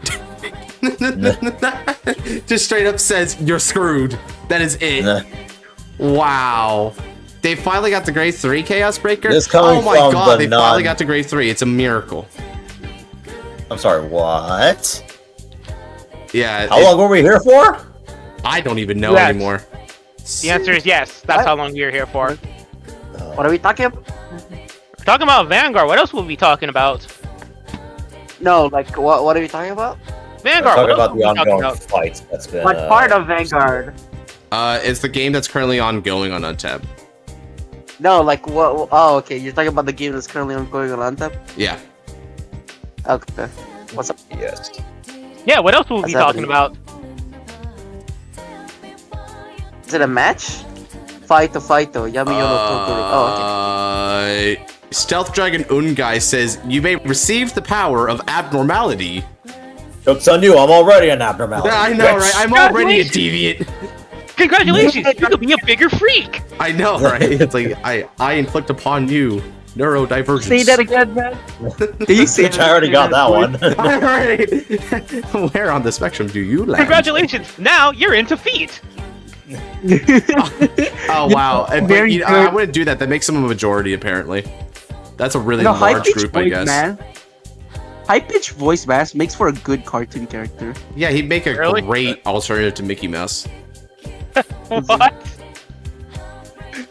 [SPEAKER 1] Just straight up says, you're screwed. That is it. Wow. They finally got the grade 3 Chaos Breaker?
[SPEAKER 9] This coming
[SPEAKER 1] oh my
[SPEAKER 9] from
[SPEAKER 1] god,
[SPEAKER 9] the
[SPEAKER 1] they finally got to grade 3. It's a miracle.
[SPEAKER 9] I'm sorry, what?
[SPEAKER 1] Yeah.
[SPEAKER 9] How long were we here for?
[SPEAKER 1] I don't even know
[SPEAKER 7] Yes.
[SPEAKER 1] anymore.
[SPEAKER 7] The answer is yes. That's how long you're here for.
[SPEAKER 6] What are we talking about?
[SPEAKER 7] We're talking about Vanguard. What else will we be talking about?
[SPEAKER 6] No, like, what are we talking about?
[SPEAKER 7] Vanguard.
[SPEAKER 9] Talking
[SPEAKER 7] What else
[SPEAKER 9] about
[SPEAKER 7] will we
[SPEAKER 9] the
[SPEAKER 7] be talking
[SPEAKER 9] ongoing
[SPEAKER 7] about?
[SPEAKER 9] fights that's been.
[SPEAKER 6] What part of Vanguard?
[SPEAKER 1] It's the game that's currently ongoing on Untap.
[SPEAKER 6] No, like, what? Oh, okay, you're talking about the game that's currently ongoing on Untap?
[SPEAKER 1] Yeah.
[SPEAKER 6] Okay. What's up?
[SPEAKER 9] Yes.
[SPEAKER 7] Yeah, what else will we be
[SPEAKER 6] What's
[SPEAKER 7] talking
[SPEAKER 6] happening?
[SPEAKER 7] about?
[SPEAKER 6] Is it a match? Fighto, Yami no Tokuri. Oh, okay.
[SPEAKER 1] Stealth Dragon Ungai says, you may receive the power of abnormality.
[SPEAKER 9] Joke's on you, I'm already an abnormality.
[SPEAKER 1] I know,
[SPEAKER 9] bitch.
[SPEAKER 1] right? I'm already a deviant.
[SPEAKER 7] Congratulations! You could be a bigger freak!
[SPEAKER 1] I know, right? It's like, I inflict upon you neurodivergence.
[SPEAKER 6] Say that again, man. Can you say
[SPEAKER 9] Bitch, I already got that one.
[SPEAKER 1] Alright. Where on the spectrum do you land?
[SPEAKER 7] Congratulations! Now you're into feet!
[SPEAKER 1] Oh wow! But,
[SPEAKER 6] Very
[SPEAKER 1] you know, I wouldn't do that. That makes them a majority, apparently. That's a really large
[SPEAKER 6] high-pitched
[SPEAKER 1] group, I
[SPEAKER 6] voice,
[SPEAKER 1] guess.
[SPEAKER 6] Man. High-pitched voice mask makes for a good cartoon character.
[SPEAKER 1] Yeah, he'd make a
[SPEAKER 7] Really?
[SPEAKER 1] great alternative to Mickey Mouse.
[SPEAKER 7] What?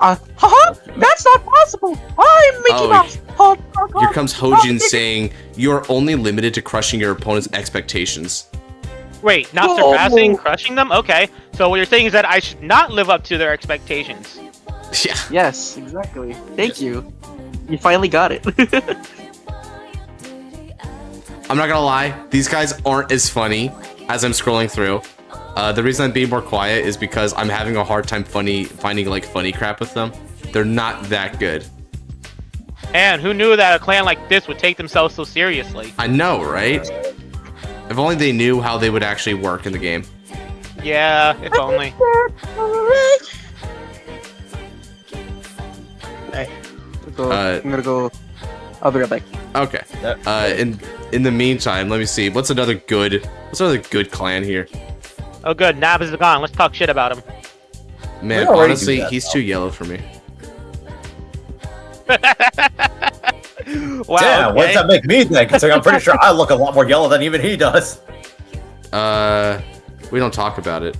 [SPEAKER 6] Haha! That's not possible! I'm Mickey
[SPEAKER 1] Oh,
[SPEAKER 6] Mouse!
[SPEAKER 1] Here comes Hojin saying, "You're only limited to crushing your opponent's expectations."
[SPEAKER 7] Wait, not
[SPEAKER 6] Whoa.
[SPEAKER 7] surpassing, crushing them? Okay. So what you're saying is that I should not live up to their expectations.
[SPEAKER 1] Yeah.
[SPEAKER 6] Yes, exactly. Thank you. You finally got it.
[SPEAKER 1] I'm not gonna lie, these guys aren't as funny as I'm scrolling through. The reason I'm being more quiet is because I'm having a hard time finding like funny crap with them. They're not that good.
[SPEAKER 7] And who knew that a clan like this would take themselves so seriously?
[SPEAKER 1] I know, right? If only they knew how they would actually work in the game.
[SPEAKER 7] Yeah, if only.
[SPEAKER 6] Hey, I'm gonna go. I'll be right back.
[SPEAKER 1] Okay. In the meantime, let me see. What's another good clan here?
[SPEAKER 7] Oh good, Nab is gone. Let's talk shit about him.
[SPEAKER 1] Man,
[SPEAKER 9] We already
[SPEAKER 1] honestly,
[SPEAKER 9] do that,
[SPEAKER 1] he's
[SPEAKER 9] though.
[SPEAKER 1] too yellow for me.
[SPEAKER 7] Wow,
[SPEAKER 9] Damn, what
[SPEAKER 7] okay.
[SPEAKER 9] does that make me think? It's like, I'm pretty sure I look a lot more yellow than even he does.
[SPEAKER 1] We don't talk about it.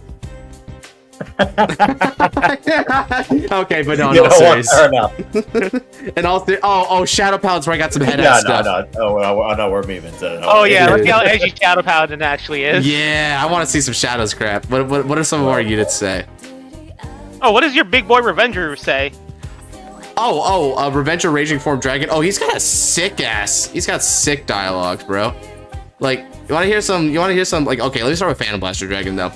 [SPEAKER 1] Okay, but no,
[SPEAKER 9] You
[SPEAKER 1] no,
[SPEAKER 9] know what?
[SPEAKER 1] serious.
[SPEAKER 9] Fair enough.
[SPEAKER 1] And all Shadow Paladin's where I got some head
[SPEAKER 9] Yeah,
[SPEAKER 1] ass stuff.
[SPEAKER 9] no. Oh, no, we're memeing. So,
[SPEAKER 7] Oh yeah, let's see how edgy Shadow Paladin actually is.
[SPEAKER 1] Yeah, I want to see some Shadows crap. What do some of our units say?
[SPEAKER 7] Oh, what does your big boy Revenger say?
[SPEAKER 1] Revenger Raging Form Dragon. Oh, he's got sick dialogues, bro. Like, You want to hear some? Like, okay, let me start with Phantom Blaster Dragon though.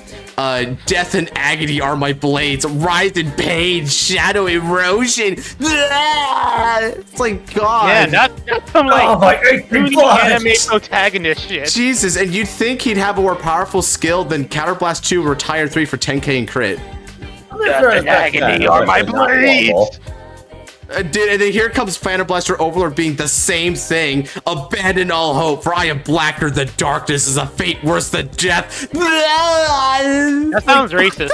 [SPEAKER 1] Death and agony are my blades. Rise in pain, shadow erosion. It's like God.
[SPEAKER 7] Yeah, that's some like anime protagonist shit.
[SPEAKER 1] Jesus, and you'd think he'd have a more powerful skill than Counterblast 2 Retire 3 for 10k in crit.
[SPEAKER 7] Death and agony are my blades.
[SPEAKER 1] Dude, and then here comes Phantom Blaster Overlord being the same thing. Abandon all hope, for I am blacker than darkness is a fate worse than death.
[SPEAKER 7] That sounds racist.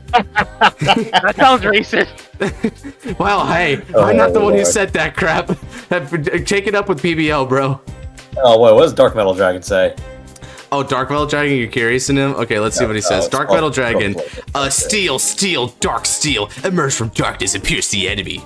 [SPEAKER 7] That sounds racist.
[SPEAKER 1] Well, hey, I'm not the one who said that crap. Take it up with PBO, bro.
[SPEAKER 9] Oh, wait, what does Dark Metal Dragon say?
[SPEAKER 1] Oh, Dark Metal Dragon, you're curious in him? Okay, let's see what he says. Dark Metal Dragon. Steel, dark steel. Emerge from darkness and pierce the enemy.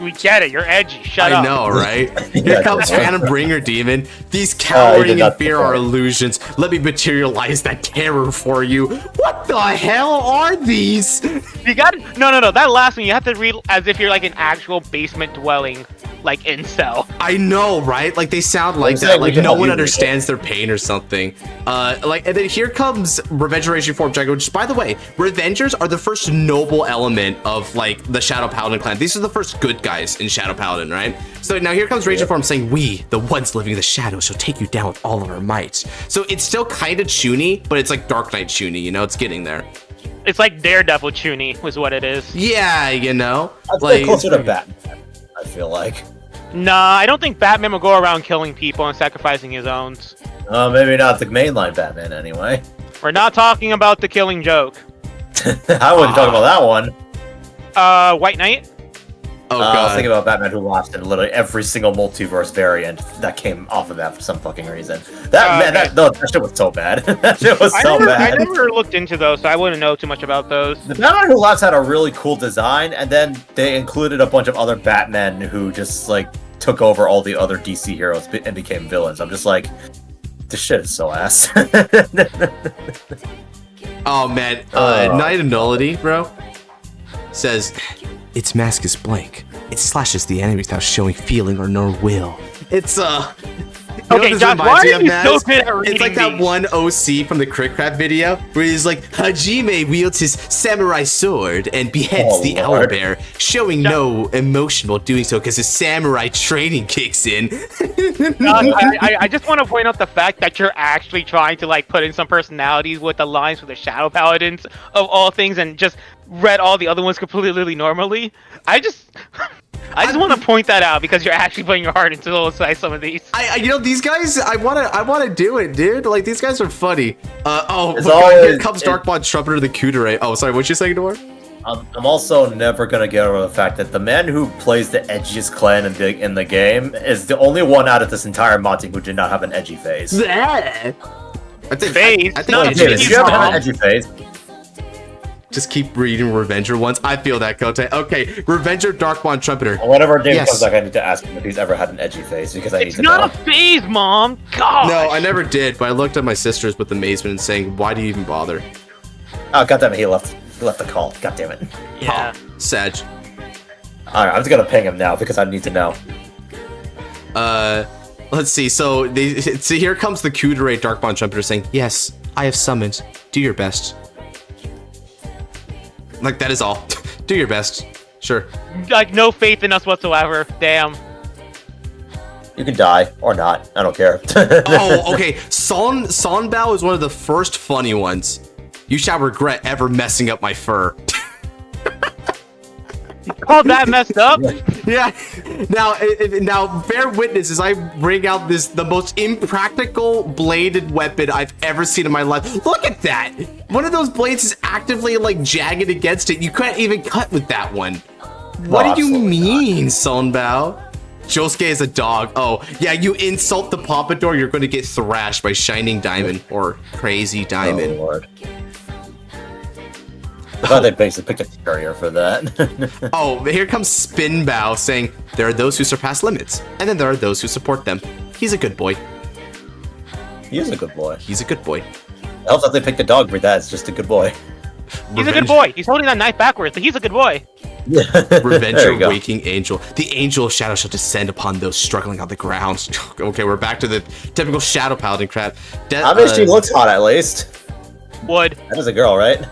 [SPEAKER 7] We get it, you're edgy. Shut up.
[SPEAKER 1] I know, right? Here comes Phantom Bringer Demon. These cowering and fear are illusions. Let me materialize that terror for you. What the hell are these?
[SPEAKER 7] You got it. No. That last one, you have to read as if you're like an actual basement dwelling, like incel.
[SPEAKER 1] I know, right? Like they sound like that. Like no one understands their pain or something. And then here comes Revengeration Form Dragon, which, by the way, Revengers are the first noble element of like the Shadow Paladin clan. These are the first good guys in Shadow Paladin, right? So now here comes Raging Form saying, "We, the ones living in the shadows, shall take you down with all of our might." So it's still kind of Chuny, but it's like Dark Knight Chuny. You know, it's getting there.
[SPEAKER 7] It's like Daredevil Chuny, was what it is.
[SPEAKER 1] Yeah, you know,
[SPEAKER 9] I'd say closer to Batman. I feel like.
[SPEAKER 7] Nah, I don't think Batman will go around killing people and sacrificing his own.
[SPEAKER 9] Maybe not the mainline Batman anyway.
[SPEAKER 7] We're not talking about the Killing Joke.
[SPEAKER 9] I wasn't talking about that one.
[SPEAKER 7] White Knight?
[SPEAKER 1] Oh,
[SPEAKER 9] I was
[SPEAKER 1] God.
[SPEAKER 9] thinking about Batman Who Lost in literally every single multiverse variant that came off of that for some fucking reason. That shit was so bad. That shit was so bad.
[SPEAKER 7] I never looked into those, so I wouldn't know too much about those.
[SPEAKER 9] The Batman Who Lost had a really cool design, and then they included a bunch of other Batmen who just like took over all the other DC heroes and became villains. I'm just like, this shit is so ass.
[SPEAKER 1] Oh man, Knight of Nullity, bro, says, its mask is blank. It slashes the enemy without showing feeling or nor will. It's
[SPEAKER 7] Okay, Josh, why are you so good at reading
[SPEAKER 1] It's like that one OC from the Crickcraft video where he's like, Hajime wields his samurai sword and beheads the owlbear, showing no emotion while doing so because his samurai training kicks in.
[SPEAKER 7] I just want to point out the fact that you're actually trying to like put in some personalities with the lines for the Shadow Paladins of all things and just read all the other ones completely normally. I just want to point that out because you're actually putting your heart into some of these.
[SPEAKER 1] You know, these guys, I wanna do it, dude. Like, these guys are funny. Here comes Darkbond Trumpeter the Kudere. Oh, sorry, what you saying, Dor?
[SPEAKER 9] I'm also never gonna get over the fact that the man who plays the edgiest clan in the game is the only one out of this entire mod team who did not have an edgy phase.
[SPEAKER 1] I think
[SPEAKER 7] phase.
[SPEAKER 1] I think
[SPEAKER 7] No,
[SPEAKER 1] edgy is
[SPEAKER 9] you haven't had
[SPEAKER 1] wrong.
[SPEAKER 9] an edgy phase.
[SPEAKER 1] Just keep reading Revenger ones. I feel that, Kote. Okay, Revenger Darkbond Trumpeter.
[SPEAKER 9] Whenever David comes back, I need to ask him if he's ever had an edgy phase because I need to know.
[SPEAKER 7] It's not a phase, Mom. God.
[SPEAKER 1] No, I never did, but I looked at my sisters with amazement and saying, why do you even bother?
[SPEAKER 9] Oh, goddammit, he left the call. Goddammit.
[SPEAKER 7] Yeah.
[SPEAKER 1] Sag.
[SPEAKER 9] Alright, I'm just gonna ping him now because I need to know.
[SPEAKER 1] Let's see. So here comes the Kudere Darkbond Trumpeter saying, yes, I have summoned. Do your best. Like, that is all. Do your best. Sure.
[SPEAKER 7] Like, no faith in us whatsoever. Damn.
[SPEAKER 9] You can die or not. I don't care.
[SPEAKER 1] Oh, okay. Sonbao is one of the first funny ones. You shall regret ever messing up my fur.
[SPEAKER 7] Called that messed up?
[SPEAKER 1] Yeah. Now, bear witness as I bring out the most impractical bladed weapon I've ever seen in my life. Look at that. One of those blades is actively like jagged against it. You couldn't even cut with that one. What do you mean, Sonbao? Josuke is a dog. Oh, yeah, you insult the Pompadour, you're going to get thrashed by Shining Diamond or Crazy Diamond.
[SPEAKER 9] Oh, Lord. I thought they basically picked a carrier for that.
[SPEAKER 1] Oh, here comes Spinbow saying, there are those who surpass limits, and then there are those who support them. He's a good boy.
[SPEAKER 9] He is a good boy.
[SPEAKER 1] He's a good boy.
[SPEAKER 9] It helps that they picked a dog for that. It's just a good boy.
[SPEAKER 7] He's a good boy. He's holding that knife backwards, but he's a good boy.
[SPEAKER 1] Revenger Waking Angel. The Angel of Shadow shall descend upon those struggling on the ground. Okay, we're back to the typical Shadow Paladin crap.
[SPEAKER 9] I mean, she looks hot at least.
[SPEAKER 7] Would.
[SPEAKER 9] That is a girl, right?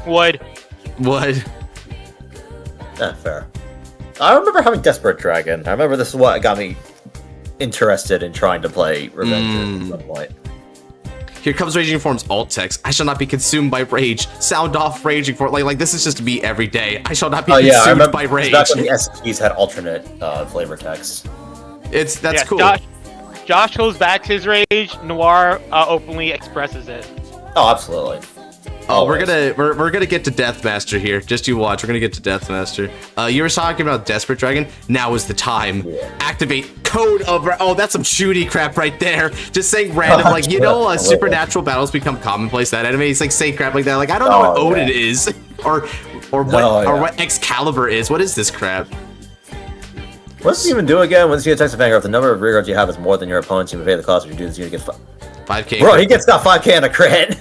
[SPEAKER 7] Would.
[SPEAKER 9] Fair. I remember having Desperate Dragon. I remember this is what got me interested in trying to play Revenger at some point.
[SPEAKER 1] Here comes Raging Forms alt text. I shall not be consumed by rage. Sound off Raging Form. Like this is just me every day. I shall not be consumed by rage.
[SPEAKER 9] That's when the SPs had alternate flavor text.
[SPEAKER 1] That's cool.
[SPEAKER 7] Josh holds back his rage. Noir openly expresses it.
[SPEAKER 9] Oh, absolutely.
[SPEAKER 1] Oh, we're gonna get to Deathmaster here. Just you watch. We're gonna get to Deathmaster. You were talking about Desperate Dragon. Now is the time. Yeah. Activate Code of. Oh, that's some shooty crap right there. Just saying random, supernatural battles become commonplace. That enemies like say crap like that. Like I don't know what Odin is, or what Excalibur is. What is this crap?
[SPEAKER 9] What does it even do again? Once you attacks the Vanguard, if the number of rear guards you have is more than your opponent's, you may pay the cost. If you do this, you get
[SPEAKER 1] 5K.
[SPEAKER 9] Bro, he gets got 5K on a crit.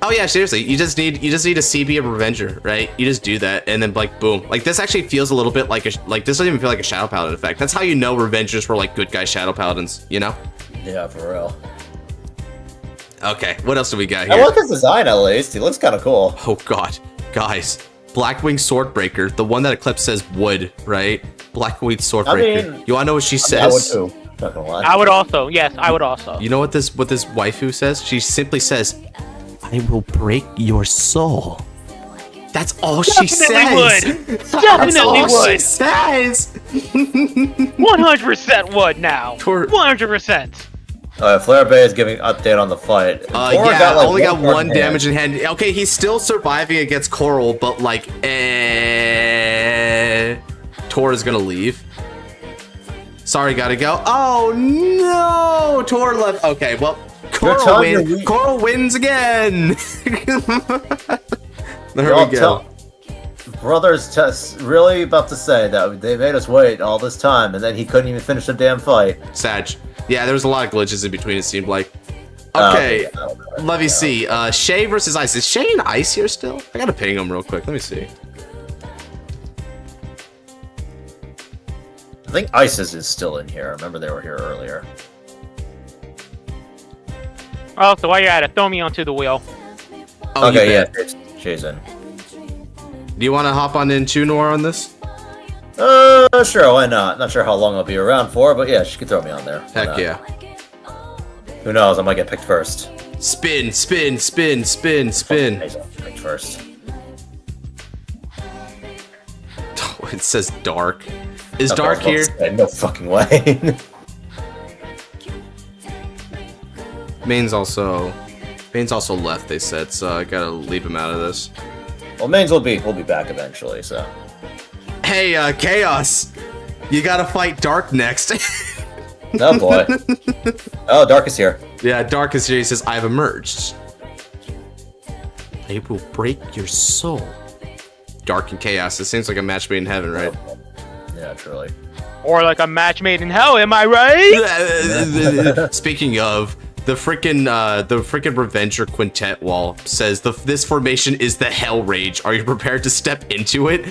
[SPEAKER 1] Oh yeah, seriously. You just need a CB of Revenger, right? You just do that, and then like boom. Like this actually feels a little bit like this doesn't even feel like a Shadow Paladin effect. That's how you know Revengers were like good guy Shadow Paladins, you know?
[SPEAKER 9] Yeah, for real.
[SPEAKER 1] Okay, what else do we got here?
[SPEAKER 9] I like his design at least. He looks kind of cool.
[SPEAKER 1] Oh god, guys, Blackwing Swordbreaker, the one that Eclipse says would, right? Blackwing Swordbreaker.
[SPEAKER 9] I mean,
[SPEAKER 1] you wanna know what she says?
[SPEAKER 9] I would too. Not gonna lie.
[SPEAKER 7] I would also. Yes, I would also.
[SPEAKER 1] You know what this waifu says? She simply says, "I will break your soul." That's all she says.
[SPEAKER 7] Definitely would.
[SPEAKER 1] She says.
[SPEAKER 7] 100% would now. 100%.
[SPEAKER 9] Flare Bay is giving an update on the fight.
[SPEAKER 1] Only got one damage in hand. Okay, he's still surviving against Coral, but like, Tor is gonna leave. Sorry, gotta go. Oh no, Tor left. Okay, well, Coral wins again. There we go.
[SPEAKER 9] Brother's just really about to say that they made us wait all this time, and then he couldn't even finish the damn fight.
[SPEAKER 1] Sag. Yeah, there was a lot of glitches in between, it seemed like. Okay, let me see. Shay versus Ice. Is Shay in Ice here still? I gotta ping him real quick. Let me see.
[SPEAKER 9] I think ISIS is still in here. I remember they were here earlier.
[SPEAKER 7] Oh, so while you're at it, throw me onto the wheel.
[SPEAKER 1] Oh,
[SPEAKER 9] okay, yeah, Shay's in.
[SPEAKER 1] Do you want to hop on in too, Noir, on this?
[SPEAKER 9] Sure, why not? Not sure how long I'll be around for, but yeah, she could throw me on there.
[SPEAKER 1] Heck yeah.
[SPEAKER 9] Who knows? I might get picked first.
[SPEAKER 1] Spin, spin, spin, spin, spin.
[SPEAKER 9] Picked first.
[SPEAKER 1] Oh, it says dark. Is dark here?
[SPEAKER 9] No fucking way.
[SPEAKER 1] Main's also left, they said, so I gotta leave him out of this.
[SPEAKER 9] Well, Mains will be back eventually, so.
[SPEAKER 1] Hey, Chaos! You gotta fight Dark next.
[SPEAKER 9] Oh boy. Oh, Dark is here.
[SPEAKER 1] Yeah, Dark is here. He says, I've emerged. I will break your soul. Dark and Chaos. It seems like a match made in heaven, right?
[SPEAKER 9] Yeah, truly.
[SPEAKER 7] Or like a match made in hell, am I right?
[SPEAKER 1] Speaking of, the freaking Revenger Quintet wall says this formation is the Hell Rage. Are you prepared to step into it?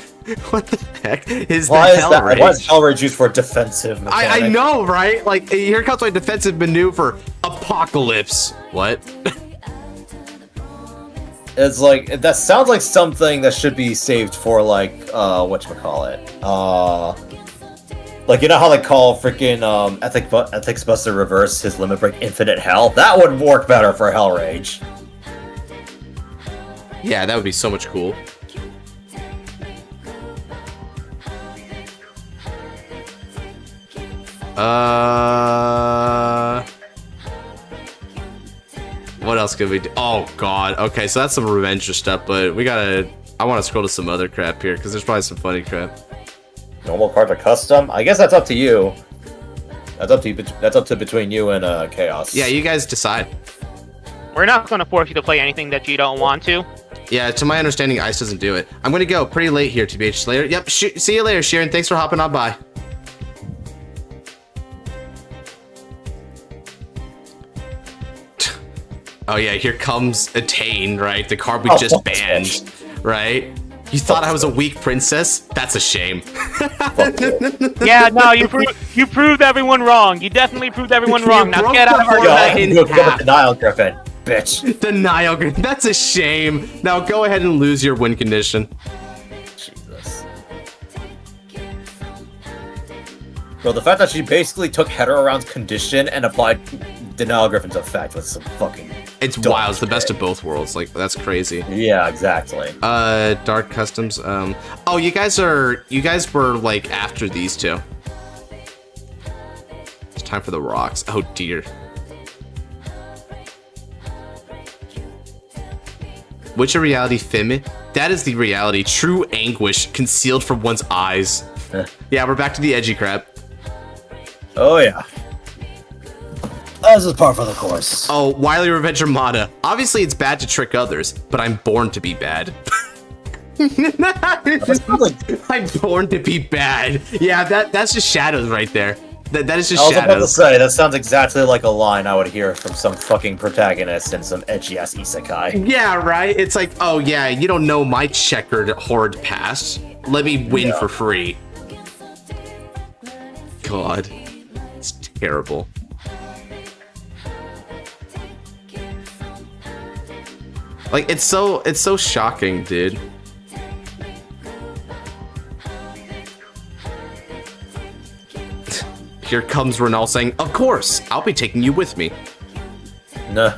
[SPEAKER 1] What the heck is the Hell Rage?
[SPEAKER 9] Why is Hell Rage used for defensive mechanic?
[SPEAKER 1] I know, right? Like, here comes my defensive maneuver. Apocalypse. What?
[SPEAKER 9] It's like, that sounds like something that should be saved for, like, whatchamacallit? Like, you know how they call freaking Ethics Buster Reverse his Limit Break Infinite Hell? That would work better for Hell Rage.
[SPEAKER 1] Yeah, that would be so much cool. What else could we do? Oh god. Okay, so that's some Revenger stuff, but I want to scroll to some other crap here because there's probably some funny crap.
[SPEAKER 9] Normal cards are custom? I guess that's up to you. That's up to between you and Chaos.
[SPEAKER 1] Yeah, you guys decide.
[SPEAKER 7] We're not going to force you to play anything that you don't want to.
[SPEAKER 1] Yeah, to my understanding, Ice doesn't do it. I'm going to go pretty late here, TBH Slayer. Yep, see you later, Sharon. Thanks for hopping on by. Oh yeah, here comes Attain, right? The card we just banned, right? You thought I was a weak princess? That's a shame.
[SPEAKER 7] Yeah, no, you proved everyone wrong. You definitely proved everyone wrong. Now get out of our way.
[SPEAKER 9] Denial, Griffin. Bitch.
[SPEAKER 1] Denial. That's a shame. Now go ahead and lose your win condition.
[SPEAKER 9] Jesus. Bro, the fact that she basically took Hetero Round's condition and applied Denial Griffin's effect was some fucking...
[SPEAKER 1] It's wild. It's the best of both worlds. Like, that's crazy.
[SPEAKER 9] Yeah, exactly.
[SPEAKER 1] Dark Customs. Oh, you guys were, like, after these two. It's time for the rocks. Oh, dear. Which a reality, Femme? That is the reality. True anguish concealed from one's eyes. Yeah, we're back to the edgy crap.
[SPEAKER 9] Oh, yeah. This is par for the course.
[SPEAKER 1] Oh, Wily Revenge Armada. Obviously, it's bad to trick others, but I'm born to be bad. I'm born to be bad. Yeah, that's just Shadows right there. That is just Shadows.
[SPEAKER 9] I was about to say, that sounds exactly like a line I would hear from some fucking protagonist in some edgy-ass isekai.
[SPEAKER 1] Yeah, right? It's like, oh yeah, you don't know my checkered horde past. Let me win for free. God. It's terrible. Like, it's so shocking, dude. Here comes Renal saying, of course, I'll be taking you with me.
[SPEAKER 9] No.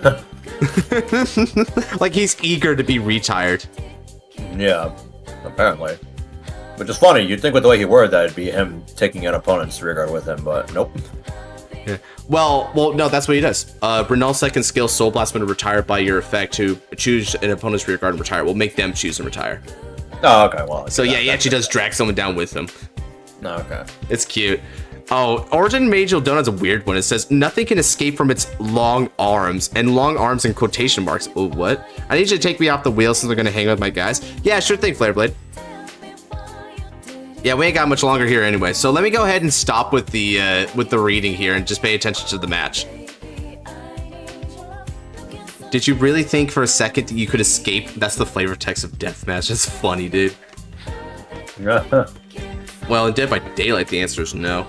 [SPEAKER 1] Like, he's eager to be retired.
[SPEAKER 9] Yeah, apparently. Which is funny, you'd think with the way he worded that it'd be him taking an opponent's rear guard with him, but nope.
[SPEAKER 1] Yeah. Well, no, that's what he does. Renal's second skill, Soul Blast, when to retire by your effect to choose an opponent's rear guard and retire. We'll make them choose and retire.
[SPEAKER 9] Oh, okay, well.
[SPEAKER 1] So yeah, he actually does drag someone down with him.
[SPEAKER 9] No, okay.
[SPEAKER 1] It's cute. Oh, Origin Major Donut has a weird one. It says, nothing can escape from its long arms, and long arms in quotation marks. Oh, what? I need you to take me off the wheel since we're going to hang out with my guys. Yeah, sure thing, Flareblade. Yeah, we ain't got much longer here anyway. So let me go ahead and stop with the reading here and just pay attention to the match. Did you really think for a second that you could escape? That's the flavor text of Deathmatch. That's funny, dude. Well, in Dead by Daylight, the answer is no.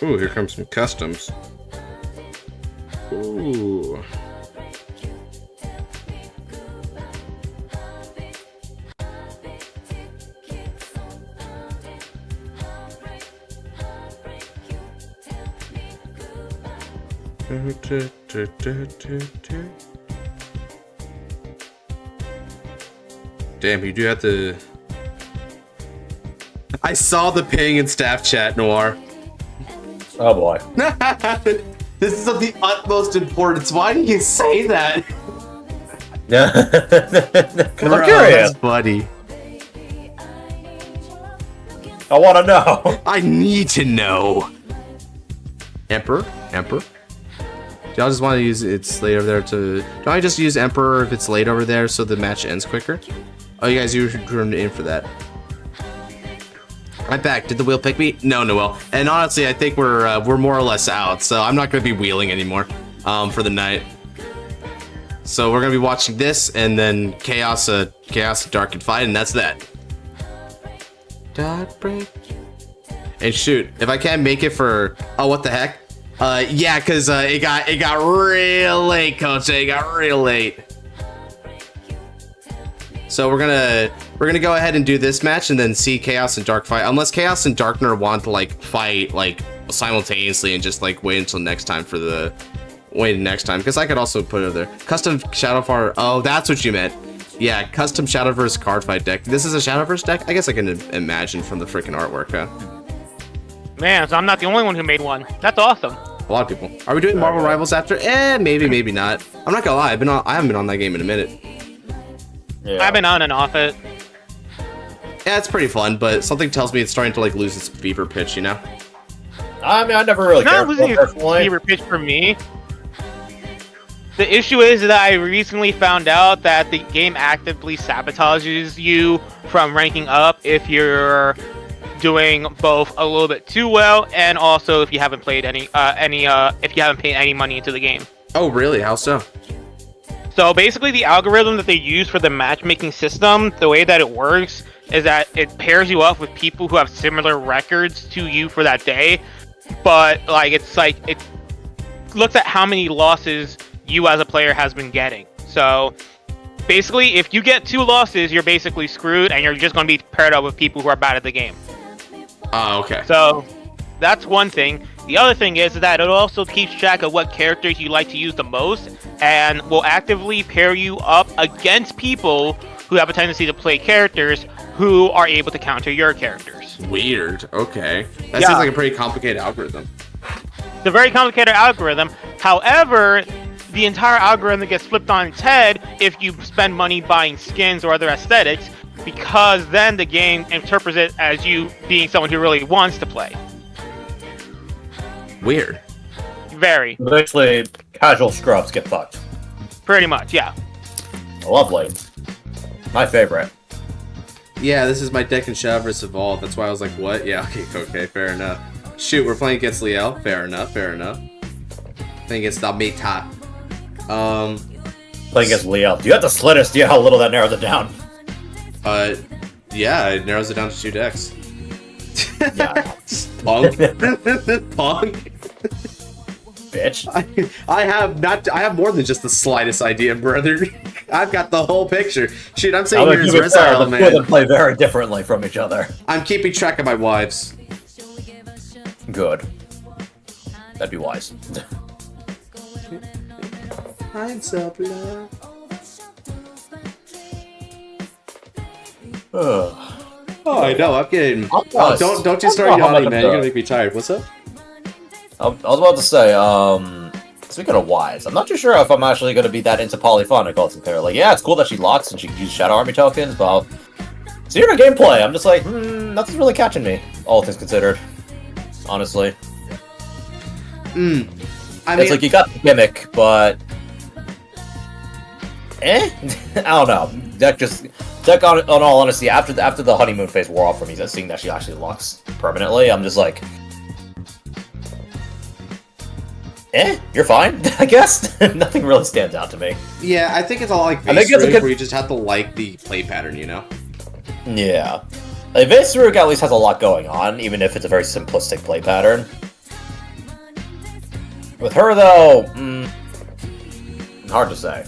[SPEAKER 1] Ooh, here comes some customs. Ooh. Damn, you do have to... I saw the ping in staff chat, Noir.
[SPEAKER 9] Oh boy.
[SPEAKER 1] This is of the utmost importance. Why do you say that?
[SPEAKER 9] Yeah. I'm curious.
[SPEAKER 1] Buddy.
[SPEAKER 9] I want to know.
[SPEAKER 1] I need to know. Emperor? Do y'all just want to use it's late over there to... Don't I just use Emperor if it's late over there so the match ends quicker? Oh, you guys, you turned in for that. I'm back. Did the wheel pick me? No, Noel. And honestly, I think we're more or less out, so I'm not going to be wheeling anymore for the night. So we're going to be watching this, and then Chaos, Dark, and Fight, and that's that. Dark break. And shoot, if I can't make it for... Oh, what the heck? Yeah, because it got real late, Coach. It got real late. So we're gonna go ahead and do this match and then see Chaos and Dark fight. Unless Chaos and Darkner want to like fight like simultaneously and just like wait until next time for the because I could also put it over there. Custom Shadowverse. Oh, that's what you meant. Yeah, custom Shadowverse Cardfight deck. This is a Shadowverse deck? I guess I can imagine from the freaking artwork, huh?
[SPEAKER 7] Man, so I'm not the only one who made one. That's awesome.
[SPEAKER 1] A lot of people. Are we doing Marvel Rivals after? Maybe not. I'm not gonna lie, I haven't been on that game in a minute.
[SPEAKER 7] Yeah. I've been on and off it.
[SPEAKER 1] Yeah, it's pretty fun, but something tells me it's starting to like lose its fever pitch, you know?
[SPEAKER 9] I mean, I never really cared for it personally.
[SPEAKER 7] Fever pitch for me. The issue is that I recently found out that the game actively sabotages you from ranking up if you're doing both a little bit too well, and also if you haven't played if you haven't paid any money into the game.
[SPEAKER 1] Oh, really? How so?
[SPEAKER 7] So basically, the algorithm that they use for the matchmaking system, the way that it works is that it pairs you up with people who have similar records to you for that day, but it looks at how many losses you as a player has been getting. So basically, if you get 2 losses, you're basically screwed, and you're just going to be paired up with people who are bad at the game.
[SPEAKER 1] Oh, okay.
[SPEAKER 7] So that's one thing. The other thing is that it also keeps track of what characters you like to use the most, and will actively pair you up against people who have a tendency to play characters who are able to counter your characters.
[SPEAKER 1] Weird. Okay. That seems like a pretty complicated algorithm.
[SPEAKER 7] It's a very complicated algorithm. However, the entire algorithm gets flipped on its head if you spend money buying skins or other aesthetics, because then the game interprets it as you being someone who really wants to play.
[SPEAKER 1] Weird.
[SPEAKER 7] Very.
[SPEAKER 9] Basically, casual scrubs get fucked.
[SPEAKER 7] Pretty much, yeah.
[SPEAKER 9] Lovely. My favorite.
[SPEAKER 1] Yeah, this is my deck in Shadowverse Evolved. That's why I was like, what? Yeah, okay, fair enough. Shoot, we're playing against Liel. Fair enough. Playing against the Meta.
[SPEAKER 9] Playing against Liel. Do you have the slightest idea how little that narrows it down?
[SPEAKER 1] Yeah, it narrows it down to 2 decks.
[SPEAKER 9] Yeah.
[SPEAKER 1] Punk.
[SPEAKER 9] Bitch.
[SPEAKER 1] I have more than just the slightest idea, brother. I've got the whole picture. Shoot, I'm saying here's Rezile, man.
[SPEAKER 9] They play very differently from each other.
[SPEAKER 1] I'm keeping track of my wives.
[SPEAKER 9] Good. That'd be wise.
[SPEAKER 1] Oh, I know. I'm getting. Oh, don't you start yawning, man. You're gonna make me tired. What's up?
[SPEAKER 9] I was about to say, speaking of wise, I'm not too sure if I'm actually going to be that into polyphonic altogether. Like, yeah, it's cool that she locks and she can use Shadow Army tokens, but seeing her gameplay, I'm just like, nothing's really catching me, all things considered. Honestly.
[SPEAKER 1] I mean,
[SPEAKER 9] it's like you got the gimmick, but I don't know. Deck on all honesty, after the honeymoon phase wore off for me, seeing that she actually locks permanently, I'm just like, you're fine, I guess. Nothing really stands out to me.
[SPEAKER 1] Yeah, I think it's all like base Rook, where you just have to like the play pattern, you know?
[SPEAKER 9] Yeah. Like, Vase Rook at least has a lot going on, even if it's a very simplistic play pattern. With her, though, hard to say.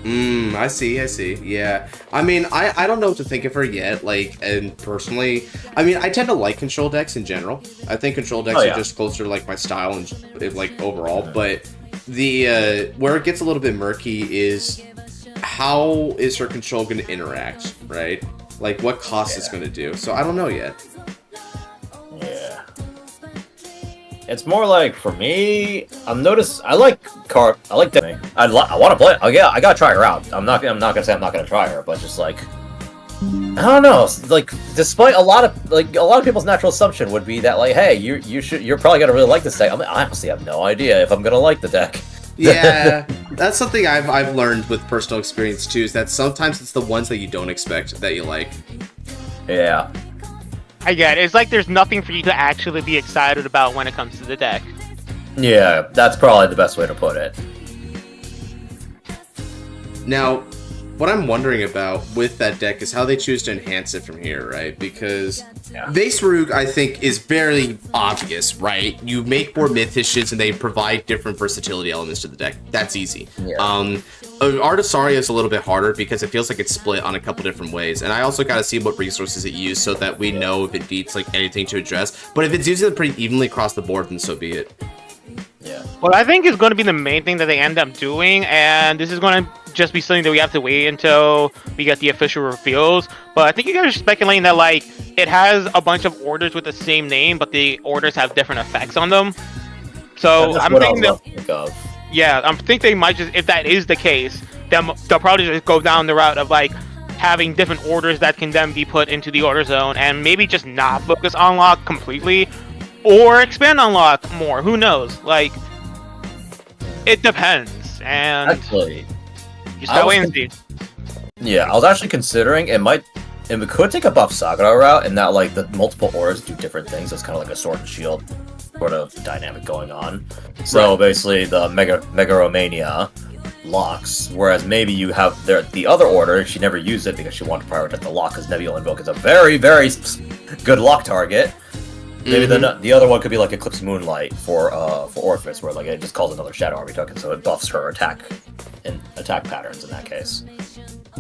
[SPEAKER 1] I see. Yeah. I mean, I don't know what to think of her yet, like, and personally, I mean, I tend to like control decks in general. I think control decks are just closer to, like, my style and, like, overall, but the, where it gets a little bit murky is how is her control going to interact, right? Like, what cost it's going to do. So, I don't know yet.
[SPEAKER 9] Yeah. It's more like, for me, I like Demi. I want to play it. Oh, yeah, I gotta try her out. I'm not gonna say I'm not gonna try her, but just like, I don't know. Like, despite a lot of people's natural assumption would be that, like, hey, you're probably gonna really like this deck. I mean, I honestly have no idea if I'm gonna like the deck.
[SPEAKER 1] Yeah, that's something I've learned with personal experience too. Is that sometimes it's the ones that you don't expect that you like.
[SPEAKER 9] Yeah.
[SPEAKER 7] I get it. It's like there's nothing for you to actually be excited about when it comes to the deck.
[SPEAKER 9] Yeah, that's probably the best way to put it.
[SPEAKER 1] Now, what I'm wondering about with that deck is how they choose to enhance it from here, right? Because Vase Rook, I think, is very obvious, right? You make more Mythicians and they provide different versatility elements to the deck. That's easy. Yeah. Artisaria is a little bit harder because it feels like it's split on a couple different ways. And I also got to see what resources it used so that we know if it needs like anything to address. But if it's using it pretty evenly across the board, then so be it.
[SPEAKER 9] Yeah.
[SPEAKER 7] What I think is going to be the main thing that they end up doing, and this is going to just be something that we have to wait until we get the official reveals, but I think you guys are speculating that, like, it has a bunch of orders with the same name, but the orders have different effects on them. So I'm thinking that, yeah, I'm thinking they might just, if that is the case, then they'll probably just go down the route of, like, having different orders that can then be put into the order zone, and maybe just not focus on lock completely, or expand on lock more. Who knows? Like, it depends. and
[SPEAKER 9] Actually,
[SPEAKER 7] just gotta wait and see.
[SPEAKER 9] Yeah, I was actually considering it could take a buff Sagara route in that like the multiple auras do different things. It's kind of like a sword and shield sort of dynamic going on. So basically the Megaromania locks, whereas maybe you have the other order, she never used it because she wanted to prioritize the lock because Nebula Invoke is a very, very good lock target. Maybe the other one could be like Eclipse Moonlight for Orpheus, where like it just calls another Shadow Army token, so it buffs her attack patterns in that case.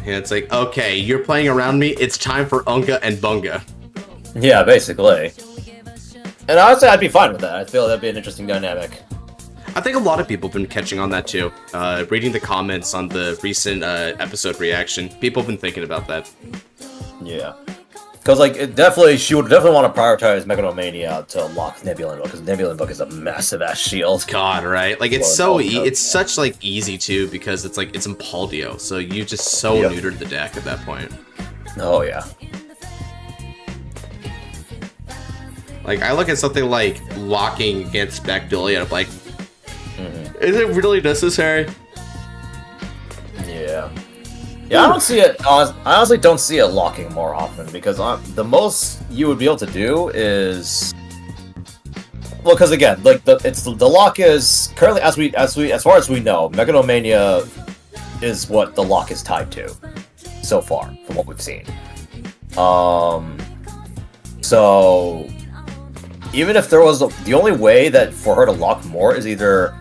[SPEAKER 1] Yeah, it's like, okay, you're playing around me, it's time for Unga and Bunga.
[SPEAKER 9] Yeah, basically. And honestly, I'd be fine with that. I feel that'd be an interesting dynamic.
[SPEAKER 1] I think a lot of people have been catching on that too. Reading the comments on the recent episode reaction, people have been thinking about that.
[SPEAKER 9] Yeah. Because like she would definitely want to prioritize Megalomania to lock Nebula Invoke, because Nebula Invoke is a massive ass shield.
[SPEAKER 1] God, right? Like it's it's such like easy too, because it's like it's Impaldio, so you just neutered the deck at that point.
[SPEAKER 9] Oh yeah.
[SPEAKER 1] Like I look at something like locking against Magnolia, and I'm like, is it really necessary?
[SPEAKER 9] Yeah. Yeah, I don't see it. I honestly don't see it locking more often, because the most you would be able to do is, well, because again, like the lock is currently as far as we know, Megalomania is what the lock is tied to so far from what we've seen. So even if there was the only way that for her to lock more is either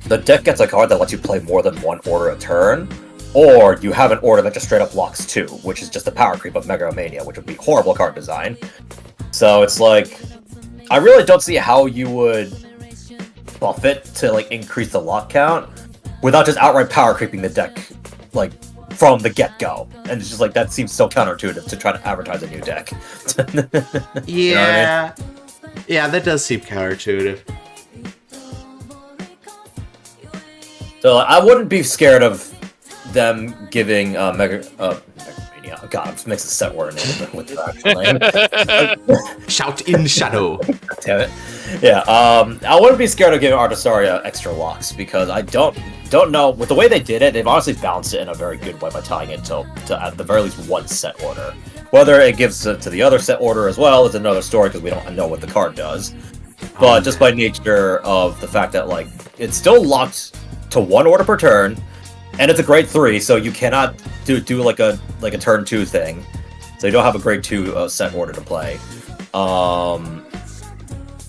[SPEAKER 9] the deck gets a card that lets you play more than one order a turn, or you have an order that just straight up locks 2, which is just the power creep of Megalomania, which would be horrible card design. So it's like, I really don't see how you would buff it to like increase the lock count without just outright power creeping the deck like from the get-go. And it's just like, that seems so counterintuitive to try to advertise a new deck.
[SPEAKER 1] Yeah.
[SPEAKER 9] You know what I mean?
[SPEAKER 1] Yeah, that does seem counterintuitive.
[SPEAKER 9] So I wouldn't be scared of them giving Megalomania. God, I'm mixing the set word with the actual
[SPEAKER 1] Shout in shadow.
[SPEAKER 9] Damn it. Yeah, I wouldn't be scared of giving Artisaria extra locks, because I don't know, with the way they did it, they've honestly balanced it in a very good way by tying it to at the very least one set order. Whether it gives it to the other set order as well is another story, because we don't know what the card does. But just by nature of the fact that like it's still locked to one order per turn, and it's a grade 3, so you cannot do like a turn 2 thing. So you don't have a grade 2 set order to play.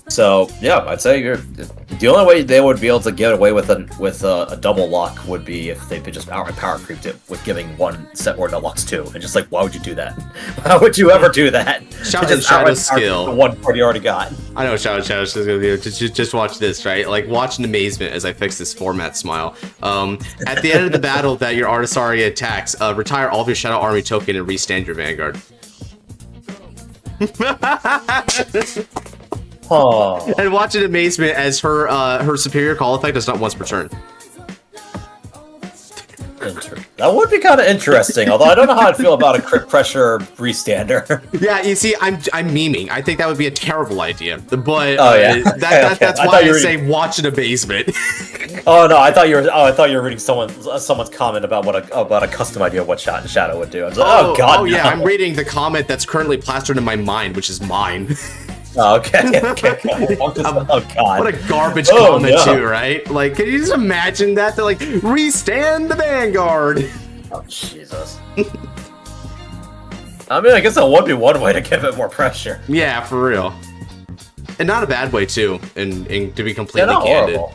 [SPEAKER 9] So yeah, I'd say the only way they would be able to get away with a double lock would be if they could just outright power creeped it with giving one set order that locks 2. And just like, why would you do that? Why would you ever do that?
[SPEAKER 1] Shadow skill.
[SPEAKER 9] The one card you already got.
[SPEAKER 1] I know Shadow is gonna be just watch this, right? Like watch in amazement as I fix this format smile. At the end of the battle that your Artisaria attacks, retire all of your Shadow Army token and restand your Vanguard.
[SPEAKER 9] Oh.
[SPEAKER 1] And watch in amazement as her superior call effect is not once per turn.
[SPEAKER 9] That would be kind of interesting, although I don't know how I'd feel about a crit pressure restander.
[SPEAKER 1] Yeah, you see, I'm memeing. I think that would be a terrible idea. But that's why I say watch in amazement.
[SPEAKER 9] Oh no, I thought you were reading someone's comment about a custom idea of what Shot and Shadow would do. I was like, oh god.
[SPEAKER 1] Oh yeah, I'm reading the comment that's currently plastered in my mind, which is mine.
[SPEAKER 9] Oh, okay. Oh god.
[SPEAKER 1] What a garbage comment too, right? Like, can you just imagine that? They're like, restand the Vanguard.
[SPEAKER 9] Oh Jesus. I mean, I guess that would be one way to give it more pressure.
[SPEAKER 1] Yeah, for real. And not a bad way too, and to be completely candid.
[SPEAKER 9] Horrible.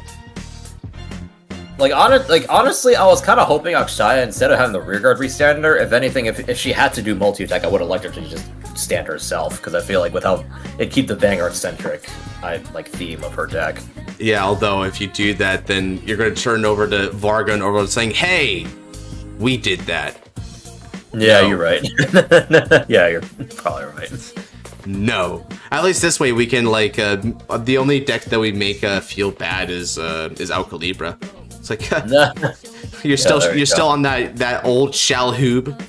[SPEAKER 9] Honestly, I was kind of hoping Akshaya, instead of having the rearguard restander, if anything, if she had to do multi-attack, I would have liked her to just stand herself, because I feel like without it, keep the Vanguard-centric theme of her deck.
[SPEAKER 1] Yeah, although if you do that, then you're going to turn over to Varga and over saying, hey, we did that.
[SPEAKER 9] Yeah, no. You're right. Yeah, you're probably right.
[SPEAKER 1] No. At least this way we can, the only deck that we make feel bad is Alcalibra. It's like, you're still on that old Shalhoub.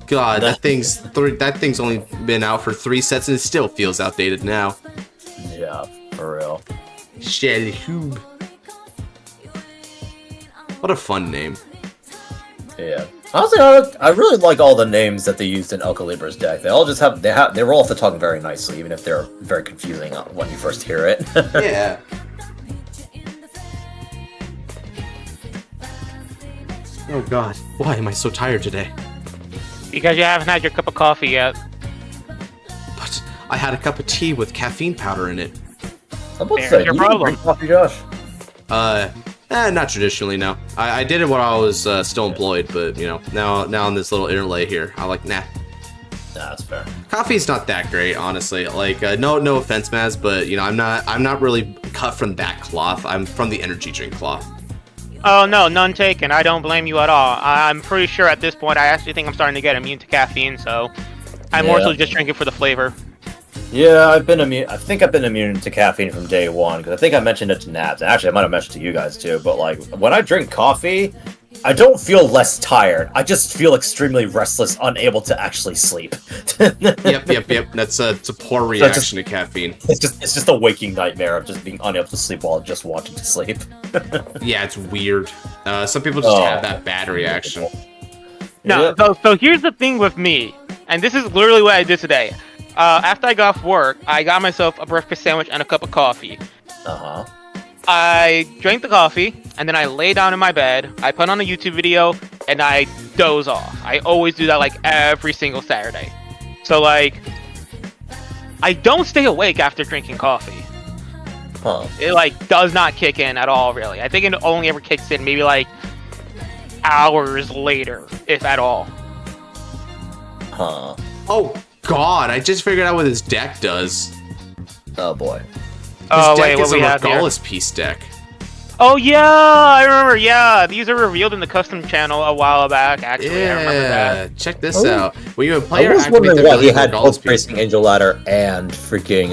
[SPEAKER 1] God, that thing's only been out for 3 sets and it still feels outdated now.
[SPEAKER 9] Yeah, for real.
[SPEAKER 1] Shalhoub. What a fun name.
[SPEAKER 9] Yeah. Honestly, I really like all the names that they used in El Calibur's deck. They all just they roll off the tongue very nicely, even if they're very confusing when you first hear it.
[SPEAKER 1] Yeah. Oh god, why am I so tired today?
[SPEAKER 7] Because you haven't had your cup of coffee yet.
[SPEAKER 1] But I had a cup of tea with caffeine powder in it.
[SPEAKER 9] I'm about to
[SPEAKER 7] There's
[SPEAKER 9] say,
[SPEAKER 7] your
[SPEAKER 9] you
[SPEAKER 7] problem.
[SPEAKER 9] drink coffee, Josh?
[SPEAKER 1] Not traditionally, no. I did it when I was still employed, but you know, now on this little interlay here, I like, nah.
[SPEAKER 9] Nah, that's fair.
[SPEAKER 1] Coffee's not that great, honestly. Like, no offense, Maz, but you know, I'm not really cut from that cloth. I'm from the energy drink cloth.
[SPEAKER 7] Oh no, none taken. I don't blame you at all. I'm pretty sure at this point I actually think I'm starting to get immune to caffeine, so I'm more so just drinking for the flavor.
[SPEAKER 9] Yeah, I've been immune. I think I've been immune to caffeine from day one because I think I mentioned it to Nabs. Actually, I might have mentioned it to you guys too. But like, when I drink coffee, I don't feel less tired. I just feel extremely restless, unable to actually sleep.
[SPEAKER 1] Yep. That's it's a poor reaction to caffeine.
[SPEAKER 9] It's just a waking nightmare of just being unable to sleep while just wanting to sleep.
[SPEAKER 1] Yeah, it's weird. Some people just have that bad reaction.
[SPEAKER 7] No, so here's the thing with me, and this is literally what I did today. After I got off work, I got myself a breakfast sandwich and a cup of coffee.
[SPEAKER 9] Uh-huh.
[SPEAKER 7] I drank the coffee, and then I lay down in my bed, I put on a YouTube video, and I doze off. I always do that, like, every single Saturday. So, like, I don't stay awake after drinking coffee.
[SPEAKER 9] Huh.
[SPEAKER 7] It, like, does not kick in at all, really. I think it only ever kicks in maybe, like, hours later, if at all.
[SPEAKER 9] Huh.
[SPEAKER 1] Oh, God, I just figured out what this deck does.
[SPEAKER 9] Oh, boy.
[SPEAKER 7] Oh,
[SPEAKER 1] This
[SPEAKER 7] wait,
[SPEAKER 1] deck
[SPEAKER 7] what
[SPEAKER 1] is a
[SPEAKER 7] we have here?
[SPEAKER 1] Regardless piece deck.
[SPEAKER 7] Oh, yeah, I remember, yeah. These are revealed in the custom channel a while back, actually. I remember that.
[SPEAKER 1] Check this out. When you
[SPEAKER 9] I
[SPEAKER 1] player
[SPEAKER 9] was
[SPEAKER 1] activate
[SPEAKER 9] wondering
[SPEAKER 1] the
[SPEAKER 9] why
[SPEAKER 1] ability
[SPEAKER 9] he
[SPEAKER 1] of
[SPEAKER 9] had
[SPEAKER 1] Regardless
[SPEAKER 9] both
[SPEAKER 1] piece.
[SPEAKER 9] Tracing Angel Ladder and freaking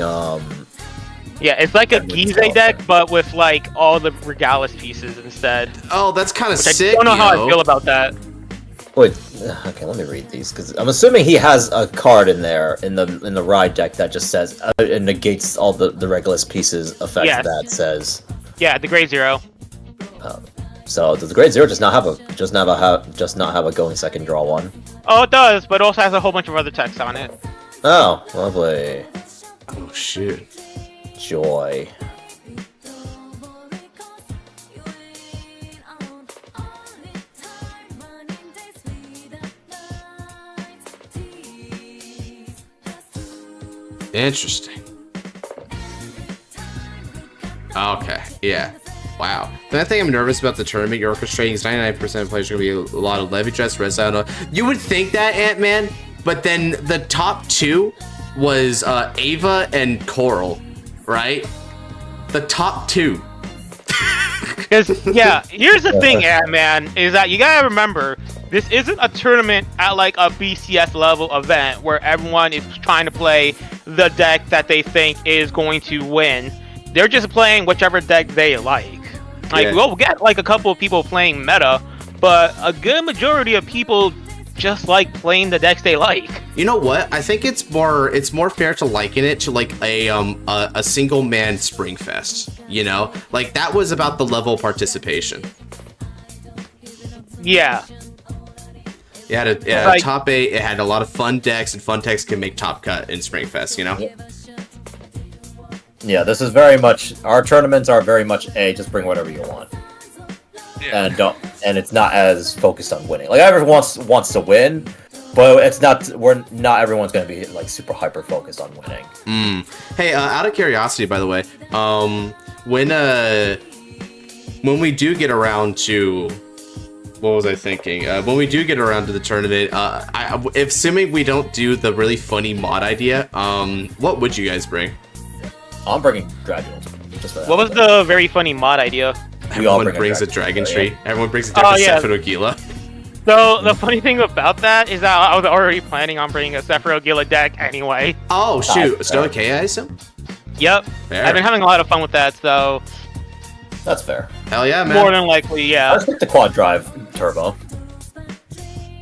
[SPEAKER 7] Yeah, it's like a Gizeh deck, but with, like, all the Regalis pieces instead.
[SPEAKER 1] Oh, that's kind of
[SPEAKER 7] Which
[SPEAKER 1] sick,
[SPEAKER 7] I don't know how
[SPEAKER 1] yo.
[SPEAKER 7] I feel about that.
[SPEAKER 9] Wait, okay, let me read these because I'm assuming he has a card in there in the ride deck that just says it negates all the Regulus pieces effects
[SPEAKER 7] Yes.
[SPEAKER 9] that says.
[SPEAKER 7] Yeah, the Grade Zero.
[SPEAKER 9] So does the Grade Zero just not have a going second draw one?
[SPEAKER 7] Oh, it does, but it also has a whole bunch of other text on it.
[SPEAKER 9] Oh, lovely.
[SPEAKER 1] Oh shit.
[SPEAKER 9] Joy.
[SPEAKER 1] Interesting. Okay, yeah. Wow. The thing I'm nervous about the tournament you're orchestrating is 99% of players are going to be a lot of Levy Dress, Red Side. You would think that, Ant-Man, but then the top two was Ava and Coral, right? The top two.
[SPEAKER 7] Because, yeah, here's the thing, man, is that you gotta remember, this isn't a tournament at, like, a BCS level event where everyone is trying to play the deck that they think is going to win. They're just playing whichever deck they like. Like,
[SPEAKER 1] Yeah.
[SPEAKER 7] we'll get, like, a couple of people playing meta, but a good majority of people just like playing the decks they like.
[SPEAKER 1] You know what? I think it's more fair to liken it to like a single man Springfest. You know, like that was about the level of participation.
[SPEAKER 7] Yeah.
[SPEAKER 1] It had a top 8. It had a lot of fun decks, and fun decks can make top cut in Springfest. You know.
[SPEAKER 9] Yeah, this is very much our tournaments are very much just bring whatever you want.
[SPEAKER 7] Yeah.
[SPEAKER 9] And it's not as focused on winning. Like everyone wants to win, but it's not. Not everyone's going to be like super hyper focused on winning.
[SPEAKER 1] Hey, out of curiosity, by the way, when we do get around to, what was I thinking? When we do get around to the tournament, assuming we don't do the really funny mod idea, what would you guys bring?
[SPEAKER 9] I'm bringing Dragules. Just for that.
[SPEAKER 7] What was the very funny mod idea?
[SPEAKER 1] Everyone brings a dragon tree. Everyone brings a
[SPEAKER 7] Oh,
[SPEAKER 1] different
[SPEAKER 7] yeah.
[SPEAKER 1] Sephiroth.
[SPEAKER 7] So, the funny thing about that is that I was already planning on bringing a Sephiroth deck anyway.
[SPEAKER 1] Oh, shoot. Stoic K, I assume?
[SPEAKER 7] Yep.
[SPEAKER 1] Fair.
[SPEAKER 7] I've been having a lot of fun with that, so
[SPEAKER 9] That's fair.
[SPEAKER 1] Hell yeah, man.
[SPEAKER 7] more than likely, yeah.
[SPEAKER 9] Let's pick the quad drive turbo.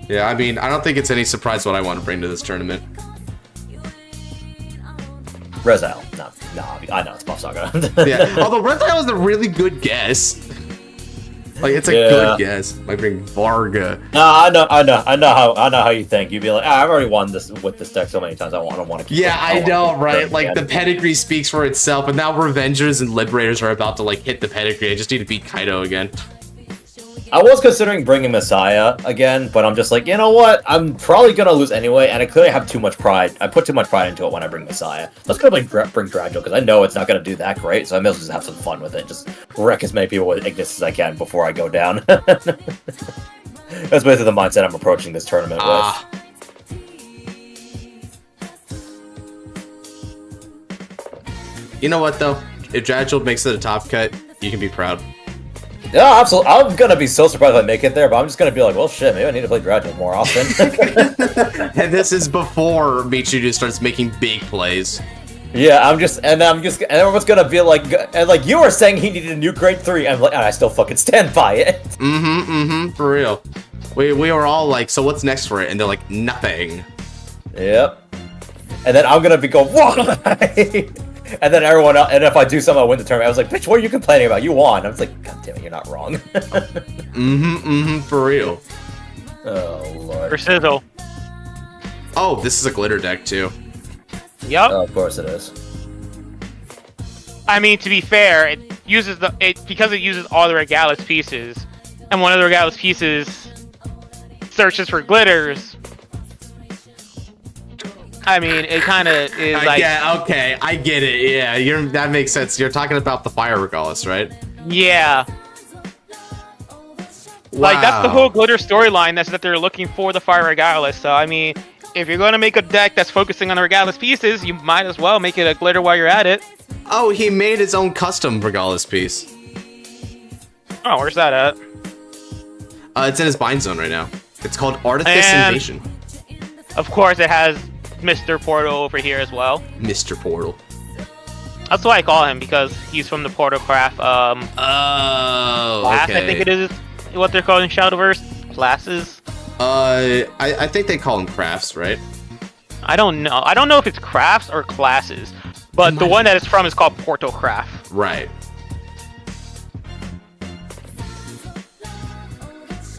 [SPEAKER 1] Yeah, I mean, I don't think it's any surprise what I want to bring to this tournament.
[SPEAKER 9] Rezal. No, I know it's Buff Saga.
[SPEAKER 1] Yeah, although Red Tile was a really good guess. Like, it's a good guess. Might bring Varga.
[SPEAKER 9] No, I know how you think. You'd be like, I've already won this with this deck so many times. I don't want to keep.
[SPEAKER 1] Yeah, I know, right? Like the pedigree speaks for itself, and now Revengers and Liberators are about to like hit the pedigree. I just need to beat Kaido again.
[SPEAKER 9] I was considering bringing Messiah again, but I'm just like, you know what? I'm probably gonna lose anyway, and I clearly have too much pride. I put too much pride into it when I bring Messiah. Let's go bring Dragio, because I know it's not gonna do that great, so I may as well just have some fun with it. Just wreck as many people with Ignis as I can before I go down. That's basically the mindset I'm approaching this tournament with.
[SPEAKER 1] You know what, though? If Dragio makes it a top cut, you can be proud.
[SPEAKER 9] Yeah, absolutely. I'm gonna be so surprised if I make it there, but I'm just gonna be like, well, shit, maybe I need to play Dragio more often.
[SPEAKER 1] And this is before Michiru starts making big plays.
[SPEAKER 9] Yeah, and everyone's gonna be like, and like you were saying, he needed a new grade 3, and I still fucking stand by it.
[SPEAKER 1] For real. We were all like, so what's next for it? And they're like, nothing.
[SPEAKER 9] Yep. And then I'm gonna be going, why? And then everyone else, and if I do something, I win the tournament. I was like, bitch, what are you complaining about? You won. I was like, god damn it, you're not wrong.
[SPEAKER 1] For real.
[SPEAKER 9] Oh, Lord.
[SPEAKER 7] For Sizzle.
[SPEAKER 1] Oh, this is a glitter deck, too.
[SPEAKER 7] Yep.
[SPEAKER 9] Oh, of course it is.
[SPEAKER 7] I mean, to be fair, it uses because it uses all the Regalis pieces, and one of the Regalis pieces searches for glitters. I mean, it kind of is like...
[SPEAKER 1] Yeah, okay, I get it, yeah, that makes sense. You're talking about the Fire Regalis, right?
[SPEAKER 7] Yeah.
[SPEAKER 1] Wow.
[SPEAKER 7] Like, that's the whole glitter storyline, that's that they're looking for the Fire Regalis, so I mean, if you're going to make a deck that's focusing on the Regalis pieces, you might as well make it a glitter while you're at it.
[SPEAKER 1] Oh, he made his own custom Regalis piece.
[SPEAKER 7] Oh, where's that at?
[SPEAKER 1] It's in his bind zone right now. It's called Artifice Invasion.
[SPEAKER 7] Of course, it has Mr. Portal over here as well.
[SPEAKER 1] Mr. Portal.
[SPEAKER 7] That's why I call him, because he's from the Portal Craft, class,
[SPEAKER 1] okay.
[SPEAKER 7] I think it is what they're called in Shadowverse. Classes?
[SPEAKER 1] I think they call them crafts, right?
[SPEAKER 7] I don't know. I don't know if it's crafts or classes, but the one that it's from is called Portal Craft.
[SPEAKER 1] Right.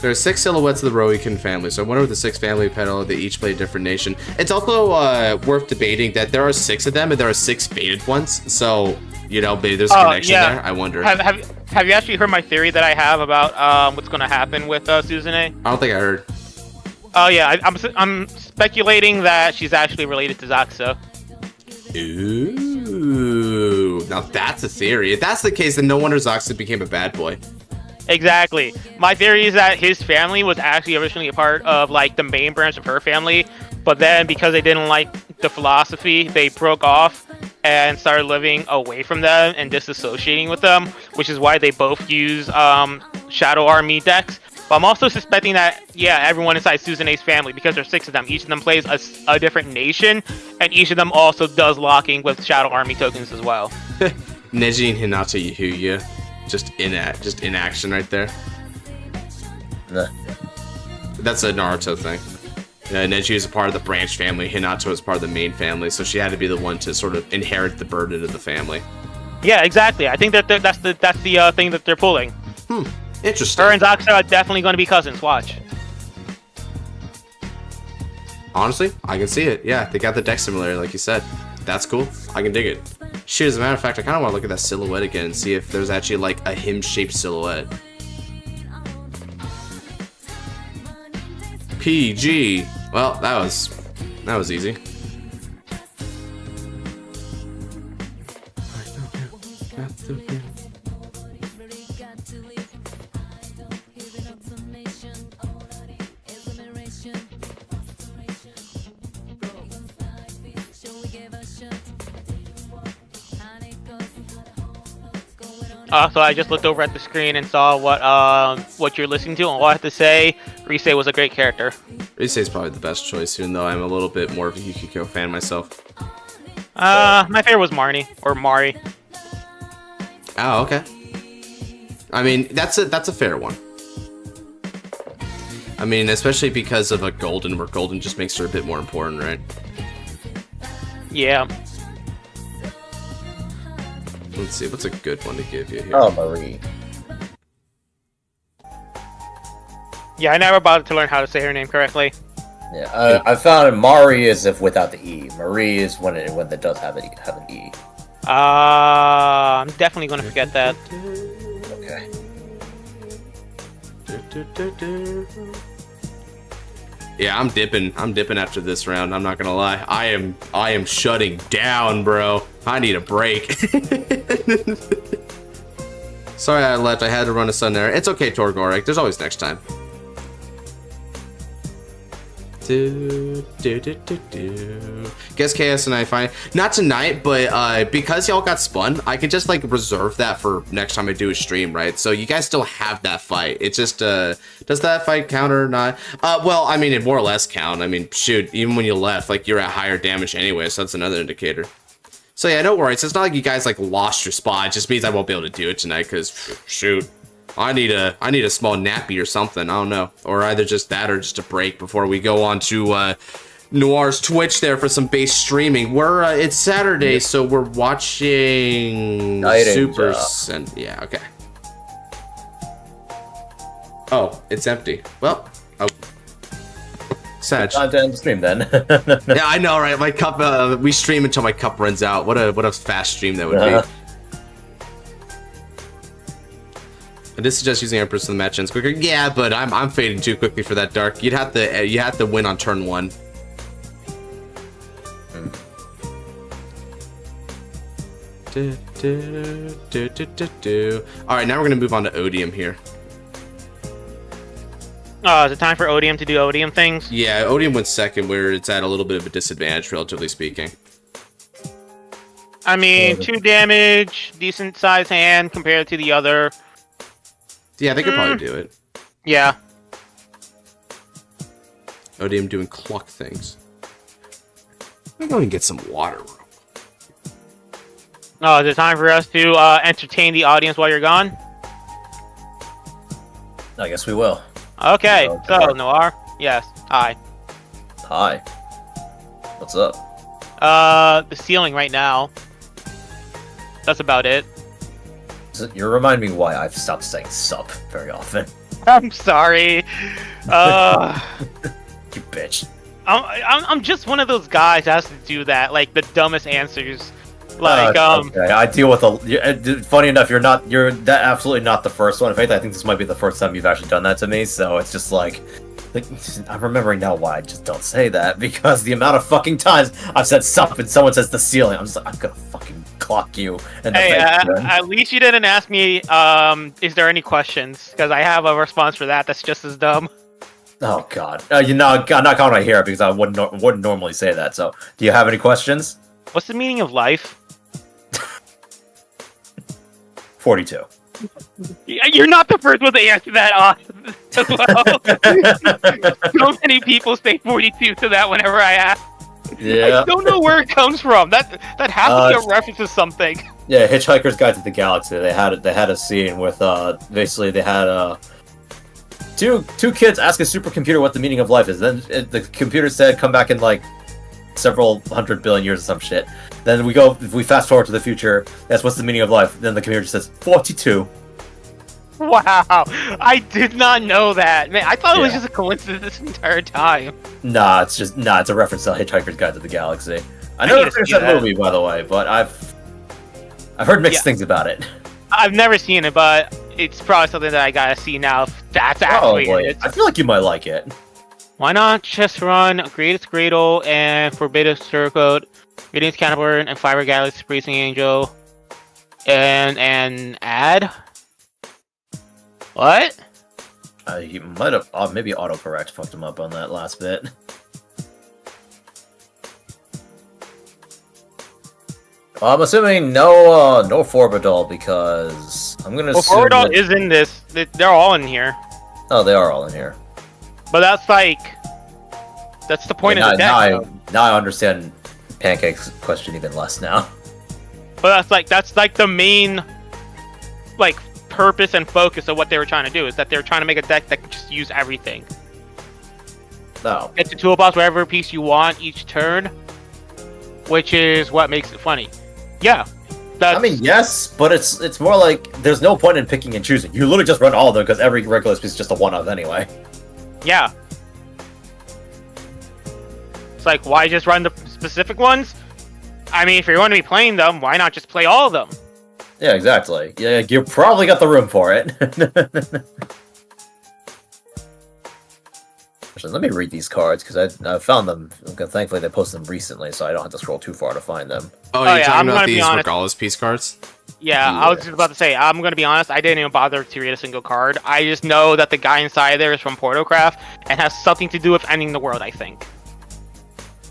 [SPEAKER 1] There are 6 silhouettes of the Roikin family, so I wonder if the 6 family petal, they each play a different nation. It's also worth debating that there are 6 of them, and there are 6 faded ones, so, you know, maybe there's a connection there, I wonder.
[SPEAKER 7] Have you actually heard my theory that I have about what's going to happen with Suzune?
[SPEAKER 1] I don't think I heard.
[SPEAKER 7] Oh yeah, I'm speculating that she's actually related to Zaxo.
[SPEAKER 1] Ooh, now that's a theory. If that's the case, then no wonder Zaxo became a bad boy.
[SPEAKER 7] Exactly. My theory is that his family was actually originally a part of like the main branch of her family, but then because they didn't like the philosophy, they broke off and started living away from them and disassociating with them, which is why they both use Shadow Army decks. But I'm also suspecting that, yeah, everyone inside Suzune's family, because there's 6 of them, each of them plays a different nation, and each of them also does locking with Shadow Army tokens as well.
[SPEAKER 1] Neji and Hinata Yuhuya. Just in action right there.
[SPEAKER 9] Nah.
[SPEAKER 1] That's a Naruto thing. Neji is a part of the branch family. Hinata is part of the main family, so she had to be the one to sort of inherit the burden of the family.
[SPEAKER 7] Yeah, exactly. I think that that's the thing that they're pulling.
[SPEAKER 1] Interesting.
[SPEAKER 7] Her and Zaxo are definitely going to be cousins. Watch.
[SPEAKER 1] Honestly, I can see it. Yeah, they got the deck similarity, like you said. That's cool. I can dig it. Shit, as a matter of fact, I kind of want to look at that silhouette again and see if there's actually like a him-shaped silhouette. PG. Well, that was easy.
[SPEAKER 7] So I just looked over at the screen and saw what you're listening to, and all I have to say, Rise was a great character.
[SPEAKER 1] Rise is probably the best choice, even though I'm a little bit more of a Yukiko fan myself.
[SPEAKER 7] My favorite was Marnie, or Mari.
[SPEAKER 1] Oh, okay. I mean, that's a fair one. I mean, especially because of a Golden, where Golden just makes her a bit more important, right?
[SPEAKER 7] Yeah.
[SPEAKER 1] Let's see, what's a good one to give you here?
[SPEAKER 9] Oh, Marie.
[SPEAKER 7] Yeah, I never bothered to learn how to say her name correctly.
[SPEAKER 9] Yeah, I found Mari is if without the E. Marie is when it does have an E.
[SPEAKER 7] I'm definitely gonna forget that.
[SPEAKER 9] Okay.
[SPEAKER 1] Yeah, I'm dipping after this round. I'm not gonna lie. I am shutting down, bro. I need a break. Sorry I left. I had to run a sun there. It's okay, Torgorek. There's always next time. Guess KS and I find not tonight, but because y'all got spun, I could just like reserve that for next time I do a stream, right? So you guys still have that fight. It's just does that fight count or not? Well, I mean, it more or less count. I mean, shoot, even when you left, like you're at higher damage anyway, so that's another indicator. So yeah, no worries. It's not like you guys like lost your spot. It just means I won't be able to do it tonight because shoot. I need a small nappy or something. I don't know, or either just that or just a break before we go on to Noir's Twitch there for some base streaming. It's Saturday, so we're watching Super and yeah, okay. Oh, it's empty. Well, oh, sad.
[SPEAKER 9] Time to end the stream then.
[SPEAKER 1] Yeah, I know, right? My cup. We stream until my cup runs out. What a fast stream that would be. I did suggest using Empress so the match ends quicker. Yeah, but I'm fading too quickly for that dark. You have to win on turn 1. All right, now we're gonna move on to Odium here.
[SPEAKER 7] Is it time for Odium to do Odium things?
[SPEAKER 1] Yeah, Odium went second, where it's at a little bit of a disadvantage, relatively speaking.
[SPEAKER 7] I mean, 2 damage, decent size hand compared to the other.
[SPEAKER 1] Yeah, they could probably do it.
[SPEAKER 7] Yeah.
[SPEAKER 1] Odium doing cluck things. I'm going to get some water.
[SPEAKER 7] Is it time for us to entertain the audience while you're gone?
[SPEAKER 9] I guess we will.
[SPEAKER 7] Okay, so Noir, yes, hi.
[SPEAKER 9] Hi. What's up?
[SPEAKER 7] The ceiling right now. That's about it.
[SPEAKER 9] You remind me why I've stopped saying sup very often.
[SPEAKER 7] I'm sorry.
[SPEAKER 9] You bitch.
[SPEAKER 7] I'm just one of those guys that has to do that, like the dumbest answers. Like
[SPEAKER 9] okay. I deal with funny enough, you're that absolutely not the first one. In fact, I think this might be the first time you've actually done that to me, so it's just like I'm remembering now why I just don't say that, because the amount of fucking times I've said sup and someone says the ceiling, I'm just like, I'm gonna fucking clock you. And
[SPEAKER 7] hey, at least you didn't ask me, is there any questions? Because I have a response for that that's just as dumb.
[SPEAKER 9] Oh god. I'm not counting right here because I wouldn't normally say that, so do you have any questions?
[SPEAKER 7] What's the meaning of life?
[SPEAKER 9] 42.
[SPEAKER 7] You're not the first one to answer that as well. So many people say 42 to that whenever I ask.
[SPEAKER 9] Yeah.
[SPEAKER 7] I don't know where it comes from. That has to be a reference to something.
[SPEAKER 9] Yeah, Hitchhiker's Guide to the Galaxy. They had a scene with basically they had two kids ask a supercomputer what the meaning of life is. Then the computer said, "Come back in like several 100 billion years or some shit." Then we fast forward to the future. That's what's the meaning of life. Then the computer says 42.
[SPEAKER 7] Wow, I did not know that. Man, I thought it was just a coincidence this entire time.
[SPEAKER 9] Nah, it's a reference to Hitchhiker's Guide to the Galaxy. I never finished that movie, by the way, but I've heard mixed things about it.
[SPEAKER 7] I've never seen it, but it's probably something that I gotta see now. If that's actually it.
[SPEAKER 9] I feel like you might like it.
[SPEAKER 7] Why not just run Greatest Gradle and Forbidden Circuit, Greetings Counterburn, and Fiber Galaxy Bracing Angel, and add? What?
[SPEAKER 9] You might have maybe autocorrect fucked him up on that last bit. Well, I'm assuming no Forbidol because I'm gonna assume
[SPEAKER 7] Forbidol is in this. They're all in here.
[SPEAKER 9] Oh, they are all in here.
[SPEAKER 7] But that's the point of the deck.
[SPEAKER 9] Now I understand Pancake's question even less now.
[SPEAKER 7] But that's like the main purpose and focus of what they were trying to do, is that they were trying to make a deck that can just use everything.
[SPEAKER 9] No.
[SPEAKER 7] Get the toolbox wherever piece you want each turn, which is what makes it funny. Yeah.
[SPEAKER 9] I mean, yes, but it's more like there's no point in picking and choosing. You literally just run all of them because every regular piece is just a one-of anyway.
[SPEAKER 7] Yeah. It's like, why just run the specific ones? I mean, if you're going to be playing them, why not just play all of them?
[SPEAKER 9] Yeah, exactly. Yeah, you probably got the room for it. Actually, let me read these cards, because I found them. Thankfully, they posted them recently, so I don't have to scroll too far to find them.
[SPEAKER 1] Oh, you're talking
[SPEAKER 7] I'm
[SPEAKER 1] about
[SPEAKER 7] gonna be
[SPEAKER 1] these
[SPEAKER 7] honest.
[SPEAKER 1] Regardless piece cards?
[SPEAKER 7] Yeah, I was just about to say, I'm going to be honest, I didn't even bother to read a single card. I just know that the guy inside there is from Portocraft and has something to do with ending the world, I think.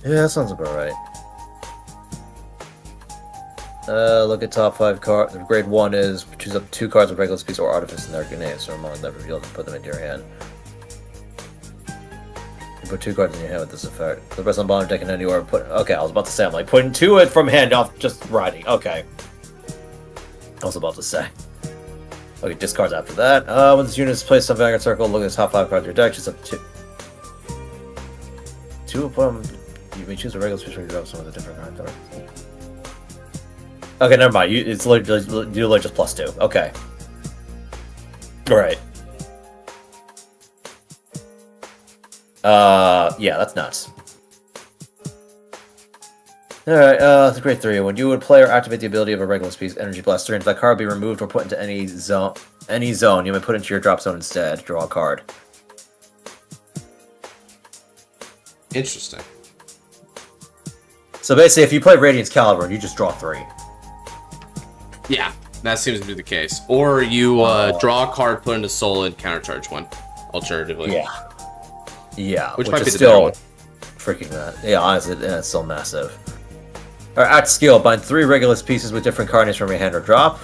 [SPEAKER 9] Yeah, that sounds about right. Look at top 5 cards. Grade 1 is choose up 2 cards with Regulus piece or Artifice in their names, so among them revealed and put them into your hand. You put 2 cards in your hand with this effect. Put the rest on the bottom deck in any order. Okay, I was about to say, I'm like putting 2 in from hand off just writing. Okay. I was about to say. Okay, discards after that. When this unit is placed on Vanguard Circle, look at the top 5 cards of your deck. Choose up 2. 2 of them. You may choose a regular speech when you drop some with a different card. Okay, never mind. It's literally just +2. Okay. Alright. Yeah, that's nuts. Alright, grade 3. When you would play or activate the ability of a regular piece, Energy Blast 3, if that card be removed or put into any zone, you may put it into your drop zone instead. Draw a card.
[SPEAKER 1] Interesting.
[SPEAKER 9] So basically, if you play Radiance Caliber, you just draw 3.
[SPEAKER 1] Yeah, that seems to be the case. Or you draw a card, put into Soul, and countercharge one. Alternatively.
[SPEAKER 9] Yeah. Yeah,
[SPEAKER 1] which might
[SPEAKER 9] is
[SPEAKER 1] be the better one.
[SPEAKER 9] Freaking that. Yeah, honestly, it's still massive. Alright, at skill, bind 3 Regulus pieces with different card names from your hand or drop.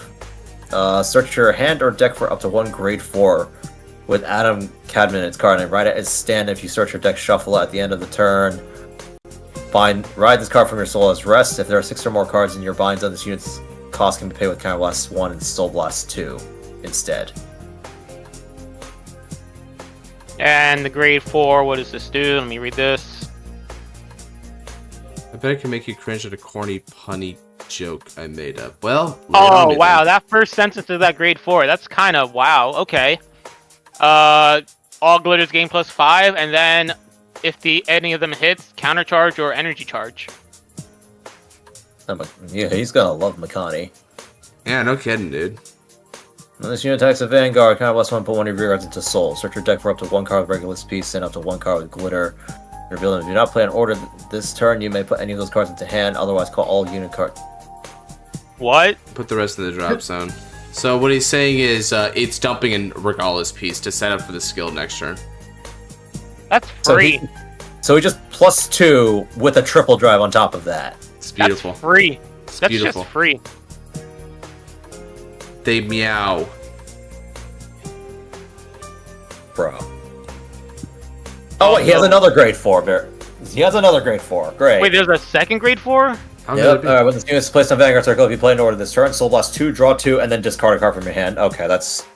[SPEAKER 9] Search your hand or deck for up to 1 grade 4 with Adam Cadman in its card name. Write it as stand if you search your deck, shuffle it at the end of the turn. Ride this card from your soul as rest. If there are 6 or more cards in your bind zone, this unit's cost can be paid with Counter Blast 1 and Soul Blast 2 instead.
[SPEAKER 7] And the grade 4, what does this do? Let me read this.
[SPEAKER 1] I bet it can make you cringe at a corny, punny joke I made up. Well,
[SPEAKER 7] oh, wow, that first sentence of that grade 4, that's kind of, wow, okay. All glitters gain +5, and then if any of them hits, countercharge or energy charge.
[SPEAKER 9] Yeah, he's gonna love Makani.
[SPEAKER 1] Yeah, no kidding, dude.
[SPEAKER 9] When this unit attacks a Vanguard, Counter Blast 1, put 1 of your cards into Soul. Search your deck for up to 1 card with Regulus piece and up to 1 card with Glitter. Reveal them. If you do not play an order this turn, you may put any of those cards into hand, otherwise call all unit cards.
[SPEAKER 7] What?
[SPEAKER 1] Put the rest in the drop zone. So what he's saying is it's dumping in Regala's piece to set up for the skill next turn.
[SPEAKER 7] That's free.
[SPEAKER 9] So he just +2 with a triple drive on top of that.
[SPEAKER 1] It's beautiful.
[SPEAKER 7] That's free.
[SPEAKER 1] It's
[SPEAKER 7] That's
[SPEAKER 1] beautiful.
[SPEAKER 7] just free.
[SPEAKER 1] They meow.
[SPEAKER 9] Bro. Oh wait, he has another grade 4. He has another grade 4. Great.
[SPEAKER 7] Wait, there's a second grade 4?
[SPEAKER 9] Yep. Alright, when this unit is placed on Vanguard Circle, if you play in order this turn, Soul Blast 2, draw 2, and then discard a card from your hand. Okay, that's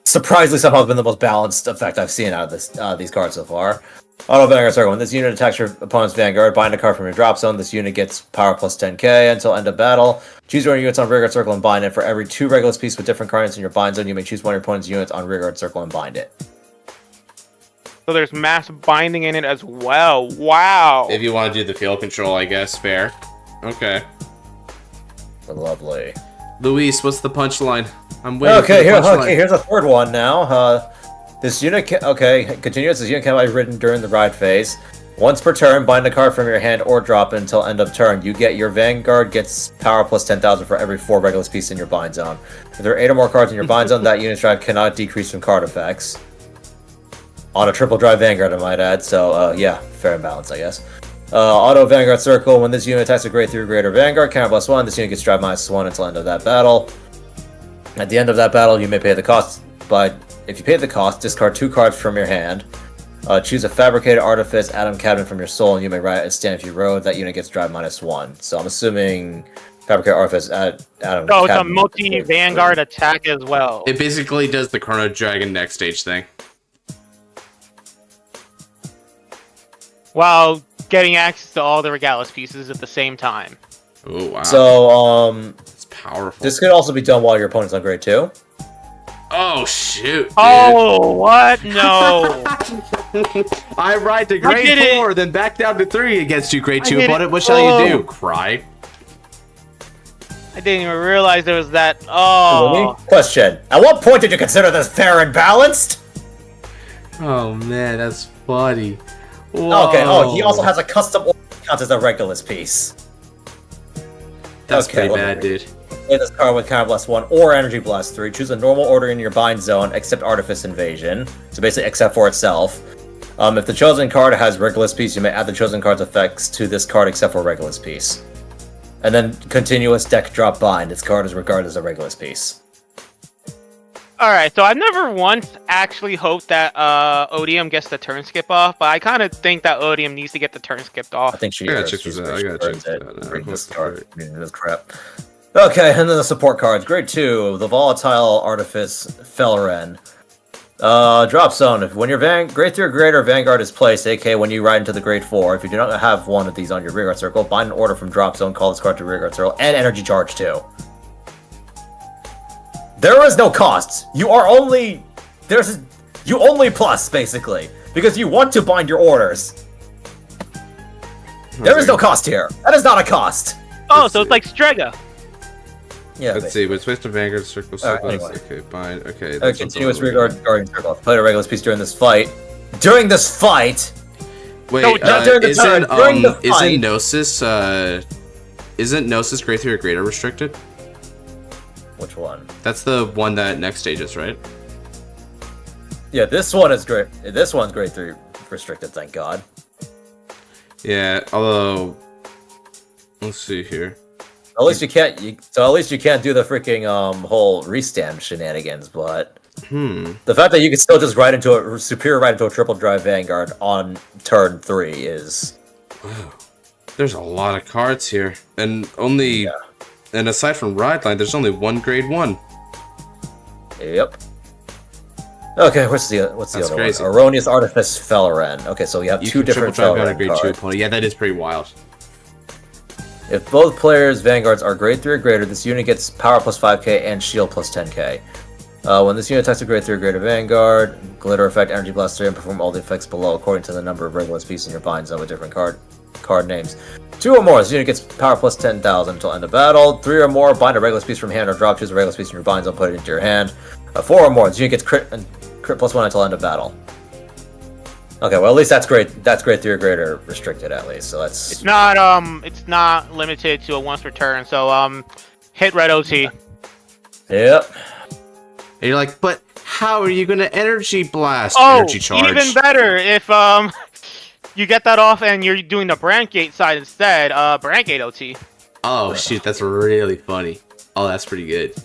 [SPEAKER 9] surprisingly somehow been the most balanced effect I've seen out of these cards so far. Auto Vanguard Circle. When this unit attacks your opponent's Vanguard, bind a card from your drop zone. This unit gets power +10k until end of battle. Choose one of your units on Vanguard Circle and bind it. For every 2 Regulus pieces with different card names in your bind zone, you may choose one of your opponent's units on Vanguard Circle and bind it.
[SPEAKER 7] So there's mass binding in it as well. Wow.
[SPEAKER 1] If you want to do the field control, I guess. Fair. Okay.
[SPEAKER 9] Lovely.
[SPEAKER 1] Luis, what's the punchline? I'm waiting
[SPEAKER 9] Okay,
[SPEAKER 1] for the punchline.
[SPEAKER 9] here's a third one now. This unit continues. This unit can be ridden during the ride phase. Once per turn, bind a card from your hand or drop it until end of turn. You get your Vanguard gets power +10,000 for every 4 Regulus pieces in your bind zone. If there are 8 or more cards in your bind zone, that unit's drive cannot decrease from card effects. On a triple drive Vanguard, I might add. So, yeah, fair and balanced, I guess. Auto Vanguard Circle. When this unit attacks a grade 3 or greater Vanguard, Counter Blast 1, this unit gets drive -1 until end of that battle. At the end of that battle, you may pay the cost, but if you pay the cost, discard 2 cards from your hand. Choose a Fabricated Artifice, Adam Cadman from your soul, and you may write it as stand if you road. That unit gets drive -1. So I'm assuming Fabricated Artifice, Adam Cadman.
[SPEAKER 7] Oh, it's a multi-Vanguard attack as well.
[SPEAKER 1] It basically does the Chrono Dragon next stage thing.
[SPEAKER 7] While getting access to all the Regalis pieces at the same time.
[SPEAKER 1] Oh, wow.
[SPEAKER 9] So,
[SPEAKER 1] it's powerful.
[SPEAKER 9] This could also be done while your opponent's on grade 2.
[SPEAKER 1] Oh shoot! Dude.
[SPEAKER 7] Oh what? No.
[SPEAKER 1] I ride to grade 4, then back down to 3 against you, grade 2 opponent. What shall you do? Cry?
[SPEAKER 7] I didn't even realize there was that. Oh.
[SPEAKER 9] Question: at what point did you consider this fair and balanced?
[SPEAKER 1] Oh man, that's funny. Whoa.
[SPEAKER 9] Okay. Oh, he also has a custom order that counts as a Regulus piece.
[SPEAKER 1] That's pretty bad, dude.
[SPEAKER 9] Play this card with Counter Blast 1 or Energy Blast 3. Choose a normal order in your bind zone, except Artifice Invasion. So basically, except for itself. If the chosen card has Regulus piece, you may add the chosen card's effects to this card except for Regulus piece. And then continuous deck drop bind. This card is regarded as a Regulus piece.
[SPEAKER 7] Alright, so I've never once actually hoped that Odium gets the turn skip off, but I kind of think that Odium needs to get the turn skipped off.
[SPEAKER 9] I think she
[SPEAKER 1] I gotta
[SPEAKER 9] is.
[SPEAKER 1] check this out. I gotta check that out.
[SPEAKER 9] Bring this card. This crap. Okay, and then the support cards. Grade 2, the Volatile Artifice Felren. Drop zone. If when your grade 3 or greater Vanguard is placed, aka when you ride into the grade 4, if you do not have one of these on your rearguard circle, bind an order from drop zone, call this card to rearguard circle, and energy charge too. There is no cost. You are only you only plus basically because you want to bind your orders. There is no cost here. That is not a cost.
[SPEAKER 7] Oh, so it's like Strega.
[SPEAKER 9] Yeah.
[SPEAKER 1] Let's see. What's based on Vanguard circle?
[SPEAKER 9] Anyway.
[SPEAKER 1] Okay, bind. Okay.
[SPEAKER 9] Continuous rearguard guarding circle. Play a Regulus piece during this fight. During this fight.
[SPEAKER 1] Wait,
[SPEAKER 9] no, not during the turn. During the fight.
[SPEAKER 1] Isn't Gnosis grade 3 or greater restricted?
[SPEAKER 9] Which one?
[SPEAKER 1] That's the one that next stage is, right?
[SPEAKER 9] Yeah, this one is great. This one's grade 3 restricted, thank God.
[SPEAKER 1] Yeah, although let's see here.
[SPEAKER 9] At least you can't. At least you can't do the freaking whole restand shenanigans. But the fact that you can still just ride into a triple drive Vanguard on turn 3 is.
[SPEAKER 1] Wow, there's a lot of cards here, and only. Yeah. And aside from Ride Line, there's only one grade 1.
[SPEAKER 9] Yep. Okay, what's the other
[SPEAKER 1] crazy.
[SPEAKER 9] one? Erroneous Artifice Felren. Okay, so we have two different Felren
[SPEAKER 1] grade
[SPEAKER 9] cards.
[SPEAKER 1] 2 opponent. Yeah, that is pretty wild.
[SPEAKER 9] If both players' Vanguards are grade 3 or greater, this unit gets power plus 5k and shield plus 10k. When this unit attacks a grade 3 or greater Vanguard, glitter effect, energy blast 3, and perform all the effects below according to the number of Regulus pieces in your bind zone with different card names. 2 or more, this unit gets power plus 10,000 until end of battle. 3 or more, bind a Regulus piece from hand or drop, choose a Regulus piece in your bind zone, put it into your hand. 4 or more, this unit gets crit plus 1 until end of battle. Okay, well at least that's grade 3 or greater restricted at least, so that's...
[SPEAKER 7] It's not limited to a once per turn, so hit red OT.
[SPEAKER 9] Yep.
[SPEAKER 1] And you're like, but how are you gonna energy blast?
[SPEAKER 7] Oh,
[SPEAKER 1] energy charge.
[SPEAKER 7] Even better if you get that off and you're doing the Brand Gate side instead, Brand Gate OT.
[SPEAKER 1] Oh shoot, that's really funny. Oh, that's pretty good.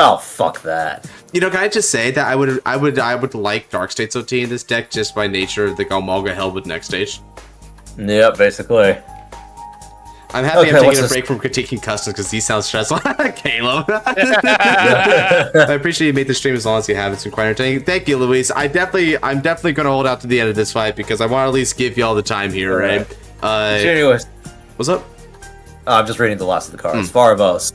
[SPEAKER 9] Oh, fuck that.
[SPEAKER 1] You know, can I just say that I would like Dark States OT in this deck just by nature of the Galmalga Hellwood next stage.
[SPEAKER 9] Yep, basically.
[SPEAKER 1] I'm happy I'm taking a break from critiquing customs because these sound stressful. Caleb. I appreciate you made the stream as long as you have. It's been quite entertaining. Thank you, Luis. I'm definitely going to hold out to the end of this fight because I want to at least give you all the time here, right?
[SPEAKER 9] Anyways.
[SPEAKER 1] What's up?
[SPEAKER 9] I'm just reading the last of the cards. Farvos.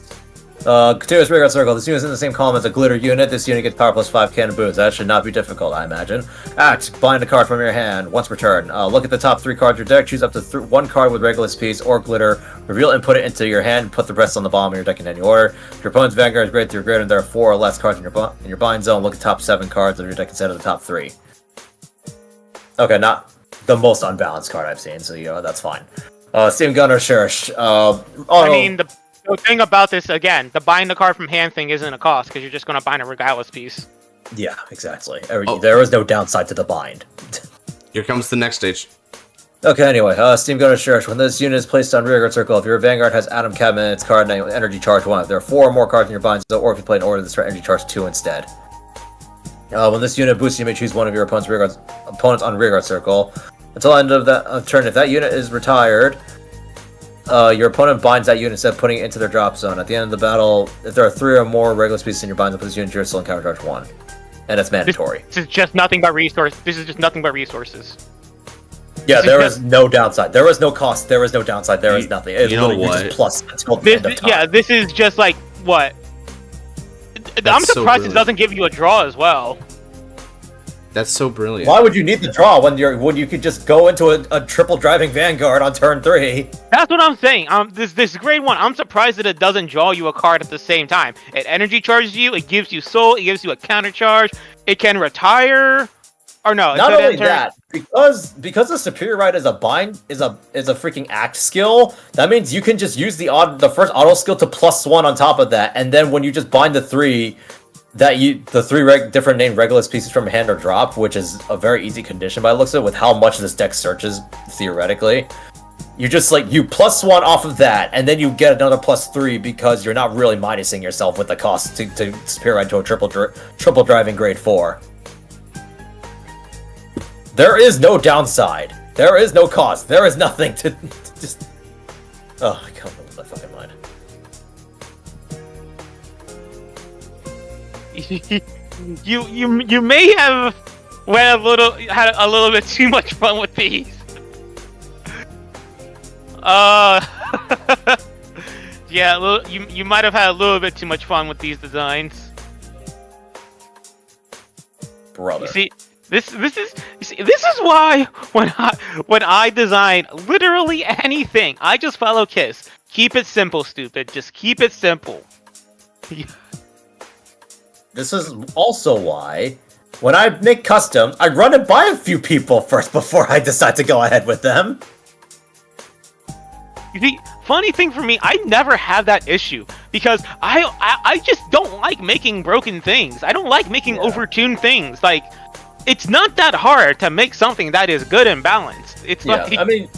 [SPEAKER 9] Continuous rearguard circle. This unit is in the same column as a glitter unit. This unit gets power plus 5 cannon boots. That should not be difficult, I imagine. Act. Bind a card from your hand once per turn. Look at the top 3 cards of your deck. Choose up to 1 card with Regulus piece or glitter. Reveal and put it into your hand. Put the rest on the bottom of your deck in any order. If your opponent's Vanguard is grade 3 or greater, and there are 4 or less cards in your bind zone. Look at the top 7 cards of your deck instead of the top 3. Okay, not the most unbalanced card I've seen, so that's fine. Steam Gunner Shurish.
[SPEAKER 7] I mean, the thing about this, again, the bind the card from hand thing isn't a cost, because you're just going to bind a Regulus piece.
[SPEAKER 9] Yeah, exactly. There is no downside to the bind.
[SPEAKER 1] Here comes the next stage.
[SPEAKER 9] Okay, anyway, Steam Gunner Shurish. When this unit is placed on rearguard circle, if your Vanguard has Atom Cabinet, its card name, energy charge 1. If there are 4 or more cards in your bind zone, or if you play an order, this energy charge 2 instead. When this unit boosts, you may choose one of your opponent's on rearguard circle. Until the end of that turn, if that unit is retired, your opponent binds that unit instead of putting it into their drop zone. At the end of the battle, if there are 3 or more Regulus pieces in your bind zone, put this unit still in counter charge 1. And it's mandatory.
[SPEAKER 7] This is just nothing but resources.
[SPEAKER 9] Yeah, there is no downside. There is no cost. There is no downside. There is nothing. It's
[SPEAKER 1] you know what?
[SPEAKER 9] Just plus until the end of time.
[SPEAKER 7] Yeah, this is just like, what? I'm
[SPEAKER 1] so
[SPEAKER 7] surprised it
[SPEAKER 1] brilliant.
[SPEAKER 7] doesn't give you a draw as well.
[SPEAKER 1] That's so brilliant.
[SPEAKER 9] Why would you need the draw when you could just go into a triple driving Vanguard on turn 3?
[SPEAKER 7] That's what I'm saying. This grade 1. I'm surprised that it doesn't draw you a card at the same time. It energy charges you. It gives you soul. It gives you a counter charge. It can retire. Or no.
[SPEAKER 9] Not only that, because the Superior Ride is a freaking act skill. That means you can just use the first auto skill to +1 on top of that, and then when you just bind the 3. The 3 different named Regulus pieces from hand or drop, which is a very easy condition by the looks of it, with how much this deck searches, theoretically. You just, you +1 off of that, and then you get another +3 because you're not really minusing yourself with the cost to Superior Ride to a triple driving grade 4. There is no downside. There is no cost. There is nothing to just... Oh, I can't believe my fucking mind.
[SPEAKER 7] you may have had a little bit too much fun with these. Yeah, you might have had a little bit too much fun with these designs.
[SPEAKER 9] Brother.
[SPEAKER 7] You see, this is why when I design literally anything, I just follow KISS. Keep it simple, stupid. Just keep it simple.
[SPEAKER 9] This is also why, when I make customs, I run it by a few people first before I decide to go ahead with them.
[SPEAKER 7] You see, funny thing for me, I never had that issue because I just don't like making broken things. I don't like making overtuned things. Like, it's not that hard to make something that is good and balanced. It's
[SPEAKER 9] I mean,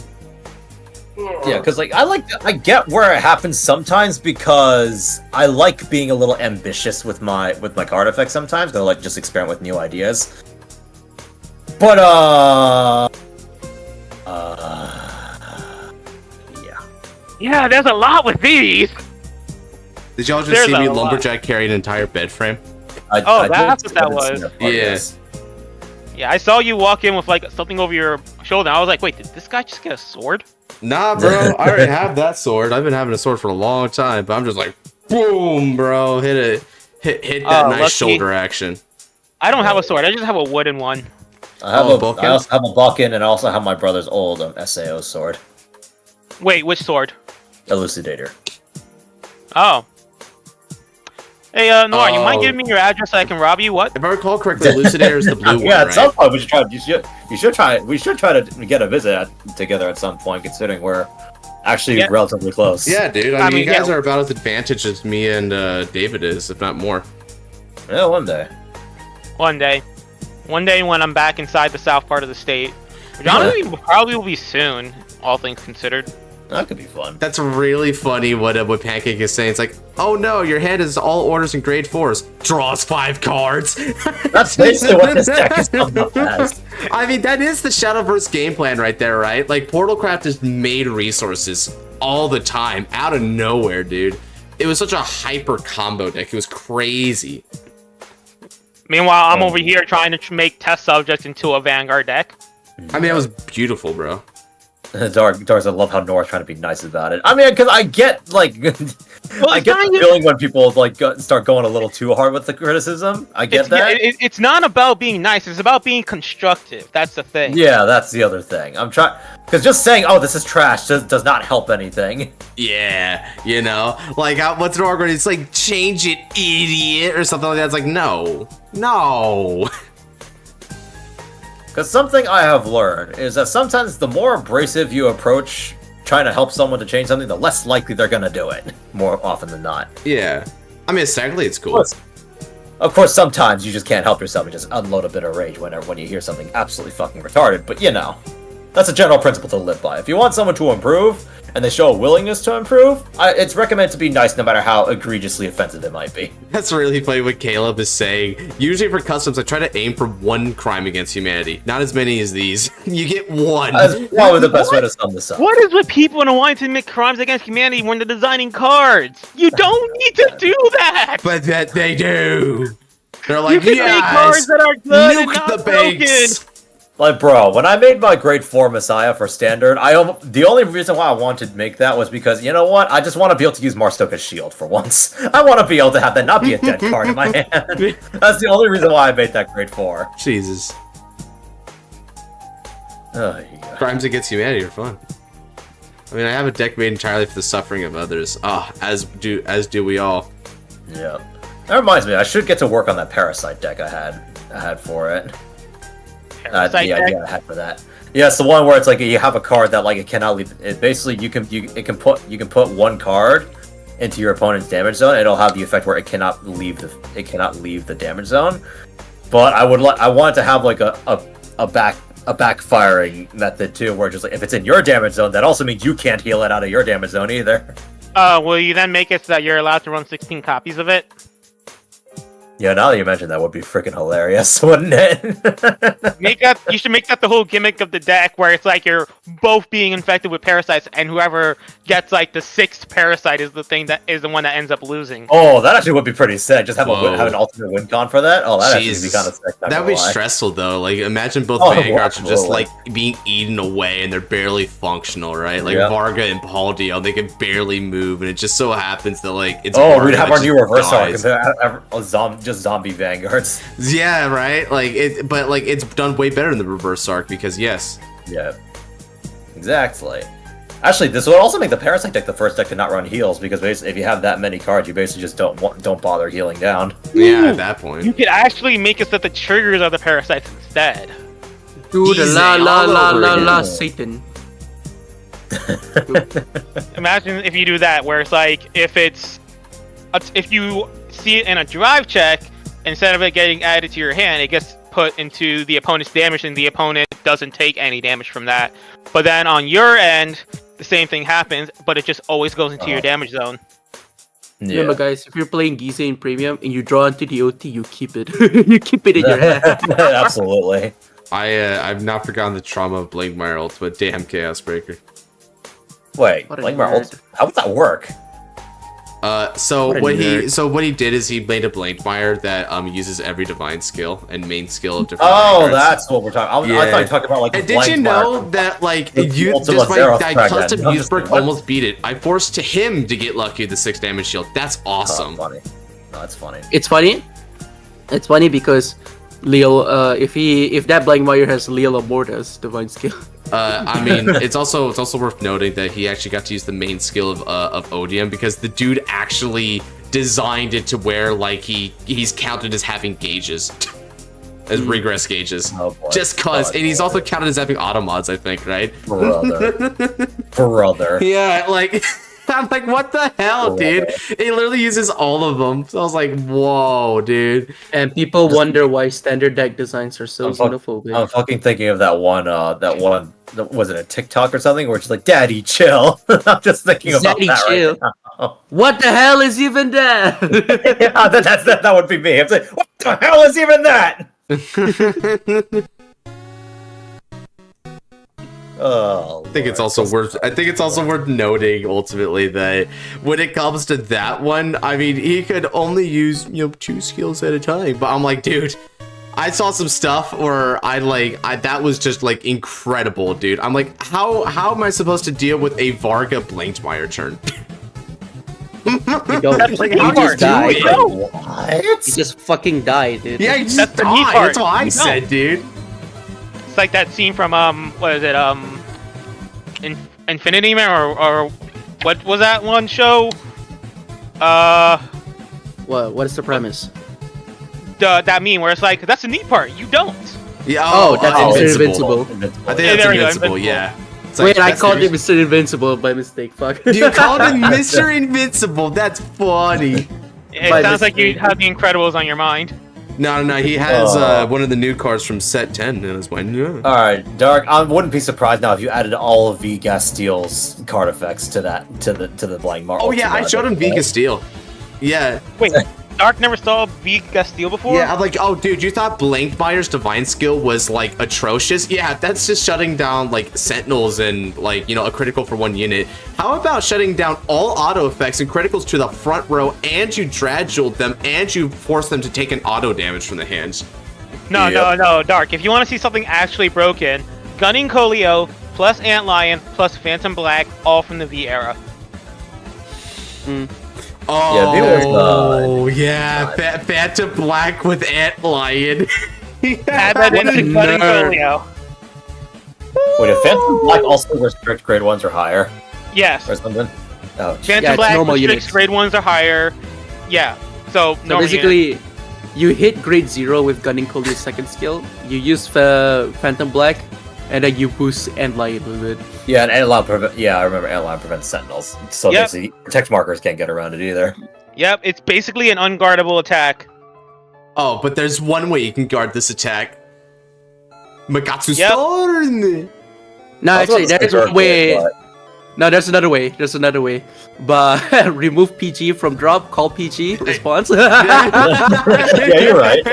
[SPEAKER 9] yeah, because I get where it happens sometimes because I like being a little ambitious with my card effects sometimes. I like just experiment with new ideas. But
[SPEAKER 7] yeah, there's a lot with these.
[SPEAKER 1] Did y'all just see me lumberjack carry an entire bed frame?
[SPEAKER 7] That's what that was.
[SPEAKER 1] Yeah.
[SPEAKER 7] Yeah, I saw you walk in with something over your shoulder. I was like, wait, did this guy just get a sword?
[SPEAKER 1] Nah, bro. I already have that sword. I've been having a sword for a long time, but I'm just like, boom, bro. Hit that nice shoulder action.
[SPEAKER 7] I don't have a sword. I just have a wooden one.
[SPEAKER 9] I also have a bucking, and I also have my brother's old SAO sword.
[SPEAKER 7] Wait, which sword?
[SPEAKER 9] Elucidator.
[SPEAKER 7] Oh. Hey, Noir, you mind giving me your address so I can rob you? What?
[SPEAKER 1] If I recall correctly, Elucidator is the blue one,
[SPEAKER 9] yeah, at
[SPEAKER 1] right?
[SPEAKER 9] some point we should try. We should try to get a visit together at some point, considering we're actually relatively close.
[SPEAKER 1] Yeah, dude. I mean, you guys are about as advantaged as me and David is, if not more.
[SPEAKER 9] Yeah, one day.
[SPEAKER 7] One day when I'm back inside the south part of the state. Which honestly probably will be soon, all things considered.
[SPEAKER 9] That could be fun.
[SPEAKER 1] That's really funny what Pancake is saying. It's like, oh no, your hand is all orders in grade 4s. Draws 5 cards.
[SPEAKER 9] That's basically what this deck is coming up as.
[SPEAKER 1] I mean, that is the Shadowverse game plan right there, right? Like, Portalcraft has made resources all the time, out of nowhere, dude. It was such a hyper combo deck. It was crazy.
[SPEAKER 7] Meanwhile, I'm over here trying to make test subjects into a Vanguard deck.
[SPEAKER 1] I mean, it was beautiful, bro.
[SPEAKER 9] Darks, I love how Nora's trying to be nice about it. I mean, because I get, I get the feeling when people, start going a little too hard with the criticism. I get that.
[SPEAKER 7] It's not about being nice. It's about being constructive. That's the thing.
[SPEAKER 9] Yeah, that's the other thing. I'm trying... Because just saying, oh, this is trash, does not help anything.
[SPEAKER 1] Yeah, you know? Like, what's Nora going to... It's like, change it, idiot, or something like that. It's like, no. No.
[SPEAKER 9] Because something I have learned is that sometimes the more abrasive you approach trying to help someone to change something, the less likely they're going to do it, more often than not.
[SPEAKER 1] Yeah. I mean, aesthetically, it's cool.
[SPEAKER 9] Of course, sometimes you just can't help yourself and just unload a bit of rage when you hear something absolutely fucking retarded, but you know, that's a general principle to live by. If you want someone to improve, and they show a willingness to improve, it's recommended to be nice no matter how egregiously offensive it might be.
[SPEAKER 1] That's really funny what Caleb is saying. Usually for customs, I try to aim for 1 crime against humanity. Not as many as these. You get 1.
[SPEAKER 9] That's probably the best way to sum this up.
[SPEAKER 7] What is with people wanting to make crimes against humanity when they're designing cards? You don't need to do that!
[SPEAKER 1] But that they do. They're like,
[SPEAKER 7] you can make cards that are good and
[SPEAKER 1] nuke
[SPEAKER 7] not
[SPEAKER 1] the banks.
[SPEAKER 9] Like, bro, when I made my grade 4 Messiah for standard, the only reason why I wanted to make that was because, you know what? I just want to be able to use Marstoka's shield for once. I want to be able to have that not be a dead card in my hand. That's the only reason why I made that grade 4.
[SPEAKER 1] Jesus.
[SPEAKER 9] Oh, yeah.
[SPEAKER 1] Crimes against humanity are fun. I mean, I have a deck made entirely for the suffering of others. As do we all.
[SPEAKER 9] Yeah. That reminds me, I should get to work on that Parasite deck I had for it. The idea I had for that. Yeah, it's the one where it's like you have a card that like it cannot leave. It basically you can put one card into your opponent's damage zone. It'll have the effect where it cannot leave the damage zone. But I wanted to have like a backfiring method too, where just like if it's in your damage zone, that also means you can't heal it out of your damage zone either.
[SPEAKER 7] Will you then make it so that you're allowed to run 16 copies of it?
[SPEAKER 9] Yeah, now that you mention that would be freaking hilarious, wouldn't it?
[SPEAKER 7] You should make that the whole gimmick of the deck, where it's like you're both being infected with parasites, and whoever gets like the 6th parasite is the one that ends up losing.
[SPEAKER 9] Oh, that actually would be pretty sick. Just have an alternate win con for that. Oh, that actually would be kind of sick.
[SPEAKER 1] That would be stressful though. Like, imagine both Vanguards are just like being eaten away, and they're barely functional, right? Like Varga and Paldio, they can barely move, and it just so happens that like it's.
[SPEAKER 9] Oh, we'd have our new reverse arc. Just zombie Vanguards.
[SPEAKER 1] Yeah, right. Like but like it's done way better in the reverse arc because yes.
[SPEAKER 9] Yeah. Exactly. Actually, this would also make the Parasite deck the first deck to not run heals because basically, if you have that many cards, you basically just don't bother healing down.
[SPEAKER 1] Yeah, at that point.
[SPEAKER 7] You could actually make it so that the triggers are the parasites instead.
[SPEAKER 11] Dude, la Satan.
[SPEAKER 7] Imagine if you do that, where it's like if you see it in a drive check, instead of it getting added to your hand, it gets put into the opponent's damage, and the opponent doesn't take any damage from that. But then on your end, the same thing happens, but it just always goes into your damage zone.
[SPEAKER 11] Yeah. Remember, guys, if you're playing Gize in Premium and you draw into the OT, you keep it. You keep it in your hand.
[SPEAKER 9] Absolutely.
[SPEAKER 1] I've not forgotten the trauma of Blankmire Ultimate. Damn Chaos Breaker.
[SPEAKER 9] Wait, Blankmire Ultimate? How would that work?
[SPEAKER 1] So what he did is he made a Blankmire that uses every divine skill and main skill of different.
[SPEAKER 9] Oh, that's what we're talking. I thought you were talking about like.
[SPEAKER 1] And did you know that like you just my custom Useberg almost beat it? I forced him to get lucky with the 6 damage shield. That's awesome.
[SPEAKER 9] Funny. No, that's funny.
[SPEAKER 11] It's funny. It's funny because Leo, if that Blankmire has Leo Morta's divine skill.
[SPEAKER 1] I mean, it's also worth noting that he actually got to use the main skill of Odium because the dude actually designed it to where like he's counted as having gauges, as regress gauges, just cause, and he's also counted as having automods, I think, right?
[SPEAKER 9] Brother.
[SPEAKER 1] Yeah, like. I'm like, what the hell, dude? It literally uses all of them. So I was like, whoa, dude.
[SPEAKER 11] And people wonder why standard deck designs are so xenophobic.
[SPEAKER 9] I'm fucking thinking of that one, was it a TikTok or something? Where it's like, Daddy, chill. I'm just thinking about
[SPEAKER 11] Daddy,
[SPEAKER 9] that
[SPEAKER 11] chill.
[SPEAKER 9] right now.
[SPEAKER 11] What the hell is even that?
[SPEAKER 9] Yeah, that would be me. I'm like, what the hell is even that? Oh,
[SPEAKER 1] I think it's also worth noting ultimately that when it comes to that one, I mean, he could only use 2 skills at a time. But I'm like, dude, I saw some stuff where that was just like incredible, dude. I'm like, how am I supposed to deal with a Varga Blankmire turn?
[SPEAKER 11] You don't.
[SPEAKER 1] Like, how
[SPEAKER 11] just die.
[SPEAKER 9] What?
[SPEAKER 11] You just fucking die, dude.
[SPEAKER 1] Yeah, you just die. That's what I said, dude.
[SPEAKER 7] It's like that scene from what is it, Infinity Man or what was that one show?
[SPEAKER 11] What is the premise?
[SPEAKER 7] That meme where it's like, that's the neat part, you don't.
[SPEAKER 1] Yeah.
[SPEAKER 11] That's Invincible.
[SPEAKER 1] I think that's Invincible. Yeah.
[SPEAKER 11] Wait, I called him Mr. Invincible by mistake. Fuck.
[SPEAKER 1] You called him Mr. Invincible. That's funny.
[SPEAKER 7] It sounds like you have the Incredibles on your mind.
[SPEAKER 1] No, he has one of the new cards from set 10 in his mind. Yeah.
[SPEAKER 9] Alright, Dark, I wouldn't be surprised now if you added all of V Gasteel's card effects to the Blankmire.
[SPEAKER 1] Oh yeah, I showed him V Gasteel. Yeah.
[SPEAKER 7] Wait, Dark never saw V Gasteel before?
[SPEAKER 1] Yeah, I'm like, oh dude, you thought Blankmire's divine skill was like atrocious? Yeah, that's just shutting down like sentinels and like, a critical for 1 unit. How about shutting down all auto effects and criticals to the front row, and you Draguled them, and you force them to take an auto damage from the hands?
[SPEAKER 7] No, Dark. If you want to see something actually broken, Gunning Colio plus Antlion plus Phantom Black, all from the V era.
[SPEAKER 1] Oh, yeah, Phantom Black with Antlion.
[SPEAKER 7] Add that into Gunning Colio.
[SPEAKER 9] Wait, if Phantom Black also restrict grade 1s or higher?
[SPEAKER 7] Yes.
[SPEAKER 9] Or something? Oh,
[SPEAKER 7] Phantom Black restricts grade 1s or higher. Yeah. So
[SPEAKER 11] basically, you hit grade 0 with Gunning Colio's second skill. You use Phantom Black, and then you boost Antlion with it.
[SPEAKER 9] Yeah, and Antlion I remember Antlion prevents Sentinels. So basically, protect markers can't get around it either.
[SPEAKER 7] Yep, it's basically an unguardable attack.
[SPEAKER 1] Oh, but there's one way you can guard this attack. Magatsu Storm!
[SPEAKER 11] No, actually, there is one way. No, there's another way. There's another way. But remove PG from drop, call PG, response.
[SPEAKER 9] Yeah, you're right.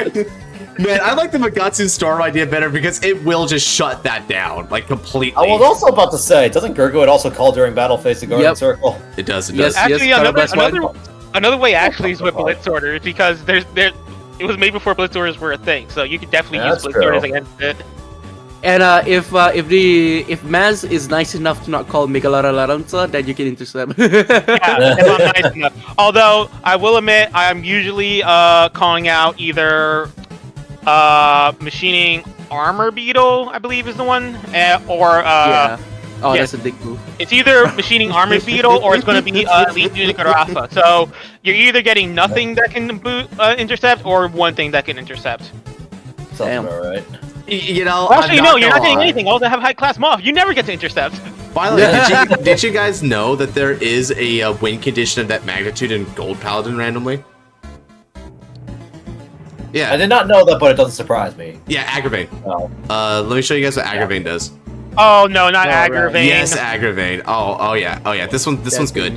[SPEAKER 1] Man, I like the Magatsu Storm idea better because it will just shut that down, like, completely.
[SPEAKER 9] I was also about to say, doesn't Gergo also call during battle face the Guardian Circle?
[SPEAKER 1] It does, it
[SPEAKER 11] Yes,
[SPEAKER 1] does.
[SPEAKER 7] Actually, another way actually is with Blitz Orders, because it was made before Blitz Orders were a thing, so you could definitely use Blitz Orders against it.
[SPEAKER 11] And if Maz is nice enough to not call Megalara Laranza, then you can intercept.
[SPEAKER 7] Yeah, if I'm nice enough. Although, I will admit, I am usually calling out either Machining Armor Beetle, I believe is the one, or
[SPEAKER 11] that's a big move.
[SPEAKER 7] It's either Machining Armor Beetle or it's going to be Elite Unit Garafa. So you're either getting nothing that can intercept or one thing that can intercept.
[SPEAKER 9] Sounds about right.
[SPEAKER 1] You know,
[SPEAKER 7] actually, no, you're not getting anything. All that have high class moth, you never get to intercept.
[SPEAKER 1] Finally, did you guys know that there is a win condition of that magnitude in Gold Paladin randomly? Yeah.
[SPEAKER 9] I did not know that, but it doesn't surprise me.
[SPEAKER 1] Yeah, Aggravate. Let me show you guys what Aggravate does.
[SPEAKER 7] Oh no, not Aggravate.
[SPEAKER 1] Yes, Aggravate. Oh yeah. This one's good.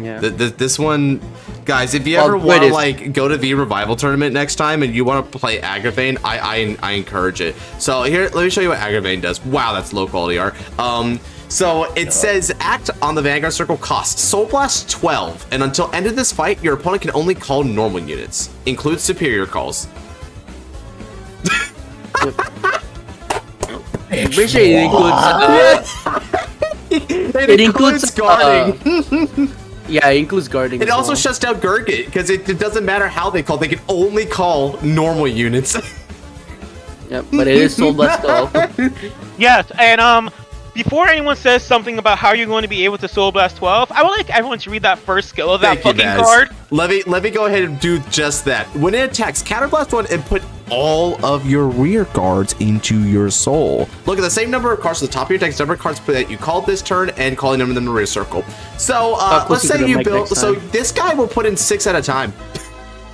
[SPEAKER 1] This one, guys. If you ever want to like go to the Revival tournament next time and you want to play Aggravate, I encourage it. So here, let me show you what Aggravate does. Wow, that's low quality art. So it says act on the Vanguard Circle cost Soul Blast 12, and until end of this fight, your opponent can only call normal units. Includes superior calls.
[SPEAKER 11] Appreciate it includes
[SPEAKER 1] guarding.
[SPEAKER 11] Yeah, it includes guarding.
[SPEAKER 1] It also shuts down Gurgit because it doesn't matter how they call; they can only call normal units.
[SPEAKER 11] Yep, but it is Soul Blast 12.
[SPEAKER 7] Yes, and before anyone says something about how you're going to be able to Soul Blast 12, I would like everyone to read that first skill of that fucking card.
[SPEAKER 1] Let me go ahead and do just that. When it attacks, Counterblast 1 and put all of your rear guards into your soul. Look at the same number of cards at the top of your deck, number of cards that you called this turn, and calling them in the rear circle. So let's say you build. So this guy will put in 6 at a time.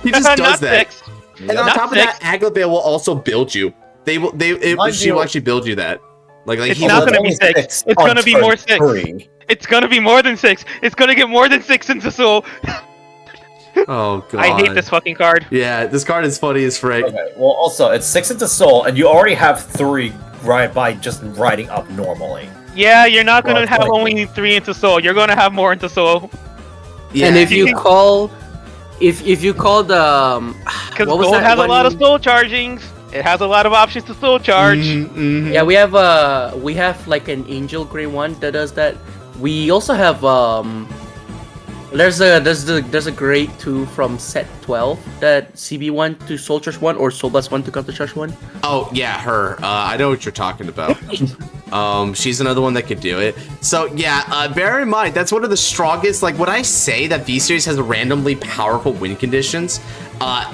[SPEAKER 1] He just does that.
[SPEAKER 7] 6.
[SPEAKER 1] And on top of that, Aggravate will also build you. She will actually build you that. Like
[SPEAKER 7] it's not going to be 6. It's going to be more 6. It's going to be more than 6. It's going to get more than 6 into soul.
[SPEAKER 1] Oh god.
[SPEAKER 7] I hate this fucking card.
[SPEAKER 1] Yeah, this card is funny as frick.
[SPEAKER 9] Okay, well also, it's 6 into soul, and you already have 3 right by just riding up normally.
[SPEAKER 7] Yeah, you're not going to have only 3 into soul. You're going to have more into soul.
[SPEAKER 11] Yeah. And if you call... If you call the...
[SPEAKER 7] Because gold has a lot of soul chargings. It has a lot of options to soul charge.
[SPEAKER 11] Yeah, we have like an Angel Grey one that does that. We also have there's a grade 2 from set 12 that CB1 to Soul Charge 1 or Soul Blast 1 to Counter Charge 1.
[SPEAKER 1] Oh yeah, her. I know what you're talking about. She's another one that could do it. So yeah, bear in mind that's one of the strongest. Like when I say that V Series has randomly powerful win conditions, that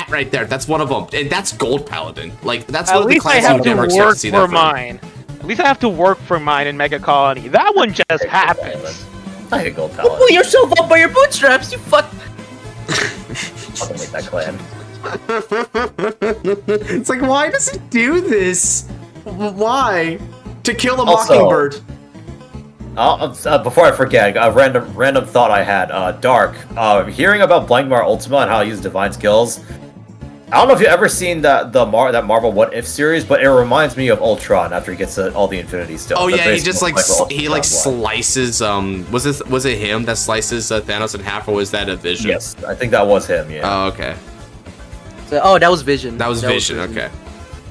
[SPEAKER 1] right there. That's one of them, and that's Gold Paladin. Like that's one of the classes you never expect to see that from.
[SPEAKER 7] At least I have to work for mine in Mega Colony. That one just happens.
[SPEAKER 9] I hate Gold Paladin.
[SPEAKER 11] Pull yourself up by your bootstraps, you fuck!
[SPEAKER 9] I'll make that clan.
[SPEAKER 1] It's like, why does it do this? Why? To kill a Mockingbird.
[SPEAKER 9] Before I forget, a random thought I had. Dark, hearing about Blankmar Ultima and how I use divine skills, I don't know if you've ever seen that Marvel What If series, but it reminds me of Ultron after he gets all the Infinity Stones.
[SPEAKER 1] Oh yeah, he just like slices. Was it him that slices Thanos in half, or was that a Vision?
[SPEAKER 9] Yes, I think that was him. Yeah.
[SPEAKER 1] Oh okay.
[SPEAKER 11] Oh, that was Vision.
[SPEAKER 1] That was Vision. Okay.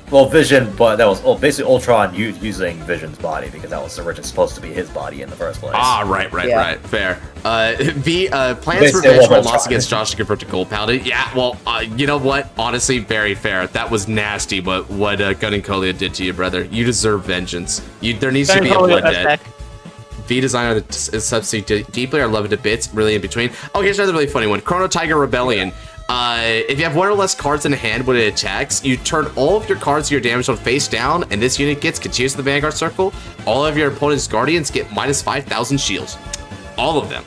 [SPEAKER 9] Well, Vision, but that was basically Ultron using Vision's body because that was originally supposed to be his body in the first place.
[SPEAKER 1] Ah, right. Fair. Plants
[SPEAKER 9] Basically,
[SPEAKER 1] Revenge
[SPEAKER 9] what
[SPEAKER 1] lost
[SPEAKER 9] Ultron-
[SPEAKER 1] against Josh to convert to Gold Paladin. Yeah, well, you know what? Honestly, very fair. That was nasty, but what Gun and Kolia did to you, brother. You deserve vengeance. There needs to be a blood debt. V design is substitute deeply or love it to bits, really in between. Oh, here's another really funny one. Chrono Tiger Rebellion. If you have one or less cards in hand when it attacks, you turn all of your cards to your damage zone face down, and this unit gets continues to the Vanguard circle. All of your opponent's guardians get minus 5,000 shields. All of them.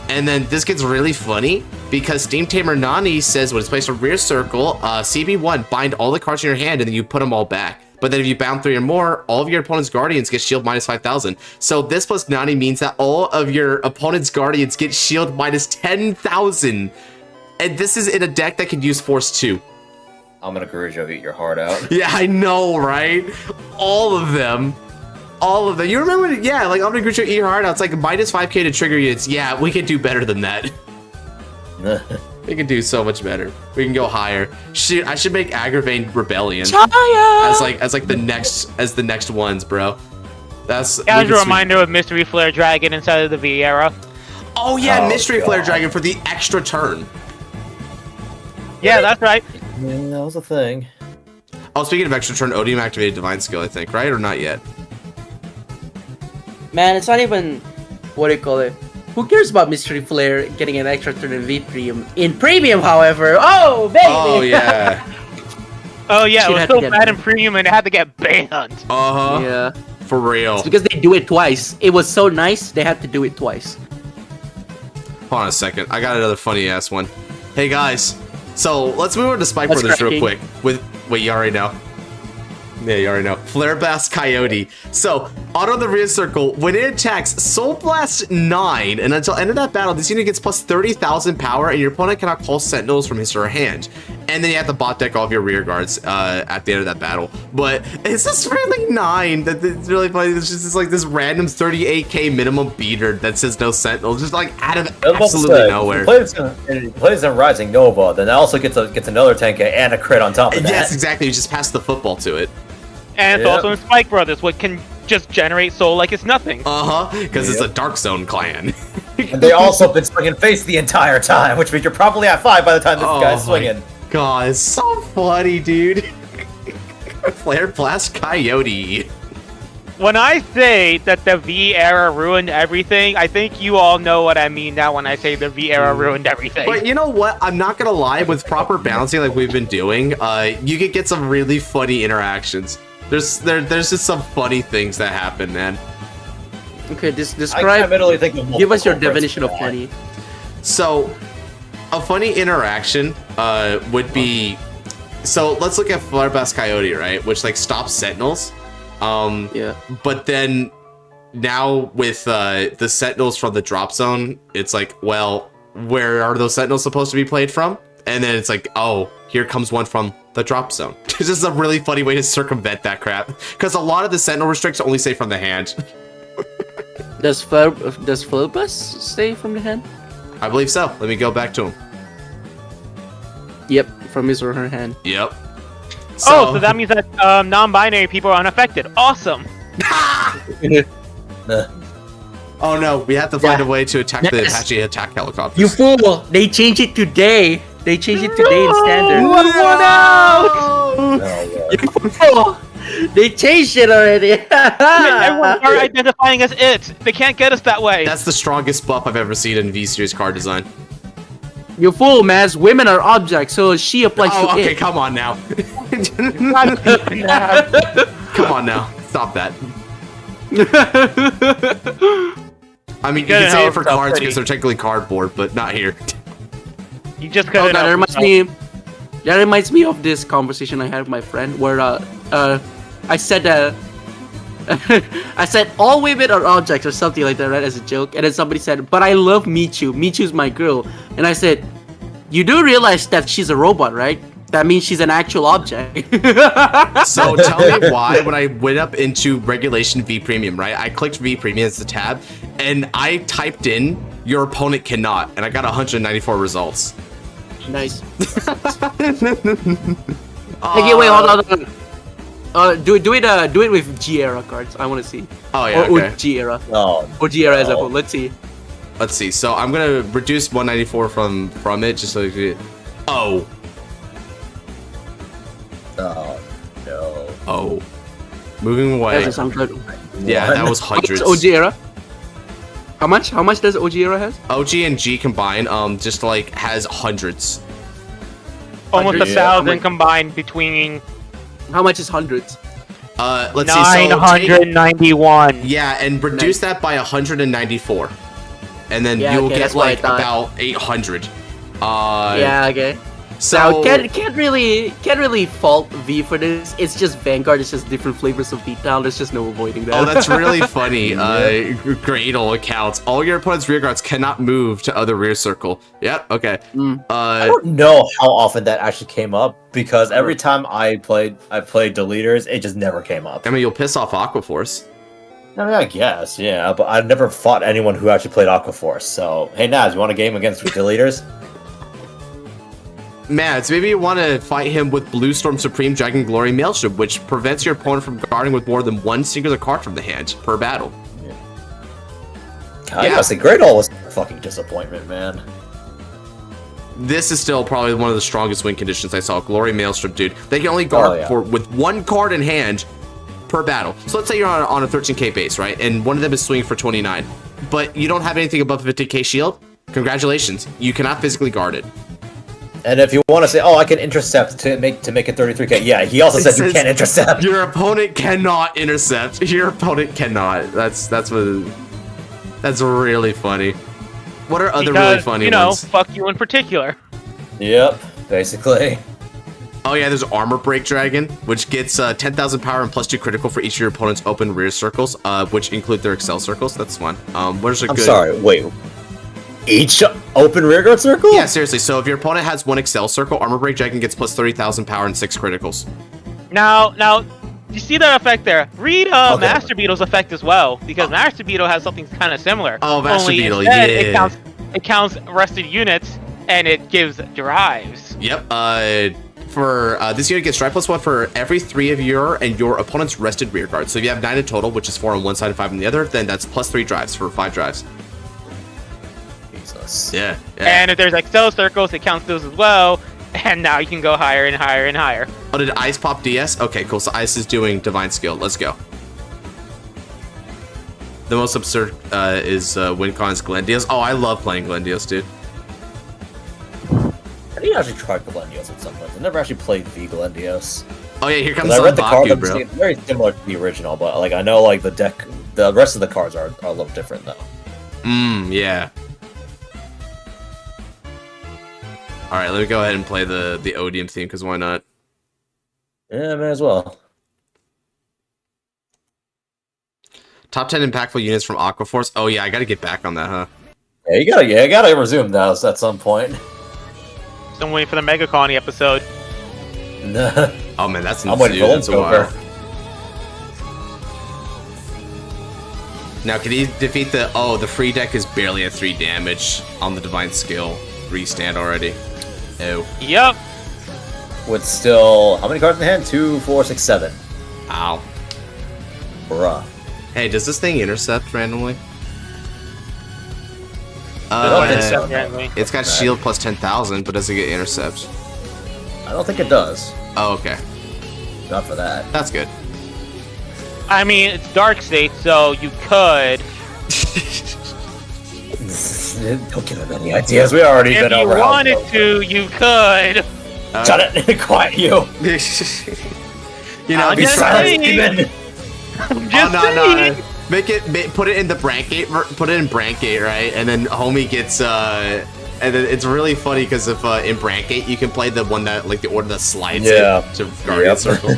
[SPEAKER 1] And then this gets really funny because Steam Tamer Nani says when it's placed in rear circle, CB1, bind all the cards in your hand and then you put them all back. But then if you bound 3 or more, all of your opponent's guardians get shield minus 5,000. So this plus Nani means that all of your opponent's guardians get shield minus 10,000. And this is in a deck that can use Force 2.
[SPEAKER 9] I'm gonna Yugioh eat your heart out.
[SPEAKER 1] Yeah, I know, right? All of them. You remember? Yeah, like I'm gonna Yugioh eat your heart out. It's like minus 5k to trigger units. Yeah, we can do better than that. We can do so much better. We can go higher. Shoot, I should make Aggravated Rebellion as like the next ones, bro. That's
[SPEAKER 7] as a reminder of Mystery Flare Dragon inside of the V era.
[SPEAKER 1] Oh yeah, Mystery Flare Dragon for the extra turn.
[SPEAKER 7] Yeah, that's right.
[SPEAKER 9] Yeah, that was a thing.
[SPEAKER 1] Oh, speaking of extra turn, Odium activated Divine Skill, I think, right? Or not yet?
[SPEAKER 11] Man, it's not even what do you call it? Who cares about Mystery Flare getting an extra turn in V Premium? In Premium, however, oh baby!
[SPEAKER 1] Oh yeah.
[SPEAKER 7] Oh yeah, it was so bad in Premium and it had to get banned.
[SPEAKER 1] Uh-huh.
[SPEAKER 11] Yeah.
[SPEAKER 1] For real.
[SPEAKER 11] It's because they do it twice. It was so nice, they had to do it twice.
[SPEAKER 1] Hold on a second. I got another funny ass one. Hey guys. So let's move over to Spike
[SPEAKER 11] What's
[SPEAKER 1] Brothers real
[SPEAKER 11] cracking?
[SPEAKER 1] quick. Wait, you already know. Yeah, you already know. Flare Blast Coyote. So, auto the rear circle. When it attacks, Soul Blast 9, and until end of that battle, this unit gets plus 30,000 power, and your opponent cannot call Sentinels from his or her hand. And then you have to bot deck all of your rear guards at the end of that battle. But it's just really 9. It's really funny. It's just like this random 38k minimum beater that says no Sentinels, just like out of absolutely nowhere.
[SPEAKER 9] He plays in Rising Nova, then also gets another 10k and a crit on top of that.
[SPEAKER 1] Yes, exactly. You just pass the football to it.
[SPEAKER 7] And it's also in Spike Brothers, what can just generate soul like it's nothing.
[SPEAKER 1] Because it's a Dark Zone clan.
[SPEAKER 9] And they also been swinging face the entire time, which means you're probably at 5 by the time this guy's swinging.
[SPEAKER 1] God, it's so funny, dude. Flare Blast Coyote.
[SPEAKER 7] When I say that the V era ruined everything, I think you all know what I mean now when I say the V era ruined everything.
[SPEAKER 1] But you know what? I'm not gonna lie. With proper balancing like we've been doing, you could get some really funny interactions. There's just some funny things that happen, man.
[SPEAKER 11] Okay, describe. Give us your definition of funny.
[SPEAKER 1] So, a funny interaction would be. So let's look at Flare Blast Coyote, right? Which like stops Sentinels.
[SPEAKER 11] Yeah.
[SPEAKER 1] But then now with the Sentinels from the drop zone, it's like, well, where are those Sentinels supposed to be played from? And then it's like, oh, here comes one from the drop zone. This is a really funny way to circumvent that crap. Because a lot of the Sentinel restricts only say from the hand.
[SPEAKER 11] Does Flare Blast stay from the hand?
[SPEAKER 1] I believe so. Let me go back to him.
[SPEAKER 11] Yep, from his or her hand.
[SPEAKER 1] Yep.
[SPEAKER 7] So that means that non-binary people are unaffected. Awesome.
[SPEAKER 1] Oh no, we have to find a way to attack the Apache attack helicopters.
[SPEAKER 11] You fool! They changed it today. They changed it today in standard. You fool! They changed it already.
[SPEAKER 7] Everyone are identifying as it. They can't get us that way.
[SPEAKER 1] That's the strongest buff I've ever seen in V-Series card design.
[SPEAKER 11] You fool, Maz. Women are objects, so she applies to
[SPEAKER 1] okay,
[SPEAKER 11] it.
[SPEAKER 1] come on now. Come on now. Stop that. I mean, you can say it for cards because they're technically cardboard, but not here.
[SPEAKER 7] You just got
[SPEAKER 11] that reminds me of this conversation I had with my friend where I said I said all women are objects or something like that, right, as a joke, and then somebody said, but I love Michu. Michu's my girl. And I said, you do realize that she's a robot, right? That means she's an actual object.
[SPEAKER 1] So tell me why when I went up into Regulation V Premium, right? I clicked V Premium as the tab, and I typed in, your opponent cannot, and I got 194 results.
[SPEAKER 11] Nice. Okay, wait, hold on. Do it with G era cards. I want to see.
[SPEAKER 1] Oh yeah.
[SPEAKER 11] Or
[SPEAKER 1] Okay.
[SPEAKER 11] G era.
[SPEAKER 4] Oh,
[SPEAKER 11] Or G era as a whole. Let's see.
[SPEAKER 1] Let's see. So I'm gonna reduce 194 from it just so you get. Oh.
[SPEAKER 4] Oh no.
[SPEAKER 1] Oh. Moving away.
[SPEAKER 11] That's sound good.
[SPEAKER 1] Yeah, that was hundreds.
[SPEAKER 11] OG era. How much? How much does OG era has?
[SPEAKER 1] OG and G combined, just like has hundreds.
[SPEAKER 7] Almost
[SPEAKER 11] 100,
[SPEAKER 7] 1,000 combined between.
[SPEAKER 11] How much is hundreds?
[SPEAKER 1] Let's see. So
[SPEAKER 7] 991.
[SPEAKER 1] yeah, and reduce that by 194, and then
[SPEAKER 11] Yeah,
[SPEAKER 1] you'll
[SPEAKER 11] okay,
[SPEAKER 1] get
[SPEAKER 11] that's what I
[SPEAKER 1] like
[SPEAKER 11] thought.
[SPEAKER 1] about 800.
[SPEAKER 11] Yeah, okay.
[SPEAKER 1] So
[SPEAKER 11] Now, can't really fault V for this. It's just Vanguard. It's just different flavors of beatdown. There's just no avoiding that.
[SPEAKER 1] Oh, that's really funny. Gradle accounts. All your opponent's rear guards cannot move to other rear circle. Yep. Okay.
[SPEAKER 4] I don't know how often that actually came up because every time I played deleters, it just never came up.
[SPEAKER 1] I mean, you'll piss off Aquaforce.
[SPEAKER 4] I mean, I guess, yeah, but I've never fought anyone who actually played Aquaforce. So, hey, Naz, you want a game against deleters?
[SPEAKER 1] Mads, maybe you want to fight him with Blue Storm Supreme Dragon Glory Maelstrom, which prevents your opponent from guarding with more than one singular card from the hand per battle.
[SPEAKER 4] I gotta say, Great All was a fucking disappointment, man.
[SPEAKER 1] This is still probably one of the strongest win conditions I saw. Glory Maelstrom, dude. They can only guard with one card in hand per battle. So let's say you're on a 13k base, right? And one of them is swinging for 29. But you don't have anything above 50k shield? Congratulations. You cannot physically guard it.
[SPEAKER 4] And if you want to say, oh, I can intercept to make it 33k, yeah, he also said you can't intercept.
[SPEAKER 1] Your opponent cannot intercept. Your opponent cannot. That's really funny. What are other really funny ones?
[SPEAKER 7] Fuck you in particular.
[SPEAKER 4] Yep, basically.
[SPEAKER 1] Oh yeah, there's Armor Break Dragon, which gets 10,000 power and +2 critical for each of your opponent's open rear circles, which include their Excel circles. That's fun. Where's a good?
[SPEAKER 4] I'm sorry, wait. Each open rearguard circle?
[SPEAKER 1] Yeah, seriously. So if your opponent has one Excel circle, Armor Break Dragon gets plus 30,000 power and 6 criticals.
[SPEAKER 7] Now, you see that effect there? Read Master Beetle's effect as well, because Master Beetle has something kind of similar.
[SPEAKER 1] Oh, Master
[SPEAKER 7] Only
[SPEAKER 1] Beetle,
[SPEAKER 7] instead,
[SPEAKER 1] yeah.
[SPEAKER 7] It counts rested units, and it gives drives.
[SPEAKER 1] Yep. For this unit gets drive +1 for every 3 of your and your opponent's rested rear guards. So if you have 9 in total, which is 4 on one side and 5 on the other, then that's +3 drives for 5 drives. Yeah,
[SPEAKER 7] And if there's Excel circles, it counts those as well. And now you can go higher and higher and higher.
[SPEAKER 1] Oh, did Ice pop DS? Okay, cool. So Ice is doing Divine Skill. Let's go. The most absurd is WinCon's Glendios. Oh, I love playing Glendios, dude.
[SPEAKER 4] I need to actually try Glendios at some point. I've never actually played the Glendios.
[SPEAKER 1] Oh yeah, here comes
[SPEAKER 4] I read the card.
[SPEAKER 1] Baku, bro.
[SPEAKER 4] It's very similar to the original, but like I know like the rest of the cards are a little different though.
[SPEAKER 1] Yeah. All right, let me go ahead and play the Odium theme, because why not?
[SPEAKER 4] Yeah, may as well.
[SPEAKER 1] Top 10 impactful units from Aquaforce. Oh yeah, I gotta get back on that, huh?
[SPEAKER 4] Yeah, you gotta resume those at some point.
[SPEAKER 7] So I'm waiting for the Mega Colony episode.
[SPEAKER 1] Oh man, that's
[SPEAKER 4] I'm waiting for
[SPEAKER 1] that's a while.
[SPEAKER 4] October.
[SPEAKER 1] Now, can he defeat the... Oh, the free deck is barely at 3 damage on the Divine Skill restand already. Oh.
[SPEAKER 7] Yep.
[SPEAKER 4] With still... How many cards in the hand? 2, 4, 6, 7.
[SPEAKER 1] Ow.
[SPEAKER 4] Bruh.
[SPEAKER 1] Hey, does this thing intercept randomly? It's got shield plus 10,000, but does it get intercept?
[SPEAKER 4] I don't think it does.
[SPEAKER 1] Oh, okay.
[SPEAKER 4] Not for that.
[SPEAKER 1] That's good.
[SPEAKER 7] I mean, it's Dark State, so you could.
[SPEAKER 4] Don't give him any ideas. We already been over.
[SPEAKER 7] If you wanted to, you could.
[SPEAKER 4] Shut it! Quiet you.
[SPEAKER 1] You know,
[SPEAKER 7] I'm just saying.
[SPEAKER 1] No. Put it in the Brankgate. Put it in Brankgate, right? And then homie gets and then it's really funny because if in Brankgate you can play the one that like the order that slides in to Guardian Circle.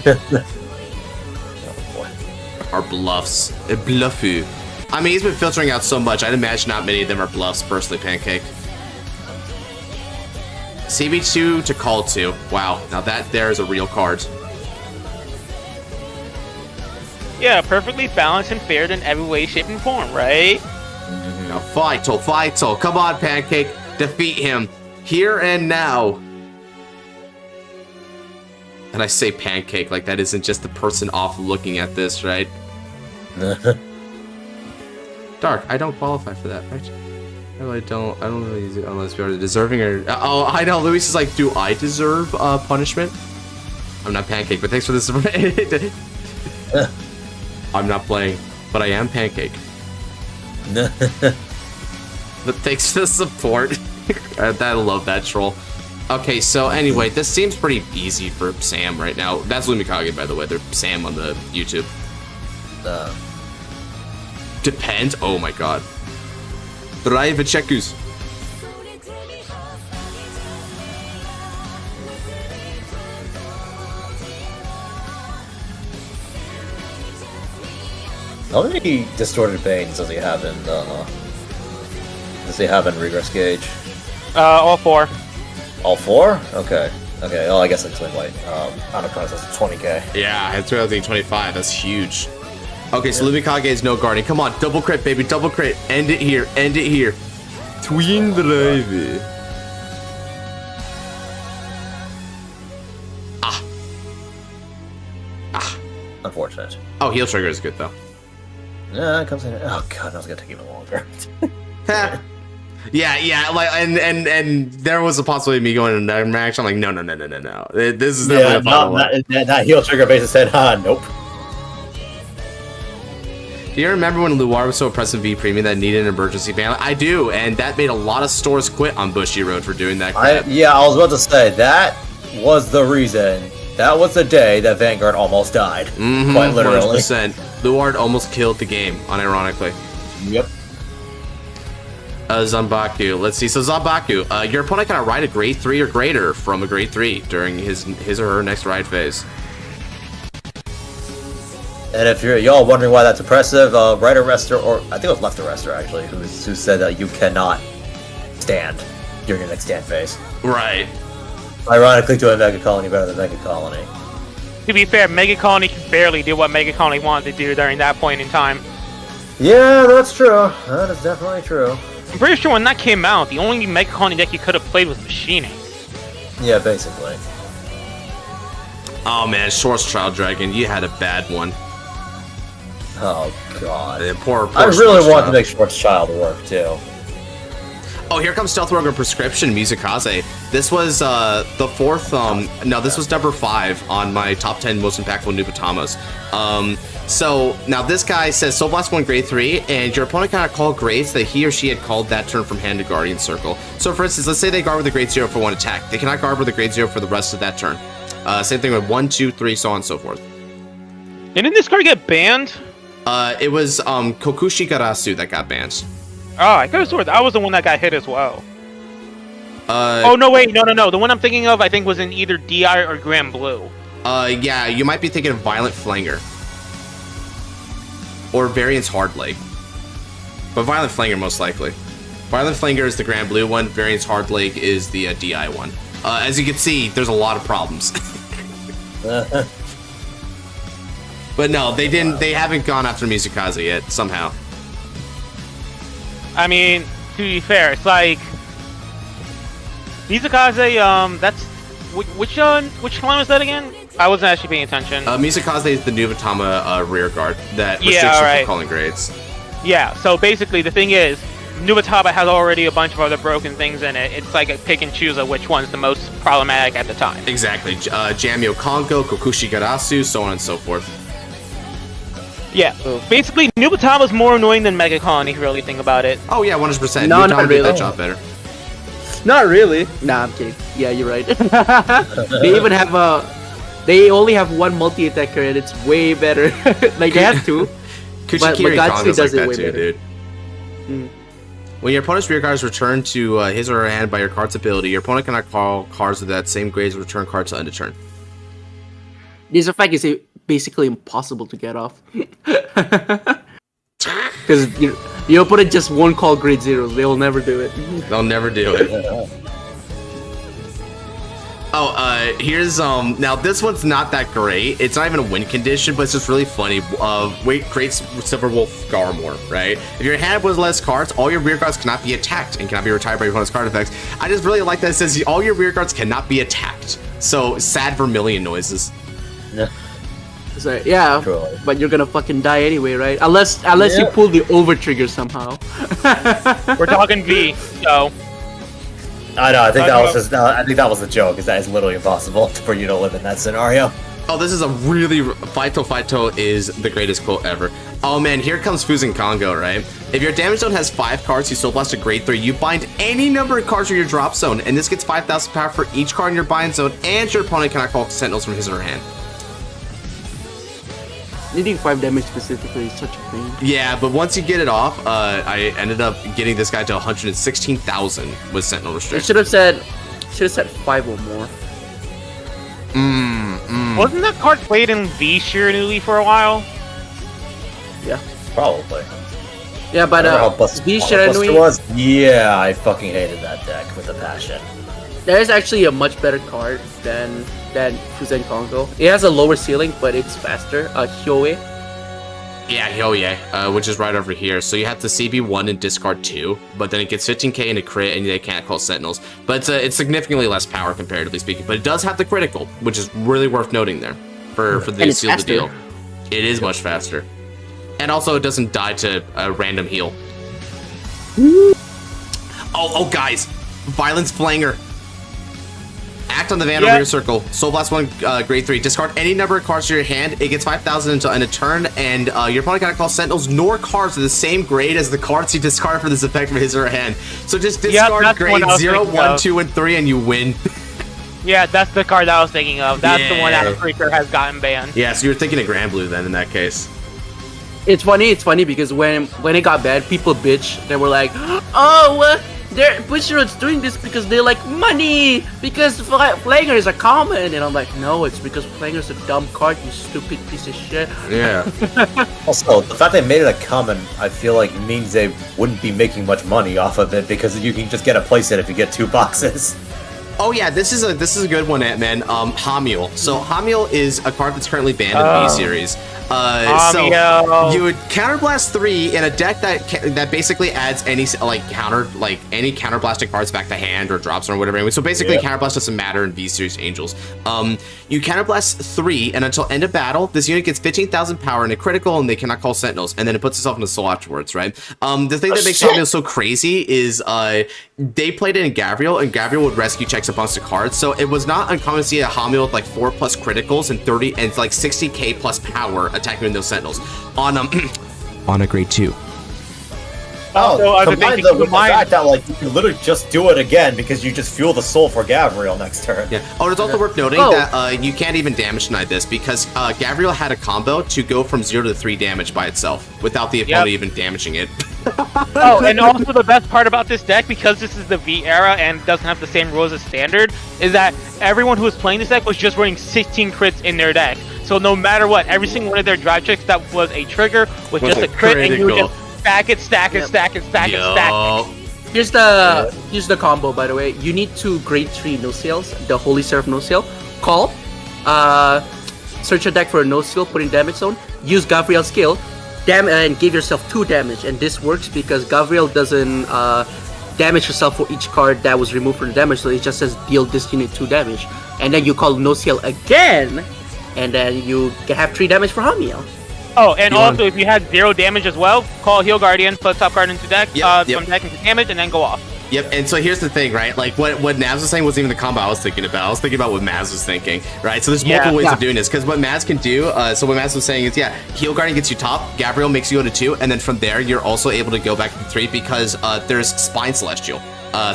[SPEAKER 1] Our bluffs. Bluffu. I mean, he's been filtering out so much. I'd imagine not many of them are bluffs, personally, Pancake. CB2 to call 2. Wow. Now that there is a real card.
[SPEAKER 7] Yeah, perfectly balanced and fair in every way, shape, and form, right?
[SPEAKER 1] Now, Fightle. Come on, Pancake. Defeat him. Here and now. And I say pancake like that isn't just the person off looking at this, right? Dark, I don't qualify for that, right? No, I don't really use it unless we are deserving or... Oh, I know, Luis is like, do I deserve punishment? I'm not pancake, but thanks for this. I'm not playing, but I am pancake. But thanks for the support. I love that troll. Okay, so anyway, this seems pretty easy for Sam right now. That's Lumikage, by the way. They're Sam on the YouTube. Depends? Oh my god. Drive checkus.
[SPEAKER 9] How many distorted pains does he have in Regress Gauge?
[SPEAKER 7] All 4.
[SPEAKER 9] All 4? Okay. Okay, oh I guess it's Twin White. Anacross has 20k.
[SPEAKER 1] Yeah, it's 2025, that's huge. Okay, so Lumikage is no guarding. Come on, double crit, baby, double crit. End it here, end it here. Twin Drive.
[SPEAKER 9] Unfortunate.
[SPEAKER 1] Oh, heal trigger is good though.
[SPEAKER 9] Yeah, it comes in. Oh god, that was gonna take even longer.
[SPEAKER 1] Yeah, like and there was a possibility of me going into that match. I'm like, no. This is definitely a final one.
[SPEAKER 9] That heal trigger basically said, nope.
[SPEAKER 1] Do you remember when Luar was so oppressive V Premium that needed an emergency ban? I do, and that made a lot of stores quit on Bushy Road for doing that crap.
[SPEAKER 9] Yeah, I was about to say, that was the reason. That was the day that Vanguard almost died. Quite literally.
[SPEAKER 1] 100%. Luard almost killed the game, unironically.
[SPEAKER 9] Yep.
[SPEAKER 1] Zambaku. Let's see. So Zambaku, your opponent can ride a grade 3 or greater from a grade 3 during his or her next ride phase.
[SPEAKER 9] And if y'all wondering why that's oppressive, right arrestor, or I think it was left arrestor actually, who said that you cannot stand during your next stand phase.
[SPEAKER 1] Right.
[SPEAKER 9] Ironically, doing Mega Colony better than Mega Colony.
[SPEAKER 7] To be fair, Mega Colony barely did what Mega Colony wanted to do during that point in time.
[SPEAKER 9] Yeah, that's true. That is definitely true.
[SPEAKER 7] I'm pretty sure when that came out, the only Mega Colony deck you could have played was Machining.
[SPEAKER 9] Yeah, basically.
[SPEAKER 1] Oh man, Short's Trial Dragon, you had a bad one.
[SPEAKER 9] Oh god.
[SPEAKER 1] Poor
[SPEAKER 9] I really want to make Schwartz Child work too.
[SPEAKER 1] Oh, here comes Stealth Rogue Prescription Mizukase. This was the 4th, no, this was number 5 on my top 10 most impactful Nubatamas. So now this guy says Soul Blast 1 grade 3, and your opponent cannot call grades that he or she had called that turn from hand to Guardian Circle. So for instance, let's say they guard with a grade 0 for 1 attack. They cannot guard with a grade 0 for the rest of that turn. Same thing with 1, 2, 3, so on and so forth.
[SPEAKER 7] Didn't this card get banned?
[SPEAKER 1] It was Kokushi Garasu that got banned.
[SPEAKER 7] Oh, I could have sworn that was the one that got hit as well. Oh no, wait, no. The one I'm thinking of, I think, was in either DI or Grand Blue.
[SPEAKER 1] Yeah, you might be thinking of Violent Flanger. Or Variance Hard Leg. But Violent Flanger, most likely. Violent Flanger is the Grand Blue one, Variance Hard Leg is the DI one. As you can see, there's a lot of problems. But no, they haven't gone after Mizukasa yet, somehow.
[SPEAKER 7] I mean, to be fair, it's like Mizukasa, that's which line was that again? I wasn't actually paying attention.
[SPEAKER 1] Mizukasa is the Nubatama rear guard that restricts you from calling grades. Yeah,
[SPEAKER 7] so basically the thing is, Nubatama has already a bunch of other broken things in it. It's like a pick and choose of which one's the most problematic at the time.
[SPEAKER 1] Exactly. Jamio Kongo, Kokushi Garasu, so on and so forth.
[SPEAKER 7] Yeah, basically Nubatama's more annoying than Mega Colony if you really think about it.
[SPEAKER 1] Oh yeah, 100%.
[SPEAKER 11] No, not really.
[SPEAKER 1] Did that job better.
[SPEAKER 11] Not really. Nah, I'm kidding. Yeah, you're right. They even have they only have one multi-attacker and it's way better. Like, they have two.
[SPEAKER 1] Kuchikiri Kongo's like that too,
[SPEAKER 11] better.
[SPEAKER 1] dude. When your opponent's rear guard is returned to his or her hand by your card's ability, your opponent cannot call cards with that same grade as return card to end a turn.
[SPEAKER 11] This effect is basically impossible to get off. Because your opponent just won't call grade zeros. They will never do it.
[SPEAKER 1] They'll never do it. Here's now this one's not that great. It's not even a win condition, but it's just really funny. Wait creates Silver Wolf Garmor, right? If your hand was less cards, all your rear guards cannot be attacked and cannot be retired by your opponent's card effects. I just really like that it says all your rear guards cannot be attacked. So sad vermilion noises.
[SPEAKER 4] Yeah.
[SPEAKER 11] So, yeah,
[SPEAKER 4] Truly.
[SPEAKER 11] but you're gonna fucking die anyway, right? Unless you pull the over trigger somehow.
[SPEAKER 7] We're talking V, so.
[SPEAKER 4] I know. I think that was the joke. Is that it's literally impossible for you to live in that scenario.
[SPEAKER 1] Oh, this is a really Fighto is the greatest quote ever. Oh man, here comes Fuzen Congo, right? If your damage zone has 5 cards, you Soul Blast a grade 3. You bind any number of cards from your drop zone, and this gets 5,000 power for each card in your bind zone, and your opponent cannot call Sentinels from his or her hand.
[SPEAKER 11] Needing 5 damage specifically is such a thing.
[SPEAKER 1] Yeah, but once you get it off, I ended up getting this guy to 116,000 with Sentinel
[SPEAKER 11] I
[SPEAKER 1] Restrict.
[SPEAKER 11] should have said 5 or more.
[SPEAKER 7] Wasn't that card played in V Shiranui for a while?
[SPEAKER 11] Yeah.
[SPEAKER 4] Probably.
[SPEAKER 11] Yeah, but V Shiranui
[SPEAKER 4] was. Yeah, I fucking hated that deck with a passion.
[SPEAKER 11] There is actually a much better card than Fuzen Congo. It has a lower ceiling, but it's faster. Hyoe.
[SPEAKER 1] Yeah, Hyoe, which is right over here. So you have to CB1 and discard 2, but then it gets 15k in a crit, and they can't call Sentinels. But it's significantly less power, comparatively speaking. But it does have the critical, which is really worth noting there for the seal the deal. It is much faster. And also, it doesn't die to a random heal. Oh, guys. Violence Flanger. Act on the Vandal rear circle. Soul Blast 1, grade 3. Discard any number of cards to your hand. It gets 5,000 until end of turn, and your opponent cannot call Sentinels nor cards with the same grade as the cards you discard for this effect from his or her hand. So just discard grade 0, 1, 2, and 3, and you win.
[SPEAKER 7] Yeah, that's the card that I was thinking of. That's the one that Freaker has gotten banned.
[SPEAKER 1] Yeah, so you're thinking of Grand Blue then in that case.
[SPEAKER 11] It's funny because when it got bad, people bitch. They were like, oh, Bushiroad's doing this because they like money, because Flangers are common, and I'm like, no, it's because Flanger's a dumb card, you stupid piece of shit.
[SPEAKER 1] Yeah.
[SPEAKER 4] Also, the fact they made it a common, I feel like means they wouldn't be making much money off of it, because you can just get a playset if you get 2 boxes.
[SPEAKER 1] Oh yeah, this is a good one, Ant-Man. Hamiel. So Hamiel is a card that's currently banned in V-Series. So you would counterblast 3 in a deck that basically adds any any counterblasted cards back to hand or drops or whatever. Anyway, so basically counterblast doesn't matter in V-Series Angels. You counterblast 3, and until end of battle, this unit gets 15,000 power and a critical, and they cannot call Sentinels, and then it puts itself in the soul afterwards, right? The thing that makes Hamiel so crazy is they played it in Gavriel, and Gavriel would rescue checks a bunch of cards, so it was not uncommon to see a Hamiel with like 4+ criticals and 30 and like 60k plus power attacking with those Sentinels on a grade 2.
[SPEAKER 4] Oh, combined with the fact that like you can literally just do it again because you just fuel the soul for Gavriel next turn.
[SPEAKER 1] Yeah. Oh, it's also worth noting that you can't even damage deny this because Gavriel had a combo to go from 0 to 3 damage by itself without the opponent even damaging it.
[SPEAKER 7] Oh, and also the best part about this deck, because this is the V era and doesn't have the same rules as Standard, is that everyone who was playing this deck was just running 16 crits in their deck. So no matter what, every single one of their drive checks that was a trigger was just a crit, and you would just stack it.
[SPEAKER 11] Here's the combo, by the way. You need 2 grade 3 no-seals, the Holy Seraph no-seal. Call, search your deck for a no-seal, put in damage zone, use Gavriel's skill, and give yourself 2 damage. And this works because Gavriel doesn't damage herself for each card that was removed from the damage, so it just says deal this unit 2 damage. And then you call no-seal again, and then you can have 3 damage for Hamiel.
[SPEAKER 7] Oh, and also if you had 0 damage as well, call Heal Guardian, put top card into deck, from deck into damage, and then go off.
[SPEAKER 1] Yep, and so here's the thing, right? Like, what Naz was saying wasn't even the combo I was thinking about. I was thinking about what Maz was thinking, right? So there's multiple ways of doing this, because what Maz can do, so what Maz was saying is, Heal Guardian gets you top, Gavriel makes you go to 2, and then from there, you're also able to go back to 3, because there's Spine Celestial.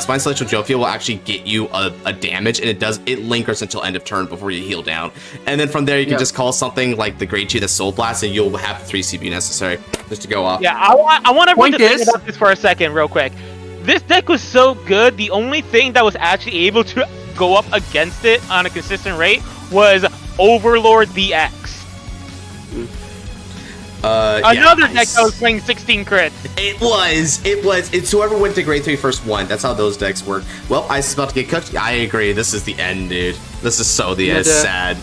[SPEAKER 1] Spine Celestial Jophia will actually get you a damage, and it lingers until end of turn before you heal down. And then from there, you can just call something like the grade 2, the Soul Blast, and you'll have 3 CB necessary just to go off.
[SPEAKER 7] Yeah, I want everyone to think about this for a second real quick. This deck was so good, the only thing that was actually able to go up against it on a consistent rate was Overlord DX. Another
[SPEAKER 1] yeah,
[SPEAKER 7] deck that was playing 16 crits.
[SPEAKER 1] It was. It's whoever went to grade 3 first won. That's how those decks work. Well, Ice is about to get cooked. I agree. This is the end, dude. This is so the end. It's sad.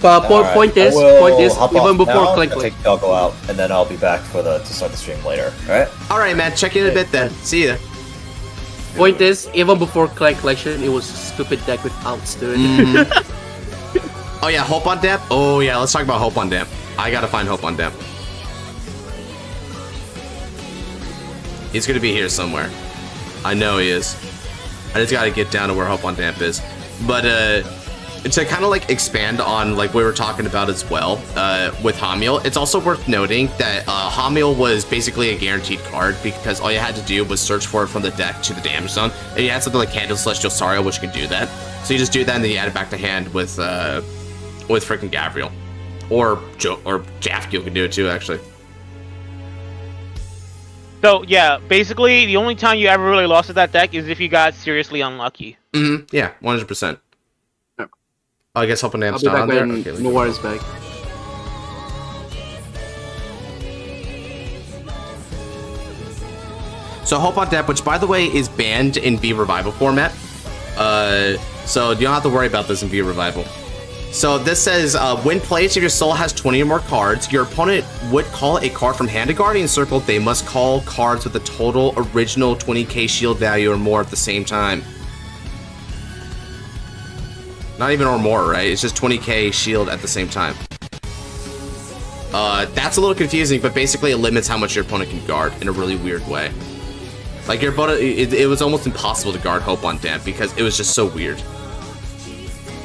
[SPEAKER 11] Point is, even before click.
[SPEAKER 4] I'll go out, and then I'll be back to start the stream later.
[SPEAKER 1] All right, man. Check in a bit then. See ya.
[SPEAKER 11] Point is, even before client collection, it was a stupid deck with outs to it.
[SPEAKER 1] Oh yeah, Hope on Damp. Oh yeah, let's talk about Hope on Damp. I gotta find Hope on Damp. He's gonna be here somewhere. I know he is. I just gotta get down to where Hope on Damp is. But to kind of like expand on like we were talking about as well with Hamiel, it's also worth noting that Hamiel was basically a guaranteed card because all you had to do was search for it from the deck to the damage zone, and you had something like Candle Celestial Sario which can do that. So you just do that and then you add it back to hand with freaking Gavriel, or Jafkiel can do it too actually.
[SPEAKER 7] So yeah, basically the only time you ever really lost to that deck is if you got seriously unlucky.
[SPEAKER 1] Yeah, 100%. I guess Hope on Damp's
[SPEAKER 11] I'll be
[SPEAKER 1] not
[SPEAKER 11] back
[SPEAKER 1] on
[SPEAKER 11] when
[SPEAKER 1] there. Okay,
[SPEAKER 11] Noir is back.
[SPEAKER 1] So Hope on Damp, which by the way is banned in V Revival format. So you don't have to worry about this in V Revival. So this says, when played, if your soul has 20 or more cards, your opponent would call a card from hand to Guardian Circle. They must call cards with a total original 20k shield value or more at the same time. Not even or more, right? It's just 20k shield at the same time. That's a little confusing, but basically it limits how much your opponent can guard in a really weird way. Like your opponent, it was almost impossible to guard Hope on Damp because it was just so weird.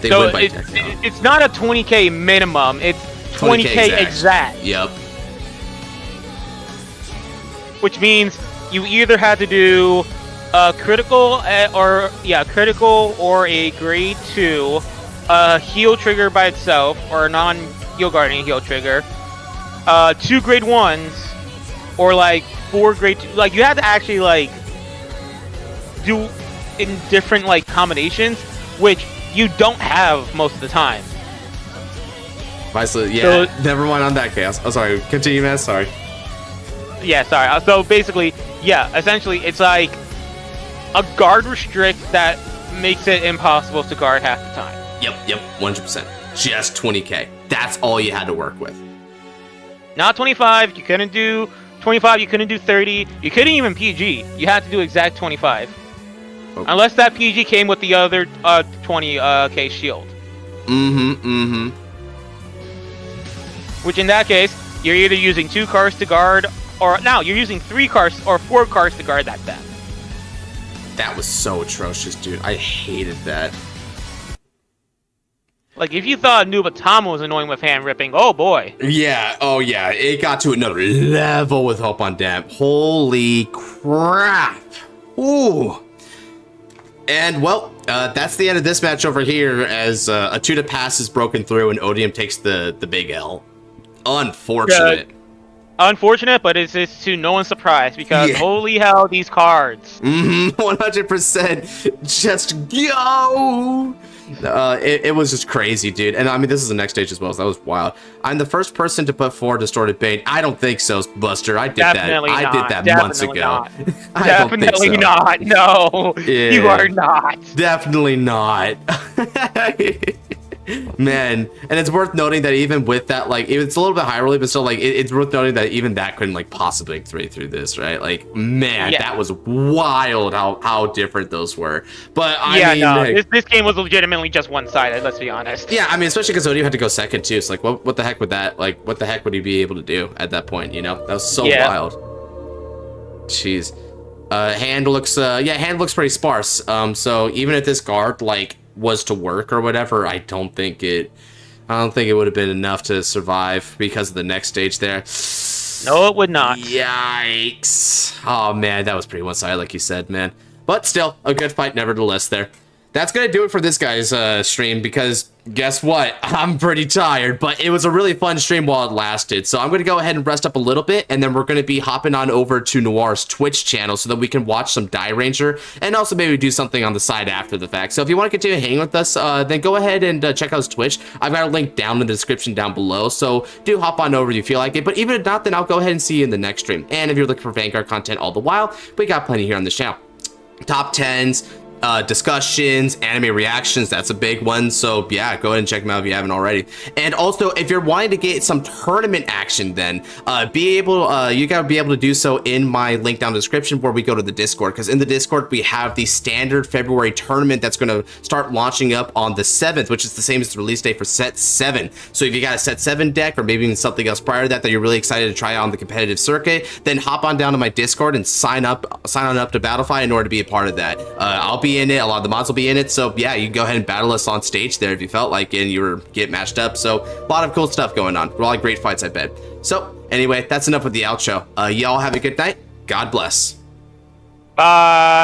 [SPEAKER 1] They
[SPEAKER 7] So
[SPEAKER 1] win by
[SPEAKER 7] it's not a 20k minimum, it's 20k exact.
[SPEAKER 1] Yep.
[SPEAKER 7] Which means you either had to do a critical or a grade 2 heal trigger by itself, or a non-heal guardian heal trigger, 2 grade 1s, or like 4 grade 2. Like you had to actually like do in different like combinations, which you don't have most of the time.
[SPEAKER 1] Yeah, never mind on that case. Oh, sorry. Continue, man. Sorry.
[SPEAKER 7] Yeah, sorry. So basically, yeah, essentially, it's like a guard restrict that makes it impossible to guard half the time.
[SPEAKER 1] Yep, 100%. Just 20k. That's all you had to work with.
[SPEAKER 7] Not 25. You couldn't do 25. You couldn't do 30. You couldn't even PG. You had to do exact 25. Okay. Unless that PG came with the other 20k shield. Which in that case, you're either using 2 cards to guard, or now you're using 3 cards or 4 cards to guard that deck.
[SPEAKER 1] That was so atrocious, dude. I hated that.
[SPEAKER 7] Like, if you thought Nubatama was annoying with hand ripping, oh boy.
[SPEAKER 1] Yeah, oh yeah. It got to another level with Hope on Damp. Holy crap. Ooh. And, well, that's the end of this match over here, as a 2 to pass is broken through and Odium takes the big L. Unfortunate.
[SPEAKER 7] Unfortunate, but it's to no one's surprise, because holy hell, these cards.
[SPEAKER 1] 100%. Just go! It was just crazy, dude. And I mean, this is the next stage as well, so that was wild. I'm the first person to put forward Distorted Bane. I don't think so, Buster. I did
[SPEAKER 7] Definitely
[SPEAKER 1] that.
[SPEAKER 7] not.
[SPEAKER 1] I did that
[SPEAKER 7] Definitely
[SPEAKER 1] months ago.
[SPEAKER 7] Not.
[SPEAKER 1] I
[SPEAKER 7] Definitely
[SPEAKER 1] don't think so.
[SPEAKER 7] not. No,
[SPEAKER 1] Yeah.
[SPEAKER 7] you are not.
[SPEAKER 1] Definitely not. Man, and it's worth noting that even with that, like, it's a little bit high really, but still, like, it's worth noting that even that couldn't, like, possibly get through this, right? Like, man, that was wild how different those were. But, I mean...
[SPEAKER 7] this game was legitimately just one-sided, let's be honest.
[SPEAKER 1] Yeah, I mean, especially because Odio had to go second, too. It's like, what the heck would that, like, what the heck would he be able to do at that point, you know? That was so wild. Jeez. Hand looks pretty sparse. So even if this guard, like, was to work or whatever, I don't think it would have been enough to survive because of the next stage there.
[SPEAKER 7] No, it would not.
[SPEAKER 1] Yikes. Oh man, that was pretty one-sided like you said, man. But still, a good fight nevertheless there. that's gonna do it for this guy's stream, because guess what? I'm pretty tired, but it was a really fun stream while it lasted. So I'm gonna go ahead and rest up a little bit, and then we're gonna be hopping on over to Noir's Twitch channel so that we can watch some Die Ranger and also maybe do something on the side after the fact. So if you want to continue hanging with us, then go ahead and check out his Twitch. I've got a link down in the description down below, so do hop on over if you feel like it. But even if not, then I'll go ahead and see you in the next stream. And if you're looking for Vanguard content all the while, we got plenty here on this channel. Top 10s, discussions, anime reactions, that's a big one. So yeah, go ahead and check them out if you haven't already. And also, if you're wanting to get some tournament action, then you gotta be able to do so in my link down in the description where we go to the Discord, because in the Discord we have the standard February tournament that's going to start launching up on the 7th, which is the same as the release date for set 7. So if you got a set 7 deck, or maybe even something else prior to that you're really excited to try out on the competitive circuit, then hop on down to my Discord and sign on up to Battlefy in order to be a part of that. I'll be in it, a lot of the mods will be in it, so yeah, you can go ahead and battle us on stage there if you felt like it and you were get matched up. So a lot of cool stuff going on, a lot of great fights, I bet. So anyway, that's enough with the outro. Y'all have a good night. God bless.
[SPEAKER 7] Bye.